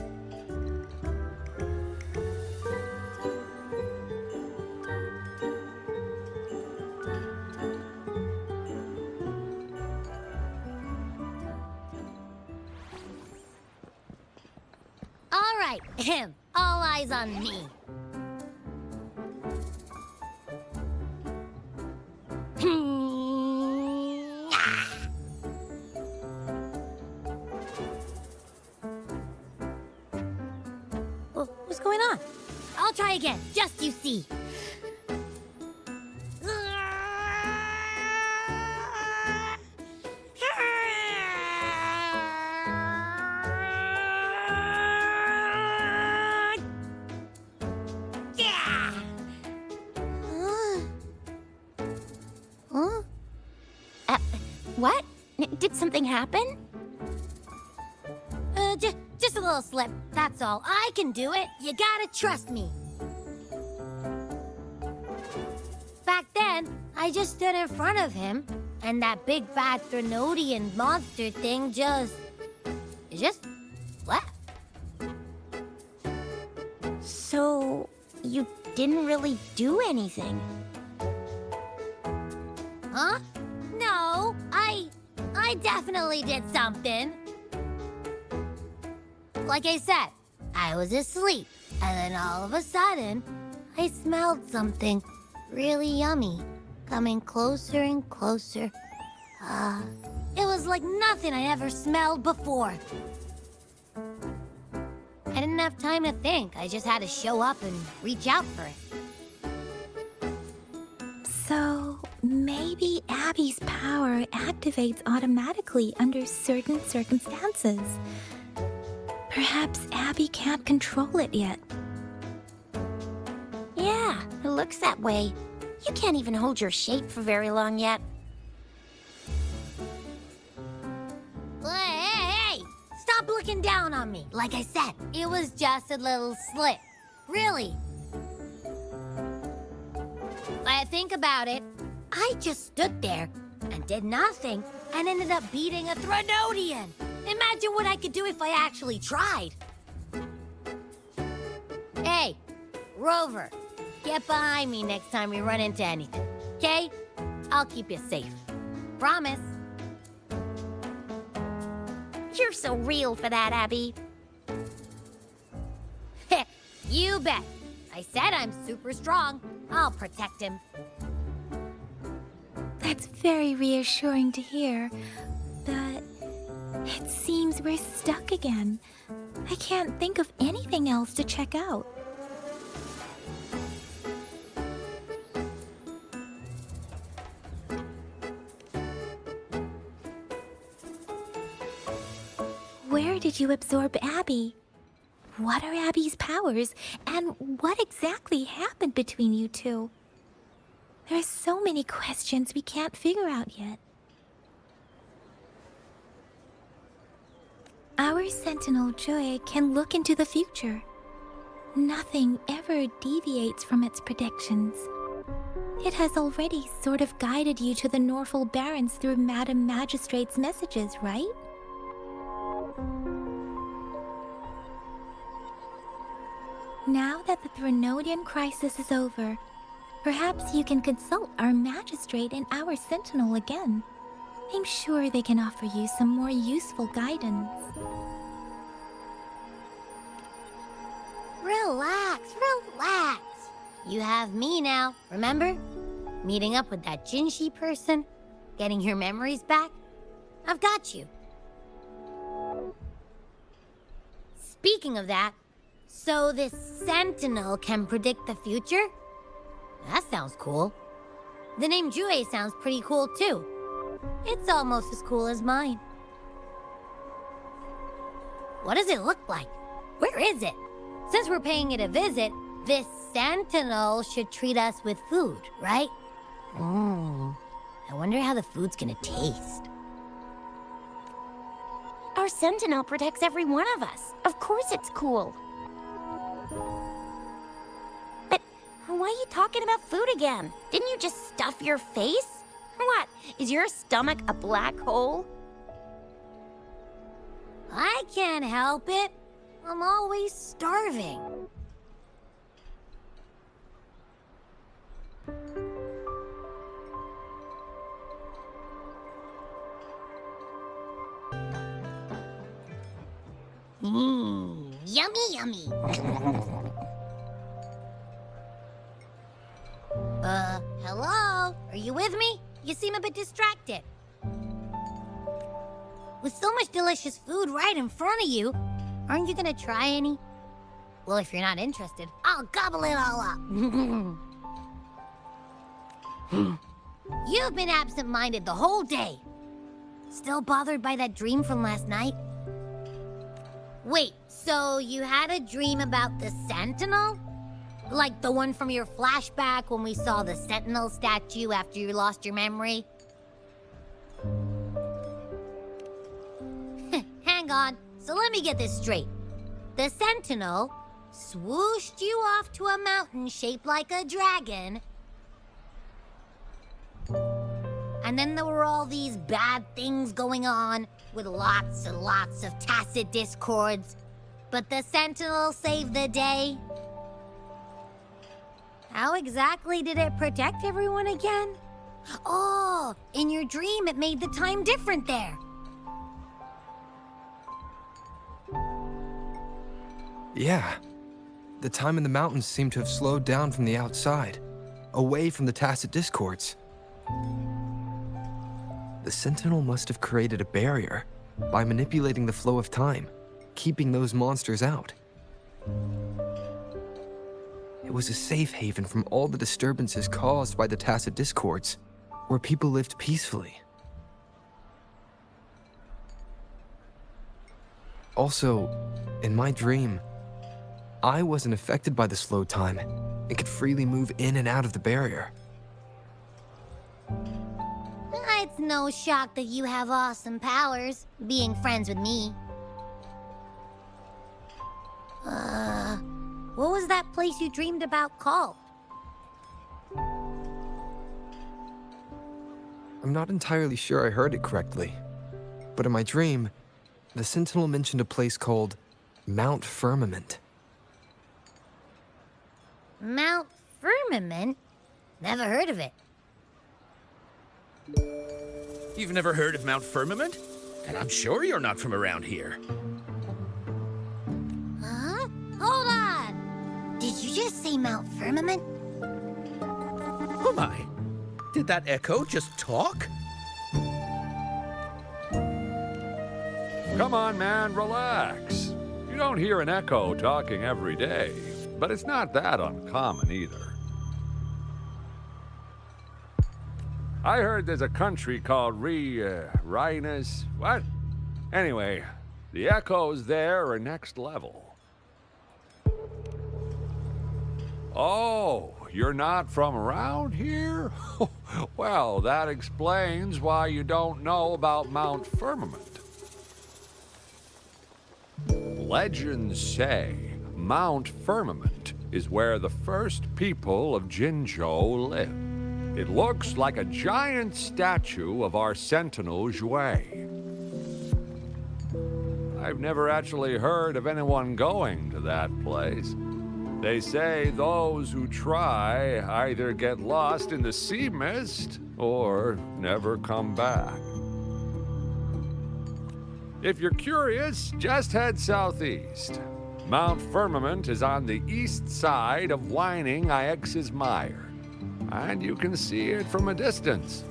B: All right, all eyes on me. What's going on? I'll try again, just you see. What? Did something happen? Just a little slip, that's all. I can do it. You gotta trust me. Back then, I just stood in front of him, and that big bad Threnodian monster thing just left. So, you didn't really do anything. Huh? No, I definitely did something. Like I said, I was asleep, and then all of a sudden, I smelled something really yummy, coming closer and closer. It was like nothing I ever smelled before. I didn't have time to think. I just had to show up and reach out for it.
A: So, maybe Abby's power activates automatically under certain circumstances. Perhaps Abby can't control it yet.
B: Yeah, it looks that way. You can't even hold your shape for very long yet. Hey! Stop looking down on me. Like I said, it was just a little slip. Really. I think about it. I just stood there and did nothing and ended up beating a Threnodian. Imagine what I could do if I actually tried. Hey, Rover, get behind me next time we run into anything, okay? I'll keep you safe. Promise. You're so real for that, Abby. Heh, you bet. I said I'm super strong. I'll protect him.
A: That's very reassuring to hear, but it seems we're stuck again. I can't think of anything else to check out. Where did you absorb Abby? What are Abby's powers, and what exactly happened between you two? There are so many questions we can't figure out yet. Our Sentinel Joy can look into the future. Nothing ever deviates from its predictions. It has already sort of guided you to the Norfolk Barrens through Madam Magistrate's messages, right? Now that the Threnodian crisis is over, perhaps you can consult our Magistrate and our Sentinel again. I'm sure they can offer you some more useful guidance.
B: Relax, relax. You have me now, remember? Meeting up with that Jinzhou person, getting your memories back. I've got you. Speaking of that, so this Sentinel can predict the future? That sounds cool. The name Jue sounds pretty cool too. It's almost as cool as mine. What does it look like? Where is it? Since we're paying it a visit, this Sentinel should treat us with food, right? I wonder how the food's gonna taste.
D: Our Sentinel protects every one of us. Of course it's cool.
B: But why are you talking about food again? Didn't you just stuff your face? What, is your stomach a black hole? I can't help it. I'm always starving. Yummy, yummy. Hello? Are you with me? You seem a bit distracted. With so much delicious food right in front of you, aren't you gonna try any? Well, if you're not interested, I'll gobble it all up. You've been absent-minded the whole day. Still bothered by that dream from last night? Wait, so you had a dream about the Sentinel? Like the one from your flashback when we saw the Sentinel statue after you lost your memory? Hang on, so let me get this straight. The Sentinel swooshed you off to a mountain shaped like a dragon. And then there were all these bad things going on with lots and lots of tacit discords. But the Sentinel saved the day. How exactly did it protect everyone again? Oh, in your dream it made the time different there.
H: Yeah. The time in the mountains seemed to have slowed down from the outside, away from the tacit discords. The Sentinel must have created a barrier by manipulating the flow of time, keeping those monsters out. It was a safe haven from all the disturbances caused by the tacit discords, where people lived peacefully. Also, in my dream, I wasn't affected by the slow time and could freely move in and out of the barrier.
B: It's no shock that you have awesome powers, being friends with me. What was that place you dreamed about called?
H: I'm not entirely sure I heard it correctly, but in my dream, the Sentinel mentioned a place called Mount Firmament.
B: Mount Firmament? Never heard of it.
L: You've never heard of Mount Firmament? And I'm sure you're not from around here.
B: Huh? Hold on! Did you just say Mount Firmament?
L: Oh my! Did that echo just talk?
J: Come on, man, relax. You don't hear an echo talking every day, but it's not that uncommon either. I heard there's a country called Rhinus. What? Anyway, the echoes there are next level. Oh, you're not from around here? Well, that explains why you don't know about Mount Firmament. Legends say Mount Firmament is where the first people of Jinzhou lived. It looks like a giant statue of our Sentinel Zhui. I've never actually heard of anyone going to that place. They say those who try either get lost in the sea mist or never come back. If you're curious, just head southeast. Mount Firmament is on the east side of Whining Ix's Mire, and you can see it from a distance.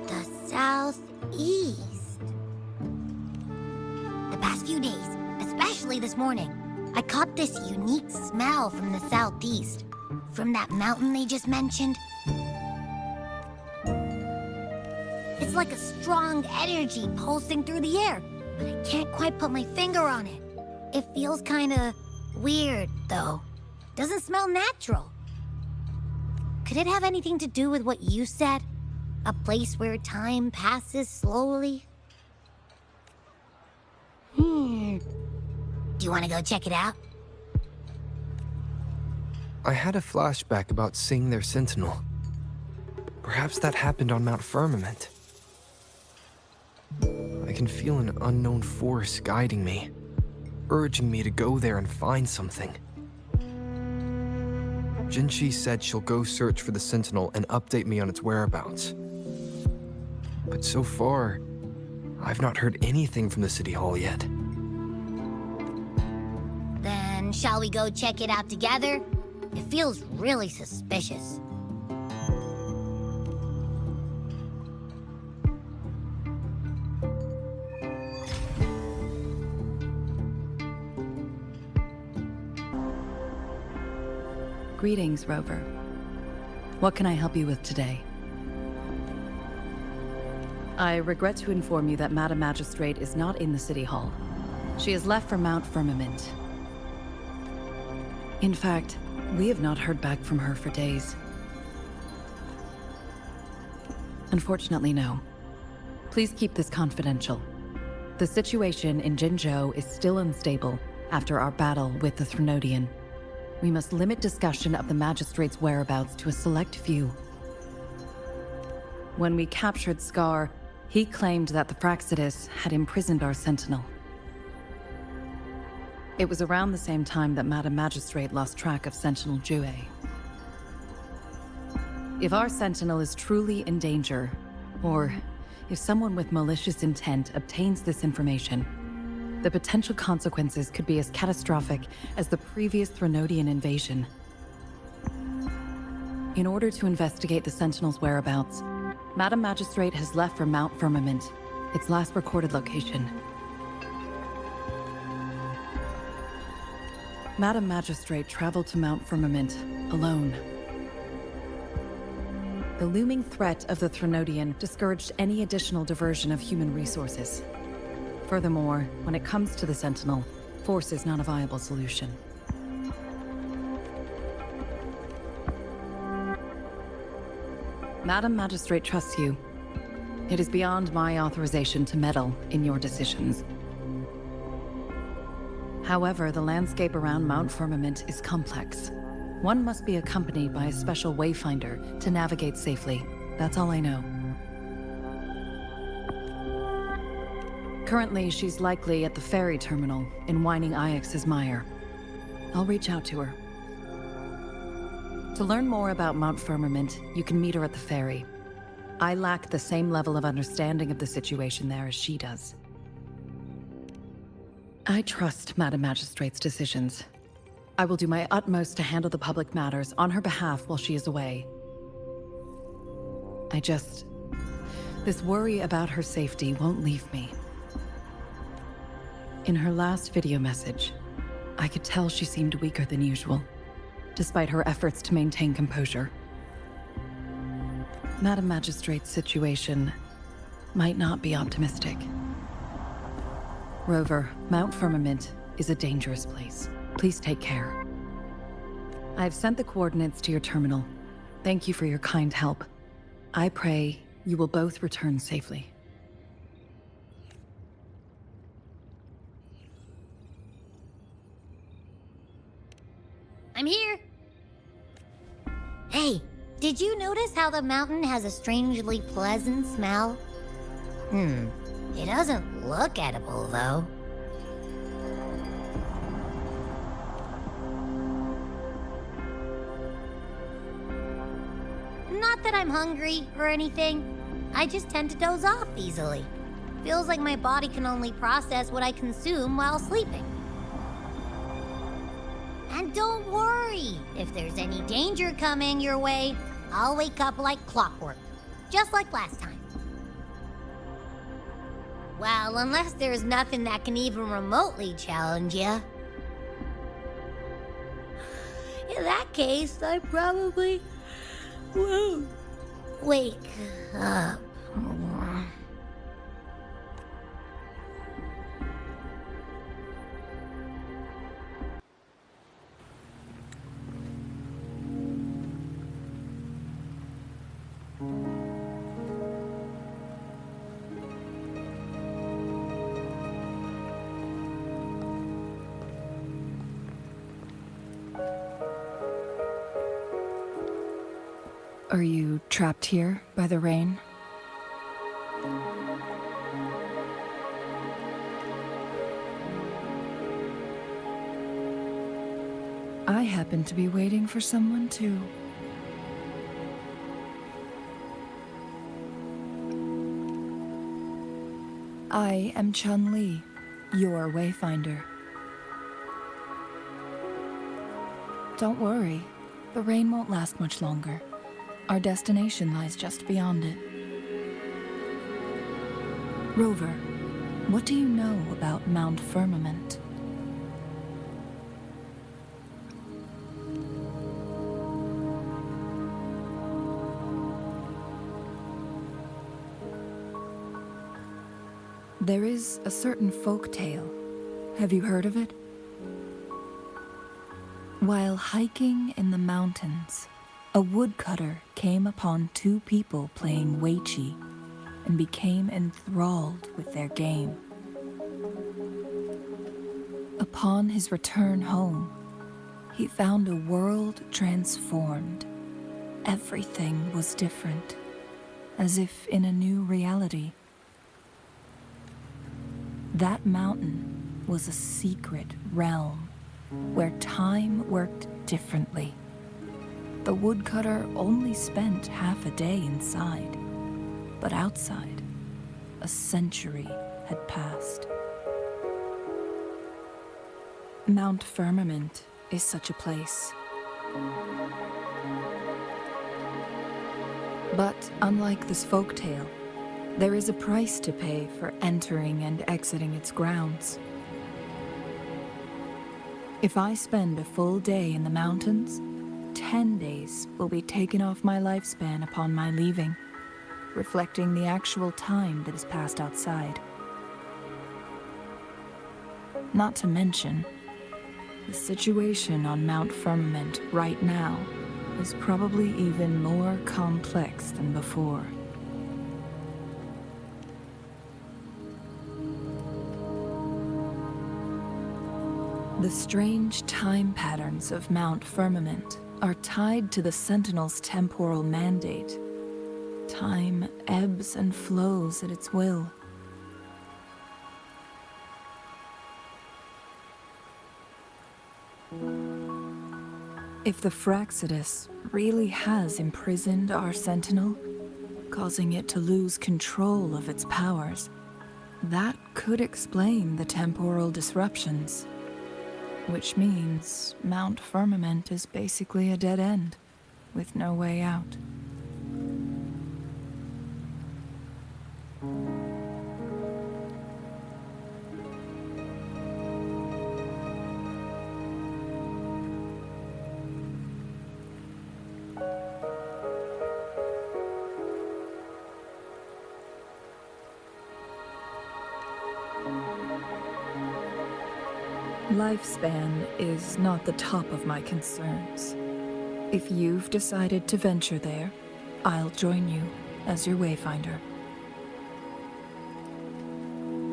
B: The southeast. The past few days, especially this morning, I caught this unique smell from the southeast. From that mountain they just mentioned. It's like a strong energy pulsing through the air, but I can't quite put my finger on it. It feels kinda weird, though. Doesn't smell natural. Could it have anything to do with what you said? A place where time passes slowly? Do you want to go check it out?
H: I had a flashback about seeing their Sentinel. Perhaps that happened on Mount Firmament. I can feel an unknown force guiding me, urging me to go there and find something. Jinzhou said she'll go search for the Sentinel and update me on its whereabouts. But so far, I've not heard anything from the City Hall yet.
B: Then shall we go check it out together? It feels really suspicious.
R: Greetings, Rover. What can I help you with today? I regret to inform you that Madam Magistrate is not in the City Hall. She has left for Mount Firmament. In fact, we have not heard back from her for days. Unfortunately, no. Please keep this confidential. The situation in Jinzhou is still unstable after our battle with the Threnodian. We must limit discussion of the Magistrate's whereabouts to a select few. When we captured Scar, he claimed that the Praxidus had imprisoned our Sentinel. It was around the same time that Madam Magistrate lost track of Sentinel Jue. If our Sentinel is truly in danger, or if someone with malicious intent obtains this information, the potential consequences could be as catastrophic as the previous Threnodian invasion. In order to investigate the Sentinel's whereabouts, Madam Magistrate has left for Mount Firmament, its last recorded location. Madam Magistrate traveled to Mount Firmament alone. The looming threat of the Threnodian discouraged any additional diversion of human resources. Furthermore, when it comes to the Sentinel, force is not a viable solution. Madam Magistrate trusts you. It is beyond my authorization to meddle in your decisions. However, the landscape around Mount Firmament is complex. One must be accompanied by a special wayfinder to navigate safely. That's all I know. Currently, she's likely at the ferry terminal in Whining Ix's Mire. I'll reach out to her. To learn more about Mount Firmament, you can meet her at the ferry. I lack the same level of understanding of the situation there as she does. I trust Madam Magistrate's decisions. I will do my utmost to handle the public matters on her behalf while she is away. This worry about her safety won't leave me. In her last video message, I could tell she seemed weaker than usual, despite her efforts to maintain composure. Madam Magistrate's situation might not be optimistic. Rover, Mount Firmament is a dangerous place. Please take care. I've sent the coordinates to your terminal. Thank you for your kind help. I pray you will both return safely.
B: I'm here. Hey, did you notice how the mountain has a strangely pleasant smell? It doesn't look edible, though. Not that I'm hungry or anything. I just tend to doze off easily. Feels like my body can only process what I consume while sleeping. And don't worry, if there's any danger coming your way, I'll wake up like clockwork, just like last time. Well, unless there's nothing that can even remotely challenge you. In that case, I probably won't wake up.
T: Are you trapped here by the rain? I happen to be waiting for someone too. I am Chun-Li, your wayfinder. Don't worry, the rain won't last much longer. Our destination lies just beyond it. Rover, what do you know about Mount Firmament? There is a certain folk tale. Have you heard of it? While hiking in the mountains, a woodcutter came upon two people playing Weiqi and became enthralled with their game. Upon his return home, he found a world transformed. Everything was different, as if in a new reality. That mountain was a secret realm where time worked differently. The woodcutter only spent half a day inside, but outside, a century had passed. Mount Firmament is such a place. But unlike this folktale, there is a price to pay for entering and exiting its grounds. If I spend a full day in the mountains, 10 days will be taken off my lifespan upon my leaving, reflecting the actual time that is passed outside. Not to mention, the situation on Mount Firmament right now is probably even more complex than before. The strange time patterns of Mount Firmament are tied to the Sentinel's temporal mandate. Time ebbs and flows at its will. If the Fraxidus really has imprisoned our Sentinel, causing it to lose control of its powers, that could explain the temporal disruptions. Which means Mount Firmament is basically a dead end, with no way out. Lifespan is not the top of my concerns. If you've decided to venture there, I'll join you as your wayfinder.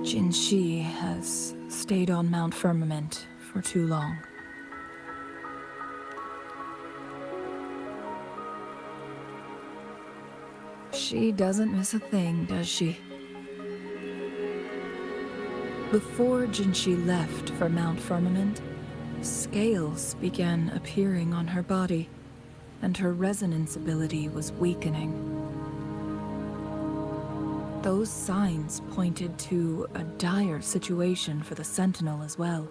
T: Jinzhou has stayed on Mount Firmament for too long. She doesn't miss a thing, does she? Before Jinzhou left for Mount Firmament, scales began appearing on her body, and her resonance ability was weakening. Those signs pointed to a dire situation for the Sentinel as well.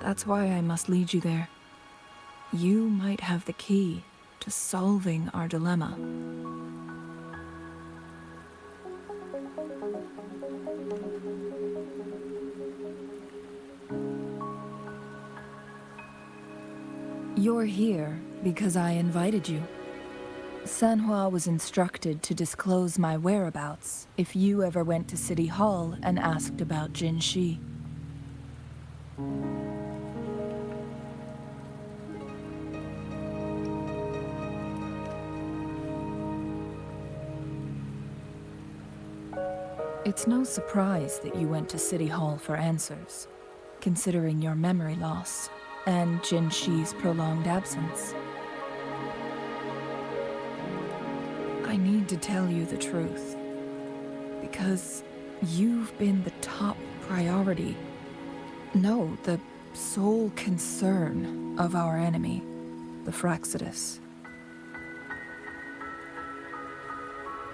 T: That's why I must lead you there. You might have the key to solving our dilemma. You're here because I invited you. Sanhua was instructed to disclose my whereabouts if you ever went to City Hall and asked about Jinzhou. It's no surprise that you went to City Hall for answers, considering your memory loss and Jinzhou's prolonged absence. I need to tell you the truth, because you've been the top priority. No, the sole concern of our enemy, the Fraxidus.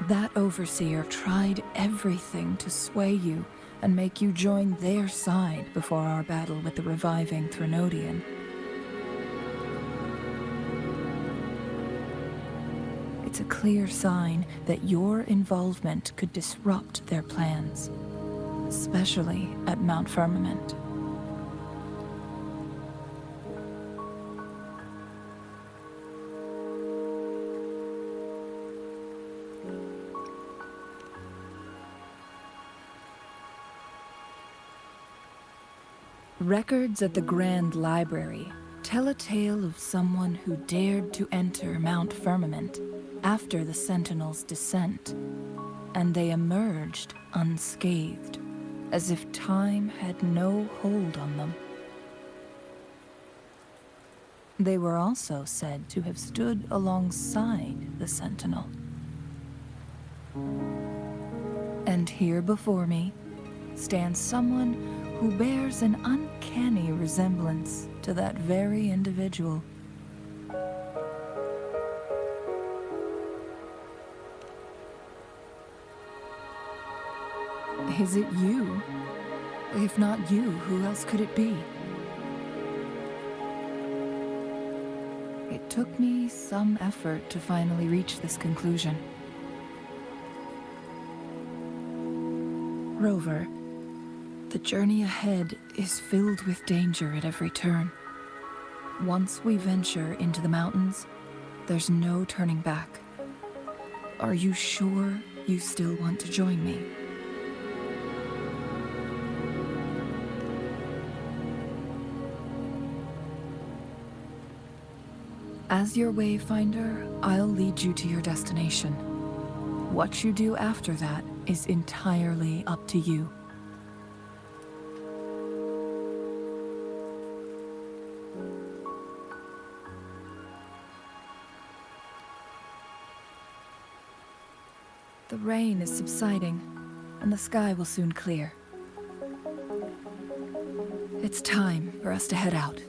T: That overseer tried everything to sway you and make you join their side before our battle with the reviving Threnodian. It's a clear sign that your involvement could disrupt their plans, especially at Mount Firmament. Records at the Grand Library tell a tale of someone who dared to enter Mount Firmament after the Sentinel's descent, and they emerged unscathed, as if time had no hold on them. They were also said to have stood alongside the Sentinel. And here before me stands someone who bears an uncanny resemblance to that very individual. Is it you? If not you, who else could it be? It took me some effort to finally reach this conclusion. Rover, the journey ahead is filled with danger at every turn. Once we venture into the mountains, there's no turning back. Are you sure you still want to join me? As your wayfinder, I'll lead you to your destination. What you do after that is entirely up to you. The rain is subsiding, and the sky will soon clear. It's time for us to head out.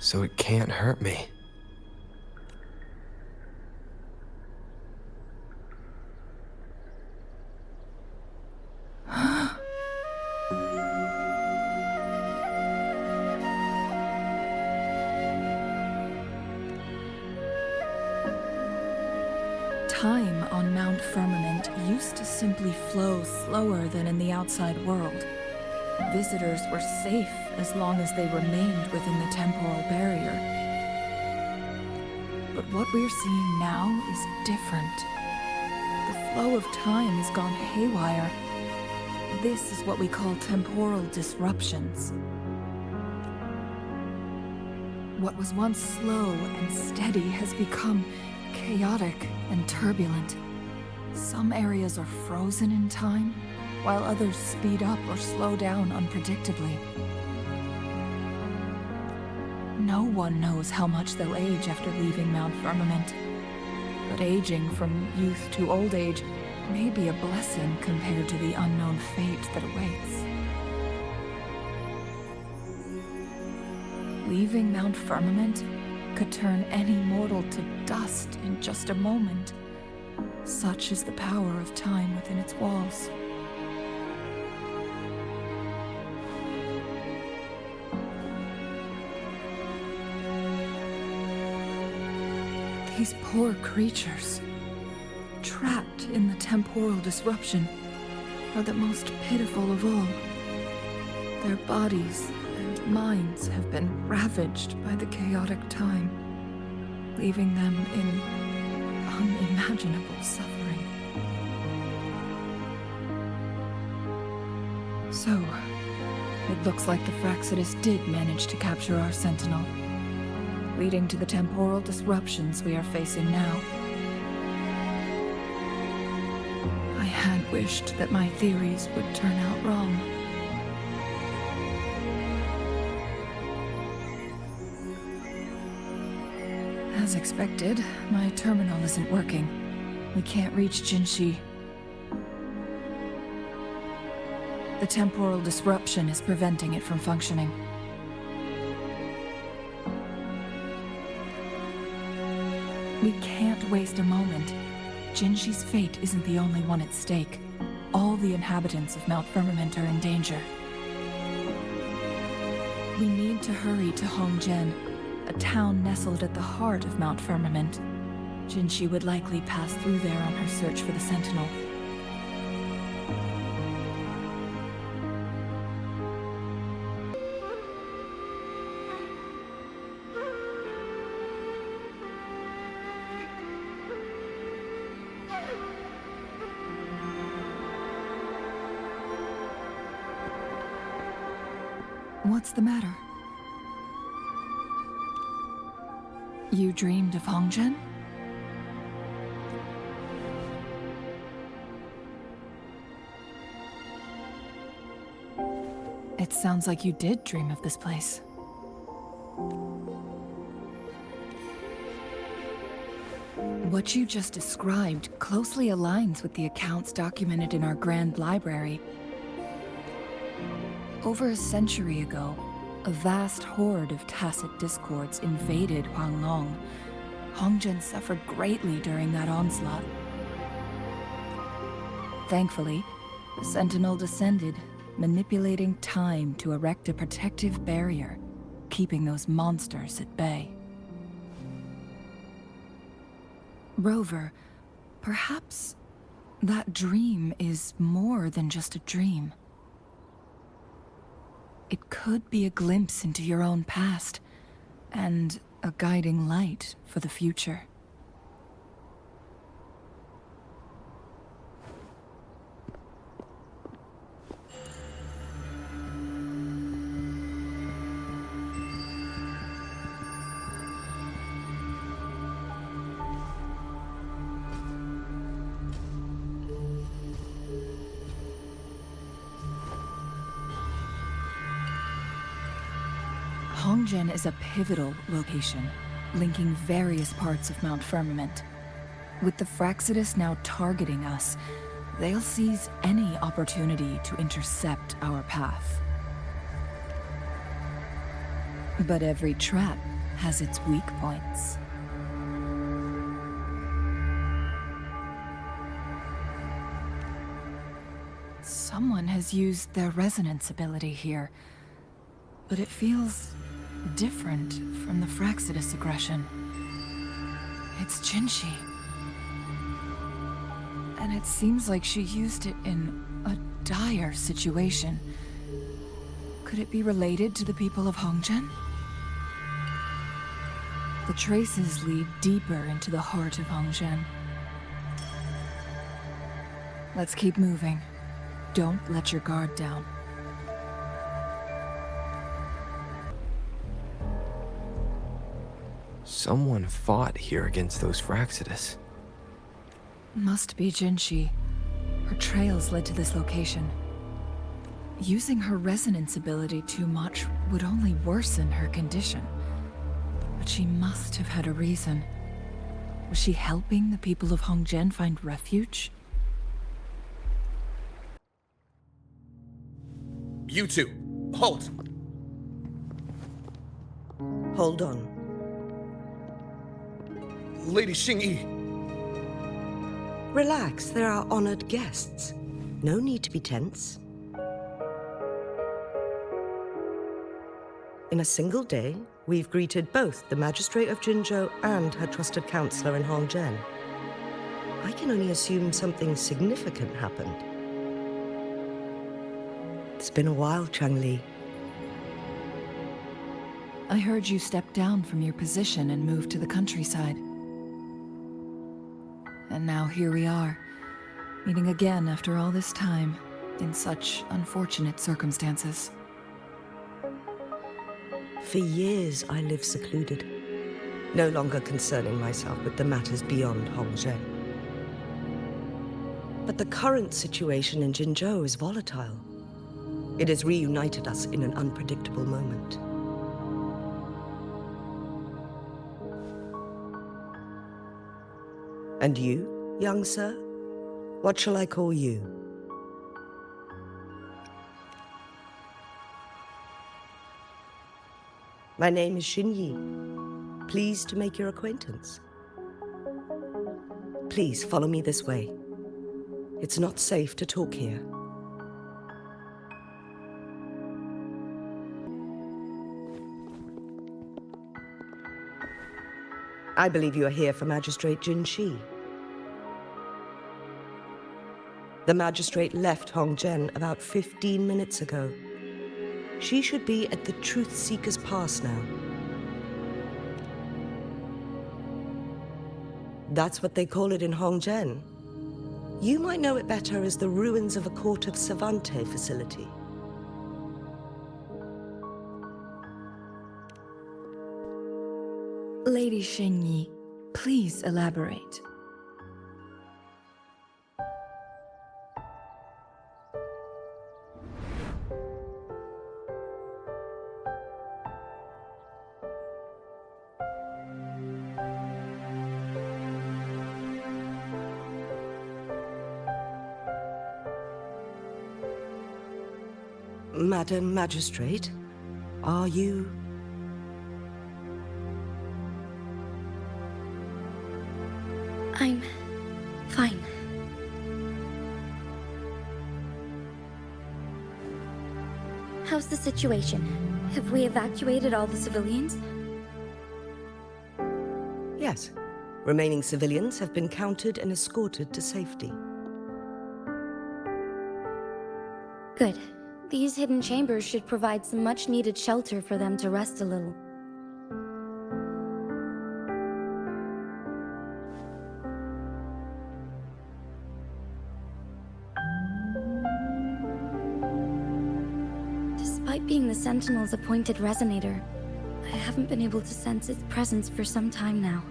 H: So it can't hurt me.
T: Time on Mount Firmament used to simply flow slower than in the outside world. Visitors were safe as long as they remained within the temporal barrier. But what we're seeing now is different. The flow of time has gone haywire. This is what we call temporal disruptions. What was once slow and steady has become chaotic and turbulent. Some areas are frozen in time, while others speed up or slow down unpredictably. No one knows how much they'll age after leaving Mount Firmament, but aging from youth to old age may be a blessing compared to the unknown fate that awaits. Leaving Mount Firmament could turn any mortal to dust in just a moment. Such is the power of time within its walls. These poor creatures, trapped in the temporal disruption, are the most pitiful of all. Their bodies and minds have been ravaged by the chaotic time, leaving them in unimaginable suffering. So, it looks like the Fraxidus did manage to capture our Sentinel, leading to the temporal disruptions we are facing now. I had wished that my theories would turn out wrong. As expected, my terminal isn't working. We can't reach Jinzhou. The temporal disruption is preventing it from functioning. We can't waste a moment. Jinzhou's fate isn't the only one at stake. All the inhabitants of Mount Firmament are in danger. We need to hurry to Hongzhen, a town nestled at the heart of Mount Firmament. Jinzhou would likely pass through there on her search for the Sentinel. What's the matter? You dreamed of Hongzhen? It sounds like you did dream of this place. What you just described closely aligns with the accounts documented in our Grand Library. Over a century ago, a vast horde of tacit discords invaded Huanglong. Hongzhen suffered greatly during that onslaught. Thankfully, the Sentinel descended, manipulating time to erect a protective barrier, keeping those monsters at bay. Rover, perhaps that dream is more than just a dream. It could be a glimpse into your own past, and a guiding light for the future. Hongzhen is a pivotal location, linking various parts of Mount Firmament. With the Fraxidus now targeting us, they'll seize any opportunity to intercept our path. But every trap has its weak points. Someone has used their resonance ability here, but it feels different from the Fraxidus aggression. It's Jinzhou. And it seems like she used it in a dire situation. Could it be related to the people of Hongzhen? The traces lead deeper into the heart of Hongzhen. Let's keep moving. Don't let your guard down.
S: Someone fought here against those Fraxidus.
T: Must be Jinzhou. Her trails led to this location. Using her resonance ability too much would only worsen her condition. But she must have had a reason. Was she helping the people of Hongzhen find refuge?
U: You two, halt!
W: Hold on.
U: Lady Xingyi.
W: Relax, they're our honored guests. No need to be tense. In a single day, we've greeted both the Magistrate of Jinzhou and her trusted counselor in Hongzhen. I can only assume something significant happened. It's been a while, Changli.
T: I heard you stepped down from your position and moved to the countryside. And now here we are, meeting again after all this time, in such unfortunate circumstances.
W: For years I lived secluded, no longer concerning myself with the matters beyond Hongzhen. But the current situation in Jinzhou is volatile. It has reunited us in an unpredictable moment. And you, young sir? What shall I call you? My name is Xinyi. Pleased to make your acquaintance. Please follow me this way. It's not safe to talk here. I believe you are here for Magistrate Jinshi. The magistrate left Hongzhen about 15 minutes ago. She should be at the Truth Seeker's Pass now. That's what they call it in Hongzhen. You might know it better as the ruins of a Court of Savante facility.
T: Lady Xinyi, please elaborate.
W: Madam Magistrate, are you...
B: I'm fine. How's the situation? Have we evacuated all the civilians?
W: Yes. Remaining civilians have been counted and escorted to safety.
B: Good. These hidden chambers should provide some much-needed shelter for them to rest a little. Despite being the Sentinel's appointed resonator, I haven't been able to sense its presence for some time now.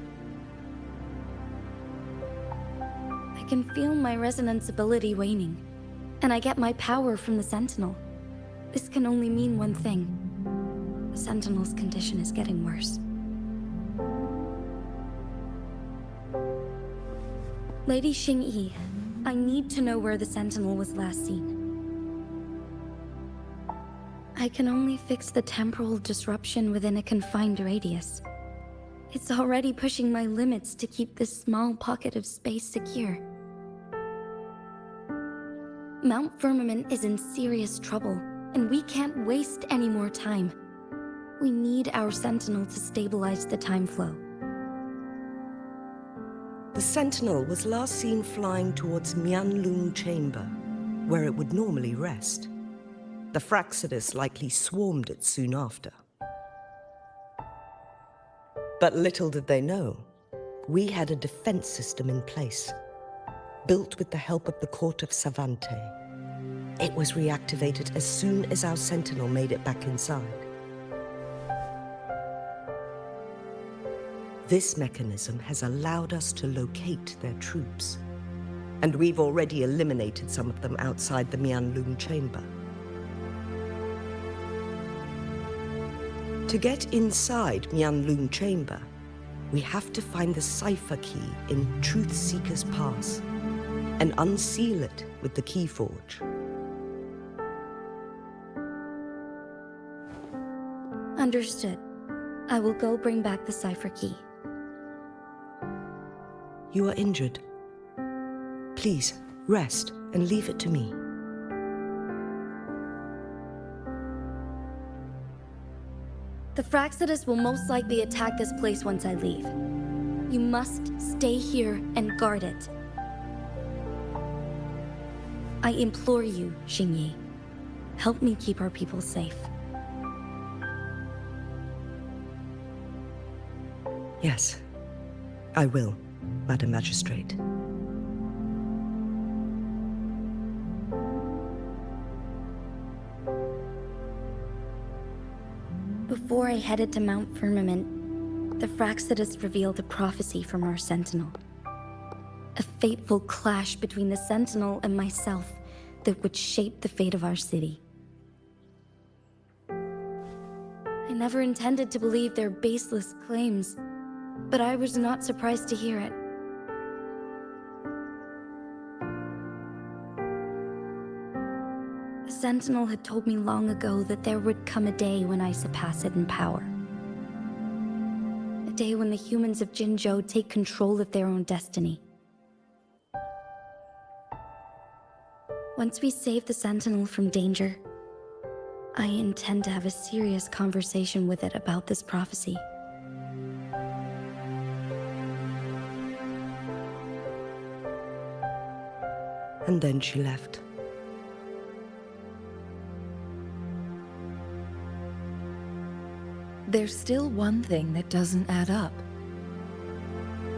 B: I can feel my resonance ability waning, and I get my power from the Sentinel. This can only mean one thing. The Sentinel's condition is getting worse. Lady Xingyi, I need to know where the Sentinel was last seen. I can only fix the temporal disruption within a confined radius. It's already pushing my limits to keep this small pocket of space secure. Mount Firmament is in serious trouble, and we can't waste any more time. We need our Sentinel to stabilize the time flow.
W: The Sentinel was last seen flying towards Mianlung Chamber, where it would normally rest. The Fraxidus likely swarmed it soon after. But little did they know, we had a defense system in place, built with the help of the Court of Savante. It was reactivated as soon as our Sentinel made it back inside. This mechanism has allowed us to locate their troops, and we've already eliminated some of them outside the Mianlung Chamber. To get inside Mianlung Chamber, we have to find the cipher key in Truth Seeker's Pass and unseal it with the Keyforge.
B: Understood. I will go bring back the cipher key.
W: You are injured. Please, rest and leave it to me.
I: The Fraccidus will most likely attack this place once I leave. You must stay here and guard it. I implore you, Xingyi. Help me keep our people safe.
W: Yes, I will, Madam Magistrate.
I: Before I headed to Mount Firmament, the Fraccidus revealed a prophecy from our Sentinel. A fateful clash between the Sentinel and myself that would shape the fate of our city. I never intended to believe their baseless claims, but I was not surprised to hear it. The Sentinel had told me long ago that there would come a day when I surpass it in power. A day when the humans of Jinzhou take control of their own destiny. Once we save the Sentinel from danger, I intend to have a serious conversation with it about this prophecy.
W: And then she left.
T: There's still one thing that doesn't add up.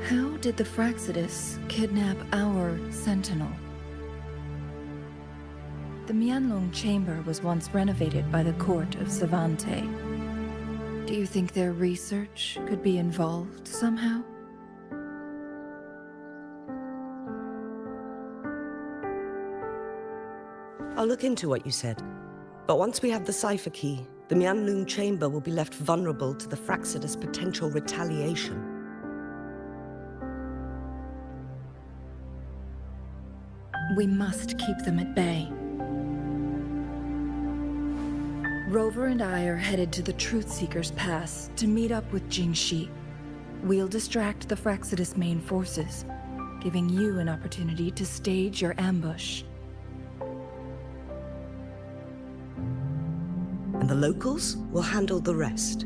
T: How did the Fraccidus kidnap our Sentinel? The Mianlong Chamber was once renovated by the court of Savante. Do you think their research could be involved somehow?
W: I'll look into what you said. But once we have the cipher key, the Mianlong Chamber will be left vulnerable to the Fraccidus' potential retaliation.
T: We must keep them at bay. Rover and I are headed to the Truth Seeker's Pass to meet up with Jingxi. We'll distract the Fraccidus main forces, giving you an opportunity to stage your ambush.
W: And the locals will handle the rest.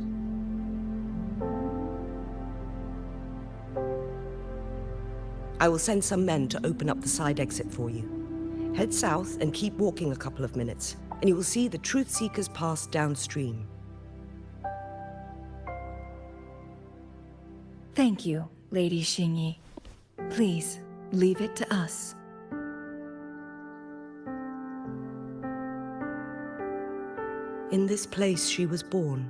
W: I will send some men to open up the side exit for you. Head south and keep walking a couple of minutes, and you will see the Truth Seekers Pass downstream.
T: Thank you, Lady Xingyi. Please, leave it to us.
W: In this place she was born,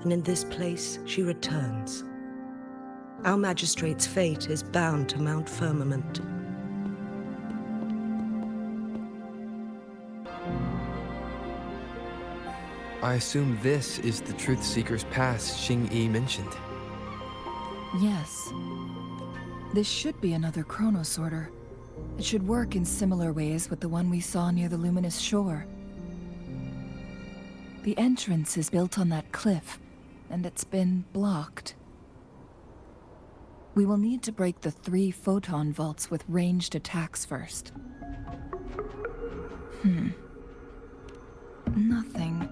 W: and in this place she returns. Our magistrate's fate is bound to Mount Firmament.
S: I assume this is the Truth Seeker's Pass Xingyi mentioned.
T: Yes. This should be another chronosorter. It should work in similar ways with the one we saw near the Luminous Shore. The entrance is built on that cliff, and it's been blocked. We will need to break the 3 photon vaults with ranged attacks first. Nothing.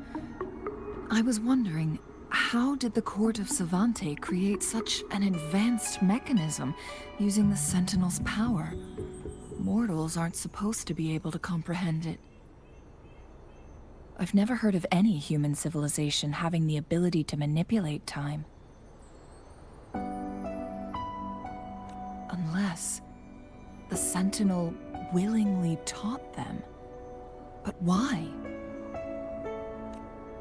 T: I was wondering, how did the Court of Savante create such an advanced mechanism using the Sentinel's power? Mortals aren't supposed to be able to comprehend it. I've never heard of any human civilization having the ability to manipulate time. Unless the Sentinel willingly taught them. But why?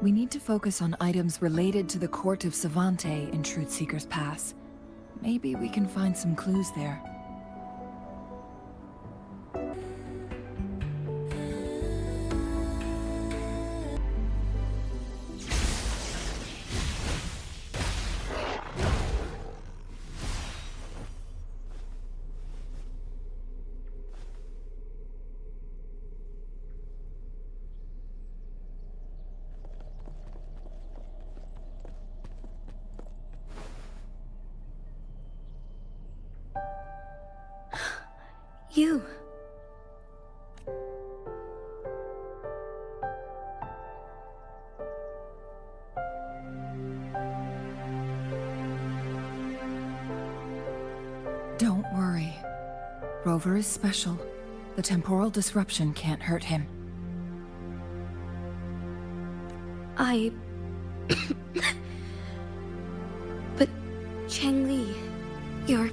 T: We need to focus on items related to the Court of Savante in Truth Seeker's Pass. Maybe we can find some clues there.
I: You.
T: Don't worry. Rover is special. The temporal disruption can't hurt him.
I: But, Changli, you're...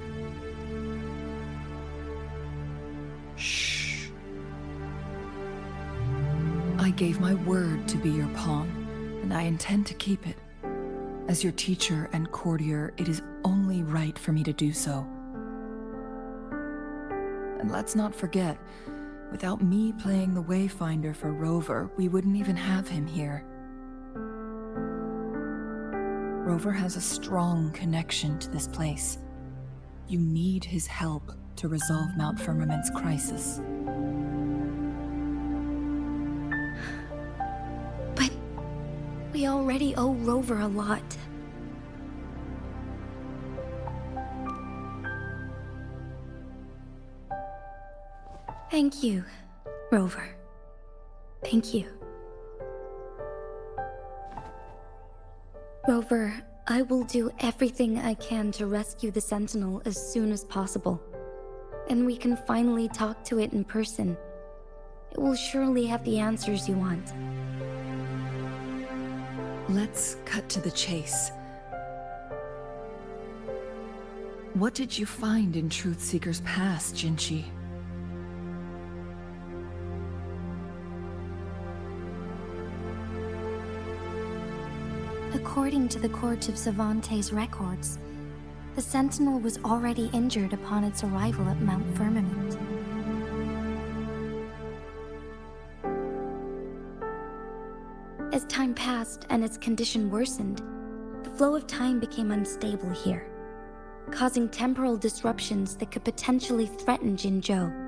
T: Shh. I gave my word to be your pawn, and I intend to keep it. As your teacher and courtier, it is only right for me to do so. And let's not forget, without me playing the Wayfinder for Rover, we wouldn't even have him here. Rover has a strong connection to this place. You need his help to resolve Mount Firmament's crisis.
I: But we already owe Rover a lot. Thank you, Rover. Thank you. Rover, I will do everything I can to rescue the Sentinel as soon as possible. And we can finally talk to it in person. It will surely have the answers you want.
T: Let's cut to the chase. What did you find in Truthseeker's past, Jinzhou?
F: According to the Court of Savante's records, the Sentinel was already injured upon its arrival at Mount Firmament.
I: As time passed and its condition worsened, the flow of time became unstable here, causing temporal disruptions that could potentially threaten Jinzhou.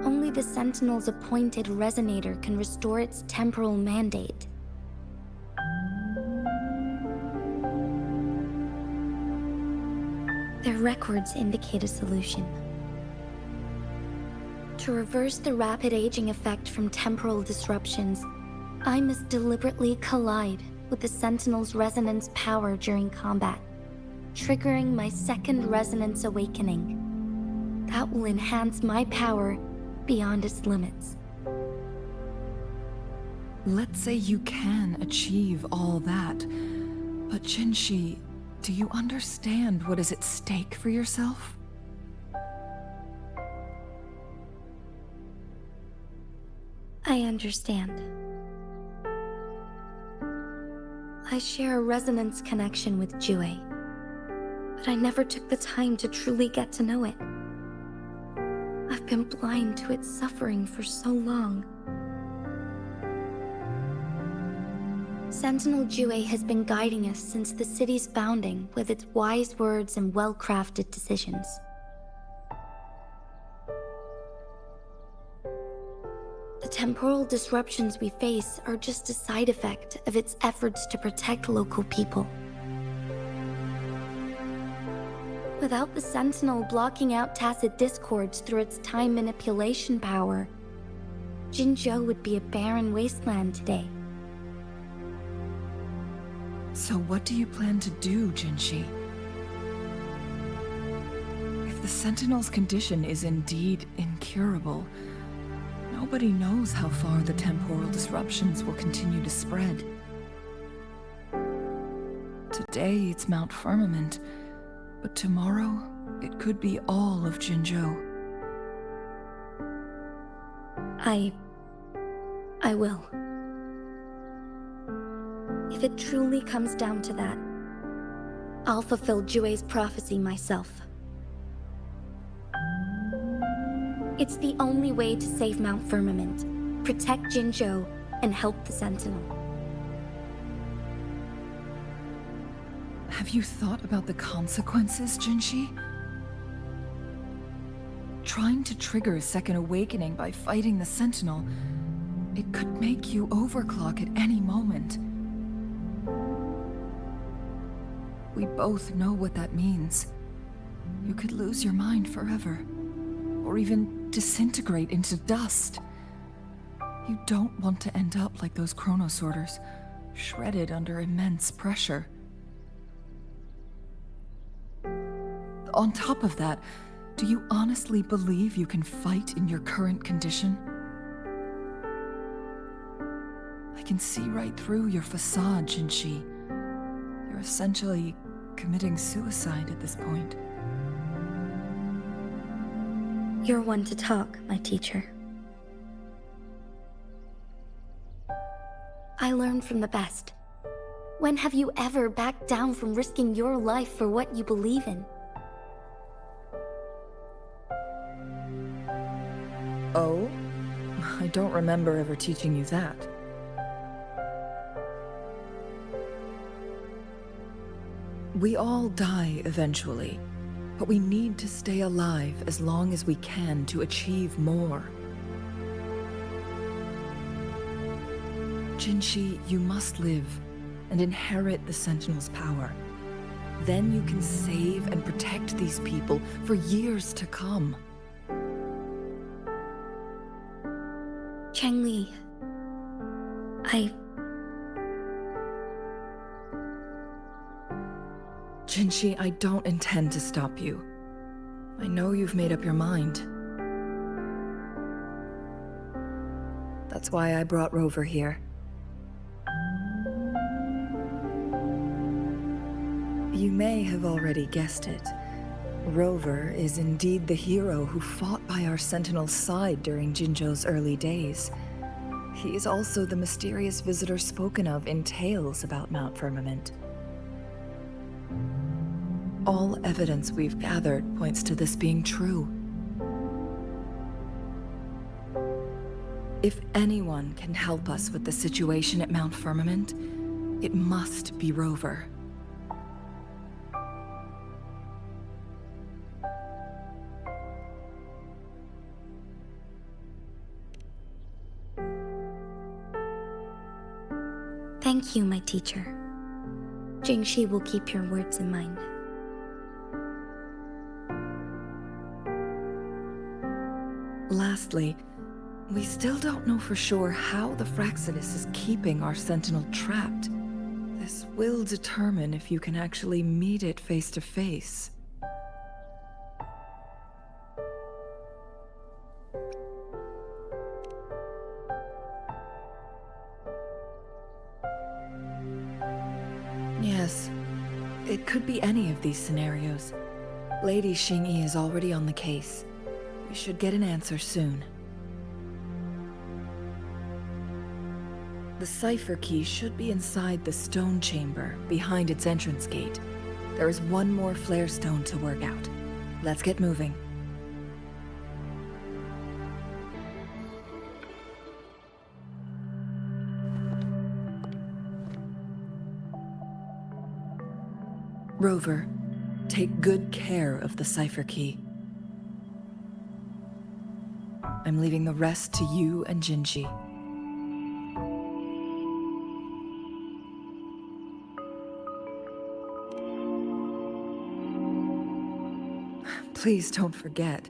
I: Only the Sentinel's appointed resonator can restore its temporal mandate. Their records indicate a solution. To reverse the rapid aging effect from temporal disruptions, I must deliberately collide with the Sentinel's resonance power during combat, triggering my second resonance awakening. That will enhance my power beyond its limits.
T: Let's say you can achieve all that, but Jinzhou, do you understand what is at stake for yourself?
I: I understand. I share a resonance connection with Jue, but I never took the time to truly get to know it. I've been blind to its suffering for so long. Sentinel Jue has been guiding us since the city's founding with its wise words and well-crafted decisions. The temporal disruptions we face are just a side effect of its efforts to protect local people. Without the Sentinel blocking out tacit discords through its time manipulation power, Jinzhou would be a barren wasteland today.
T: So what do you plan to do, Jinzhou? If the Sentinel's condition is indeed incurable, nobody knows how far the temporal disruptions will continue to spread. Today it's Mount Firmament, but tomorrow it could be all of Jinzhou.
I: I will. If it truly comes down to that, I'll fulfill Jue's prophecy myself. It's the only way to save Mount Firmament, protect Jinzhou, and help the Sentinel.
T: Have you thought about the consequences, Jinzhou? Trying to trigger a second awakening by fighting the Sentinel, it could make you overclock at any moment. We both know what that means. You could lose your mind forever, or even disintegrate into dust. You don't want to end up like those chronosorters, shredded under immense pressure. On top of that, do you honestly believe you can fight in your current condition? I can see right through your facade, Jinzhou. You're essentially committing suicide at this point.
I: You're one to talk, my teacher. I learn from the best. When have you ever backed down from risking your life for what you believe in?
T: Oh? I don't remember ever teaching you that. We all die eventually, but we need to stay alive as long as we can to achieve more. Jinzhou, you must live and inherit the Sentinel's power. Then you can save and protect these people for years to come.
I: Changli,
T: Jinzhou, I don't intend to stop you. I know you've made up your mind. That's why I brought Rover here. You may have already guessed it. Rover is indeed the hero who fought by our Sentinel's side during Jinzhou's early days. He is also the mysterious visitor spoken of in tales about Mount Firmament. All evidence we've gathered points to this being true. If anyone can help us with the situation at Mount Firmament, it must be Rover.
I: thank you, my teacher. Jinzhou will keep your words in mind.
T: Lastly, we still don't know for sure how the Fraxidus is keeping our Sentinel trapped. This will determine if you can actually meet it face to face. Yes, it could be any of these scenarios. Lady Xingyi is already on the case. We should get an answer soon. The cipher key should be inside the stone chamber, behind its entrance gate. There is one more flare stone to work out. Let's get moving. Rover, take good care of the cipher key. I'm leaving the rest to you and Jinzhou. Please don't forget,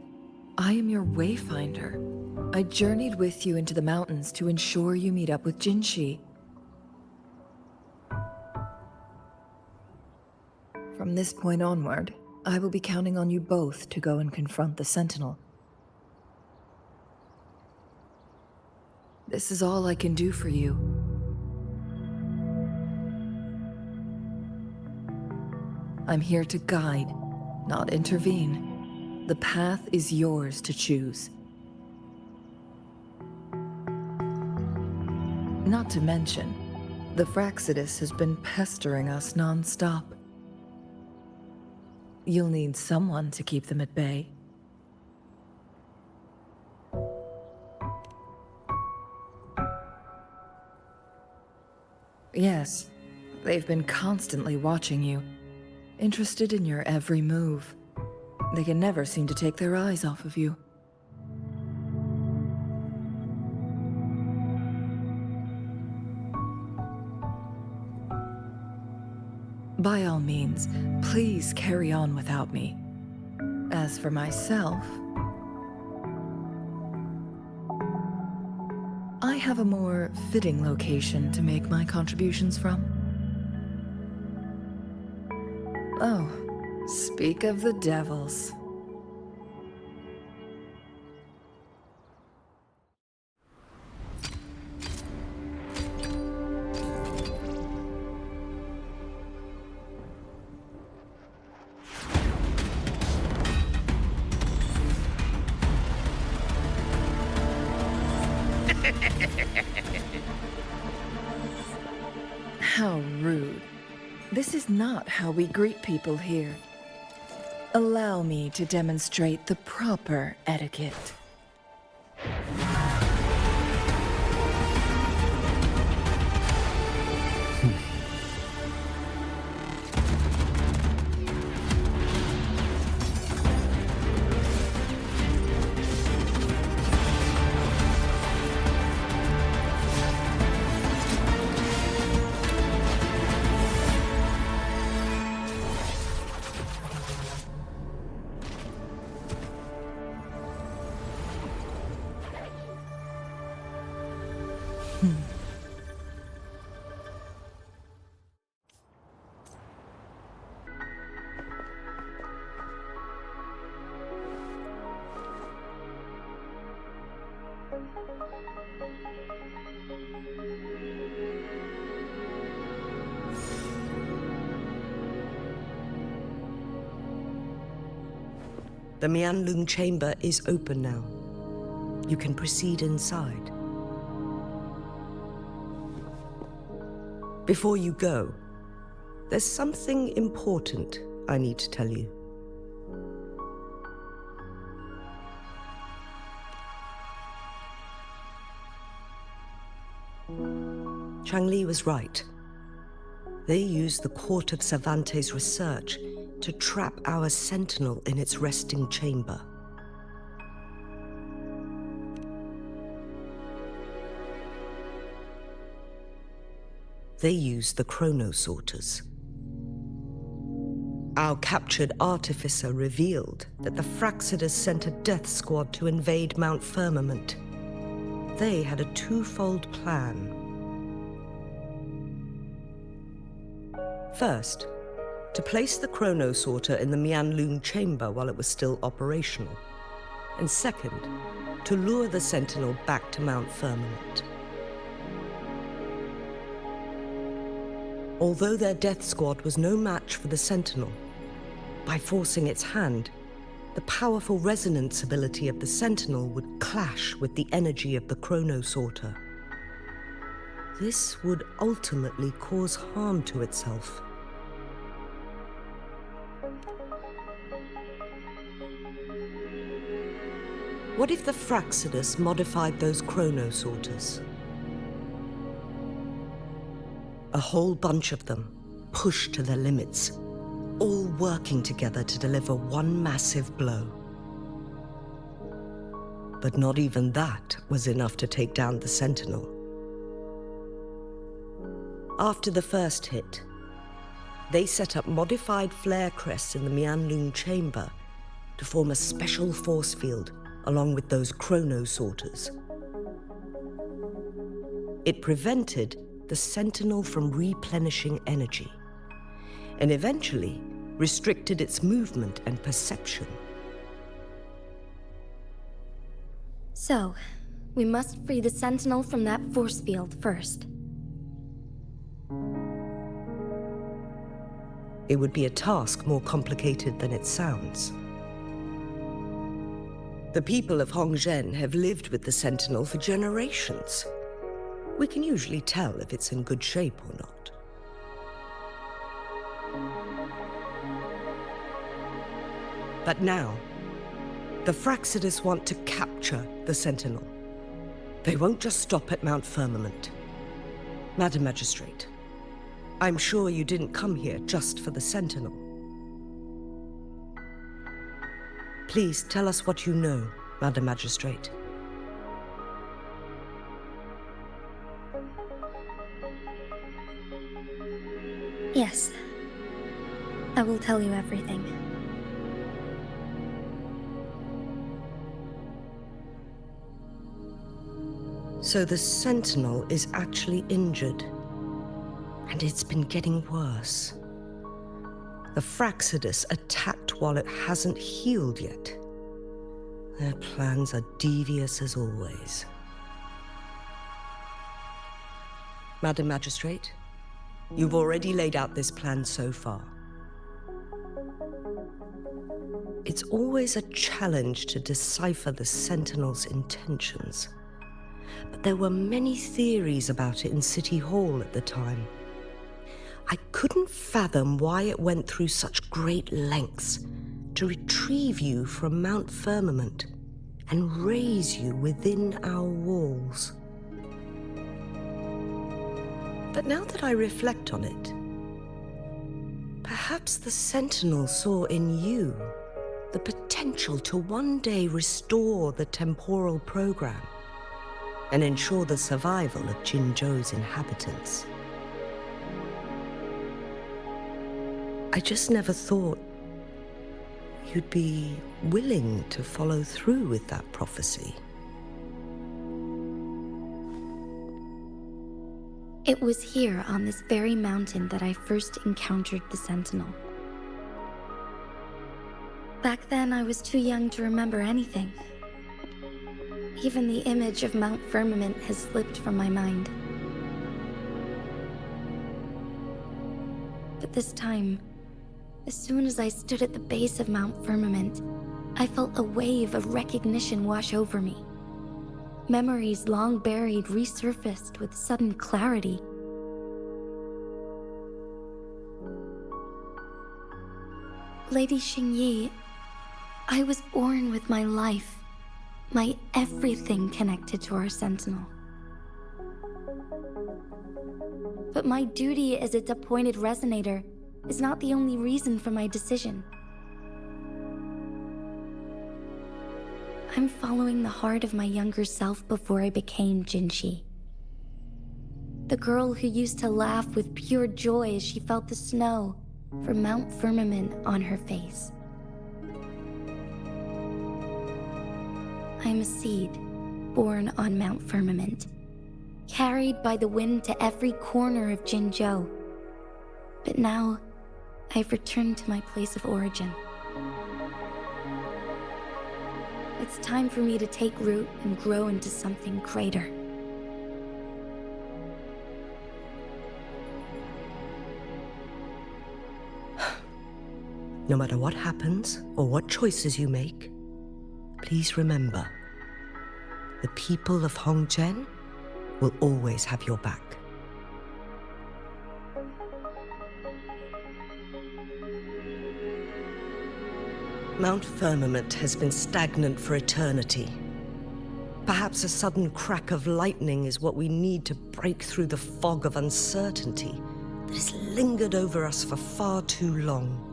T: I am your wayfinder. I journeyed with you into the mountains to ensure you meet up with Jinzhou. From this point onward, I will be counting on you both to go and confront the Sentinel. This is all I can do for you. I'm here to guide, not intervene. The path is yours to choose. Not to mention, the Fraxidus has been pestering us non-stop. You'll need someone to keep them at bay. Yes, they've been constantly watching you, interested in your every move. They can never seem to take their eyes off of you. By all means, please carry on without me. As for myself, I have a more fitting location to make my contributions from. Oh, Speak of the devils. How rude. This is not how we greet people here. Allow me to demonstrate the proper etiquette.
W: The Mianlung chamber is open now. You can proceed inside. Before you go, there's something important I need to tell you. Changli was right. They used the Court of Cervantes' research to trap our sentinel in its resting chamber. They used the chronosorters. Our captured artificer revealed that the Fraxidus sent a death squad to invade Mount Firmament. They had a twofold plan. First, to place the chronosorter in the Mianlung chamber while it was still operational. And second, to lure the sentinel back to Mount Firmament. Although their death squad was no match for the sentinel, by forcing its hand, the powerful resonance ability of the sentinel would clash with the energy of the chronosorter. This would ultimately cause harm to itself. What if the Fraxidus modified those chronosorters? A whole bunch of them, pushed to their limits, all working together to deliver one massive blow. But not even that was enough to take down the Sentinel. After the first hit, they set up modified flare crests in the Mianlung chamber to form a special force field along with those chronosorters. It prevented the Sentinel from replenishing energy, and eventually restricted its movement and perception.
I: So, we must free the Sentinel from that force field first.
W: It would be a task more complicated than it sounds. The people of Hongzhen have lived with the Sentinel for generations. We can usually tell if it's in good shape or not. But now, the Fraxidus want to capture the Sentinel. They won't just stop at Mount Firmament. Madam Magistrate, I'm sure you didn't come here just for the Sentinel. Please tell us what you know, Madam Magistrate.
I: Yes. I will tell you everything.
W: So the Sentinel is actually injured. And it's been getting worse. The Fraxidus attacked while it hasn't healed yet. Their plans are devious as always. Madam Magistrate, you've already laid out this plan so far. It's always a challenge to decipher the Sentinel's intentions. But there were many theories about it in City Hall at the time. I couldn't fathom why it went through such great lengths to retrieve you from Mount Firmament and raise you within our walls. But now that I reflect on it, perhaps the Sentinel saw in you the potential to one day restore the temporal program and ensure the survival of Jinzhou's inhabitants. I just never thought you'd be willing to follow through with that prophecy.
I: It was here on this very mountain that I first encountered the Sentinel. Back then, I was too young to remember anything. Even the image of Mount Firmament has slipped from my mind. But this time, as soon as I stood at the base of Mount Firmament, I felt a wave of recognition wash over me. Memories long buried resurfaced with sudden clarity. Lady Xingyi, I was born with my life, my everything connected to our Sentinel. But my duty as its appointed resonator is not the only reason for my decision. I'm following the heart of my younger self before I became Jinxi. The girl who used to laugh with pure joy as she felt the snow from Mount Firmament on her face. I'm a seed born on Mount Firmament, carried by the wind to every corner of Jinzhou. But now, I've returned to my place of origin. It's time for me to take root and grow into something greater.
W: No matter what happens or what choices you make, please remember, the people of Hongzhen will always have your back. Mount Firmament has been stagnant for eternity. Perhaps a sudden crack of lightning is what we need to break through the fog of uncertainty that has lingered over us for far too long.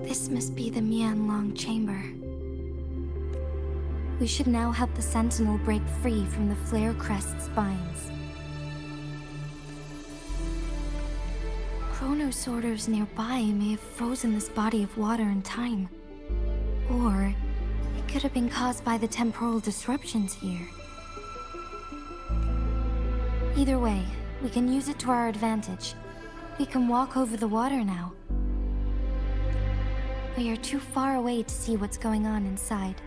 I: This must be the Mianlong chamber. We should now help the Sentinel break free from the Flare Crest spines. Chronosorters nearby may have frozen this body of water in time. Or it could have been caused by the temporal disruptions here. Either way, we can use it to our advantage. We can walk over the water now. We are too far away to see what's going on inside.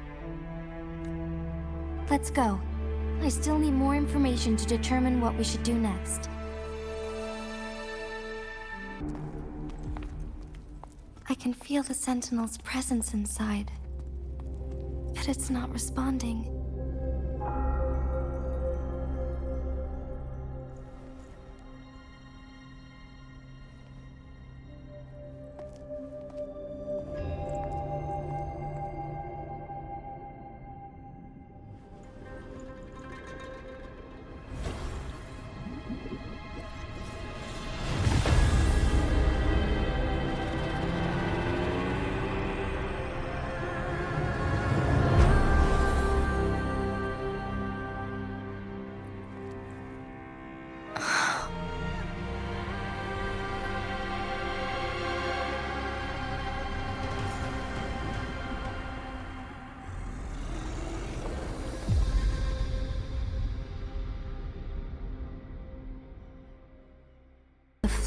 I: Let's go. I still need more information to determine what we should do next. I can feel the Sentinel's presence inside, but it's not responding.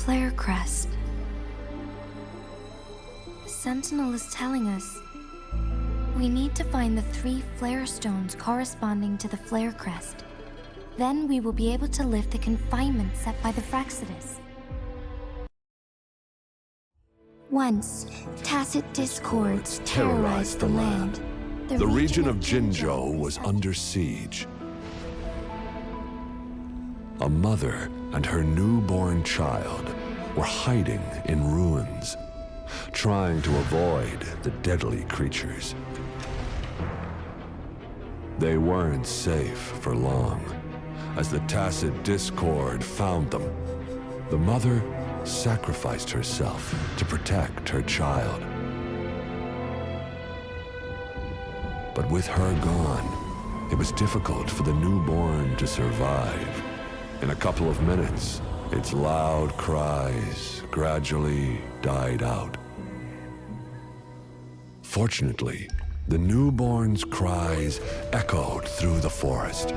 I: flare crest. The Sentinel is telling us we need to find the 3 flare stones corresponding to the flare crest. Then we will be able to lift the confinement set by the Fraxidus. Once, tacit discords terrorized the land.
N: The region of Jinzhou was under siege. A mother and her newborn child were hiding in ruins, trying to avoid the deadly creatures. They weren't safe for long, as the tacit discord found them. The mother sacrificed herself to protect her child. But with her gone, it was difficult for the newborn to survive. In a couple of minutes, its loud cries gradually died out. Fortunately, the newborn's cries echoed through the forest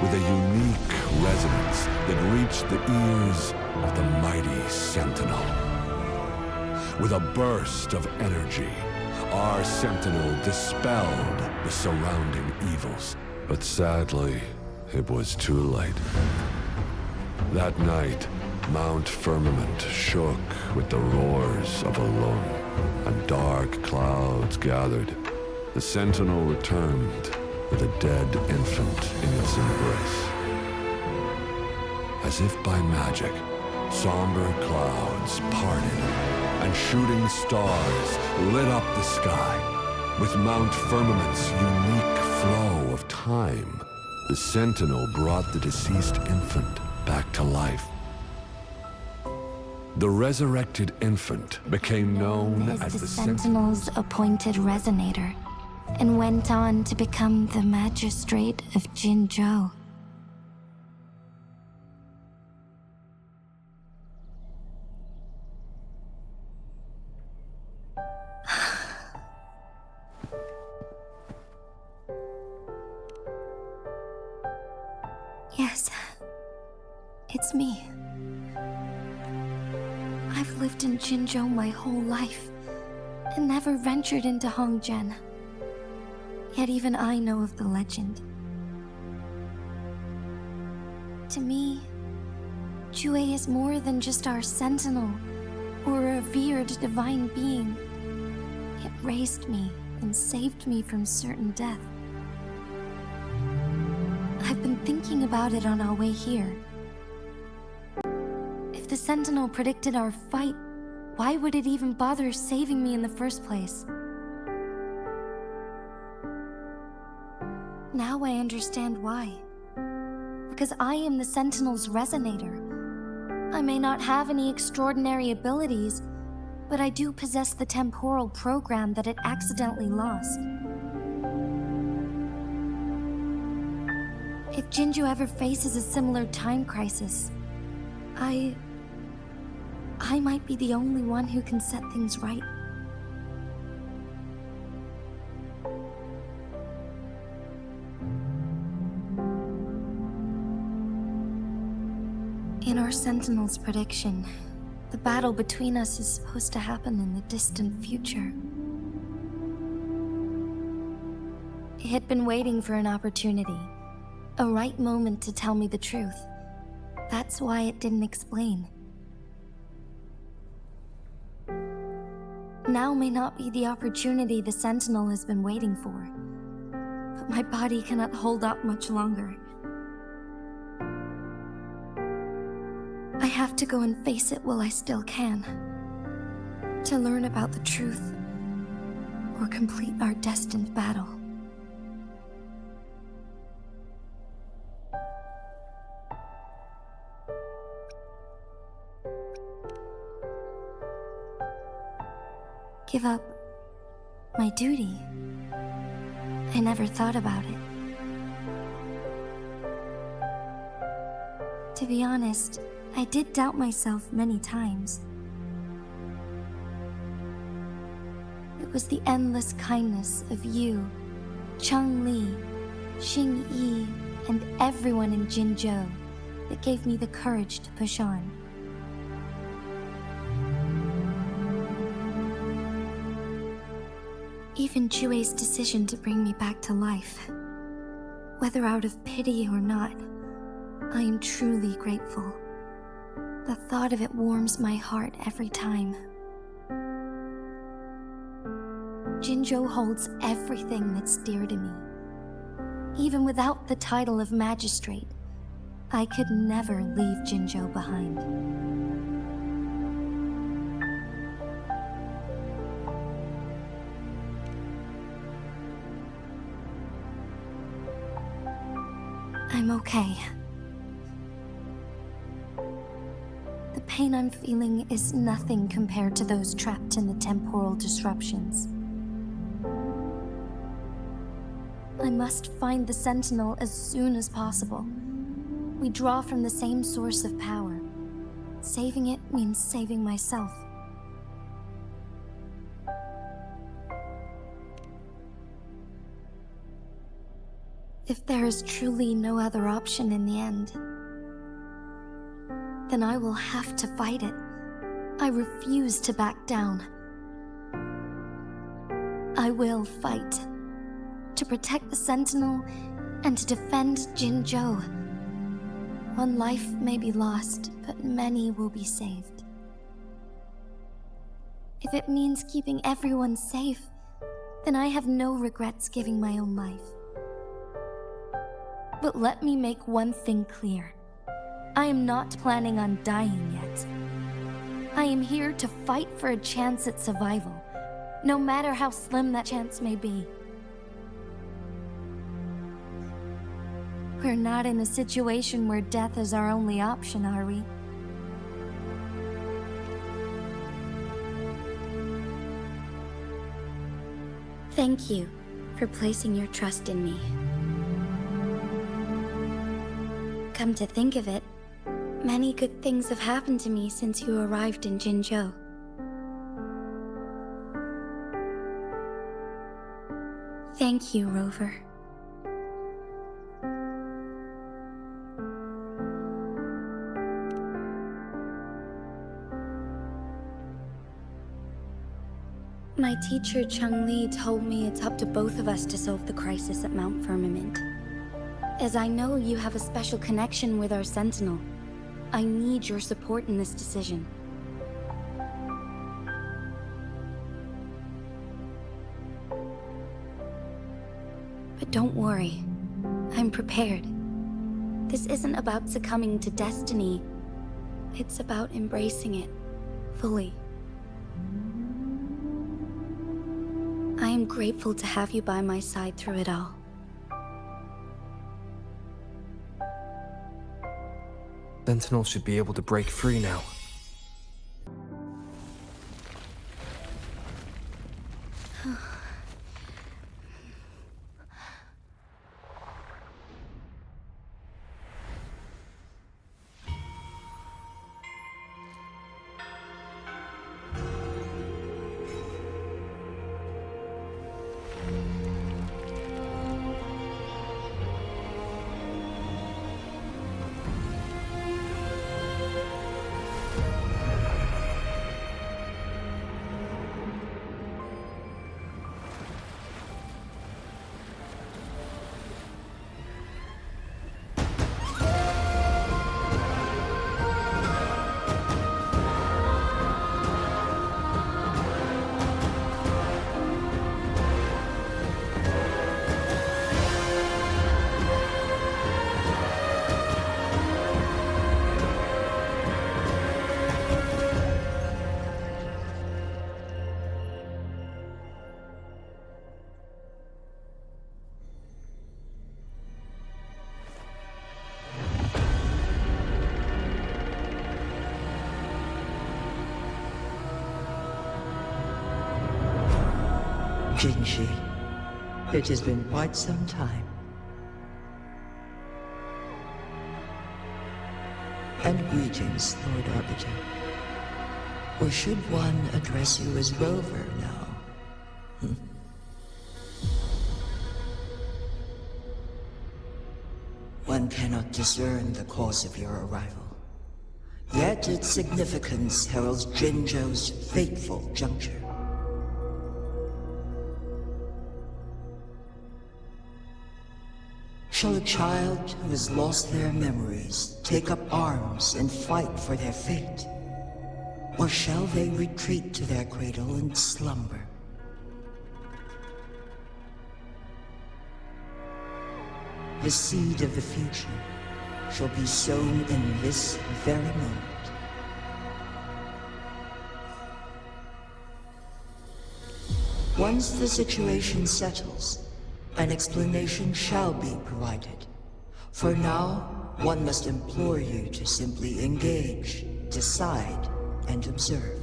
N: with a unique resonance that reached the ears of the mighty Sentinel. With a burst of energy, our Sentinel dispelled the surrounding evils. But sadly, it was too late. That night, Mount Firmament shook with the roars of a lung, and dark clouds gathered. The Sentinel returned with a dead infant in its embrace. As if by magic, somber clouds parted, and shooting stars lit up the sky. With Mount Firmament's unique flow of time, the Sentinel brought the deceased infant back to life. The resurrected infant became known as the
I: Sentinel's appointed resonator, and went on to become the Magistrate of Jinzhou. Yes, it's me. I've lived in Jinzhou my whole life, and never ventured into Hongzhen. Yet even I know of the legend. To me, Jue is more than just our sentinel, or a revered divine being. It raised me and saved me from certain death. I've been thinking about it on our way here. If the Sentinel predicted our fight, why would it even bother saving me in the first place? Now I understand why. Because I am the Sentinel's resonator. I may not have any extraordinary abilities, but I do possess the temporal program that it accidentally lost. If Jinzhou ever faces a similar time crisis, I might be the only one who can set things right. In our Sentinel's prediction, the battle between us is supposed to happen in the distant future. It had been waiting for an opportunity, a right moment to tell me the truth. That's why it didn't explain. Now may not be the opportunity the Sentinel has been waiting for, but my body cannot hold up much longer. I have to go and face it while I still can, to learn about the truth, or complete our destined battle. Give up my duty? I never thought about it. To be honest, I did doubt myself many times. It was the endless kindness of you, Changli, Xingyi, and everyone in Jinzhou that gave me the courage to push on.
F: Even Jue's decision to bring me back to life, whether out of pity or not, I am truly grateful. The thought of it warms my heart every time. Jinzhou holds everything that's dear to me. Even without the title of magistrate, I could never leave Jinzhou behind. I'm okay. The pain I'm feeling is nothing compared to those trapped in the temporal disruptions. I must find the Sentinel as soon as possible. We draw from the same source of power. Saving it means saving myself. If there is truly no other option in the end, then I will have to fight it. I refuse to back down. I will fight. To protect the Sentinel and to defend Jinzhou. One life may be lost, but many will be saved. If it means keeping everyone safe, then I have no regrets giving my own life. But let me make one thing clear. I am not planning on dying yet. I am here to fight for a chance at survival, no matter how slim that chance may be. We're not in a situation where death is our only option, are we? Thank you for placing your trust in me. Come to think of it, many good things have happened to me since you arrived in Jinzhou. Thank you, Rover. My teacher Cheng-Li told me it's up to both of us to solve the crisis at Mount Firmament. As I know you have a special connection with our Sentinel, I need your support in this decision. But don't worry, I'm prepared. This isn't about succumbing to destiny. It's about embracing it fully. I am grateful to have you by my side through it all.
S: Sentinel should be able to break free now.
O: Jinzhou, it has been quite some time. And greetings, Lord Arbiter. Or should one address you as Rover now? One cannot discern the cause of your arrival. Yet its significance heralds Jinzhou's fateful juncture. Shall a child who has lost their memories take up arms and fight for their fate? Or shall they retreat to their cradle and slumber? The seed of the future shall be sown in this very moment. Once the situation settles, an explanation shall be provided. For now, one must implore you to simply engage, decide, and observe.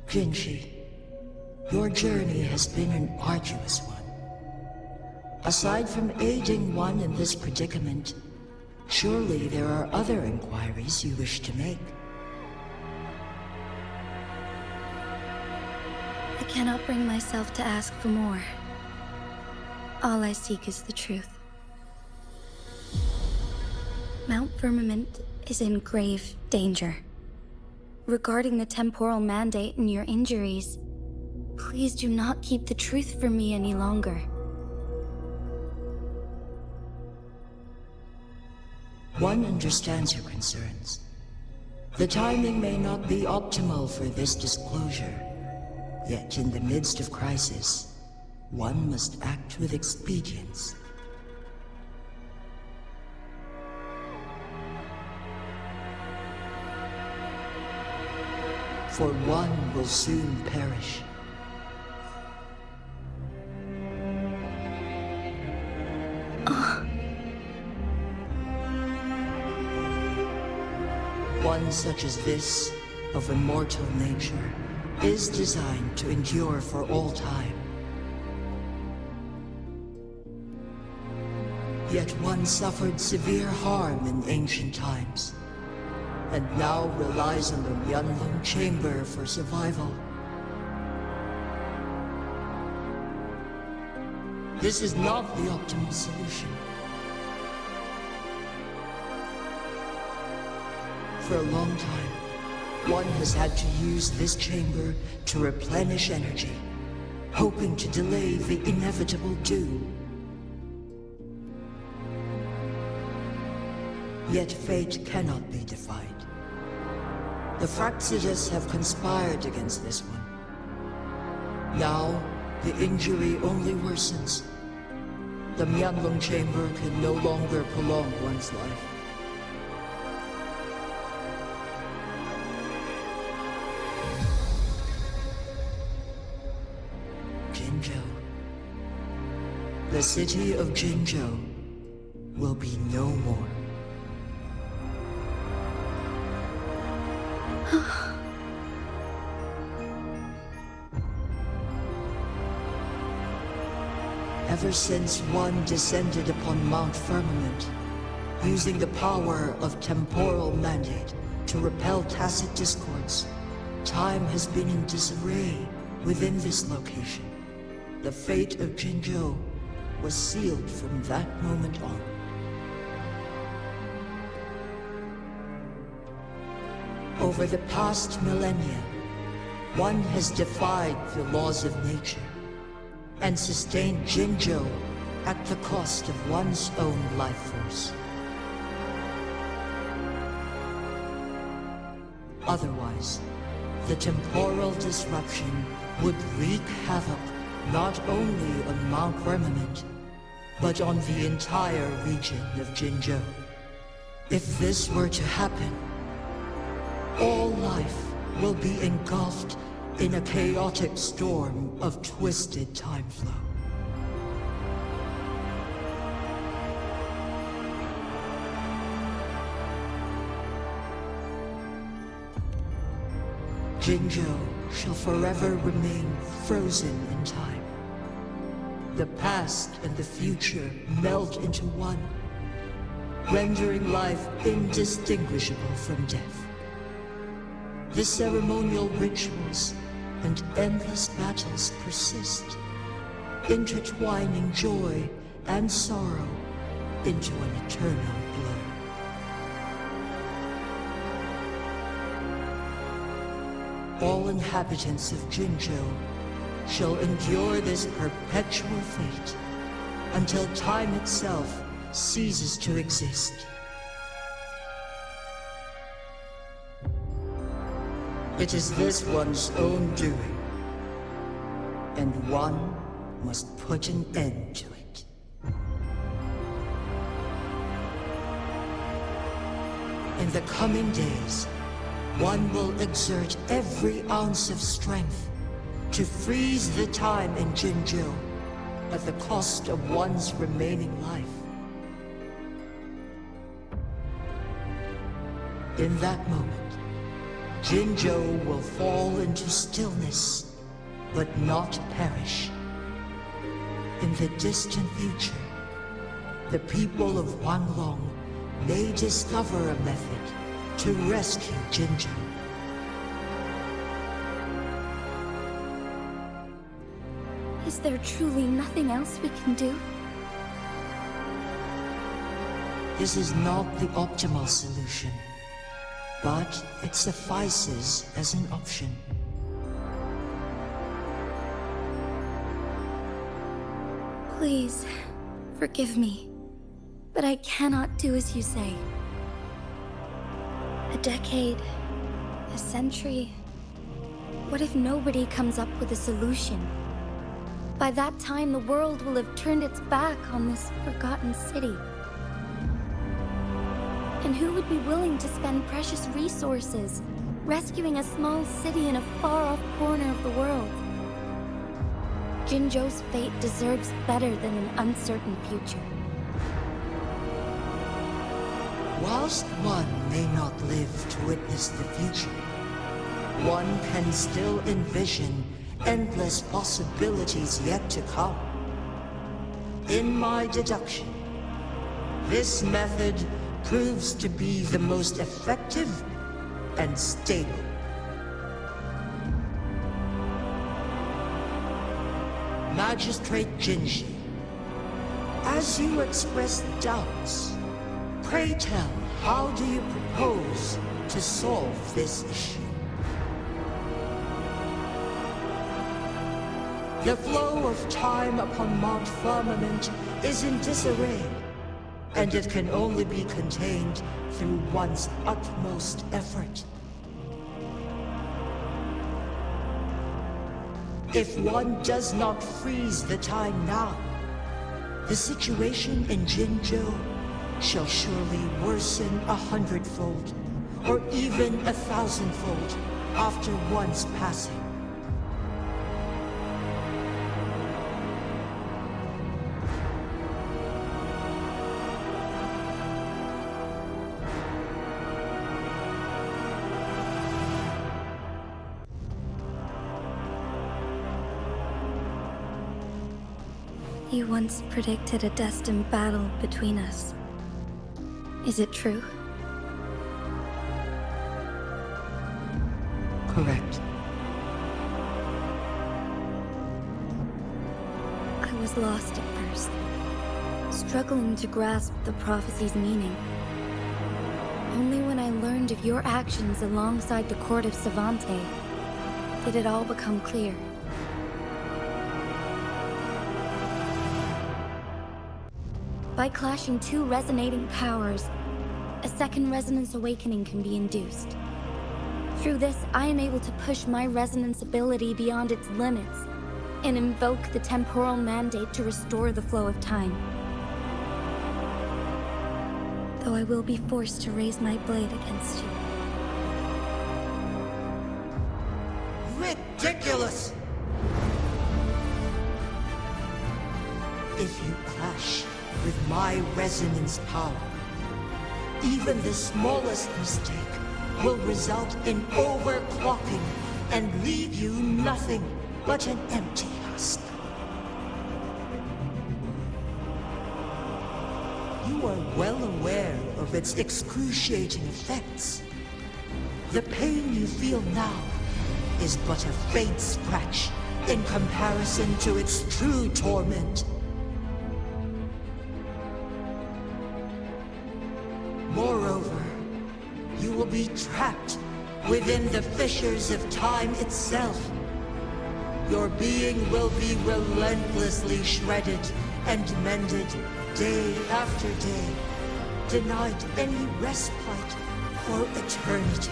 O: Jinzhou, your journey has been an arduous one. Aside from aiding one in this predicament, surely there are other inquiries you wish to make.
I: I cannot bring myself to ask for more. All I seek is the truth. Mount Firmament is in grave danger. Regarding the temporal mandate and your injuries, please do not keep the truth from me any longer.
O: One understands your concerns. The timing may not be optimal for this disclosure. Yet in the midst of crisis, one must act with expedience. For one will soon perish. One such as this, of immortal nature, is designed to endure for all time. Yet one suffered severe harm in ancient times, and now relies on the Yangyang chamber for survival. This is not the optimal solution. For a long time, one has had to use this chamber to replenish energy, hoping to delay the inevitable doom. Yet fate cannot be defied. The Fraxidas have conspired against this one. Now, the injury only worsens. The Yangyang chamber can no longer prolong one's life. The city of Jinzhou will be no more. Ever since one descended upon Mount Firmament, using the power of temporal mandate to repel tacit discords, time has been in disarray within this location. The fate of Jinzhou was sealed from that moment on. Over the past millennia, one has defied the laws of nature and sustained Jinzhou at the cost of one's own life force. Otherwise, the temporal disruption would wreak havoc not only on Mount Firmament, but on the entire region of Jinzhou. If this were to happen, all life will be engulfed in a chaotic storm of twisted time flow. Jinzhou shall forever remain frozen in time. The past and the future meld into one, rendering life indistinguishable from death. The ceremonial rituals and endless battles persist, intertwining joy and sorrow into an eternal blur. All inhabitants of Jinzhou shall endure this perpetual fate until time itself ceases to exist. It is this one's own doing, and one must put an end to it. In the coming days, one will exert every ounce of strength to freeze the time in Jinzhou at the cost of one's remaining life. In that moment, Jinzhou will fall into stillness, but not perish. In the distant future, the people of Huanglong may discover a method to rescue Jinzhou.
F: Is there truly nothing else we can do?
O: This is not the optimal solution, but it suffices as an option.
F: Please, forgive me, but I cannot do as you say. A decade, a century. What if nobody comes up with a solution? By that time, the world will have turned its back on this forgotten city. And who would be willing to spend precious resources rescuing a small city in a far-off corner of the world? Jinzhou's fate deserves better than an uncertain future.
O: Whilst one may not live to witness the future, one can still envision endless possibilities yet to come. In my deduction, this method proves to be the most effective and stable. Magistrate Jinzhou, as you express doubts, pray tell, how do you propose to solve this issue? The flow of time upon Mount Firmament is in disarray, and it can only be contained through one's utmost effort. If one does not freeze the time now, the situation in Jinzhou shall surely worsen 100-fold, or even 1,000-fold after one's passing.
F: You once predicted a destined battle between us. Is it true?
O: Correct.
F: I was lost at first, struggling to grasp the prophecy's meaning. Only when I learned of your actions alongside the court of Savante did it all become clear. By clashing two resonating powers, a second resonance awakening can be induced. Through this, I am able to push my resonance ability beyond its limits and invoke the temporal mandate to restore the flow of time. Though I will be forced to raise my blade against you.
O: Ridiculous! If you clash with my resonance power, even the smallest mistake will result in overclocking and leave you nothing but an empty husk. You are well aware of its excruciating effects. The pain you feel now is but a faint scratch in comparison to its true torment. Moreover, you will be trapped within the fissures of time itself. Your being will be relentlessly shredded and mended day after day, denied any respite for eternity.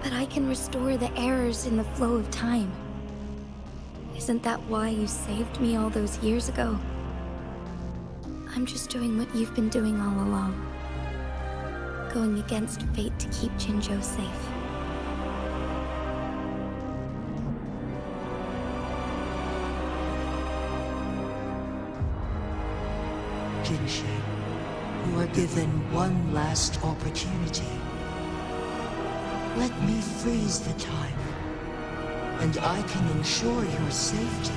I: But I can restore the errors in the flow of time. Isn't that why you saved me all those years ago? I'm just doing what you've been doing all along. Going against fate to keep Jinzhou safe.
O: Jinzhou, you are given one last opportunity. Let me freeze the time, and I can ensure your safety.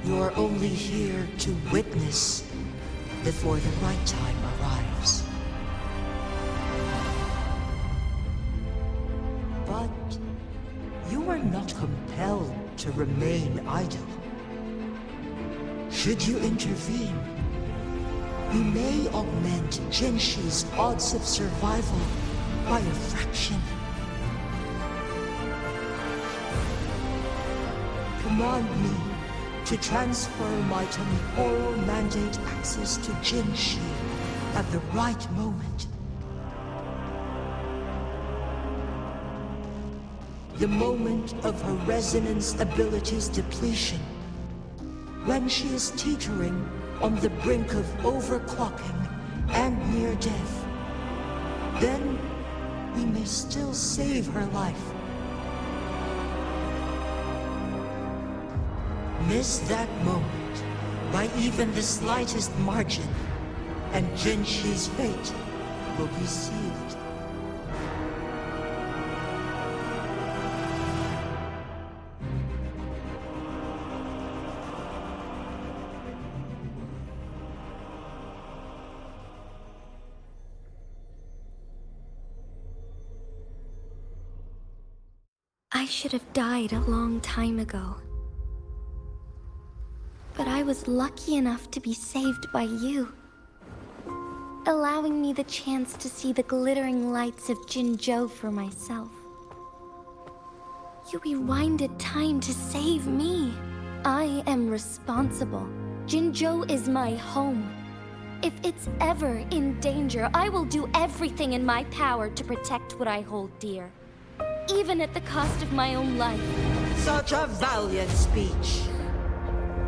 O: You're only here to witness before the right time arrives. But you are not compelled to remain idle. Should you intervene, you may augment Jinzhou's odds of survival by a fraction. Command me to transfer my temporal mandate access to Jinzhou at the right moment. The moment of her resonance ability's depletion, when she is teetering on the brink of overclocking and near death. Then we may still save her life. Miss that moment by even the slightest margin, and Jinzhou's fate will be sealed.
I: I should have died a long time ago. But I was lucky enough to be saved by you, allowing me the chance to see the glittering lights of Jinzhou for myself. You rewinded time to save me. I am responsible. Jinzhou is my home. If it's ever in danger, I will do everything in my power to protect what I hold dear, even at the cost of my own life.
O: Such a valiant speech.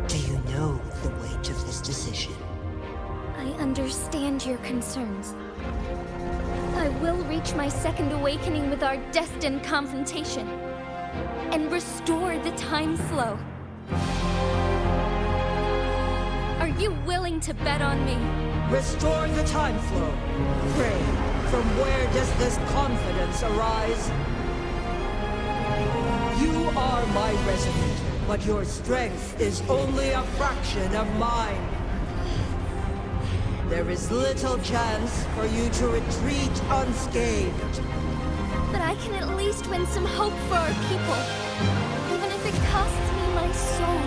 O: Do you know the weight of this decision?
I: I understand your concerns. I will reach my second awakening with our destined confrontation, and restore the time flow. Are you willing to bet on me?
O: Restore the time flow. Pray, from where does this confidence arise? You are my resonator, but your strength is only a fraction of mine. There is little chance for you to retreat unscathed.
I: But I can at least win some hope for our people. Even if it costs me my soul,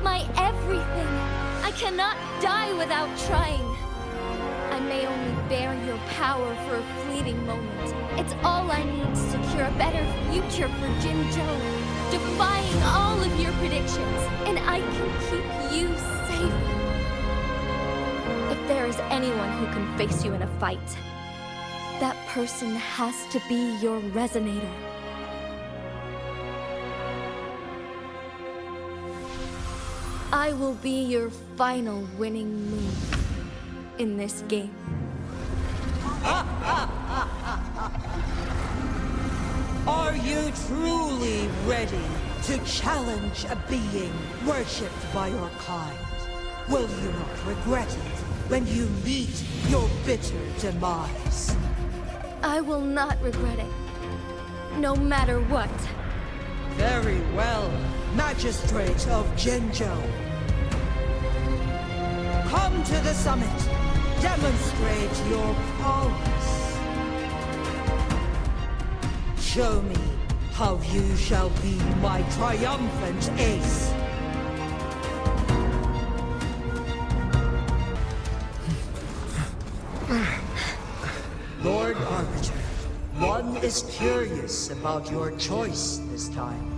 I: my everything. I cannot die without trying. I may only bear your power for a fleeting moment. It's all I need to secure a better future for Jinzhou, defying all of your predictions, and I can keep you safe. If there is anyone who can face you in a fight, that person has to be your resonator. I will be your final winning move in this game.
O: Are you truly ready to challenge a being worshipped by your kind? Will you not regret it when you meet your bitter demise?
I: I will not regret it, no matter what.
O: Very well, Magistrate of Jinzhou. Come to the summit. Demonstrate your prowess. Show me how you shall be my triumphant ace. Word Arbiter, one is curious about your choice this time.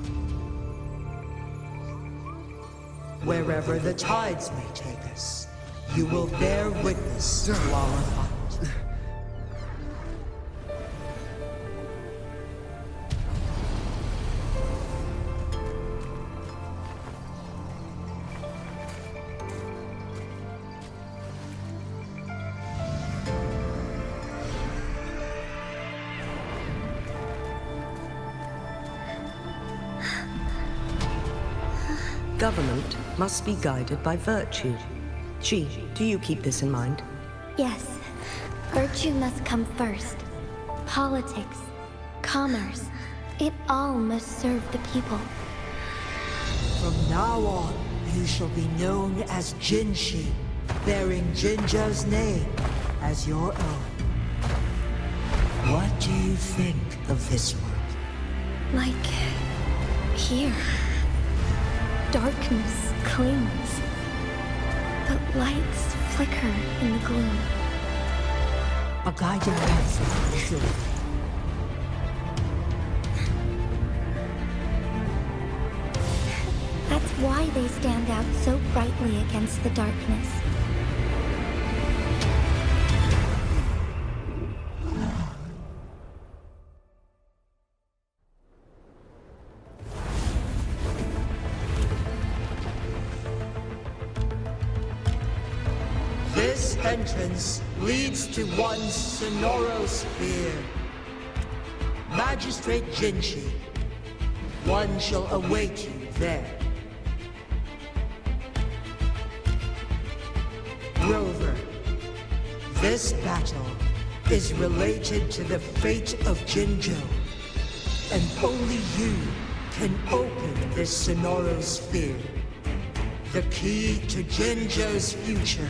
O: Wherever the tides may take us, you will bear witness to our fight.
W: Government must be guided by virtue. Chi, do you keep this in mind?
F: Yes, virtue must come first. Politics, commerce, it all must serve the people.
O: From now on, you shall be known as Jinshi, bearing Jinzhou's name as your own. What do you think of this world?
F: Like here. Darkness clings, but lights flicker in the gloom.
O: A guiding path, sure.
F: That's why they stand out so brightly against the darkness.
O: This entrance leads to one Sonoro Sphere. Magistrate Jinshi, one shall await you there. Rover, this battle is related to the fate of Jinzhou, and only you can open this Sonoro Sphere. The key to Jinzhou's future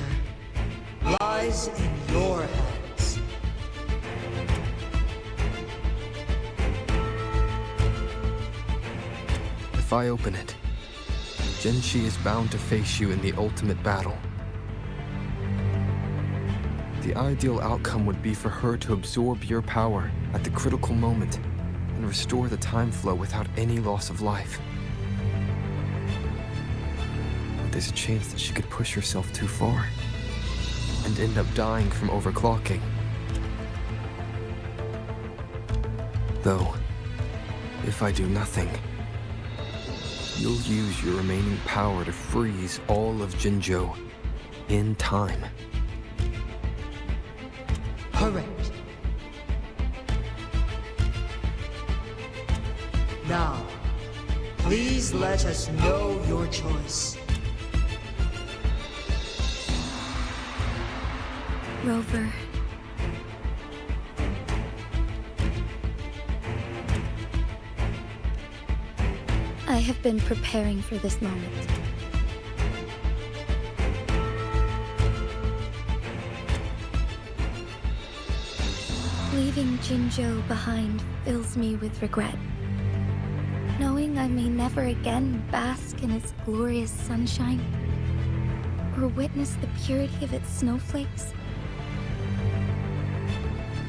O: lies in your hands.
H: If I open it, Jinshi is bound to face you in the ultimate battle. The ideal outcome would be for her to absorb your power at the critical moment and restore the time flow without any loss of life. But there's a chance that she could push herself too far and end up dying from overclocking. Though, if I do nothing, you'll use your remaining power to freeze all of Jinzhou in time.
O: Correct. Now, please let us know your choice.
F: Rover. I have been preparing for this moment. Leaving Jinzhou behind fills me with regret. Knowing I may never again bask in its glorious sunshine, or witness the purity of its snowflakes.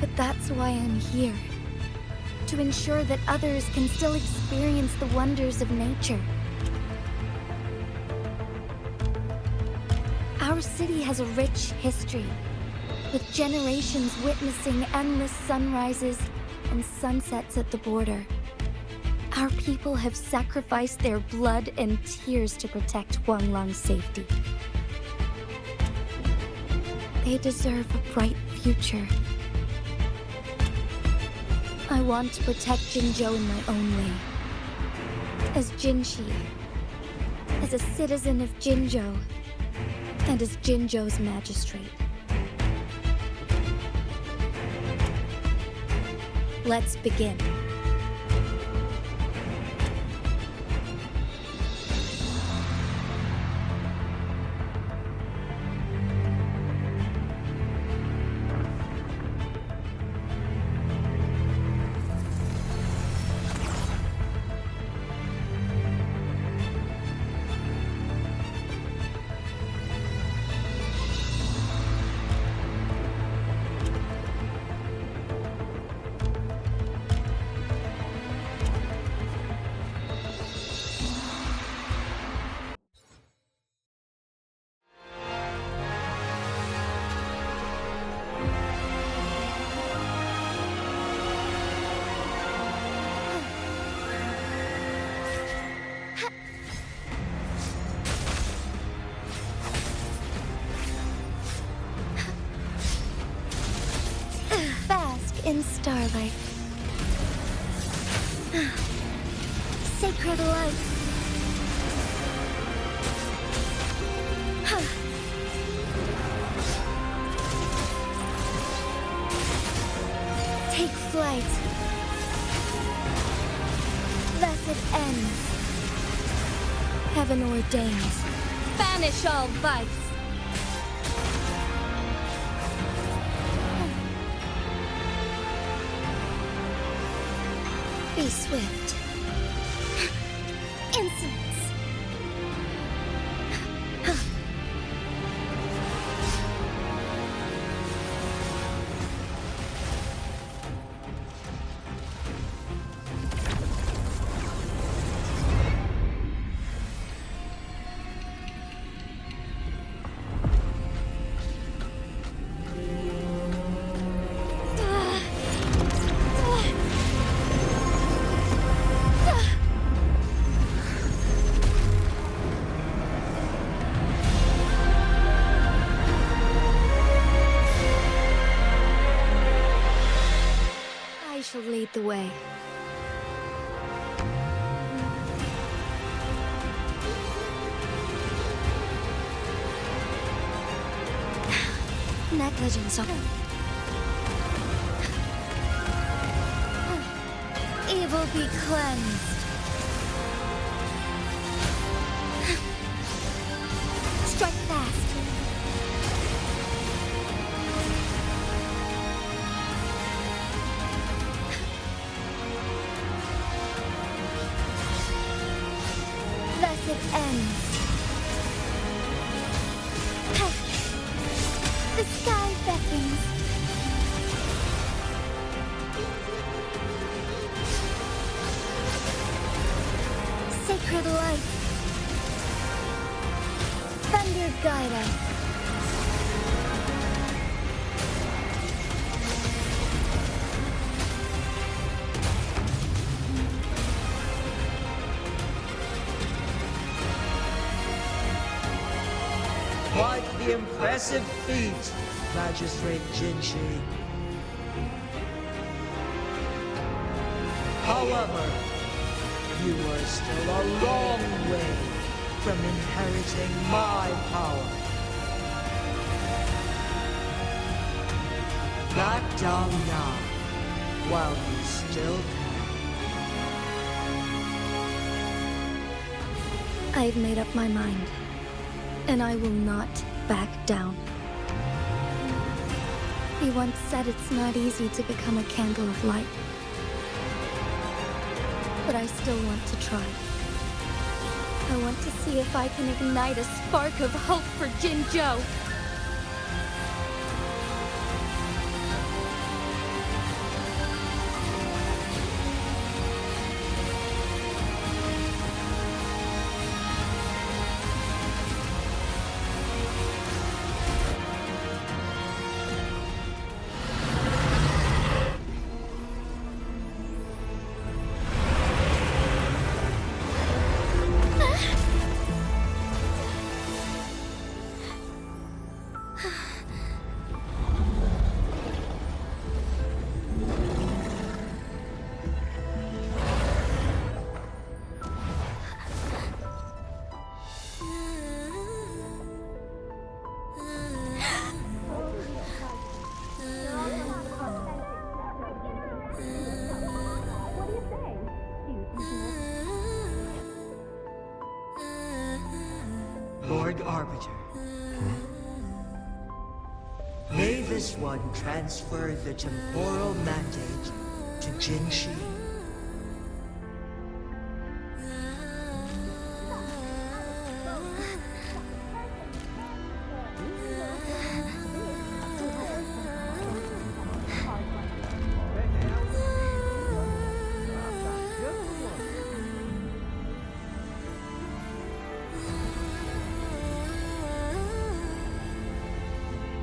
F: But that's why I'm here. To ensure that others can still experience the wonders of nature. Our city has a rich history, with generations witnessing endless sunrises and sunsets at the border. Our people have sacrificed their blood and tears to protect Huanglang's safety. They deserve a bright future. I want to protect Jinzhou in my own way. As Jinshi, as a citizen of Jinzhou, and as Jinzhou's magistrate. Let's begin. in starlight. Sacred light. Take flight. Thus it ends. Heaven ordains. Banish all vice. Be swift. Insolence. I shall lead the way. Negligence of evil be cleansed. Strike fast. Thus it ends. The sky beckons. Sacred light. Thunder guide us.
O: Quite the impressive feat, Magistrate Jinzhou. However, you were still a long way from inheriting my power. Back down now, while you still can.
F: I've made up my mind, and I will not back down. He once said it's not easy to become a candle of light. But I still want to try. I want to see if I can ignite a spark of hope for Jinzhou.
O: Lord Arbiter. May this one transfer the temporal mandate to Jinzhou.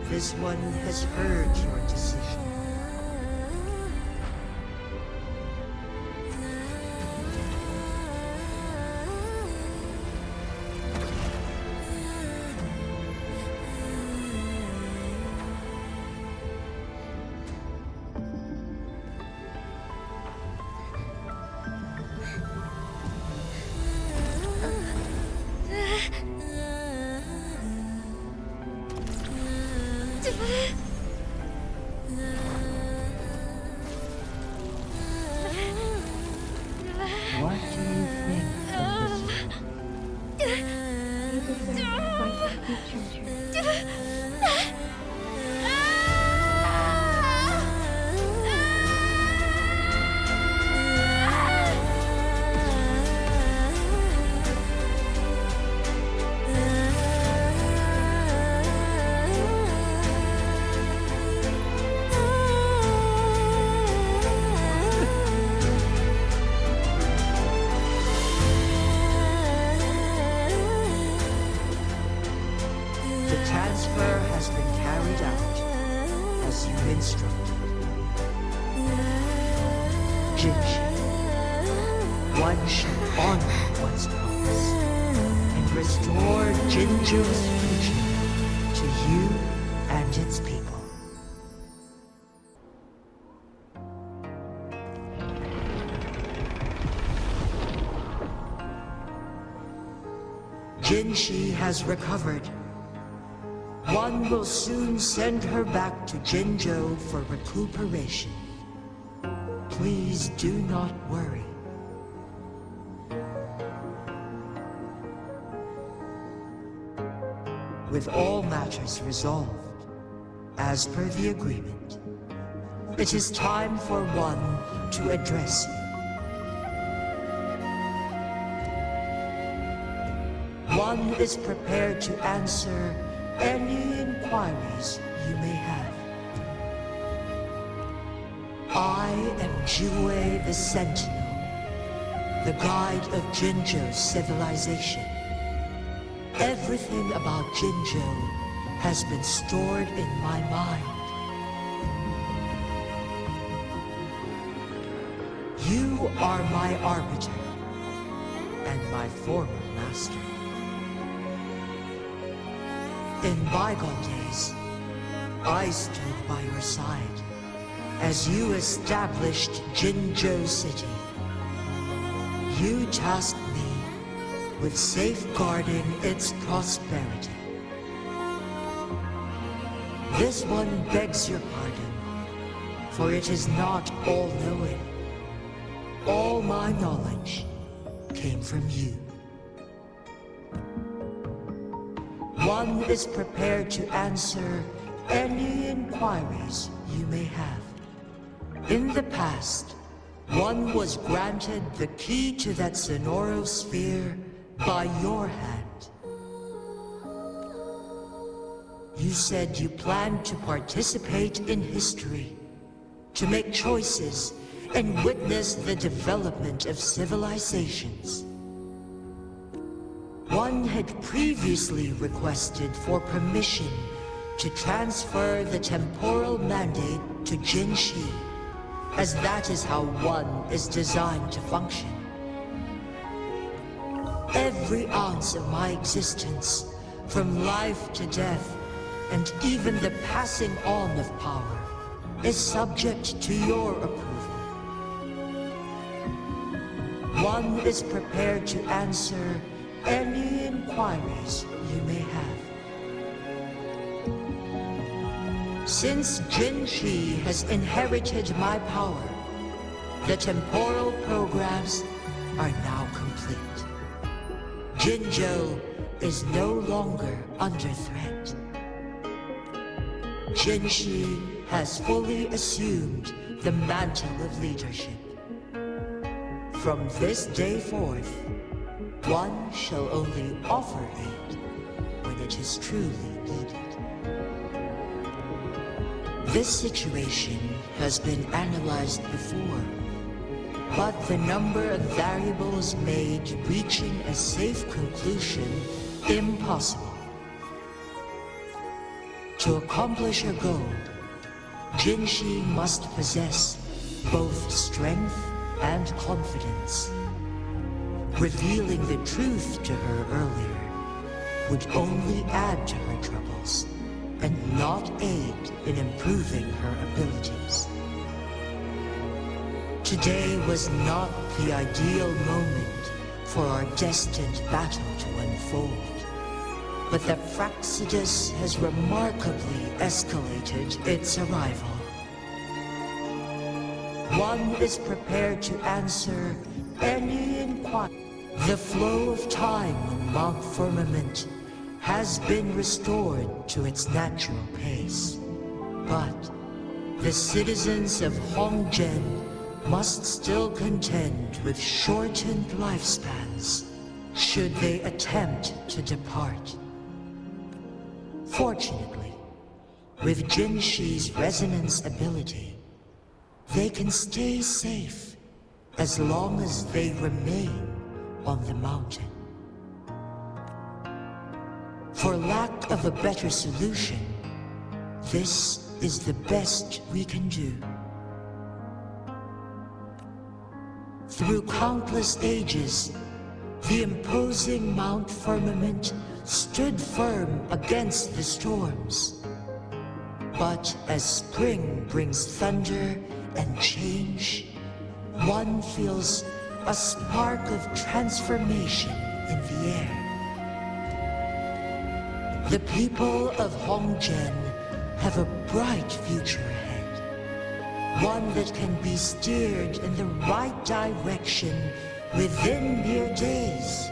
O: This one has heard your decision. instructed. Jinzhou, one should honor one's promise and restore Jinzhou's future to you and its people. Jinzhou has recovered. One will soon send her back to Jinzhou for recuperation. Please do not worry. With all matters resolved, as per the agreement, it is time for one to address you. One is prepared to answer any inquiries you may have. I am Jiwei the Sentinel, the guide of Jinzhou's civilization. Everything about Jinzhou has been stored in my mind. You are my arbiter and my former master. In bygone days, I stood by your side as you established Jinzhou City. You tasked me with safeguarding its prosperity. This one begs your pardon, for it is not all-knowing. All my knowledge came from you. One is prepared to answer any inquiries you may have. In the past, one was granted the key to that Sonoro sphere by your hand. You said you planned to participate in history, to make choices and witness the development of civilizations. One had previously requested for permission to transfer the temporal mandate to Jinzhou, as that is how one is designed to function. Every ounce of my existence, from life to death, and even the passing on of power, is subject to your approval. One is prepared to answer any inquiries you may have. Since Jinzhou has inherited my power, the temporal programs are now complete. Jinzhou is no longer under threat. Jinzhou has fully assumed the mantle of leadership. From this day forth, one shall only offer aid when it is truly needed. This situation has been analyzed before, but the number of variables made reaching a safe conclusion impossible. To accomplish her goal, Jinzhou must possess both strength and confidence. Revealing the truth to her earlier would only add to her troubles and not aid in improving her abilities. Today was not the ideal moment for our destined battle to unfold, but the Fraxidus has remarkably escalated its arrival. One is prepared to answer any inquiry. The flow of time on Mount Firmament has been restored to its natural pace. But the citizens of Hongzhen must still contend with shortened lifespans should they attempt to depart. Fortunately, with Jinzhou's resonance ability, they can stay safe as long as they remain on the mountain. For lack of a better solution, this is the best we can do. Through countless ages, the imposing Mount Firmament stood firm against the storms. But as spring brings thunder and change, one feels a spark of transformation in the air. The people of Hongzhen have a bright future ahead, one that can be steered in the right direction within mere days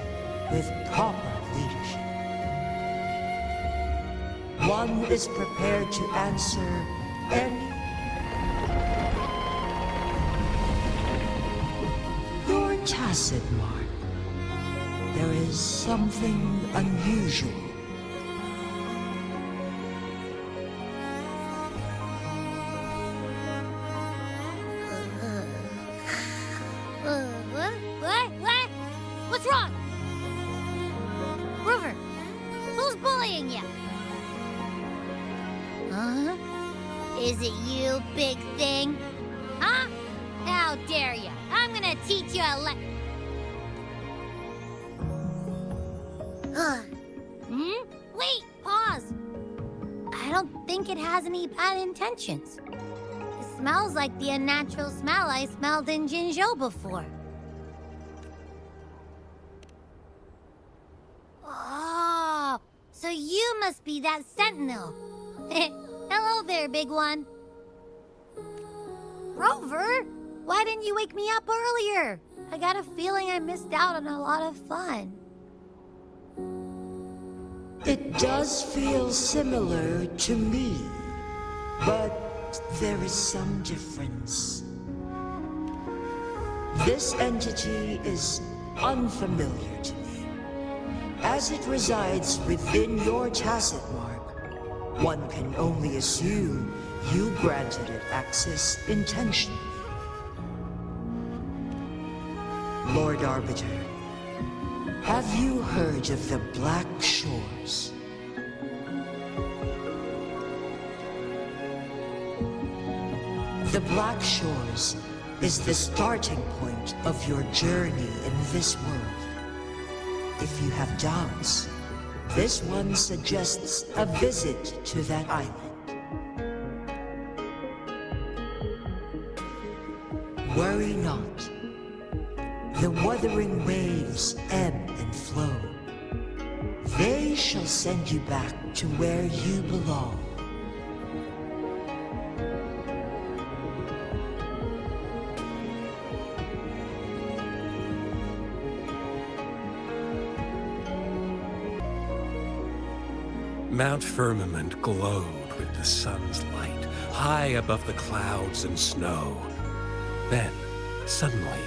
O: with proper leadership. One is prepared to answer any... Your tacit mark. There is something unusual.
B: What? What's wrong? Rover, who's bullying you? Huh? Is it you, big thing? Huh? How dare you? I'm gonna teach you a Wait, pause. I don't think it has any bad intentions. It smells like the unnatural smell I smelled in Jinzhou before. Oh, so you must be that sentinel. Hello there, big one. Rover, why didn't you wake me up earlier? I got a feeling I missed out on a lot of fun.
O: It does feel similar to me, but there is some difference. This entity is unfamiliar to me. As it resides within your tacit mark, one can only assume you granted it access intentionally. Lord Arbiter, have you heard of the Black Shores? The Black Shores is the starting point of your journey in this world. If you have doubts, this one suggests a visit to that island. Worry not. The Wuthering Waves ebb and flow. They shall send you back to where you belong.
L: Mount Firmament glowed with the sun's light, high above the clouds and snow. Then, suddenly,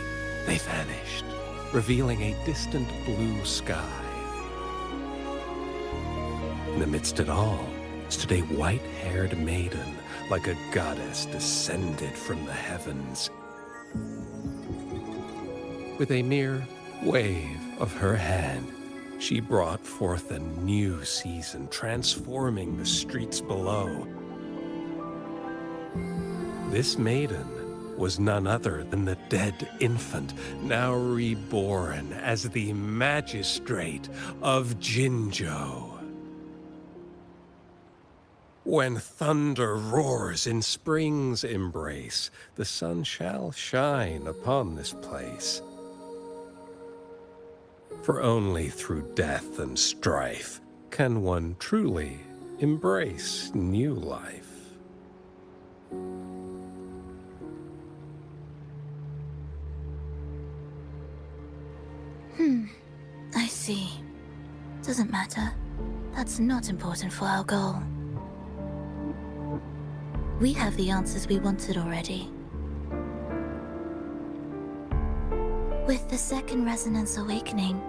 L: they vanished, revealing a distant blue sky. In amidst it all stood a white-haired maiden, like a goddess descended from the heavens. With a mere wave of her hand, she brought forth a new season, transforming the streets below. This maiden was none other than the dead infant, now reborn as the magistrate of Jinzhou. When thunder roars in spring's embrace, the sun shall shine upon this place. For only through death and strife can one truly embrace new life.
A: I see. Doesn't matter. That's not important for our goal. We have the answers we wanted already. With the second resonance awakening,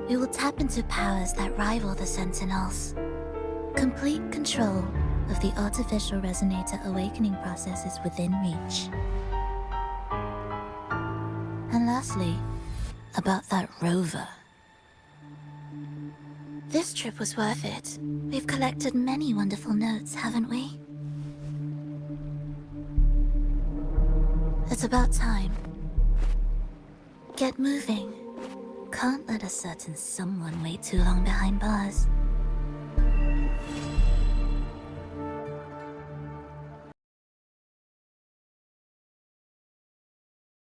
A: we will tap into powers that rival the Sentinels. Complete control of the artificial resonator awakening process is within reach. And lastly, about that Rover. This trip was worth it. We've collected many wonderful notes, haven't we? It's about time. Get moving. Can't let a certain someone wait too long behind bars.